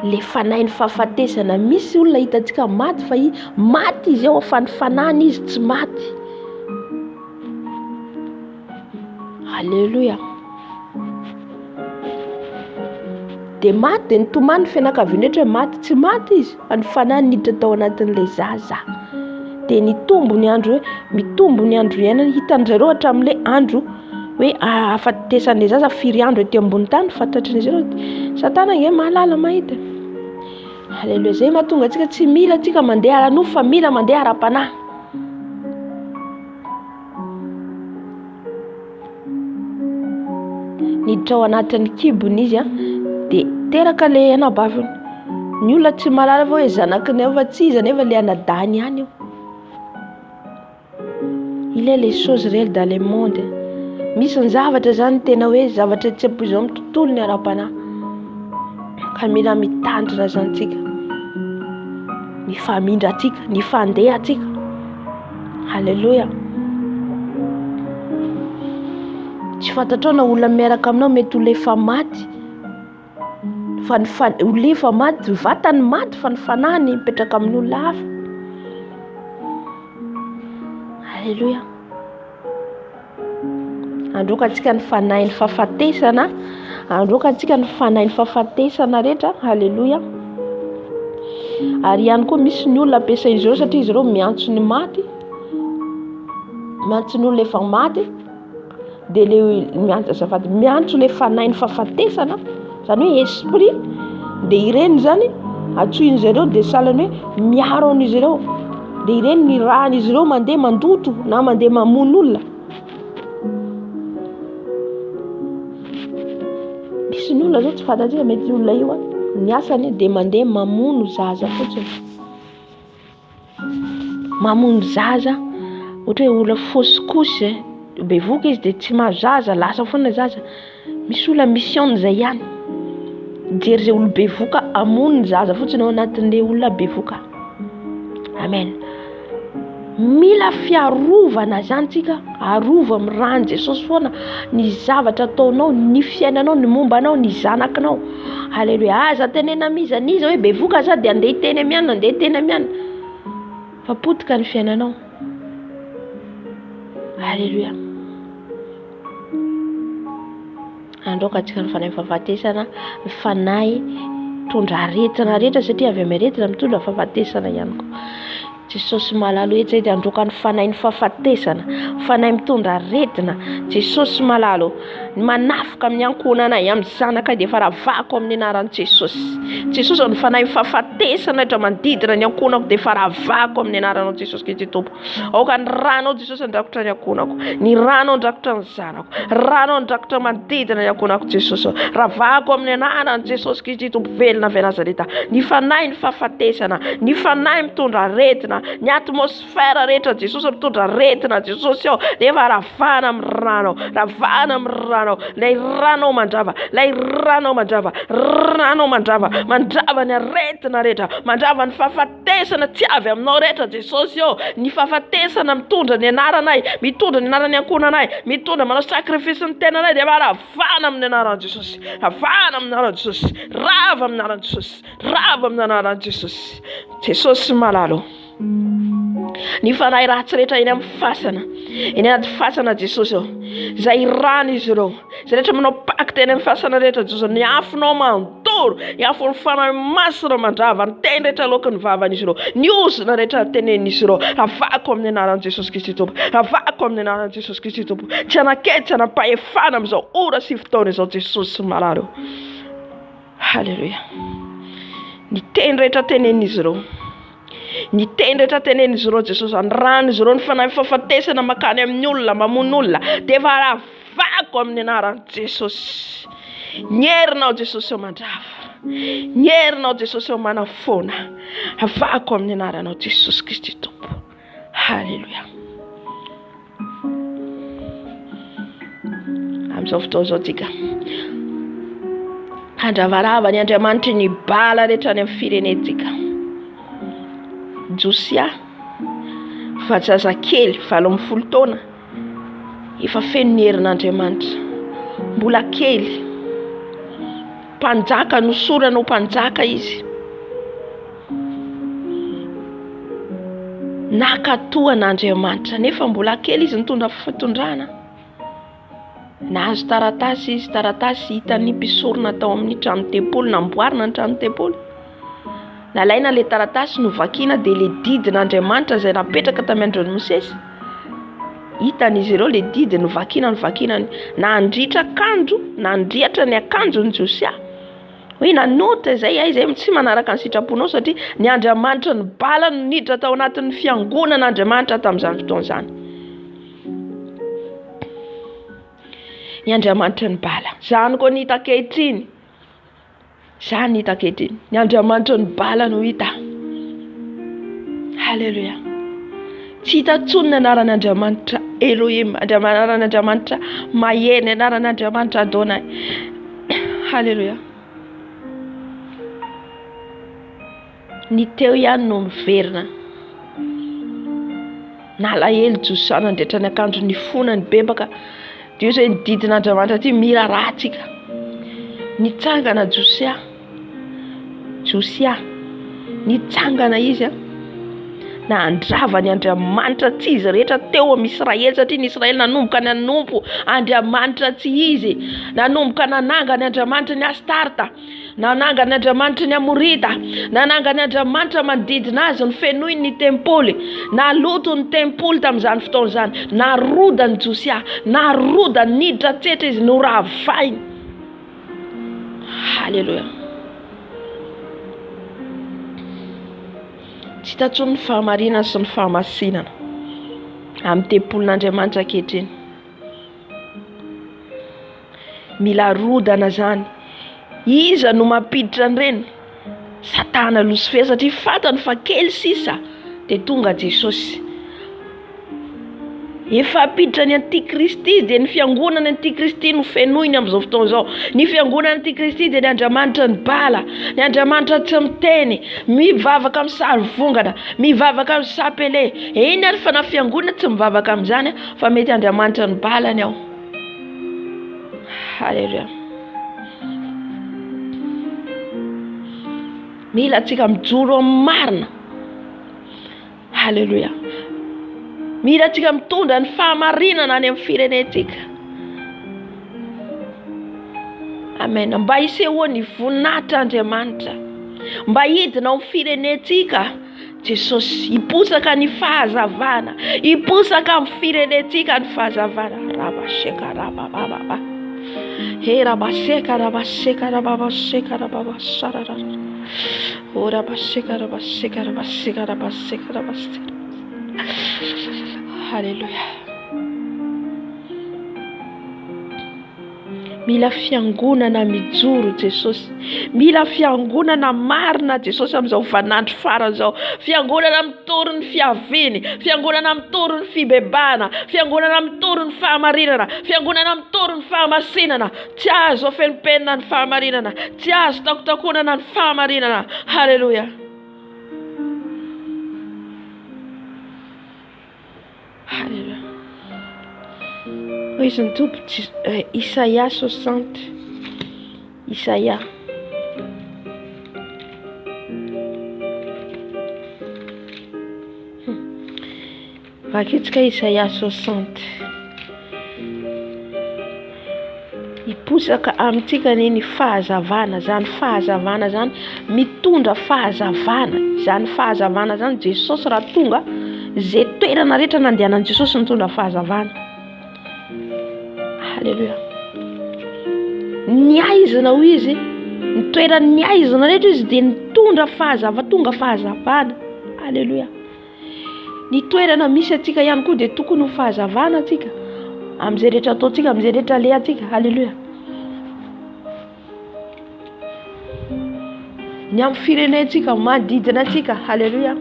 Le fanahin'ny fahafatesana, misy olona hitantsika maty fa maty izy ao fanfanany izy tsy maty. Alléluia. De maty de nitomany fianakaviana rehetra hoe maty, tsy maty izy fa ny fanany niditra tao anatin'le zaza. De nitombo ny andro hoe mitombo ny andro iainana, hitan'zareo hatramin'le andro hoe afatesan'le zaza firy andro ety ambony tany, fantatrin'izy ireo. Satana nge mahalala mahita. Alléluia. Zay mahatonga antsika tsy mila antsika mandeha ara-nofo fa mila mandeha ara-panahy. Niditra ao anatin'ny kibony izy de teraka le anabaviny. Ny olona tsy mahalala fa hoe zanakiny ao fa tsy izy nefa le anadahany ihany io. Il est les choses réelles dans le monde. Misy ny zavatra zany tena hoe zavatra tsy ampoizao amin'ny tontolo ny ara-panahy. Ka mila mitandrina zany tsika, ny famindra tsika, ny fandeha tsika. Alléluia. Tsy fantatrao na olona miaraka aminao mety ho lefa maty, fa ho lefa maty, vatany maty fa ny fanahiny mipetraka amin'olona hafa. Alléluia. Androka antsika ny fanahin'ny fahafatesana, androka antsika ny fanahin'ny fahafatesana rehetra. Alléluia. Ary ihany koa misy ny olona ampiasain'izy ireo satria izy ireo miantso ny maty, miantso ny olona efa maty, de le miantso le fanahin'ny fahafatesana, zany hoe esprit, de ireny zany atsoin'izy ireo de salany hoe miaro an'izy ireo, de ireny ny rahan'izy ireo mandeha mandoto na mandeha mamono olona. Misy ny olona zao tsy fantatsika mety olona io ny asany de mandeha mamono zaza fotsiny, mamono zaza, ohatra hoe olona fausse couche, bevoka izy de tsy mahazo zaza, lasa foana zaza. Misy olona mission zay ihany, jery zay olo bevoka amono ny zaza fotsiny ao anatin'le olona bevoka. Amen. Mila fiarovana zany tsika, arova amin'ny rano Jesosy foana ny zavatra ataonao, ny fiainanao, ny mombanao, ny zanakinao. Alléluia. Aza tenena mizaniza hoe bevoka za de andeha hiteny amiana, andeha hiteny amiana, fa potika ny fiainanao. Alléluia. Androka antsika ny fanahy fahafatesana, ny fanahy tondra aretina rehetra satria avy amin'ny aretina mitondra fahafatesana ihany koa. Jesosy malalo eto zay de androka ny fanahy ny fahafatesana, fanahy mitondra aretina. Jesosy malalo manafika amin'ny ankonanay, amin'ny zanakay de efa ravako amin'ny anaran'i Jesosy. Jesosy ny fanahy fahafatesana rehetra manodidina ny ankonako de efa ravako amin'ny anaranao Jesosy Kristy Tompo. Aoka ny ranao Jesosy andrakotra ny ankonako, ny ranao andrakotra ny zanako, ranao andrakotra manodidina ny ankonako Jesosy. Ravako amin'ny anaran'i Jesosy Kristy Tompo velona avy Nazareta. Ny fanahy ny fahafatesana, ny fanahy mitondra aretina, ny atmosfera rehetra Jesosy mitondra aretina Jesosy ao de efa ravana amin'ny ranao, ravana amin'ny ranao. Lay ranao mandrava, lay ranao mandrava, ranao mandrava, mandrava ny aretina rehetra, mandrava ny fahafatesana tsy avy aminao rehetra Jesosy ao. Ny fahafatesana mitondra ny anaranay, mitondra ny anarany ankonanay, mitondra manao sakrifisy ny tenanay de efa ravana amin'ny anaran'i Jesosy, ravana amin'ny anaran'i Jesosy, rava amin'ny anaran'i Jesosy, rava amin'ny anaran'i Jesosy. Jesosy malalo. Ny fanahy ratsy rehetra eny amin'ny fasana, eny anaty fasana Jesosy eo izay rano izy ireo izay rehetra manao pacte eny amin'ny fasana rehetra Jesosy ny afonao manontoro ny afon'ny fanahy masina mandrava ny teny rehetra loaka ny vavan'izy ireo ny ozona rehetra tenenin'izy ireo avako amin'ny anaran'i Jesosy Kristy Tompo avako amin'ny anaran'i Jesosy Kristy Tompo tsy anakety tsy anapahefana amin'izao ora sy fotoana izao Jesosy sy marary eo. Halleluja. Ny teny rehetra tenenin'izy ireo ny teny rehetra tenenin'izy ireo Jesosy andran'izy ireo ny fanahy fahafatesana makany amin'ny olona mamono olona dia varavako amin'ny anaran'i Jesosy. Ny herinao Jesosy eo mandrava ny herinao Jesosy eo manafoana avako amin'ny anaranao Jesosy Kristy Tompo. Halleluja. Amin'izao fotoana izao tsika handravarava ny Andriamanitra ny bala rehetra any amin'ny firenetsika. Josia fa zazakely 17 taona efa feno ny herin'Andriamanitra mbola kely mpanjaka nosorana ho mpanjaka izy nakatoan'Andriamanitra nefa mbola kely izy nitondra fitondrana nahazo taratasy izy taratasy hitany mpisorona tao amin'ny trano tempolo namboarina ny trano tempolo nalaina le taratasy novakiana dia le didin'Andriamanitra izay napetraka tamin'ny andron'i Mosesy hitan'izy ireo le didy novakiana na andritra akanjo na andriatra ny akanjon'ny Josia hoe nanota izay tsy manaraka ny sitraponao satria ny Andriamanitra ny bala no niditra tao anatin'ny fiangonan'Andriamanitra tamin'izany fotoana izany. Ny Andriamanitra ny bala izany koa ny hita ankehitriny izany hita ankehitriny ny Andriamanitra ny bala no hita. Halleluja. Tsy hita tsony ny anaran'Andriamanitra Elohim anaran'Andriamanitra Maheny anaran'Andriamanitra Adonai. Halleluja. Ny teo ihany no miverina nalahelo Josia nandretra ny akanjo ny fona ny bebaka dia izay ny didin'Andriamanitra ty mirarahantsika nitsangana Josia nitsangana izy na andrava ny Andriamanitra tsy izy rehetra teo amin'ny Israely satria ny Israely nanomboka ny anompo Andriamanitra tsy izy nanomboka nananga ny Andriamanitra ny Astarta nananga ny Andriamanitra ny Amorita nananga ny Andriamanitra manodidina azy ny fenoiny ny tempoly naloto ny tempoly tamin'izany fotoana izany naroda ny Josia naroda niditra tsetra izy noravainy. Halleluja. Tsy tatsony ny fahamarinana sy ny fahamasinana amin'ny tempolin'Andriamanitra ankehitriny. Mila rodana zany. Iza no mampiditra an'ireny? Satana Lucifer satria fantany fa kely sisa dia tonga Jesosy. Efa apiditra ny Antikristy dia ny fiangonana Antikristy no fenoiny amin'izao fotoana izao. Ny fiangonana Antikristy dia ny Andriamanitra ny bala, ny Andriamanitra tsy miteny, mivavaka amin'ny sary vongana, mivavaka amin'ny sapele. Eny ary fa na fiangonana tsy mivavaka amin'izany fa mety Andriamanitra ny bala ny ao. Halleluja. Mila antsika mijoro amin'ny marina. Halleluja. Mila antsika mitondra ny fahamarinana any amin'ny firenetsika. Amen. Mba hisehoana ny voninahitr'Andriamanitra. Mba hidina amin'ny firenetsika. Jesosy hiposaka ny fahazavana. Hiposaka amin'ny firenetsika ny fahazavana. Rabasheka rabababa. He rabasheka rabasheka rababasheka rababasharara. Ora rabasheka rabasheka rabasheka rabasheka rabasheka. Halleluja. Mila fiangonana mijoro Jesosy. Mila fiangonana marina Jesosy amin'izao vanandro farany izao. Fiangonana mitoro ny fiaviany, fiangonana mitoro ny fibebana, fiangonana mitoro ny fahamarinana, fiangonana mitoro ny fahamasinana. Tsy azo afenimpenina ny fahamarinana, tsy azo takotakonana ny fahamarinana. Halleluja. Halleluja. Izy ny tompo Isaia 60. Isaia. Vakitsika Isaia 60. Iposaka amintsika ny fahazavana, zany fahazavana zany mitondra fahazavana, zany fahazavana zany Jesosy raha tonga zay toerana rehetra nandehanan Jesosy mitondra fahazavana. Halleluja. Niaizina ho izy, nitoerana niaizina rehetra izy dia nitondra tonga fahazavana. Halleluja. Ny toerana misy atsika ihany koa dia tokony ho fahazavana atsika amin'izay rehetra ataontsika, amin'izay rehetra alehantsika. Halleluja. Ny amin'ny firenentsika manodidina atsika. Halleluja.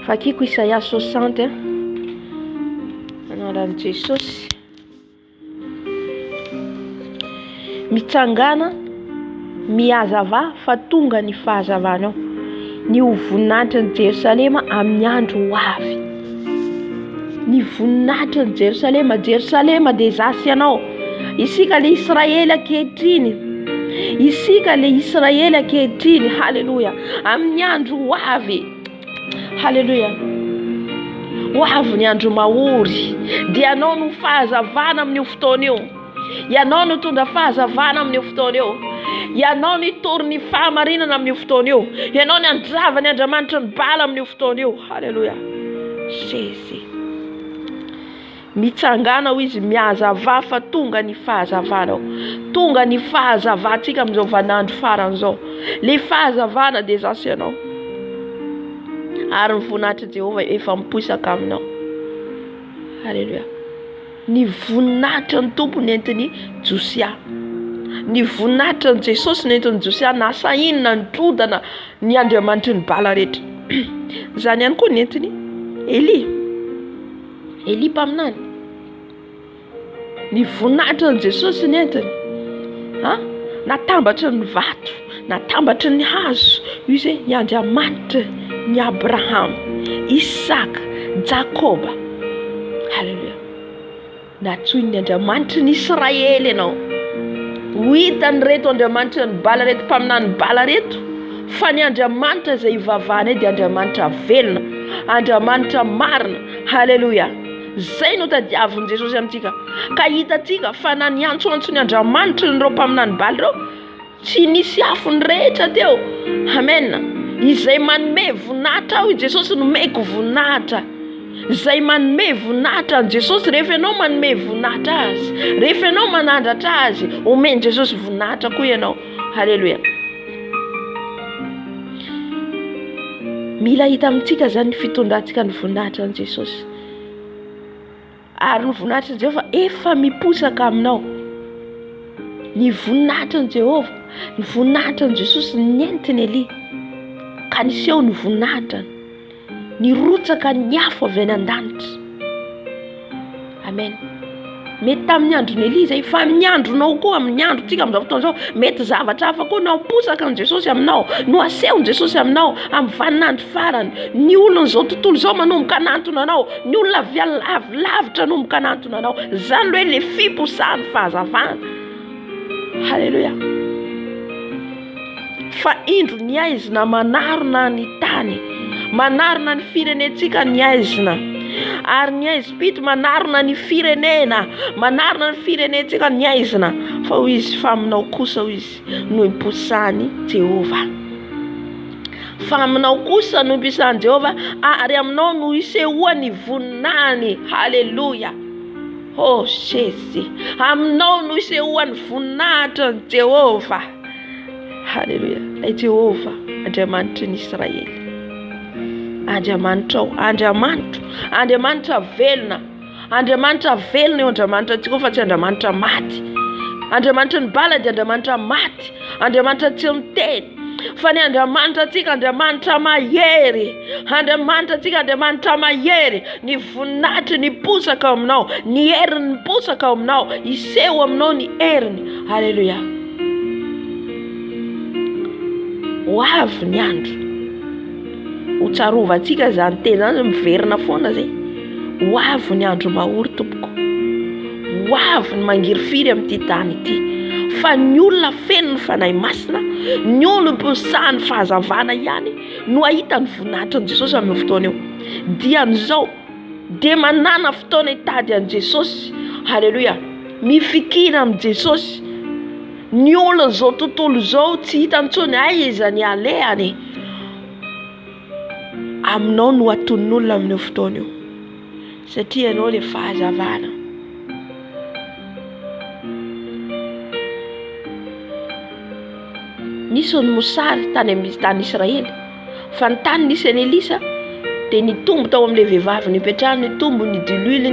Vakiko Isaia 60 anaran'i Jesosy. Mitsangana mihazava fa tonga ny fahazavana ao, ny voninahitra ny Jerusalema amin'ny andro ho avy. Ny voninahitra ny Jerusalema, Jerusalema dia zasy ianao, isika le Israely ankehitriny, isika le Israely ankehitriny. Halleluja. Amin'ny andro ho avy. Halleluja. Ho avy ny andro mahory dia ianao no fahazavana amin'io fotoana io, ianao no tondra fahazavana amin'io fotoana io, ianao no itory ny fahamarinana amin'io fotoana io, ianao no andrava ny Andriamanitra ny bala amin'io fotoana io. Halleluja. Jésus. Mitsangana ho izy mihazava fa tonga ny fahazavana, tonga ny fahazavantsika amin'izao vanandro faran'izao. Le fahazavana dia zasy ianao, ary ny voninahitra Jehova efa miposaka aminao. Halleluja. Ny voninahitra ny tompony entiny Josia, ny voninahitra ny Jesosy nentiny Josia nasa inona nitrodana ny Andriamanitra ny bala rehetra. Zany ihany koa nentiny Eli mpaminany. Ny voninahitra ny Jesosy nentiny natambatra ny vato, natambatra ny hazo, io zay ny Andriamanitra ny Abraham, Isaka, Jakoba. Halleluja. Natsoin'ny Andriamanitra ny Israely ianao. Ho hitany reto Andriamanitra ny bala reto, mpaminany bala reto, fa ny Andriamanitra izay ivavahana dia Andriamanitra velona, Andriamanitra marina. Halleluja. Zay no tadiavin'i Jesosy amintsika. Ka hitatsika fa na niantsoantso ny Andriamanitra nireo mpaminany bala reo, tsy nisy afony rehetra teo. Amen. Izay manome voninahitra ao Jesosy nomeko voninahitra, izay manome voninahitra ny Jesosy. Rehefa ianao manome voninahitra azy, rehefa ianao manandratra azy, omeny Jesosy voninahitra koa ianao. Halleluja. Mila hita amintsika zany ny fitondrantsika ny voninahitra ny Jesosy, ary ny voninahitra ny Jehova efa miposaka aminao. Ny voninahitra ny Jehova, ny voninahitra ny Jesosy nentiny Eli, ka niseho ny voninahitra, nirotsaka ny afo avy any an-danitra. Amen. Mety tamin'ny andron'ny Eli zay, fa amin'ny andronao koa, amin'ny androntsika amin'izao fotoana izao, mety zavatra hafa koa no posaka ny Jesosy aminao, no asehony Jesosy aminao amin'ny vaninandro farany. Ny olona izao tontolo izao manomboka anantona anao, ny olona lavitra manomboka anantona anao. Zany hoe le fiposahan'ny fahazavana. Halleluja. Fa indro niaizina manarona ny tany, manarona ny firenentsika niaizina, ary niaizi-pito manarona ny firenena, manarona ny firenentsika niaizina. Fa ho izy fa aminao kosa ho izy no imposany Jehova, fa aminao kosa no imposany Jehova, ary aminao no isehoany voninahiny. Halleluja. Oh Jésus, aminao no isehoany voninahitra ny Jehova. Halleluja. Ay Jehova, Andriamanitra ny Israely, Andriamanitra Andriamanitra velona, Andriamanitra velona eo Andriamanitra antsika fa tsy Andriamanitra maty. Andriamanitra ny bala dia Andriamanitra maty, Andriamanitra tsy miteny. Fa ny Andriamanitra antsika Andriamanitra mahery, Andriamanitra antsika Andriamanitra mahery. Ny voninahitra niposaka aminao, ny heriny niposaka aminao, iseho aminao ny heriny. Halleluja. Ho avy ny andro, ho tsarovantsika zany teny zany, miverina foana zay. Ho avy ny andro mahory tompoko, ho avy ny mangiry-firy amin'ity tany ity. Fa ny olona feno ny fanahy masina, ny olona mposahany fahazavana ihany no ahitany voninahitra an' Jesosy amin'ny fotoana eo dia an'izao dia manana fotoana hitady an' Jesosy. Halleluja. Mifikira amin' Jesosy. Ny olona zao tontolo zao tsy hitany intsony aiza ny alehany. Aminao no aton'olona amin'ny fotoana eo satria ianao le fahazavana. Nisy ny Mosary tany amin'ny tany Israely fa ny tany nisy any Elisa dia nitombo tao amin'ilay vehivavy nipetrahany, nitombo ny diluile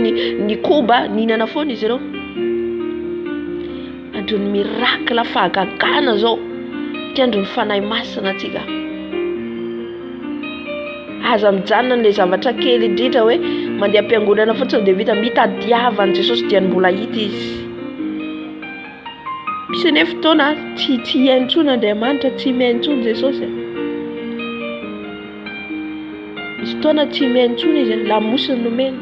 ny koba nihinana foana izy ireo. Andro ny miracle fahagagana zao ty andro ny fanahy masina atsika. Aza mijanona n'ilay zavatra kely indrindra hoe mandeha am-piangonana fotsiny dia vita mitadiava an' Jesosy dia mbola hita izy. Misy nefa fotoana tsy haintsony Andriamanitra, tsy mihaintsony Jesosy. Misy fotoana tsy mihaintsony izy, lamosiny nomena.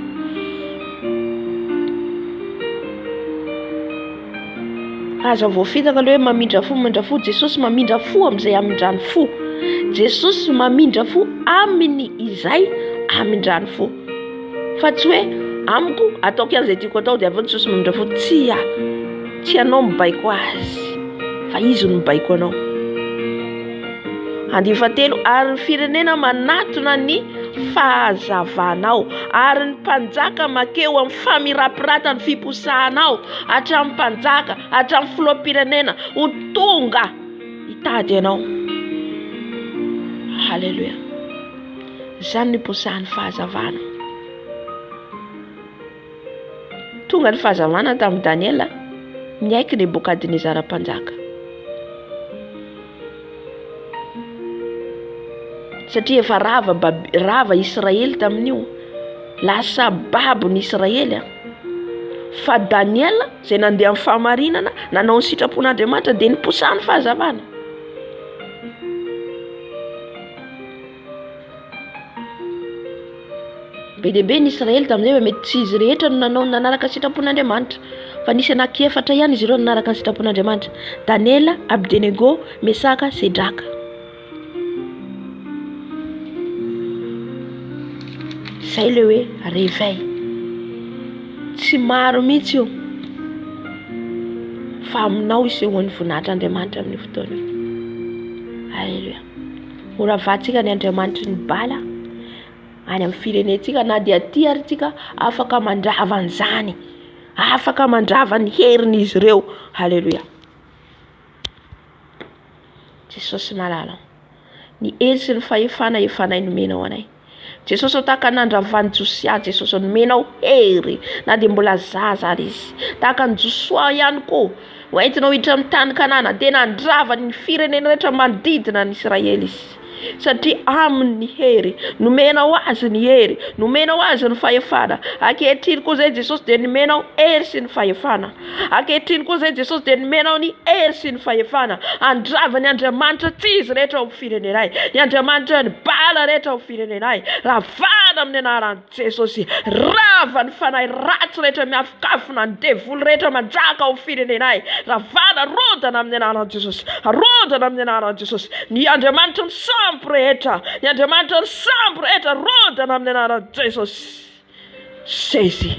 Aza voafitaka le hoe mamindra fo, Jesosy mamindra fo amin'izay amindrany fo. Jesosy mamindra fo aminy izay amindrany fo. Fa tsy hoe amiko ataoko an'izay tiako atao dia avy Jesosy mamindra fo. Tsy anao mibaiko azy fa izy no mibaiko anao. Andiny fahatelo, ary ny firenena manatona ny fahazavanao, ary ny mpanjaka makeo amin'ny famirapiratany fiposahanao hatramin'ny mpanjaka, hatramin'ny filoham-pirenena ho tonga hitady anao. Halleluja. Zany ny posahan'ny fahazavana. Tonga ny fahazavana tamin'ny Daniela miaiky Nebukadnezara mpanjaka. Satria efa rava Israely tamin'io, lasa babo ny Israely. Fa Daniela zay nandeha amin'ny fahamarinana nanao ny sitrapon'Andriamanitra dia niposahan'ny fahazavana. Be dia be ny Israely tamin'izay mety tsy izy rehetra no nanaraka sitrapon'Andriamanitra fa nisy anakiefatra ihany izy ireo nanaraka ny sitrapon'Andriamanitra: Daniela, Abdenego, Mesaka, Sedraka. Zay le hoe réveil. Tsy maro mihitsy io fa aminao isehoan'ny voninahitran'Andriamanitra amin'ny fotoana. Halleluja. Ora vatsika ny Andriamanitra ny bala any amin'ny firenetsika na dia aty ary tsika afaka mandrava an'izany, afaka mandrava ny heriny izy ireo. Halleluja. Jesosy malala. Ny hery sy ny fahefana efanay nomenao anay. Jesosy tahaka nandravany Josia, Jesosy nomenao hery na dia mbola zaza ary izy. Tahaka ny Josia ihany koa hoentinao hiditra amin'ny tany Kanana dia nandravany ny firenena rehetra manodidina ny Israely izy. Satria aminy hery nomenao azy ny hery, nomenao azy ny fahefana. Ankehitriny koa zay Jesosy dia nomenao hery sy ny fahefana. Ankehitriny koa zay Jesosy dia nomenao ny hery sy ny fahefana. Andravany Andriamanitra tsy izy rehetra ao amin'ny firenenay, ny Andriamanitra ny bala rehetra ao amin'ny firenenay. Ravana amin'ny anaran'i Jesosy, rava ny fanahy ratsy rehetra miafokafona, ny devoly rehetra manjaka ao amin'ny firenenay. Ravana, rodana amin'ny anaran'i Jesosy, rodana amin'ny anaran'i Jesosy. Ny Andriamanitra ny sampy rehetra, ny Andriamanitra ny sampy rehetra, rodana amin'ny anaran'i Jesosy. Saisis.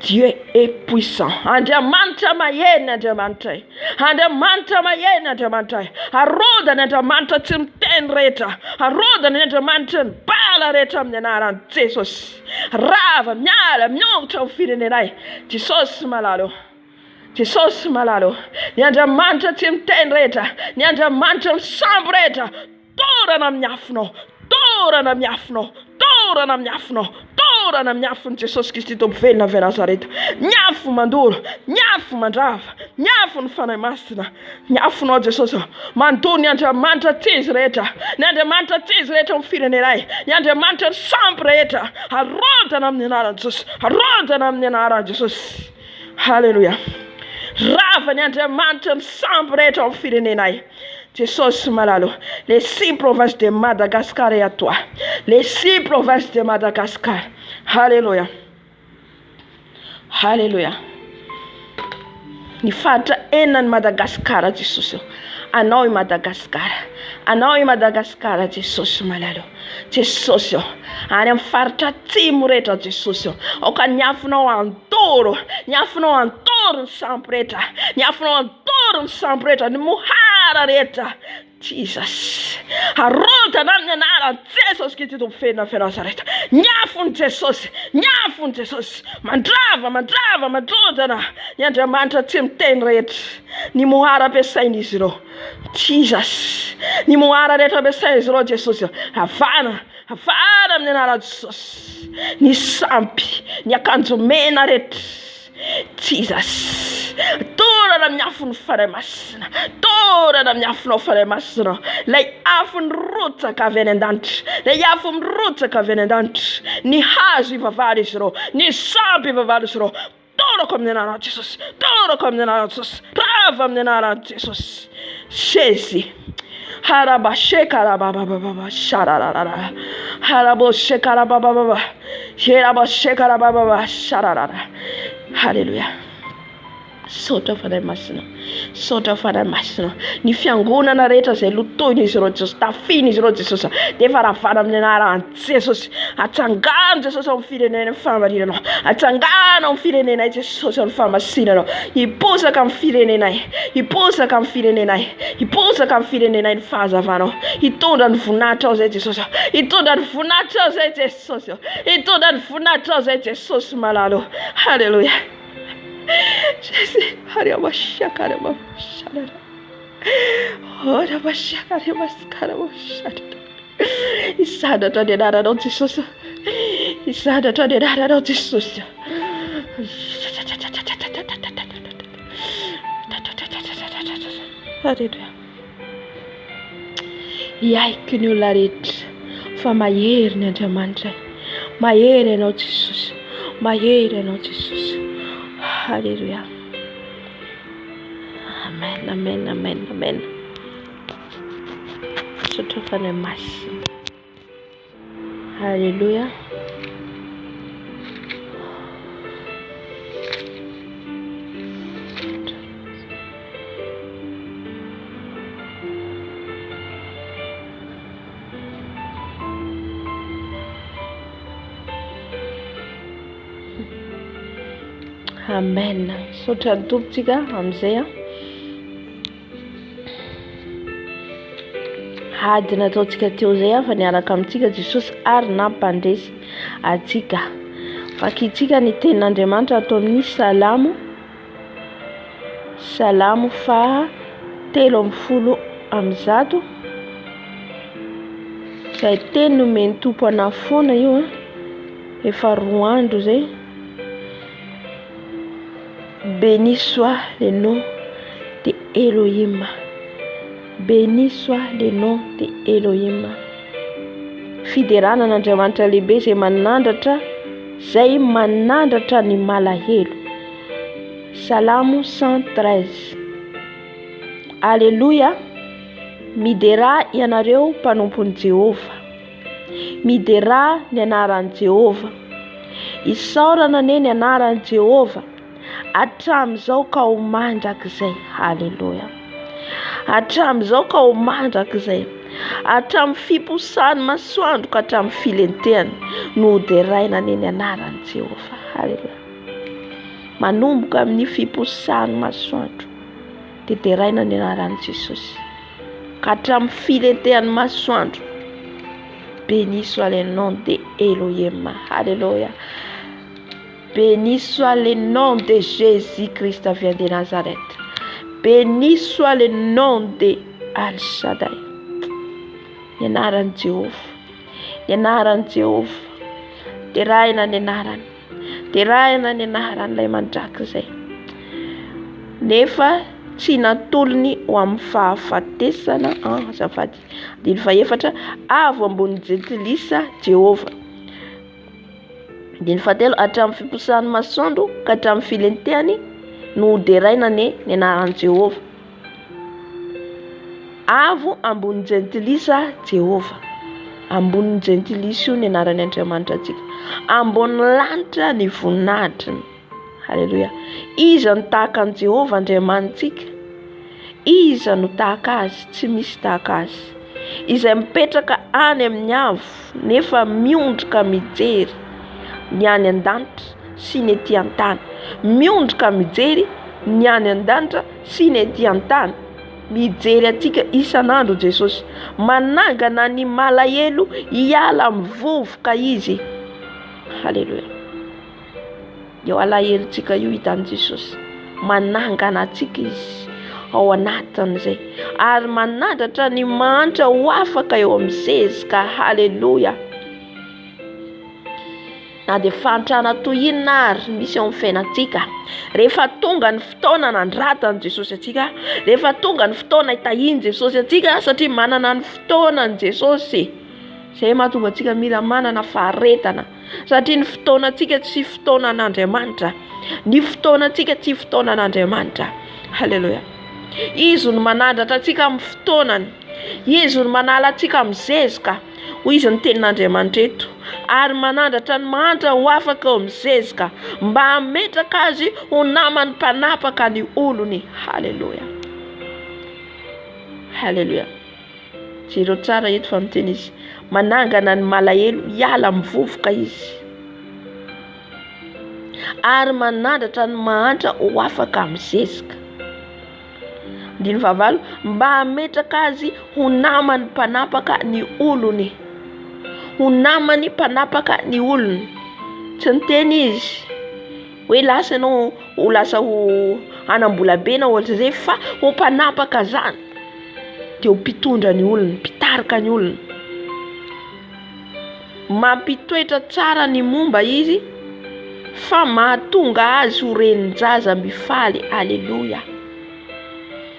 Dieu est puissant. Andriamanitra maheno, Andriamanitra. Andriamanitra maheno, Andriamanitra. Arodana Andriamanitra tsy miteny rehetra, arodana ny Andriamanitra ny bala rehetra amin'ny anaran'i Jesosy. Rava miala miongotra amin'ny firenenay. Jesosy malalo. Jesosy malalo. Ny Andriamanitra tsy miteny rehetra, ny Andriamanitra ny sambo rehetra, torana amin'ny afinao, torana amin'ny afinao, torana amin'ny afinao, torana amin'ny afin'i Jesosy Kristy Tompon-velona avy Nazareta. Miafo mandoro, miafo mandrava, miafo ny fanahy masina, miafonao Jesosy. Mandoro ny Andriamanitra tsy izy rehetra, ny Andriamanitra tsy izy rehetra amin'ny firenenay, ny Andriamanitra ny sambo rehetra, arodana amin'ny anaran'i Jesosy, arodana amin'ny anaran'i Jesosy. Halleluja. Rava ny Andriamanitra ny sambo rehetra amin'ny firenenay. Jesosy malalo. Les 6 provinces de Madagascar est à toi. Les 6 provinces de Madagascar. Halleluja. Halleluja. Ny faritra enina ny Madagasikara Jesosy. anao i Madagasikara, anao i Madagasikara Jesosy malalo, Jesosy any amin'ny faritra atsimo rehetra Jesosy aoka niafinao antoro, niafinao antoro ny sampo rehetra, niafinao antoro ny sampo rehetra, ny mohara rehetra Jesus, arodana amin'ny anaran'i Jesosy Kristy tompofenina Nazareta, niafony Jesosy, niafony Jesosy, mandrodana ny Andriamanitra tsy miteny rehetra, ny mohara ampiasain'izy ireo Jesus, ny mohara rehetra ampiasain'izy ireo Jesosy, avana amin'ny anaran'i Jesosy, ny sampy, ny akanjo mena rehetra Jesus, torana amin'ny afony faray masina, torana amin'ny afonao faray masina, lay afony rotsaka avy any an-danitra, lay afony rotsaka avy any an-danitra, ny hazo ivavary izy ireo, ny sampy ivavary izy ireo, torako amin'ny anaran'i Jesosy, torako amin'ny anaran'i Jesosy, rava amin'ny anaran'i Jesosy, Jésus. Harabashekarabababa shararara, haraboshekarabababa, jeraboshekarabababa shararara. Hallelujah. Sotra faray masina, sotra faray masina, ny fiangonana rehetra izay lotoiny izy ireo Jesosy, tafiny izy ireo Jesosy, dia efa ravana amin'ny anaran'i Jesosy, atsangano Jesosy amin'ny firenena fahamarinanao, atsangano amin'ny firenenay Jesosy amin'ny fahamasinanao, hiposaka amin'ny firenenay, hiposaka amin'ny firenenay, hiposaka amin'ny firenenay ny fahazavanao, hitondra ny voninahitra ao zay Jesosy, hitondra ny voninahitra ao zay Jesosy, hitondra ny voninahitra ao zay Jesosy malalo. Hallelujah. Jesus, harabashakara bashara. Ora bashakara baskara bashara. Isada tadera do Jesus. Isada tadera do Jesus. Hallelujah. Yaiky ny olona rehetra fa mahery ny Andriamanitra, mahery ianao Jesus, mahery ianao Jesus. Hallelujah. Amen, amen, amen, amen. Sotra faray masina. Hallelujah. Amen. Sotra ny tompontsika amin'izay ady nataontsika teo zay fa niaraka amintsika Jesosy ary nampandresy atsika. Vakitsika ny tenin'Andriamanitra atao amin'ny Salamo, Salamo faha 13 zay teny nomeny tompo anafoana io efa 2 andro zay. Béni soit le nom de Elohim. Béni soit le nom de Elohim. Fiderana n'Andriamanitra lehibe zay manandratra ny malahelo. Salamo 113. Alléluia. Midera ianareo mpanompon'i Jehova. Midera ny anaran'i Jehova. Isaorana ane ny anaran'i Jehova. Hatram'izao ka ho mandrakizay. Halleluja. Hatram'izao ka ho mandrakizay. Hatramin'ny fiposany masoandro ka hatramin'ny filentehany no hoderaina ane ny anaran'i Jehova. Halleluja. Manomboka amin'ny fiposany masoandro dia deraina ny anaran'i Jesosy. Ka hatramin'ny filentehany masoandro. Béni soit le nom de Elohim. Halleluja. Béni soit le nom de Jésus-Christ vient de Nazareth. Béni soit le nom de Al-Shaddai. Ny anaran'i Jehova. Ny anaran'i Jehova. Deraina ny anarany. Deraina ny anaran'ilay mandrakizay. Nefa tsy natolony ho amin'ny fahafatesana azafady. Diny faefatra avo ambony jentilisa Jehova. Diny fatelo hatramin'ny fiposany masoandro ka hatramin'ny filentehany no deraina ny anaran'i Jehova. Avo ambony jentilisa Jehova. Ambony jentilisa io ny anaran'ny Andriamanitra antsika. Ambony lanitra ny voninahitriny. Halleluja. Iza ny tahaka an'i Jehova Andriamanitsika. iza no tahaka azy? Tsy misy tahaka azy. Izay mipetraka any amin'ny avo nefa miondroka mijery ny any an-danitra sy ny etỳ an-tany. Miondroka mijery ny any an-danitra sy ny etỳ an-tany. Mijery atsika isan'andro Jesosy. Manangana ny malahelo hiala mivovoka izy. Halleluja. Eo alahelontsika io hitan'i Jesosy. Manangana atsika izy ao anatin'izay. Ary manandratra ny mantra ho afaka eo amin'ny zezika. Halleluja. Na dia fantrana toy inona ary misy eo amin'ny fiainantsika. Rehefa tonga ny fotoana nandratan'i Jesosy atsika, rehefa tonga ny fotoana itahiany Jesosy atsika, satria manana ny fotoanan'i Jesosy. Izay mahatonga atsika mila manana faharetana. Satria ny fotoanantsika tsy fotoanan'Andriamanitra. Ny fotoanantsika tsy fotoanan'Andriamanitra. Halleluja. Izy no manandratra atsika amin'ny fotoanany. Izy no manala atsika amin'ny zezika. Hoy izy ny tenin'Andriamanitra eto. Ary manandratra ny mantra ho afaka eo amin'ny zezika, mba hametraka azy ho namany mpanapaka ny olony. Halleluja. Halleluja. Zero tsara eto fa miteny izy. Manangana ny malahelo hiala mivovoka izy. Ary manandratra ny mantra ho afaka amin'ny zezika. Diny favalo, mba hametraka azy ho namany mpanapaka ny olony. Ho namany mpanapaka ny olony. Tsy niteny izy hoe lasa ianao ho lasa ho anambola be na ohatr'izay, fa ho mpanapaka zany dia ho mpitondra ny olony, mpitarika ny olony. Mampitoetra tsara ny momba izy, fa mahatonga azy ho renin-jaza mifaly. Alleluja.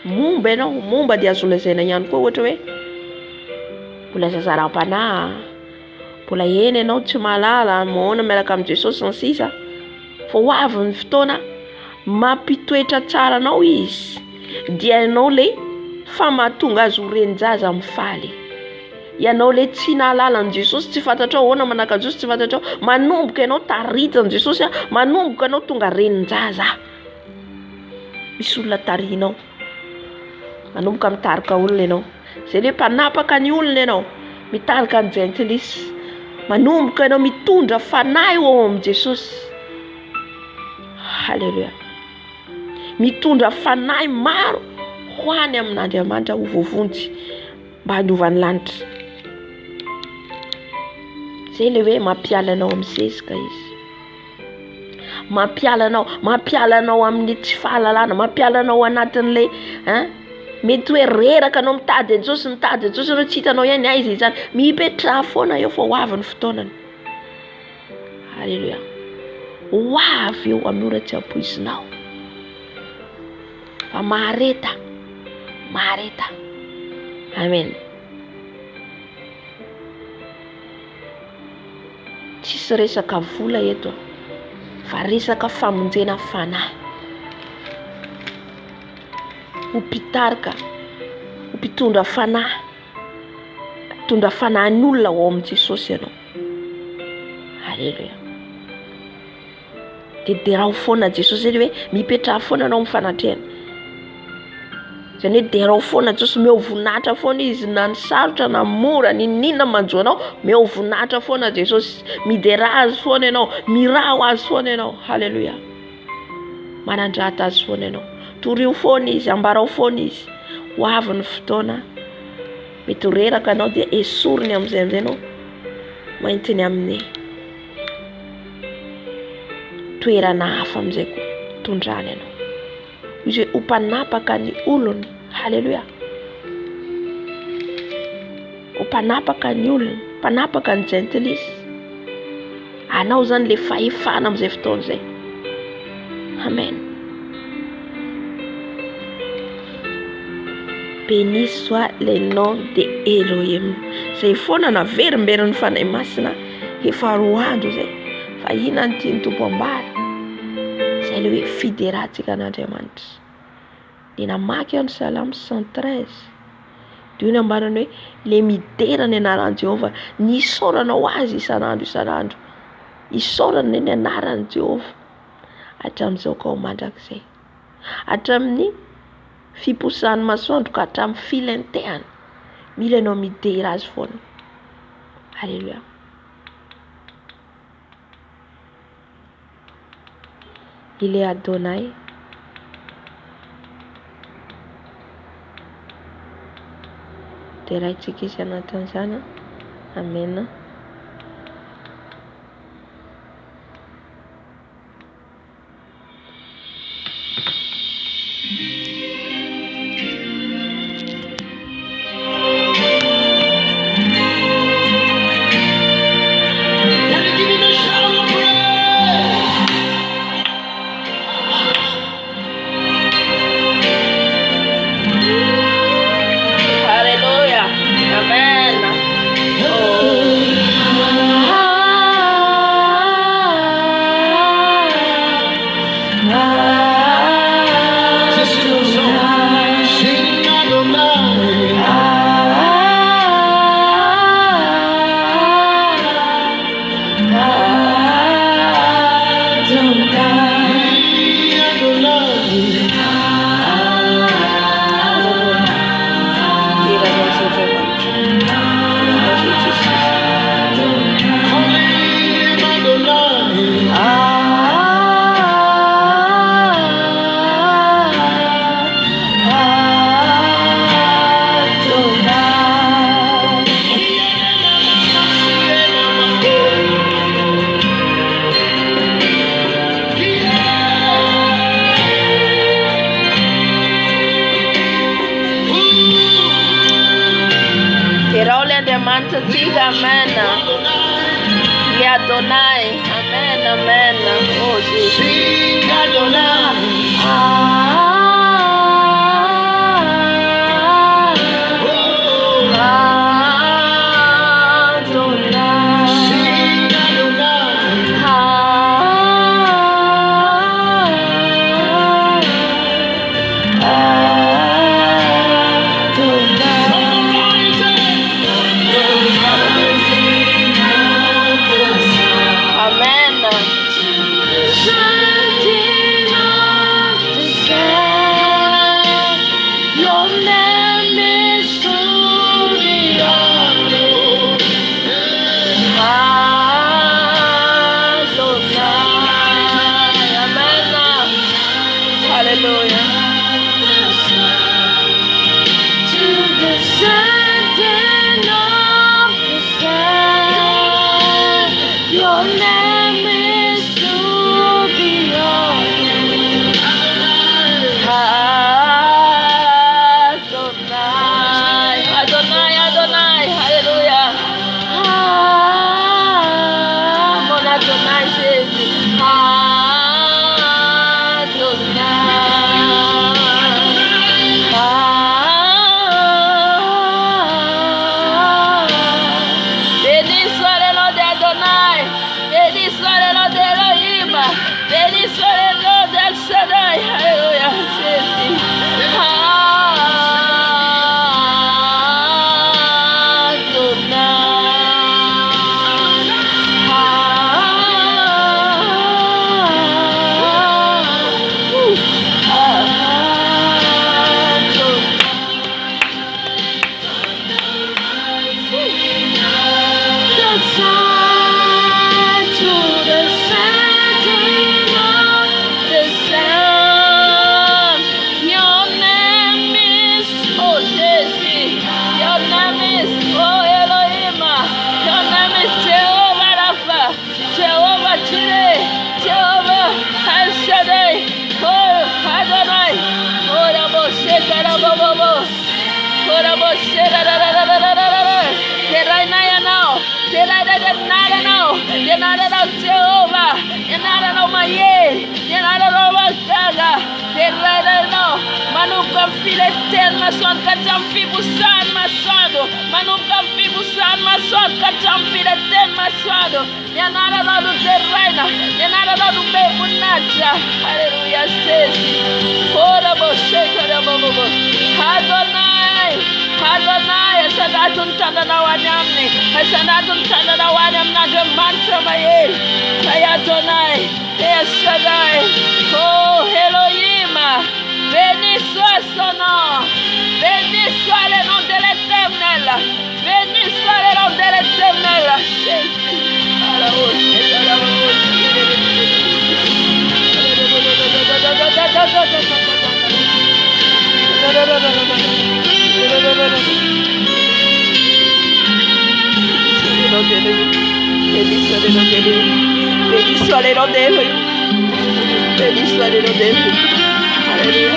Momba ianao, momba dia azo lazaina ihany koa ohatra hoe mbola zazaram-panahy, mbola eny ianao tsy malala, mahoana miaraka amin'ny Jesosy sy ny sisa. Fa ho avy ny fotoana mampitoetra tsara anao izy, dia ianao le fa mahatonga azy ho renin-jaza mifaly. Ianao le tsy nahalala ny Jesosy, tsy fantatrao ahoana manaka Jesosy, tsy fantatrao, manomboka ianao taritan'i Jesosy, manomboka ianao tonga renin-jaza. Misy olona tarihinao, manomboka mitarika olona ianao. Izay le mpanapaka ny olona ianao, mitarika ny gentilisy. Manomboka ianao mitondra fanahy ao amin'ny Jesosy. Halleluja. Mitondra fanahy maro ho any amin'Andriamanitra ho vovontsy mba haniovany lanitra. Zay le hoe mampiala anao amin'ny zezika izy. Mampiala anao amin'ny tsy fahalalana, mampiala anao anatin'ilay mety hoe reraka anao mitady Jesosy, anao tsy hitanao ihany aiza izany. Mipetraha foana eo fa ho avy ny fotoanany. Halleluja. Ho avy eo amin'ny ora tsy ampoisinao. Fa mahareta. Amen. Tsisy resaka vola eto, fa resaka famonjena fanahy. Ho mpitarika, ho mpitondra fanahy, mitondra fanahin'olona ao amin'ny Jesosy ianao. Halleluja. Derao foana Jesosy zay hoe mipetraha foana anao amin'ny fanatrehana. Zany hoe derao foana Jesosy, meo voninahitra foana izy, na ny sarotra na mora, ninona manjoanao, meo voninahitra foana Jesosy. Midera azy foana ianao, miraho azy foana ianao. Halleluja. Manandrata azy foana ianao. Torio foana izy, ambarao foana izy. Ho avy ny fotoana mety ho reraka anao dia esoriny amin'izay ianao maintiny amin'ny toerana hafa amin'izay koa tondrany ianao. Izy hoe ho mpanapaka ny olony. Halleluja. Ho mpanapaka ny olony, mpanapaka ny gentilisy. Anao zany le fahefana amin'izay fotoana izay. Amen. Béni soit le nom de Elohim. Zay foana naverimberiny fanahy masina efa roa andro zay. Fa ina ny tiany tompo ambara. Zay le hoe fiderahantsika an'Andriamanitra. Dia namaky ao ny Salamo 113. Dia ny ambarany hoe le midera ny anaran'i Jehovah. Ny isaoranao azy isan'andro. Isaorana ny anaran'i Jehovah. Hatramin'izao ka ho mandrakizay. Hatramin'ny fiposahany masoandro ka hatramin'ny filentehany. Mila ianao midera azy foana. Alléluia. Il est Adonai. Deraintsika izy anatin'izany. Amen. Amen. Il est Adonai. Amen, amen. Oh Jésus. Adonai. Béni soit son nom. Béni soit le nom de l'Éternel. Béni soit le nom de l'Éternel. Béni soit le nom de Dieu. Béni soit le nom de Dieu. Béni soit le nom de Dieu. Alléluia.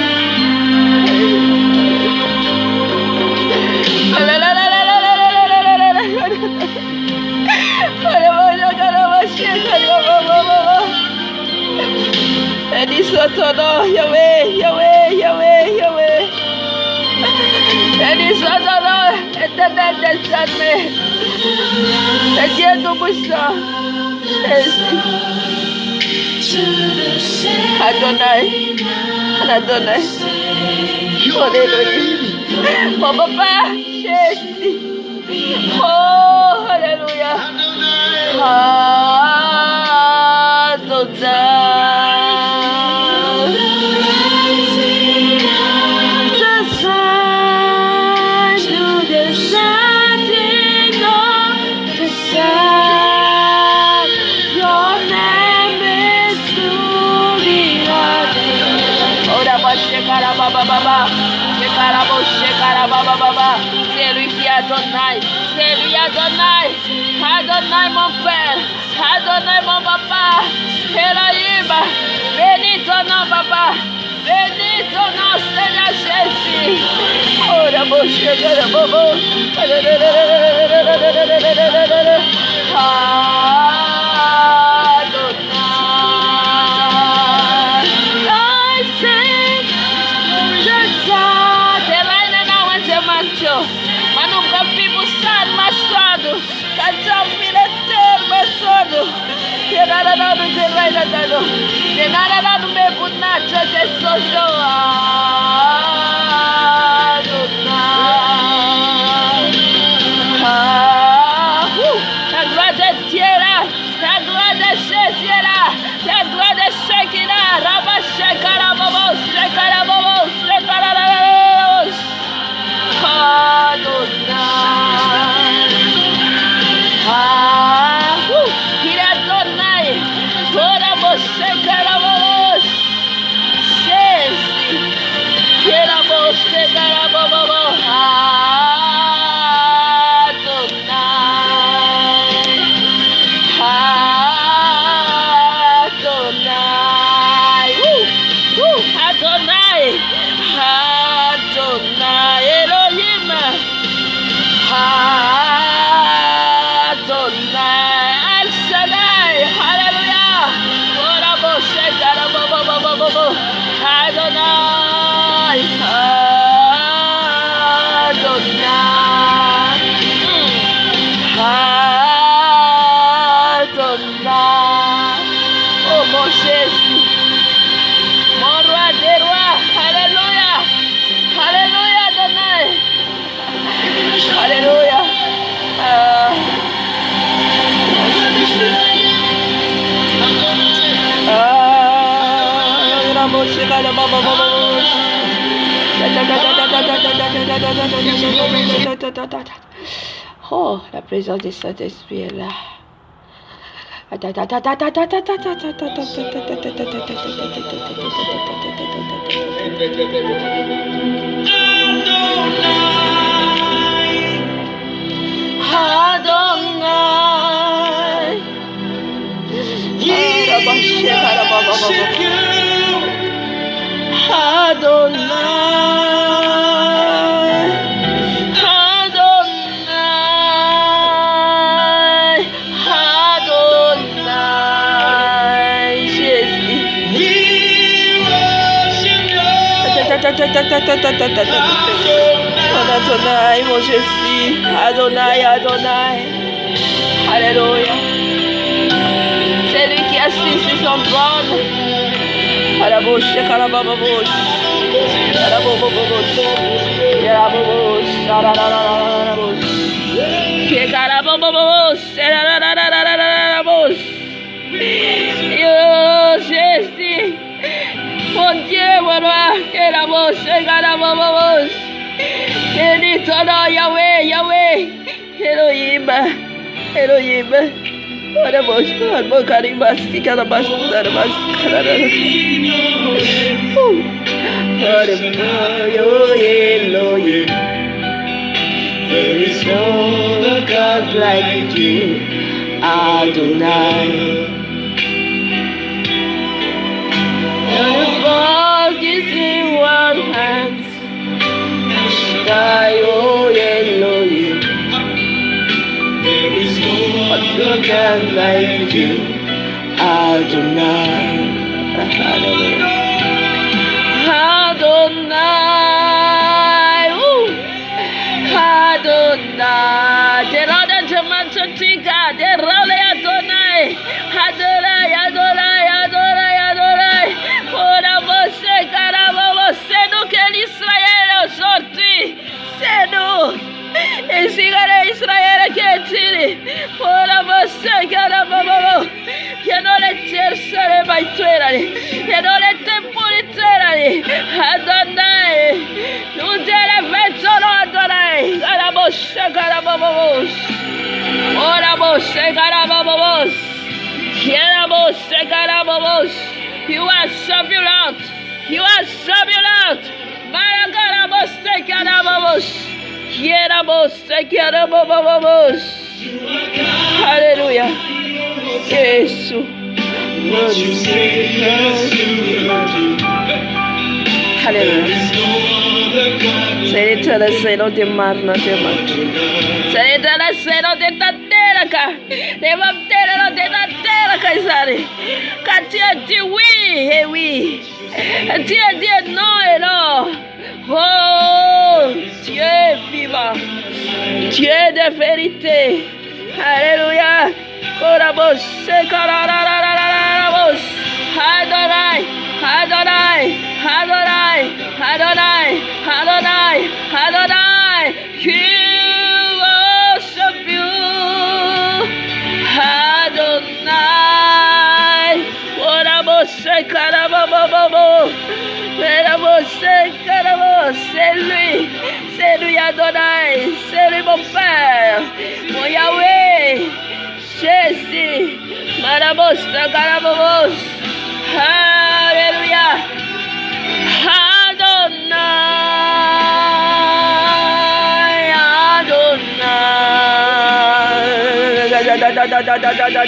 Béni soit ton nom, Yahweh, Yahweh, Yahweh, Yahweh. Béni soit ton nom, Éternel des armées. Le Dieu tout-puissant. Jésus. Adonai. Adonai. Alléluia. Mon papa, Jésus. Oh, alléluia. Adonai. C'est lui qui Adonai, c'est lui Adonai, Adonai mon père, Adonai mon papa, Elohim, bénis ton nom papa, bénis ton nom Seigneur Jésus. Oh la bouche, la bobo, la gloire de Dieu là, la gloire de Jésus là, la gloire de Jésus là, Rabba Shekarabobo, Shekarabobo, Shekarabobo, Adonai. Il est Adonai, Rabba Shekarabobo, Jésus, Rabba Shekarabobo, Adonai, Elohim, Adonai, El Shaddai, Hallelujah, Adonai, Adonai, oh mon Jésus, mon roi des rois, Alléluia, Alléluia, Adonai, Alléluia. Oh, la présence du Saint-Esprit est là. Adonai, Adonai, mon Jésus, Adonai, Adonai, Alléluia. C'est lui qui assis sur son trône. À la bouche, à la bouche, à la bouche, à la bouche, à la bouche, oh Jésus, mon mon Dieu, mon roi, que la voce, béni ton nom, Yahweh, Yahweh, Elohim, Elohim. Oramos, almo carimbas, que cada bas, darabas, Elohim. There is no God like you, Adonai. Your voice is in one hand, Sky, oh Elohim. There is No God like you, Adonai. Adonai, Adonai. Derada Jamachotika, Derale Adonai, Adonai, Adonai, Adonai, Adonai. Ora você, caramba, você no que Israel sorti, sendo. Ensinare Israele che tiri, ora você caramba, che non è tersare mai tuerari, che non è temporiterari, Adonai, non deve vezzolo Adonai, carabos, ora você carabos, che carabos, you are Savior, you are Savior, Maragarabos, carabos. Aleluia. Yesu. what you say, yes, you will do. Aleluia. There is no other God Sei la seno de mar na de mar. Sei la seno de tatera ka. De baptera no de tatera ka sare. Katia di oui, oui. Dia non. Oh, Dieu est vivant, Dieu de vérité. Alléluia. Korabos, sekarararararabos. Adonai, Adonai, Adonai, Adonai, Adonai, Adonai. You worship you, Adonai. Korabos, sekarabababo. C'est lui Adonai, c'est lui mon Père, mon Yahweh, Jésus, Marabos, Garabos, Alléluia, Adonai,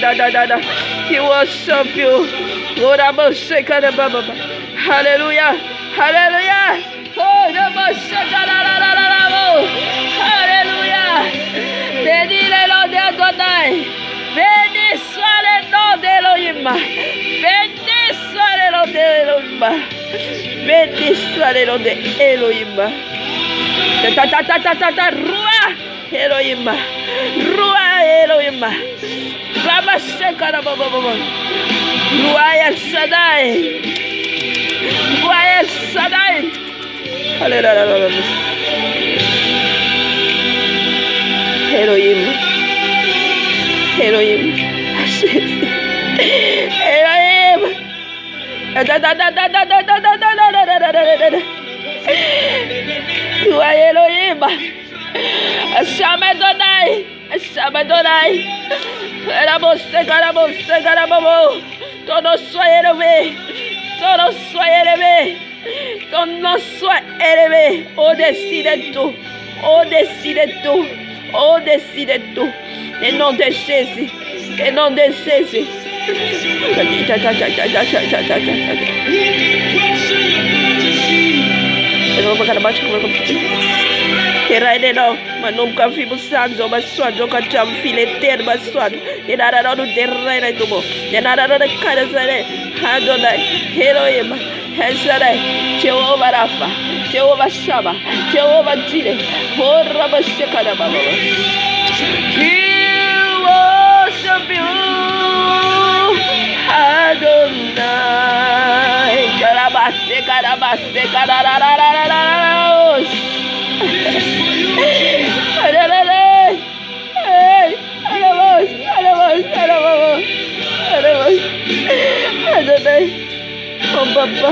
Adonai, He worship you, Marabos, Garabos, Alléluia. Alléluia. Oh, Alléluia. Béni le nom d'Adonai. Béni soit le nom d'Elohim. Béni soit le nom d'Elohim. Béni soit le nom d'Elohim. Roi Elohim. Roi Elohim. Roi El Shaddai. Roi Shaddai. Alléluia. Elohim. Elohim. Elohim. Roi Elohim. Shamadonai. Shamadonai. Garabo. Ton nom soit élevé. Ton nom soit élevé. Ton nom soit élevé au-dessus de tout. Au-dessus de tout. Au-dessus de tout. Le nom de Jésus. Le nom de Jésus. Keraide no, manum ka fi busanzo baswanzo ka jam file ter baswanzo. Denara no derra tumo. Denara no kada sare. Adonai, Elohim, Hesare, Jehovah Rapha, Jehovah Shammah, Jehovah Jireh. Oh, Rabba Shekara Baba. You worship you, Adonai. Karabaste, karararararararos. Adonai, oh Papa,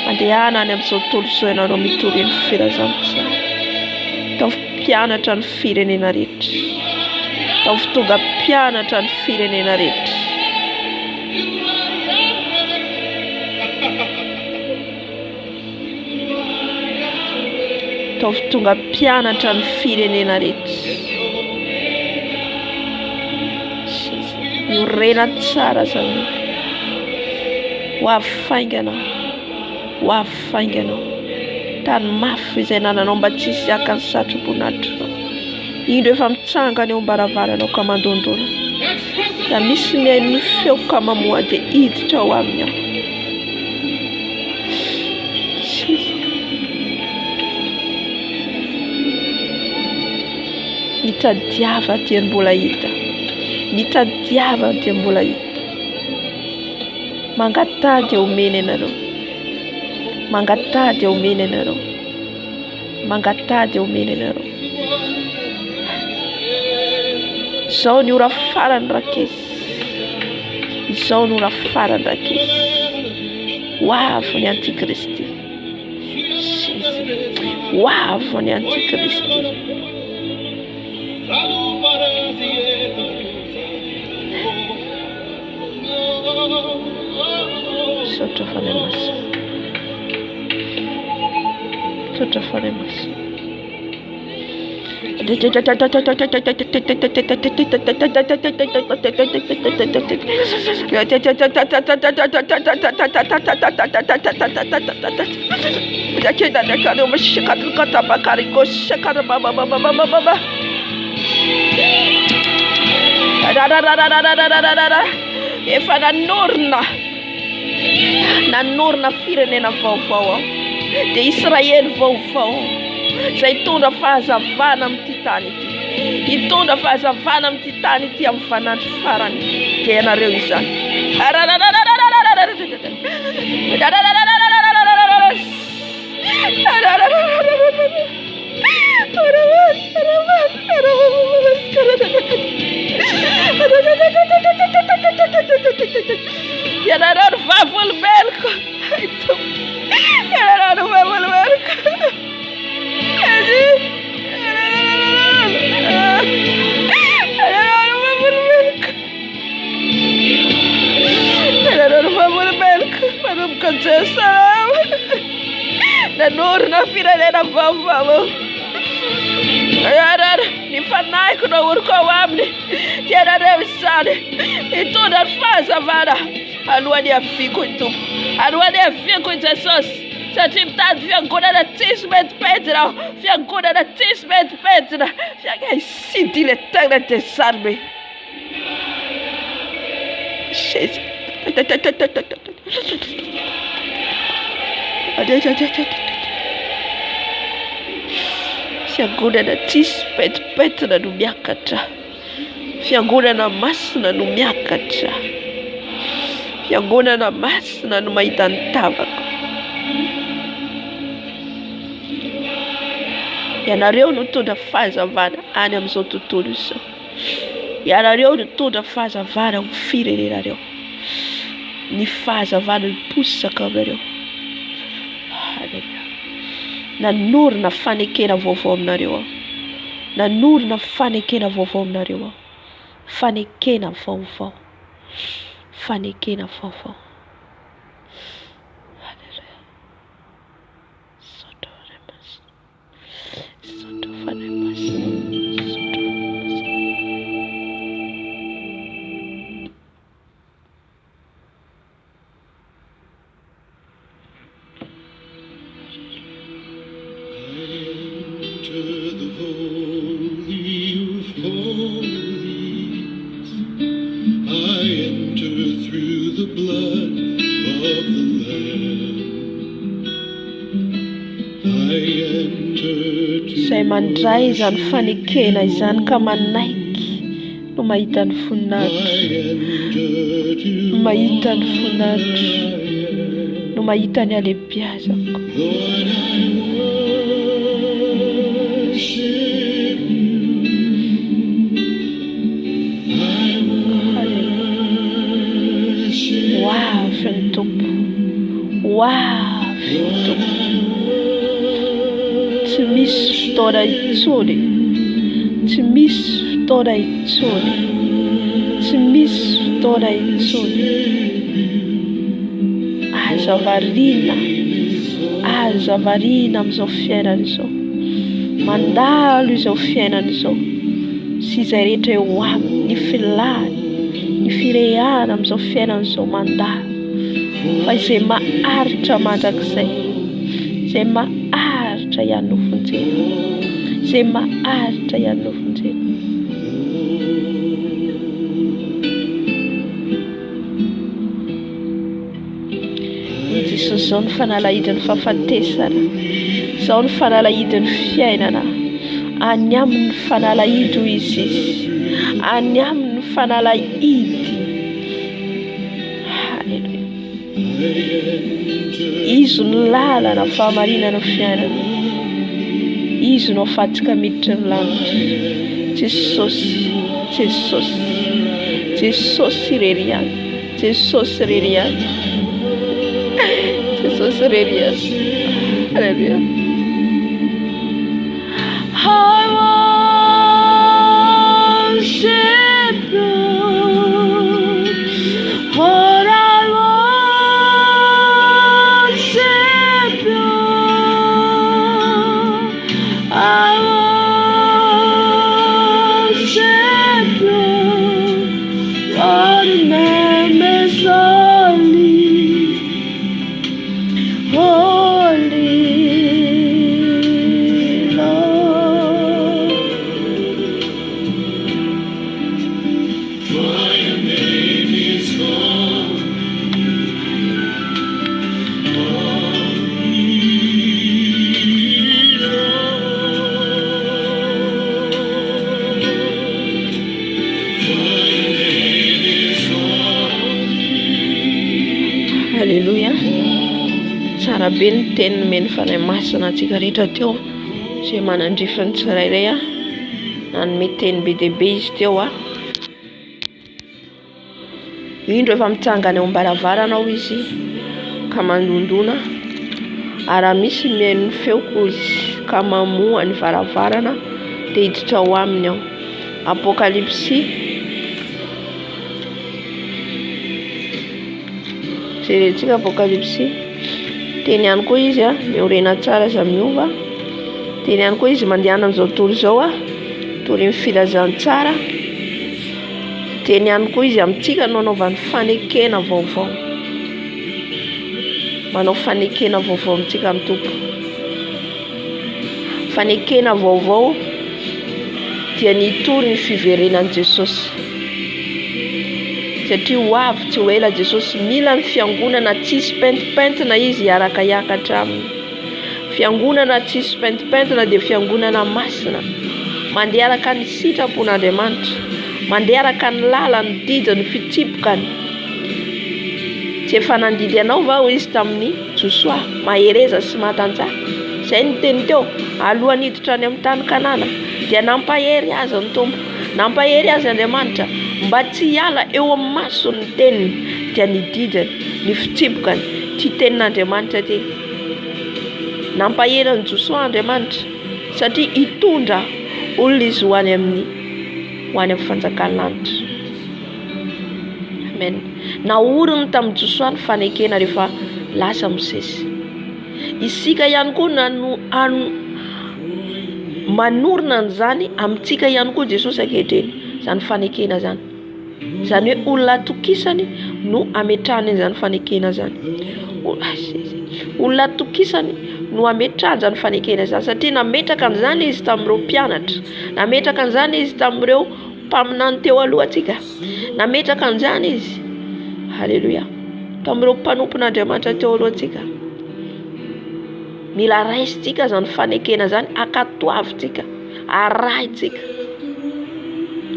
Mandehana any amin'izao tontolo izao ianareo mitory ny firazan-tsara. Ataovy mpianatra ny firenena rehetra. Ataovy tonga mpianatra ny firenena rehetra. Ataovy tonga mpianatra ny firenena rehetra. Miorena tsara zany. Ho afainganao. Ho afainganao. Tany mafy izay nananao mba tsisy hiaka ny satroboninahitra. Indro efa mitsangana eo am-baravarana ka mandondona. Da misy mihaino feo ka mamoa dia hiditra ao aminy aho. Mitadiava dia mbola hita. Mitadiava dia mbola hita. Mangatady omena ianareo. Mangatady omena ianareo. Mangatady omena ianareo. Izao ny ora farany rakesy. Izao ny ora farany rakesy. Ho avy ny Antikristy. Ho avy ny Antikristy. Sotra fanemas. Sotra fanemas. Efa nanorina firenena vaovao dia Israely vaovao izay hitondra fahazavana amin'ity tany ity. Hitondra fahazavana amin'ity tany ity amin'ny vanandro farany dia ianareo izany. Ianareo vavolombeloko. Ianareo vavolombeloko. Manomboka Jerusalema. Nanorina firenena vaovao. Ny fanahiky no oriko ao aminy. Ianareo izany hitondra ny fahazavana alohan'ny haviako ny Tompo. Alohan'ny haviako i Jesosy. Satria mitady fiangonana tsisy metipetina aho. Fiangonana tsisy metipetina. Ici dit l'Éternel des armées. Jésus. Fiangonana tsisy metipetina no miakatra. Fiangonana masina no miakatra. Fiangonana masina no mahita ny tavako. Ianareo no mitondra fahazavana any amin'izao tontolo izao. Ianareo no mitondra fahazavana ho firenenareo. Ny fahazavana miposaka aminareo. Halleluja. Nanorina fanekena vaovao aminareo aho. Nanorina fanekena vaovao aminareo aho. Fanekena vaovao. Fanekena vaovao. Halleluja. Soto fanemas. Soto fanemas. Izay mandray izany fanekena izany ka manaiky no mahita ny voninahitra. No mahita ny voninahitra. No mahita ny alebiazako. Wow, ny Tompo. Wow. Tsy misy fotoana intsony, tsy misy fotoana intsony, tsy misy fotoana intsony. Aza variana amin'izao fiainana izao, mandalo izao fiainana izao, sy izay rehetra eo aminy, ny filany, ny firehana amin'izao fiainana izao mandalo. Fa izay maharitra mandrakizay, izay maharitra ihany no vonjena, izay maharitra ihany no vonjena. Jesosy izao ny fanalahidin'ny fahafatesana, izao ny fanalahidin'ny fiainana. Any amin'ny fanalahidy hoy izy, any amin'ny fanalahidy. Halleluja. Izy ny lalana fahamarinana ny fiainana, izy no afatsika miditra ny lanitra. Jesosy, Jesosy, Jesosy irery ihany, Jesosy irery ihany, Jesosy irery ihany. Halleluja. Halleluja. Tsara be ny teniny meny fanahy masina antsika rehetra teo, izay manandrifany tsirairay nanome teny be dia be izy teo indro efa mitsangana eo am-baravarana izy ka mandondona, ary misy mihaino ny feoko izy ka mamoha ny varavarana dia hiditra ao aminy ao. Apokalipsy jerentsika Apokalipsy. Teny ihany koa izy miorena tsara izy miova. Teny ihany koa izy mandehana amin'izao tontolo izao tory ny filazantsara. Teny ihany koa izy amintsika nanaovany fanekena vaovao, manao fanekena vaovao amintsika amin'ny tompo. Fanekena vaovao dia nitory ny fiverenan'i Jesosy, satria ho avy tsy ho ela Jesosy mila ny fiangonana tsisy pentipentina izy hiaraka hiakatra aminy. Fiangonana tsisy pentipentina dia fiangonana masina, mandeha araka ny sitrapon'Andriamanitra, mandeha araka ny lalany dida ny fitsipokany. Tsy efa nandidy anao va ho izy tamin'ny Josoa mahereza sy matanjaka, izay ny teny teo alohan'ny hiditra any amin'ny tany Kanana, dia nampahery azy ny Tompo, nampahery azy Andriamanitra mba tsy hiala eo amin'ny masony teniny, dia nididany ny fitsipokany ty tenin'Andriamanitra ty. Nampahery ny Josoa Andriamanitra satria hitondra olona izy ho any amin'ny fanjakana lanitra. Amen. Naoriny tamin'ny Josoa ny fanekena rehefa lasa Mosesy. Isika ihany koa manorina an'izany amintsika ihany koa Jesosy ankehitriny, izany fanekena zany. Izany hoe olona atokisany no ametrahany izany fanekena zany. Olona atokisany no ametrahany izany fanekena zany, satria nametraka an'izany izy tamin'ireo mpianatra, nametraka an'izany izy tamin'ireo mpaminany teo aloha atsika, nametraka an'izany izy, halleluja, tamin'ireo mpanompon'Andriamanitra teo aloha atsika. Mila raisitsika zany fanekena zany, akatoavitsika, arahitsika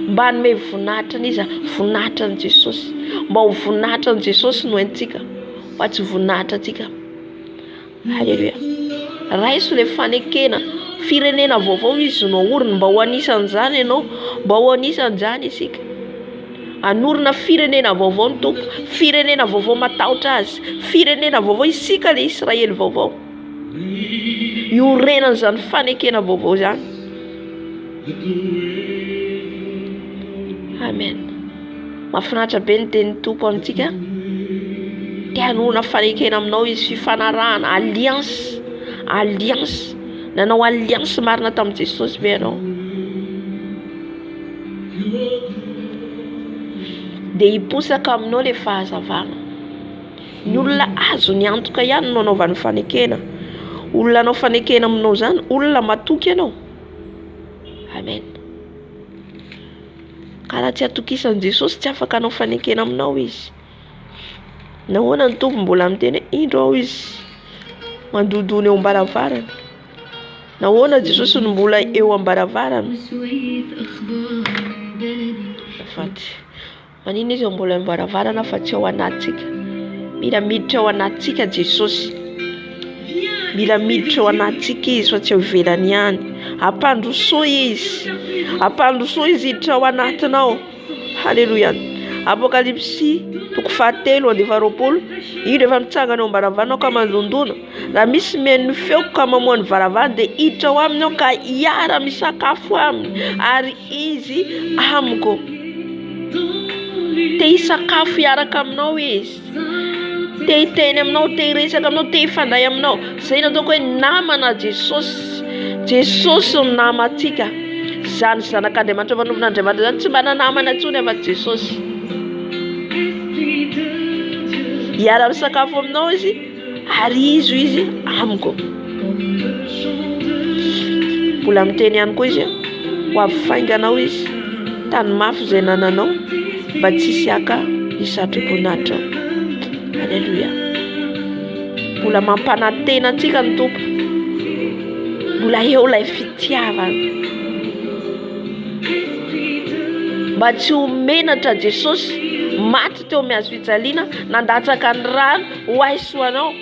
mba hanome voninahitra n'izy, voninahitra ny Jesosy, mba ho voninahitra ny Jesosy no haintsika, fa tsy voninahitra atsika. Halleluja. Raiso le fanekena, firenena vaovao izy no oriny, mba ho anisan'izany ianao, mba ho anisan'izany isika. Anorina firenena vaovao ny tompo, firenena vaovao matahotra azy, firenena vaovao isika le Israely vaovao. Iorenana zany fanekena vaovao zany. Amen. Mahafinaritra be ny tenin'ny tompo amintsika. Te hanorina fanekena aminao izy, fifanarahana, alliance, alliance. Nanao alliance marina tamin'i Jesosy be ianao. Dia hiposaka aminao le fahazavana. Ny olona azo ny antoka ihany no anaovany fanekena. Olona anao fanekena aminao zany, olona matoky ianao. Amen. Ka raha tsy atokisan'i Jesosy tsy afaka anao fanekena aminao izy. Nahoana ny tompo mbola miteny indro ao izy mandodona eo ambaravarana. Nahoana Jesosy no mbola eo ambaravarana. Faty manina izy mbola ambaravarana fa tsy ao anatsika. Mila miditra ao anatsika Jesosy. Mila miditra ao anatsika izy fa tsy ao ivelany ihany. Ampandrosoa izy. Ampandrosoa izy hiditra ao anatinao. Halleluja. Apokalipsy 7:20. Io efa mitsangana ao ambaravarana ka mandondona. Raha misy meno feo ka mamoa ny varavarana dia hiditra ao aminy ao ka hiara misakafo aminy ary izy amiko. Te hisakafo hiaraka aminao izy. Te hiteny aminao, te hiresaka aminao, te hifandray aminao. Zay nataoko hoe namana Jesosy. Jesosy no namantsika. Zany zanak'Andriamanitra manompon'Andriamanitra zany tsy mana namana intsony afa Jesosy. Hiara misakafo aminao izy ary izy amiko. Mbola miteny ihany koa izy ho avifainganao izy tany mafy izay nananao mba tsy hisy aka hisatroboninahitra. Halleluja. Mbola mampanantena antsika ny tompo. Mbola eo ilay fitiavana. Mba tsy homenatra Jesosy maty teo amin'ny hazo fijaliana nandatsaka ny rano ho aisoanao.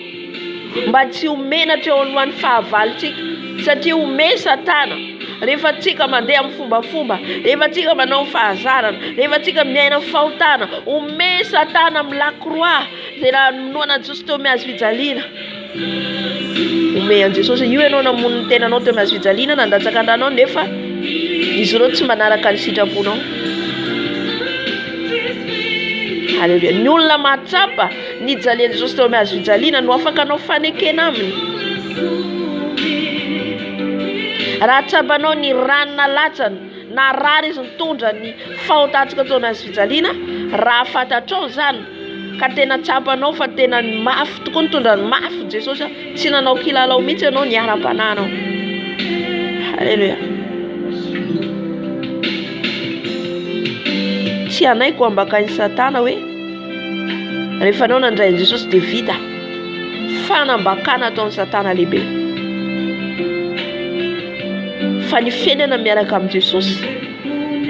Mba tsy homenatra eo alohan'ny fahavalontsika satria home Satana. Rehefa tsika mandeha amin'ny fombafomba, rehefa tsika manao fahazarana, rehefa tsika miaina amin'ny fahotana, home Satana amin'ny lakroa zay namonoana Jesosy teo amin'ny hazo fijaliana. Home an Jesosy io ianao namono ny tenanao teo amin'ny hazo fijaliana nandatsaka ny ranao nefa izy ireo tsy manaraka ny sitraponao. Halleluja. Ny olona mahatsapa nijaliana Jesosy teo amin'ny hazo fijaliana no afaka anao fanekena aminy. Raha tsapanao ny ranona latsana na rary izy mitondra ny fahotantsika teo amin'ny hazo fijaliana, raha fantatrao zany ka tena tsapanao fa tena mafy tokoa nitondra ny mafy Jesosy, tsy nanao kilalao mihitsy ianao ny ara-pananao. Halleluja. Tsy anaiko ambakany Satana hoe rehefa anao nandray Jesosy dia vita. Fanambakana ataon'ny Satana lehibe. Fa ny fiainana miaraka amin'ny Jesosy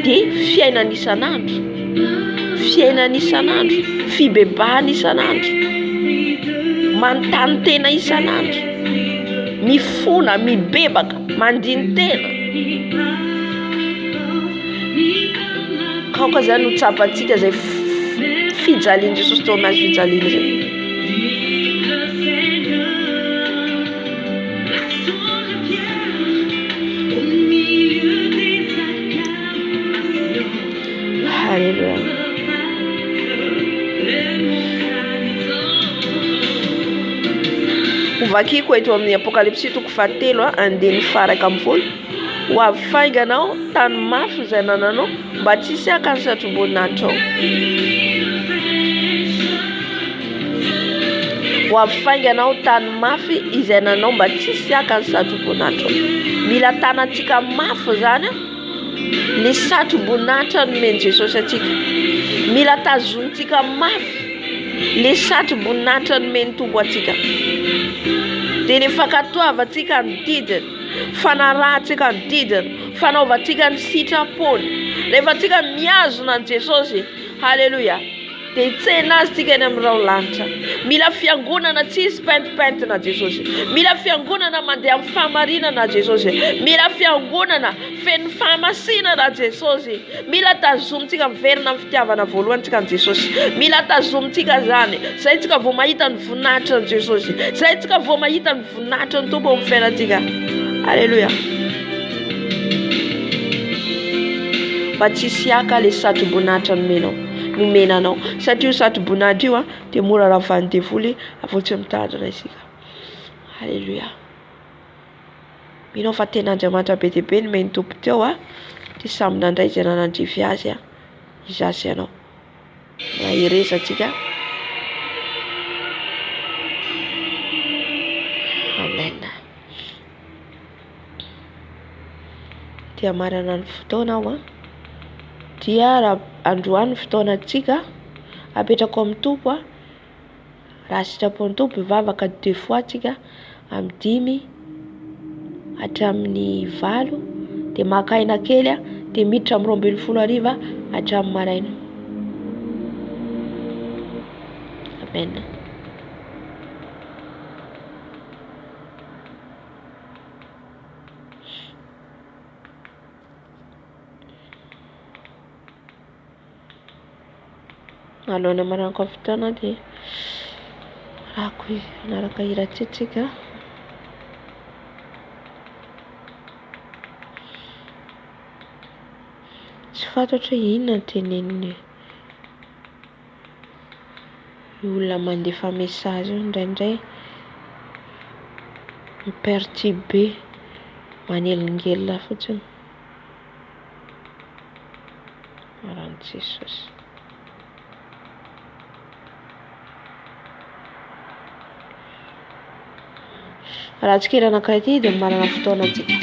dia fiainana isan'andro. Fiainana isan'andro, fibebahana isan'andro, manontany tena isan'andro, mifona, mibebaka, mandiny tena. Kaoka zany ho tsapantsika zay fijaliana Jesosy teo amin'ny hazo fijaliana zay. Halleluja. Uvakiko eto amin'ny Apokalipsy 7:20. Ho avifainganao tany mafy izay nananao mba tsy hisy aka ny satroboninahitra ao. Ho avifainganao tany mafy izay nanao mba tsy hisy aka ny satroboninahitra ao. Mila tanantsika mafy zany le satroboninahitra nomeny Jesosy atsika. Mila tazonitsika mafy le satroboninahitra nomeny Tompo atsika. Dia ny fankatoavantsika ny didiny, fanarahantsika ny didiny, fanaovantsika ny sitrapony rehefa tsika miazona ny Jesosy. Halleluja. dia hitsehina azy tsika eny amin'ny rao lanitra. Mila fiangonana tsisy pentipentina Jesosy. Mila fiangonana mandeha amin'ny fahamarinana Jesosy. Mila fiangonana feno fahamasinana Jesosy. Mila tazomitsika miverina amin'ny fitiavana voalohantsika ny Jesosy. Mila tazomitsika zany. Zay tsika vao mahita ny voninahitra ny Jesosy. Zay tsika vao mahita ny voninahitra ny Tompo amin'ny fiainantsika. Alleluia. Mba tsisy hiaka ilay satroboninahitra nomenanao. Satria io satroboninahitra io dia mora ravan'ny devoly avotsy mitahadra isika. Alleluia. Minao fa tena Andriamanitra be dia be no meny tompo teo dia samy nandray izay nanandrify azy izasy ianao. Eresantsika. Amen. Dia marana ny fotoana aho dia raha androany ny fotoanantsika apetrako amin'ny Tompo raha sitrapon'ny Tompo ivavaka 2 fois tsika amin'ny 5 hatramin'ny 8 dia makaina kely dia miditra amin'ny 20 hatramin'ny maraina. Amen. Alohan'ny maranako fotoana dia rahako anaraka hira tsitsika. Tsy fantatra inona teneniny olona mandefa message indraindray miperturbe manelingelina fotsiny. Maran'ny Jesosy. Raha tsy kely anankiray ity dia marana fotoana tsika.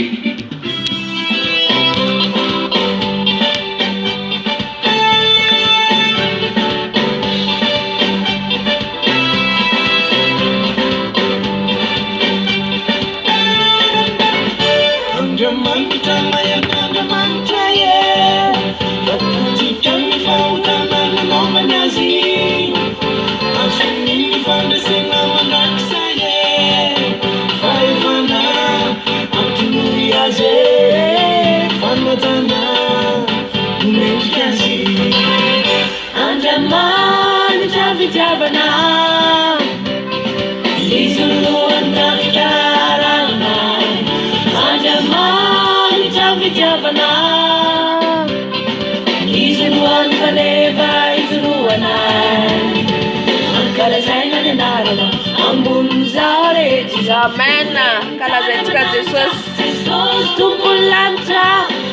Amen. Kalazaintsika Jesosy tompony lanitra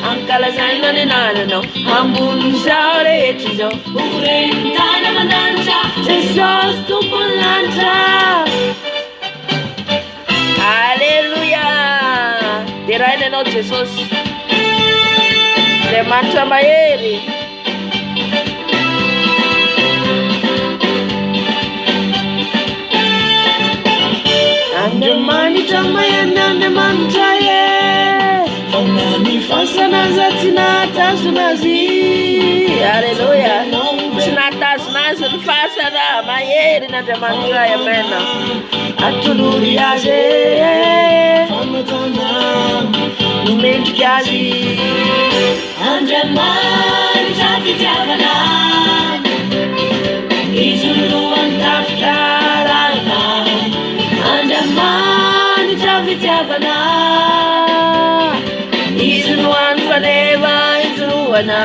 ankalazaina ny anarana ambony zao rehetra izao horenitany amandanitra Jesosy tompony lanitra. Alleluia. Dia raha ianao Jesosy ilay manitra mahery. Andriamanitra mayana Andriamanitra fanany fasana za tsy nahatazona azy. Alleluia. Tsy nahatazona azy ny fasana mahery n'Andriamanitra. Amen. Atolory azy famatana nomendrika azy. Andriamanitra fitiavana izy lohany tafika rana. Andriamanitra fitiavana izy nohany faneva izy rohana.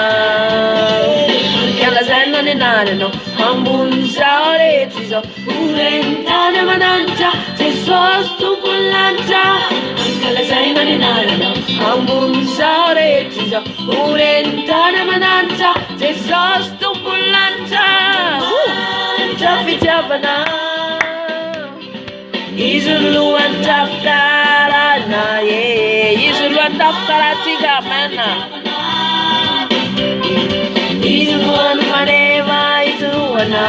Kalazaina ny anarana ambony zao rehetra izao horenitany amandanitra Jesosy tompony lanitra. Kalazaina ny anarana ambony zao rehetra izao horenitany amandanitra Jesosy tompony lanitra. Andriamanitra fitiavana izy lohany tafikarana. Izy lohany tafikarantsika. Amen. Izy lohany maneva izy rohana.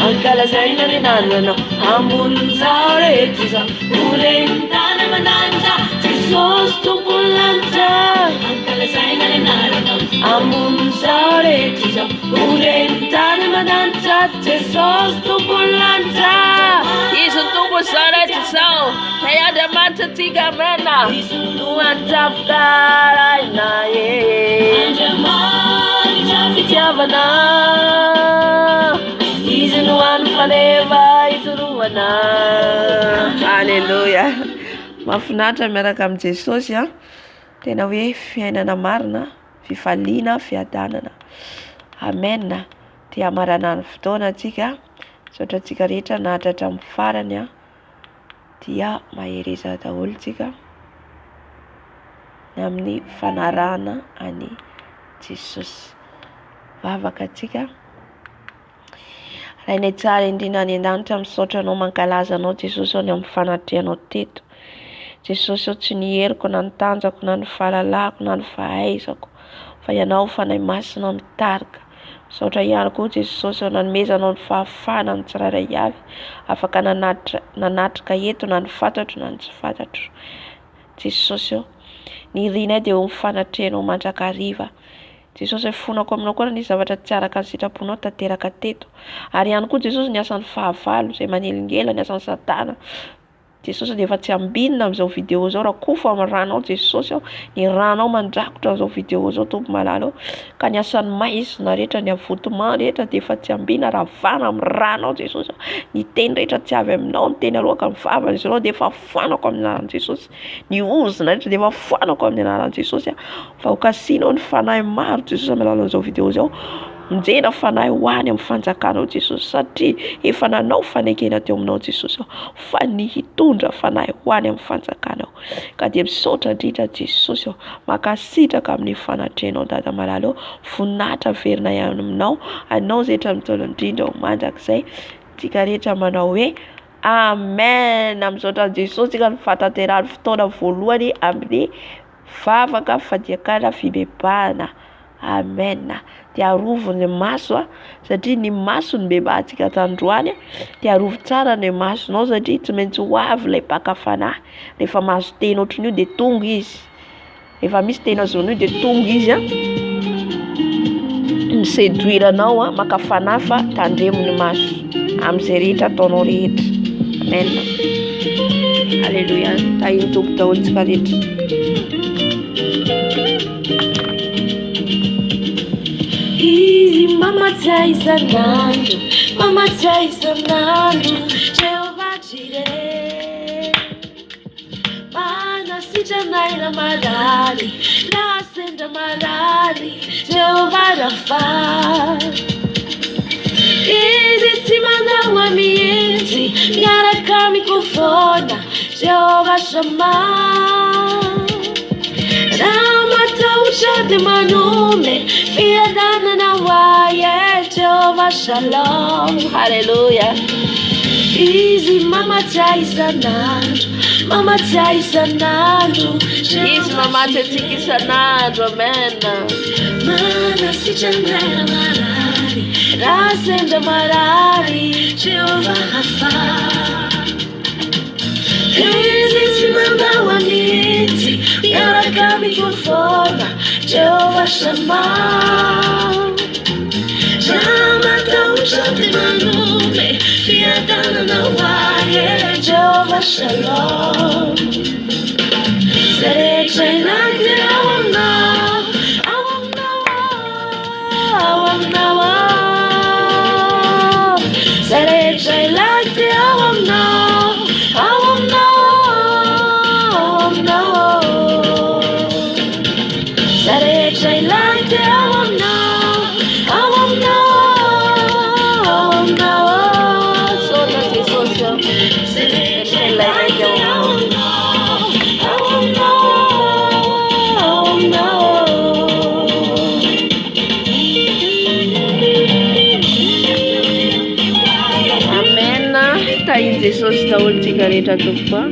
Ankalazaina ny anarana ambony zao rehetra izao horenitany amandanitra Jesosy tompony lanitra Ankalazaina ny anaranao ambon'izao rehetra izao oreny tany mananitra Jesosy tompony lanitra izy tompony izao rehetra izao tay Andriamanitra tsika mena no andrafitra raina Andriamanitra fitiavana izy no anofaneva izoroana. Halleluja. Mahafinaritra miaraka amin'ny Jesosy a. Tena hoe fiainana marina, fifaliana, fiadanana. Amen. Dia marana ny fotoana antsika saotra antsika rehetra nahatratra amin'ny farany a dia mahereza daholo tsika amin'ny fanarahana any Jesosy. Vavaka antsika. Rainay tsara indrina any an-danitra misaotra anao mankalaza anao Jesosy ao ny amin'ny fanatrehanao teto. Jesosy ao tsy ny heriko na ny tanjako na ny fahalalako na ny fahaizako fa ianao fanahy masina mitarika. Misaotra ihany koa Jesosy ao nanomezanao ny fahafahana ny tsirairay avy afaka nanatrika eto na ny fantatro na ny tsy fantatro. Jesosy ao ny rinay dia ho mifanatrehanao mandrakariva. Jesosy fonako aminao koa ny zavatra tsy araka ny sitraponao tanteraka teto. Ary ihany koa Jesosy ny asan'ny fahavalo izay manelingela ny asan'ny Satana. Jesosy dia efa tsy ambinina amin'izao vidéo zao raha kofa amin'ny ranao Jesosy ao ny ranao mandrakotra amin'izao vidéo zao tompo malala ka ny asan'ny maizina rehetra ny avotoman rehetra dia efa tsy ambinina ravana amin'ny ranao Jesosy ao. Ny teny rehetra tsy avy aminao ny teny alohaka amin'ny vavany izy ireo dia efa foanako amin'ny anaran'i Jesosy. Ny ozina rehetra dia efa foanako amin'ny anaran'i Jesosy fa ho kasianao ny fanahy maro Jesosy amin'ny alalan'izao vidéo zao. Minjena fanahy ho any amin'ny fanjakanao Jesosy satria efa nanao fanekena teo aminao Jesosy fa ny hitondra fanahy ho any amin'ny fanjakanao. Ka dia misaotra indrindra Jesosy makasitraka amin'ny fanatrehanao dada malala voninahitra verina ihany aminao anao rehetra mitondra indrindra ho mandrakizay tsika rehetra manao hoe amen. Misaotra Jesosy tsika ny fahatanterahany fotoana voalohany amin'ny vavaka fadiakana fibebahana. Amen. Dia arovo ny maso satria ny maso ny bebahantsika tandroany dia arovo tsara ny masonao satria tsy maintsy ho avy ilay mpaka fanahy. Rehefa mahazo teny ohatrin'io dia tonga izy. Rehefa misy teny azon'io dia tonga izy miseduiranao maka fanahy fa tandremo ny maso amin'izay rehetra ataonao rehetra. Amen. Halleluja. Tahiny tompo daholo tsika rehetra. Easy, mama Taisanando, Jehovah Jireh. Mana sija naira marari, la senda marari, Jehovah Rafa. Easy, timana wa mienzi, nyara kami kufona, Jehovah Shammah. Ramata uchate manume, fiadana na waye, Jehovah Shalom. Hallelujah. Easy, mama Taisanando, Easy, mama Taisanando. Amen. Mana si chandra marari, rasenda marari, Jehovah Rafa. Easy, timanda wa miti, yara kami kufona, Jehovah Shammah. Ramata uchate manume, fiadana na waye, Jehovah Shalom. Serecha inagde awam now, Serecha inagde awam now. Serecha inagde awam now. Sono Jesosy. Serecha inagde awam now. Amen. Tahiny Jesosy daholo tsika rehetra tokoa.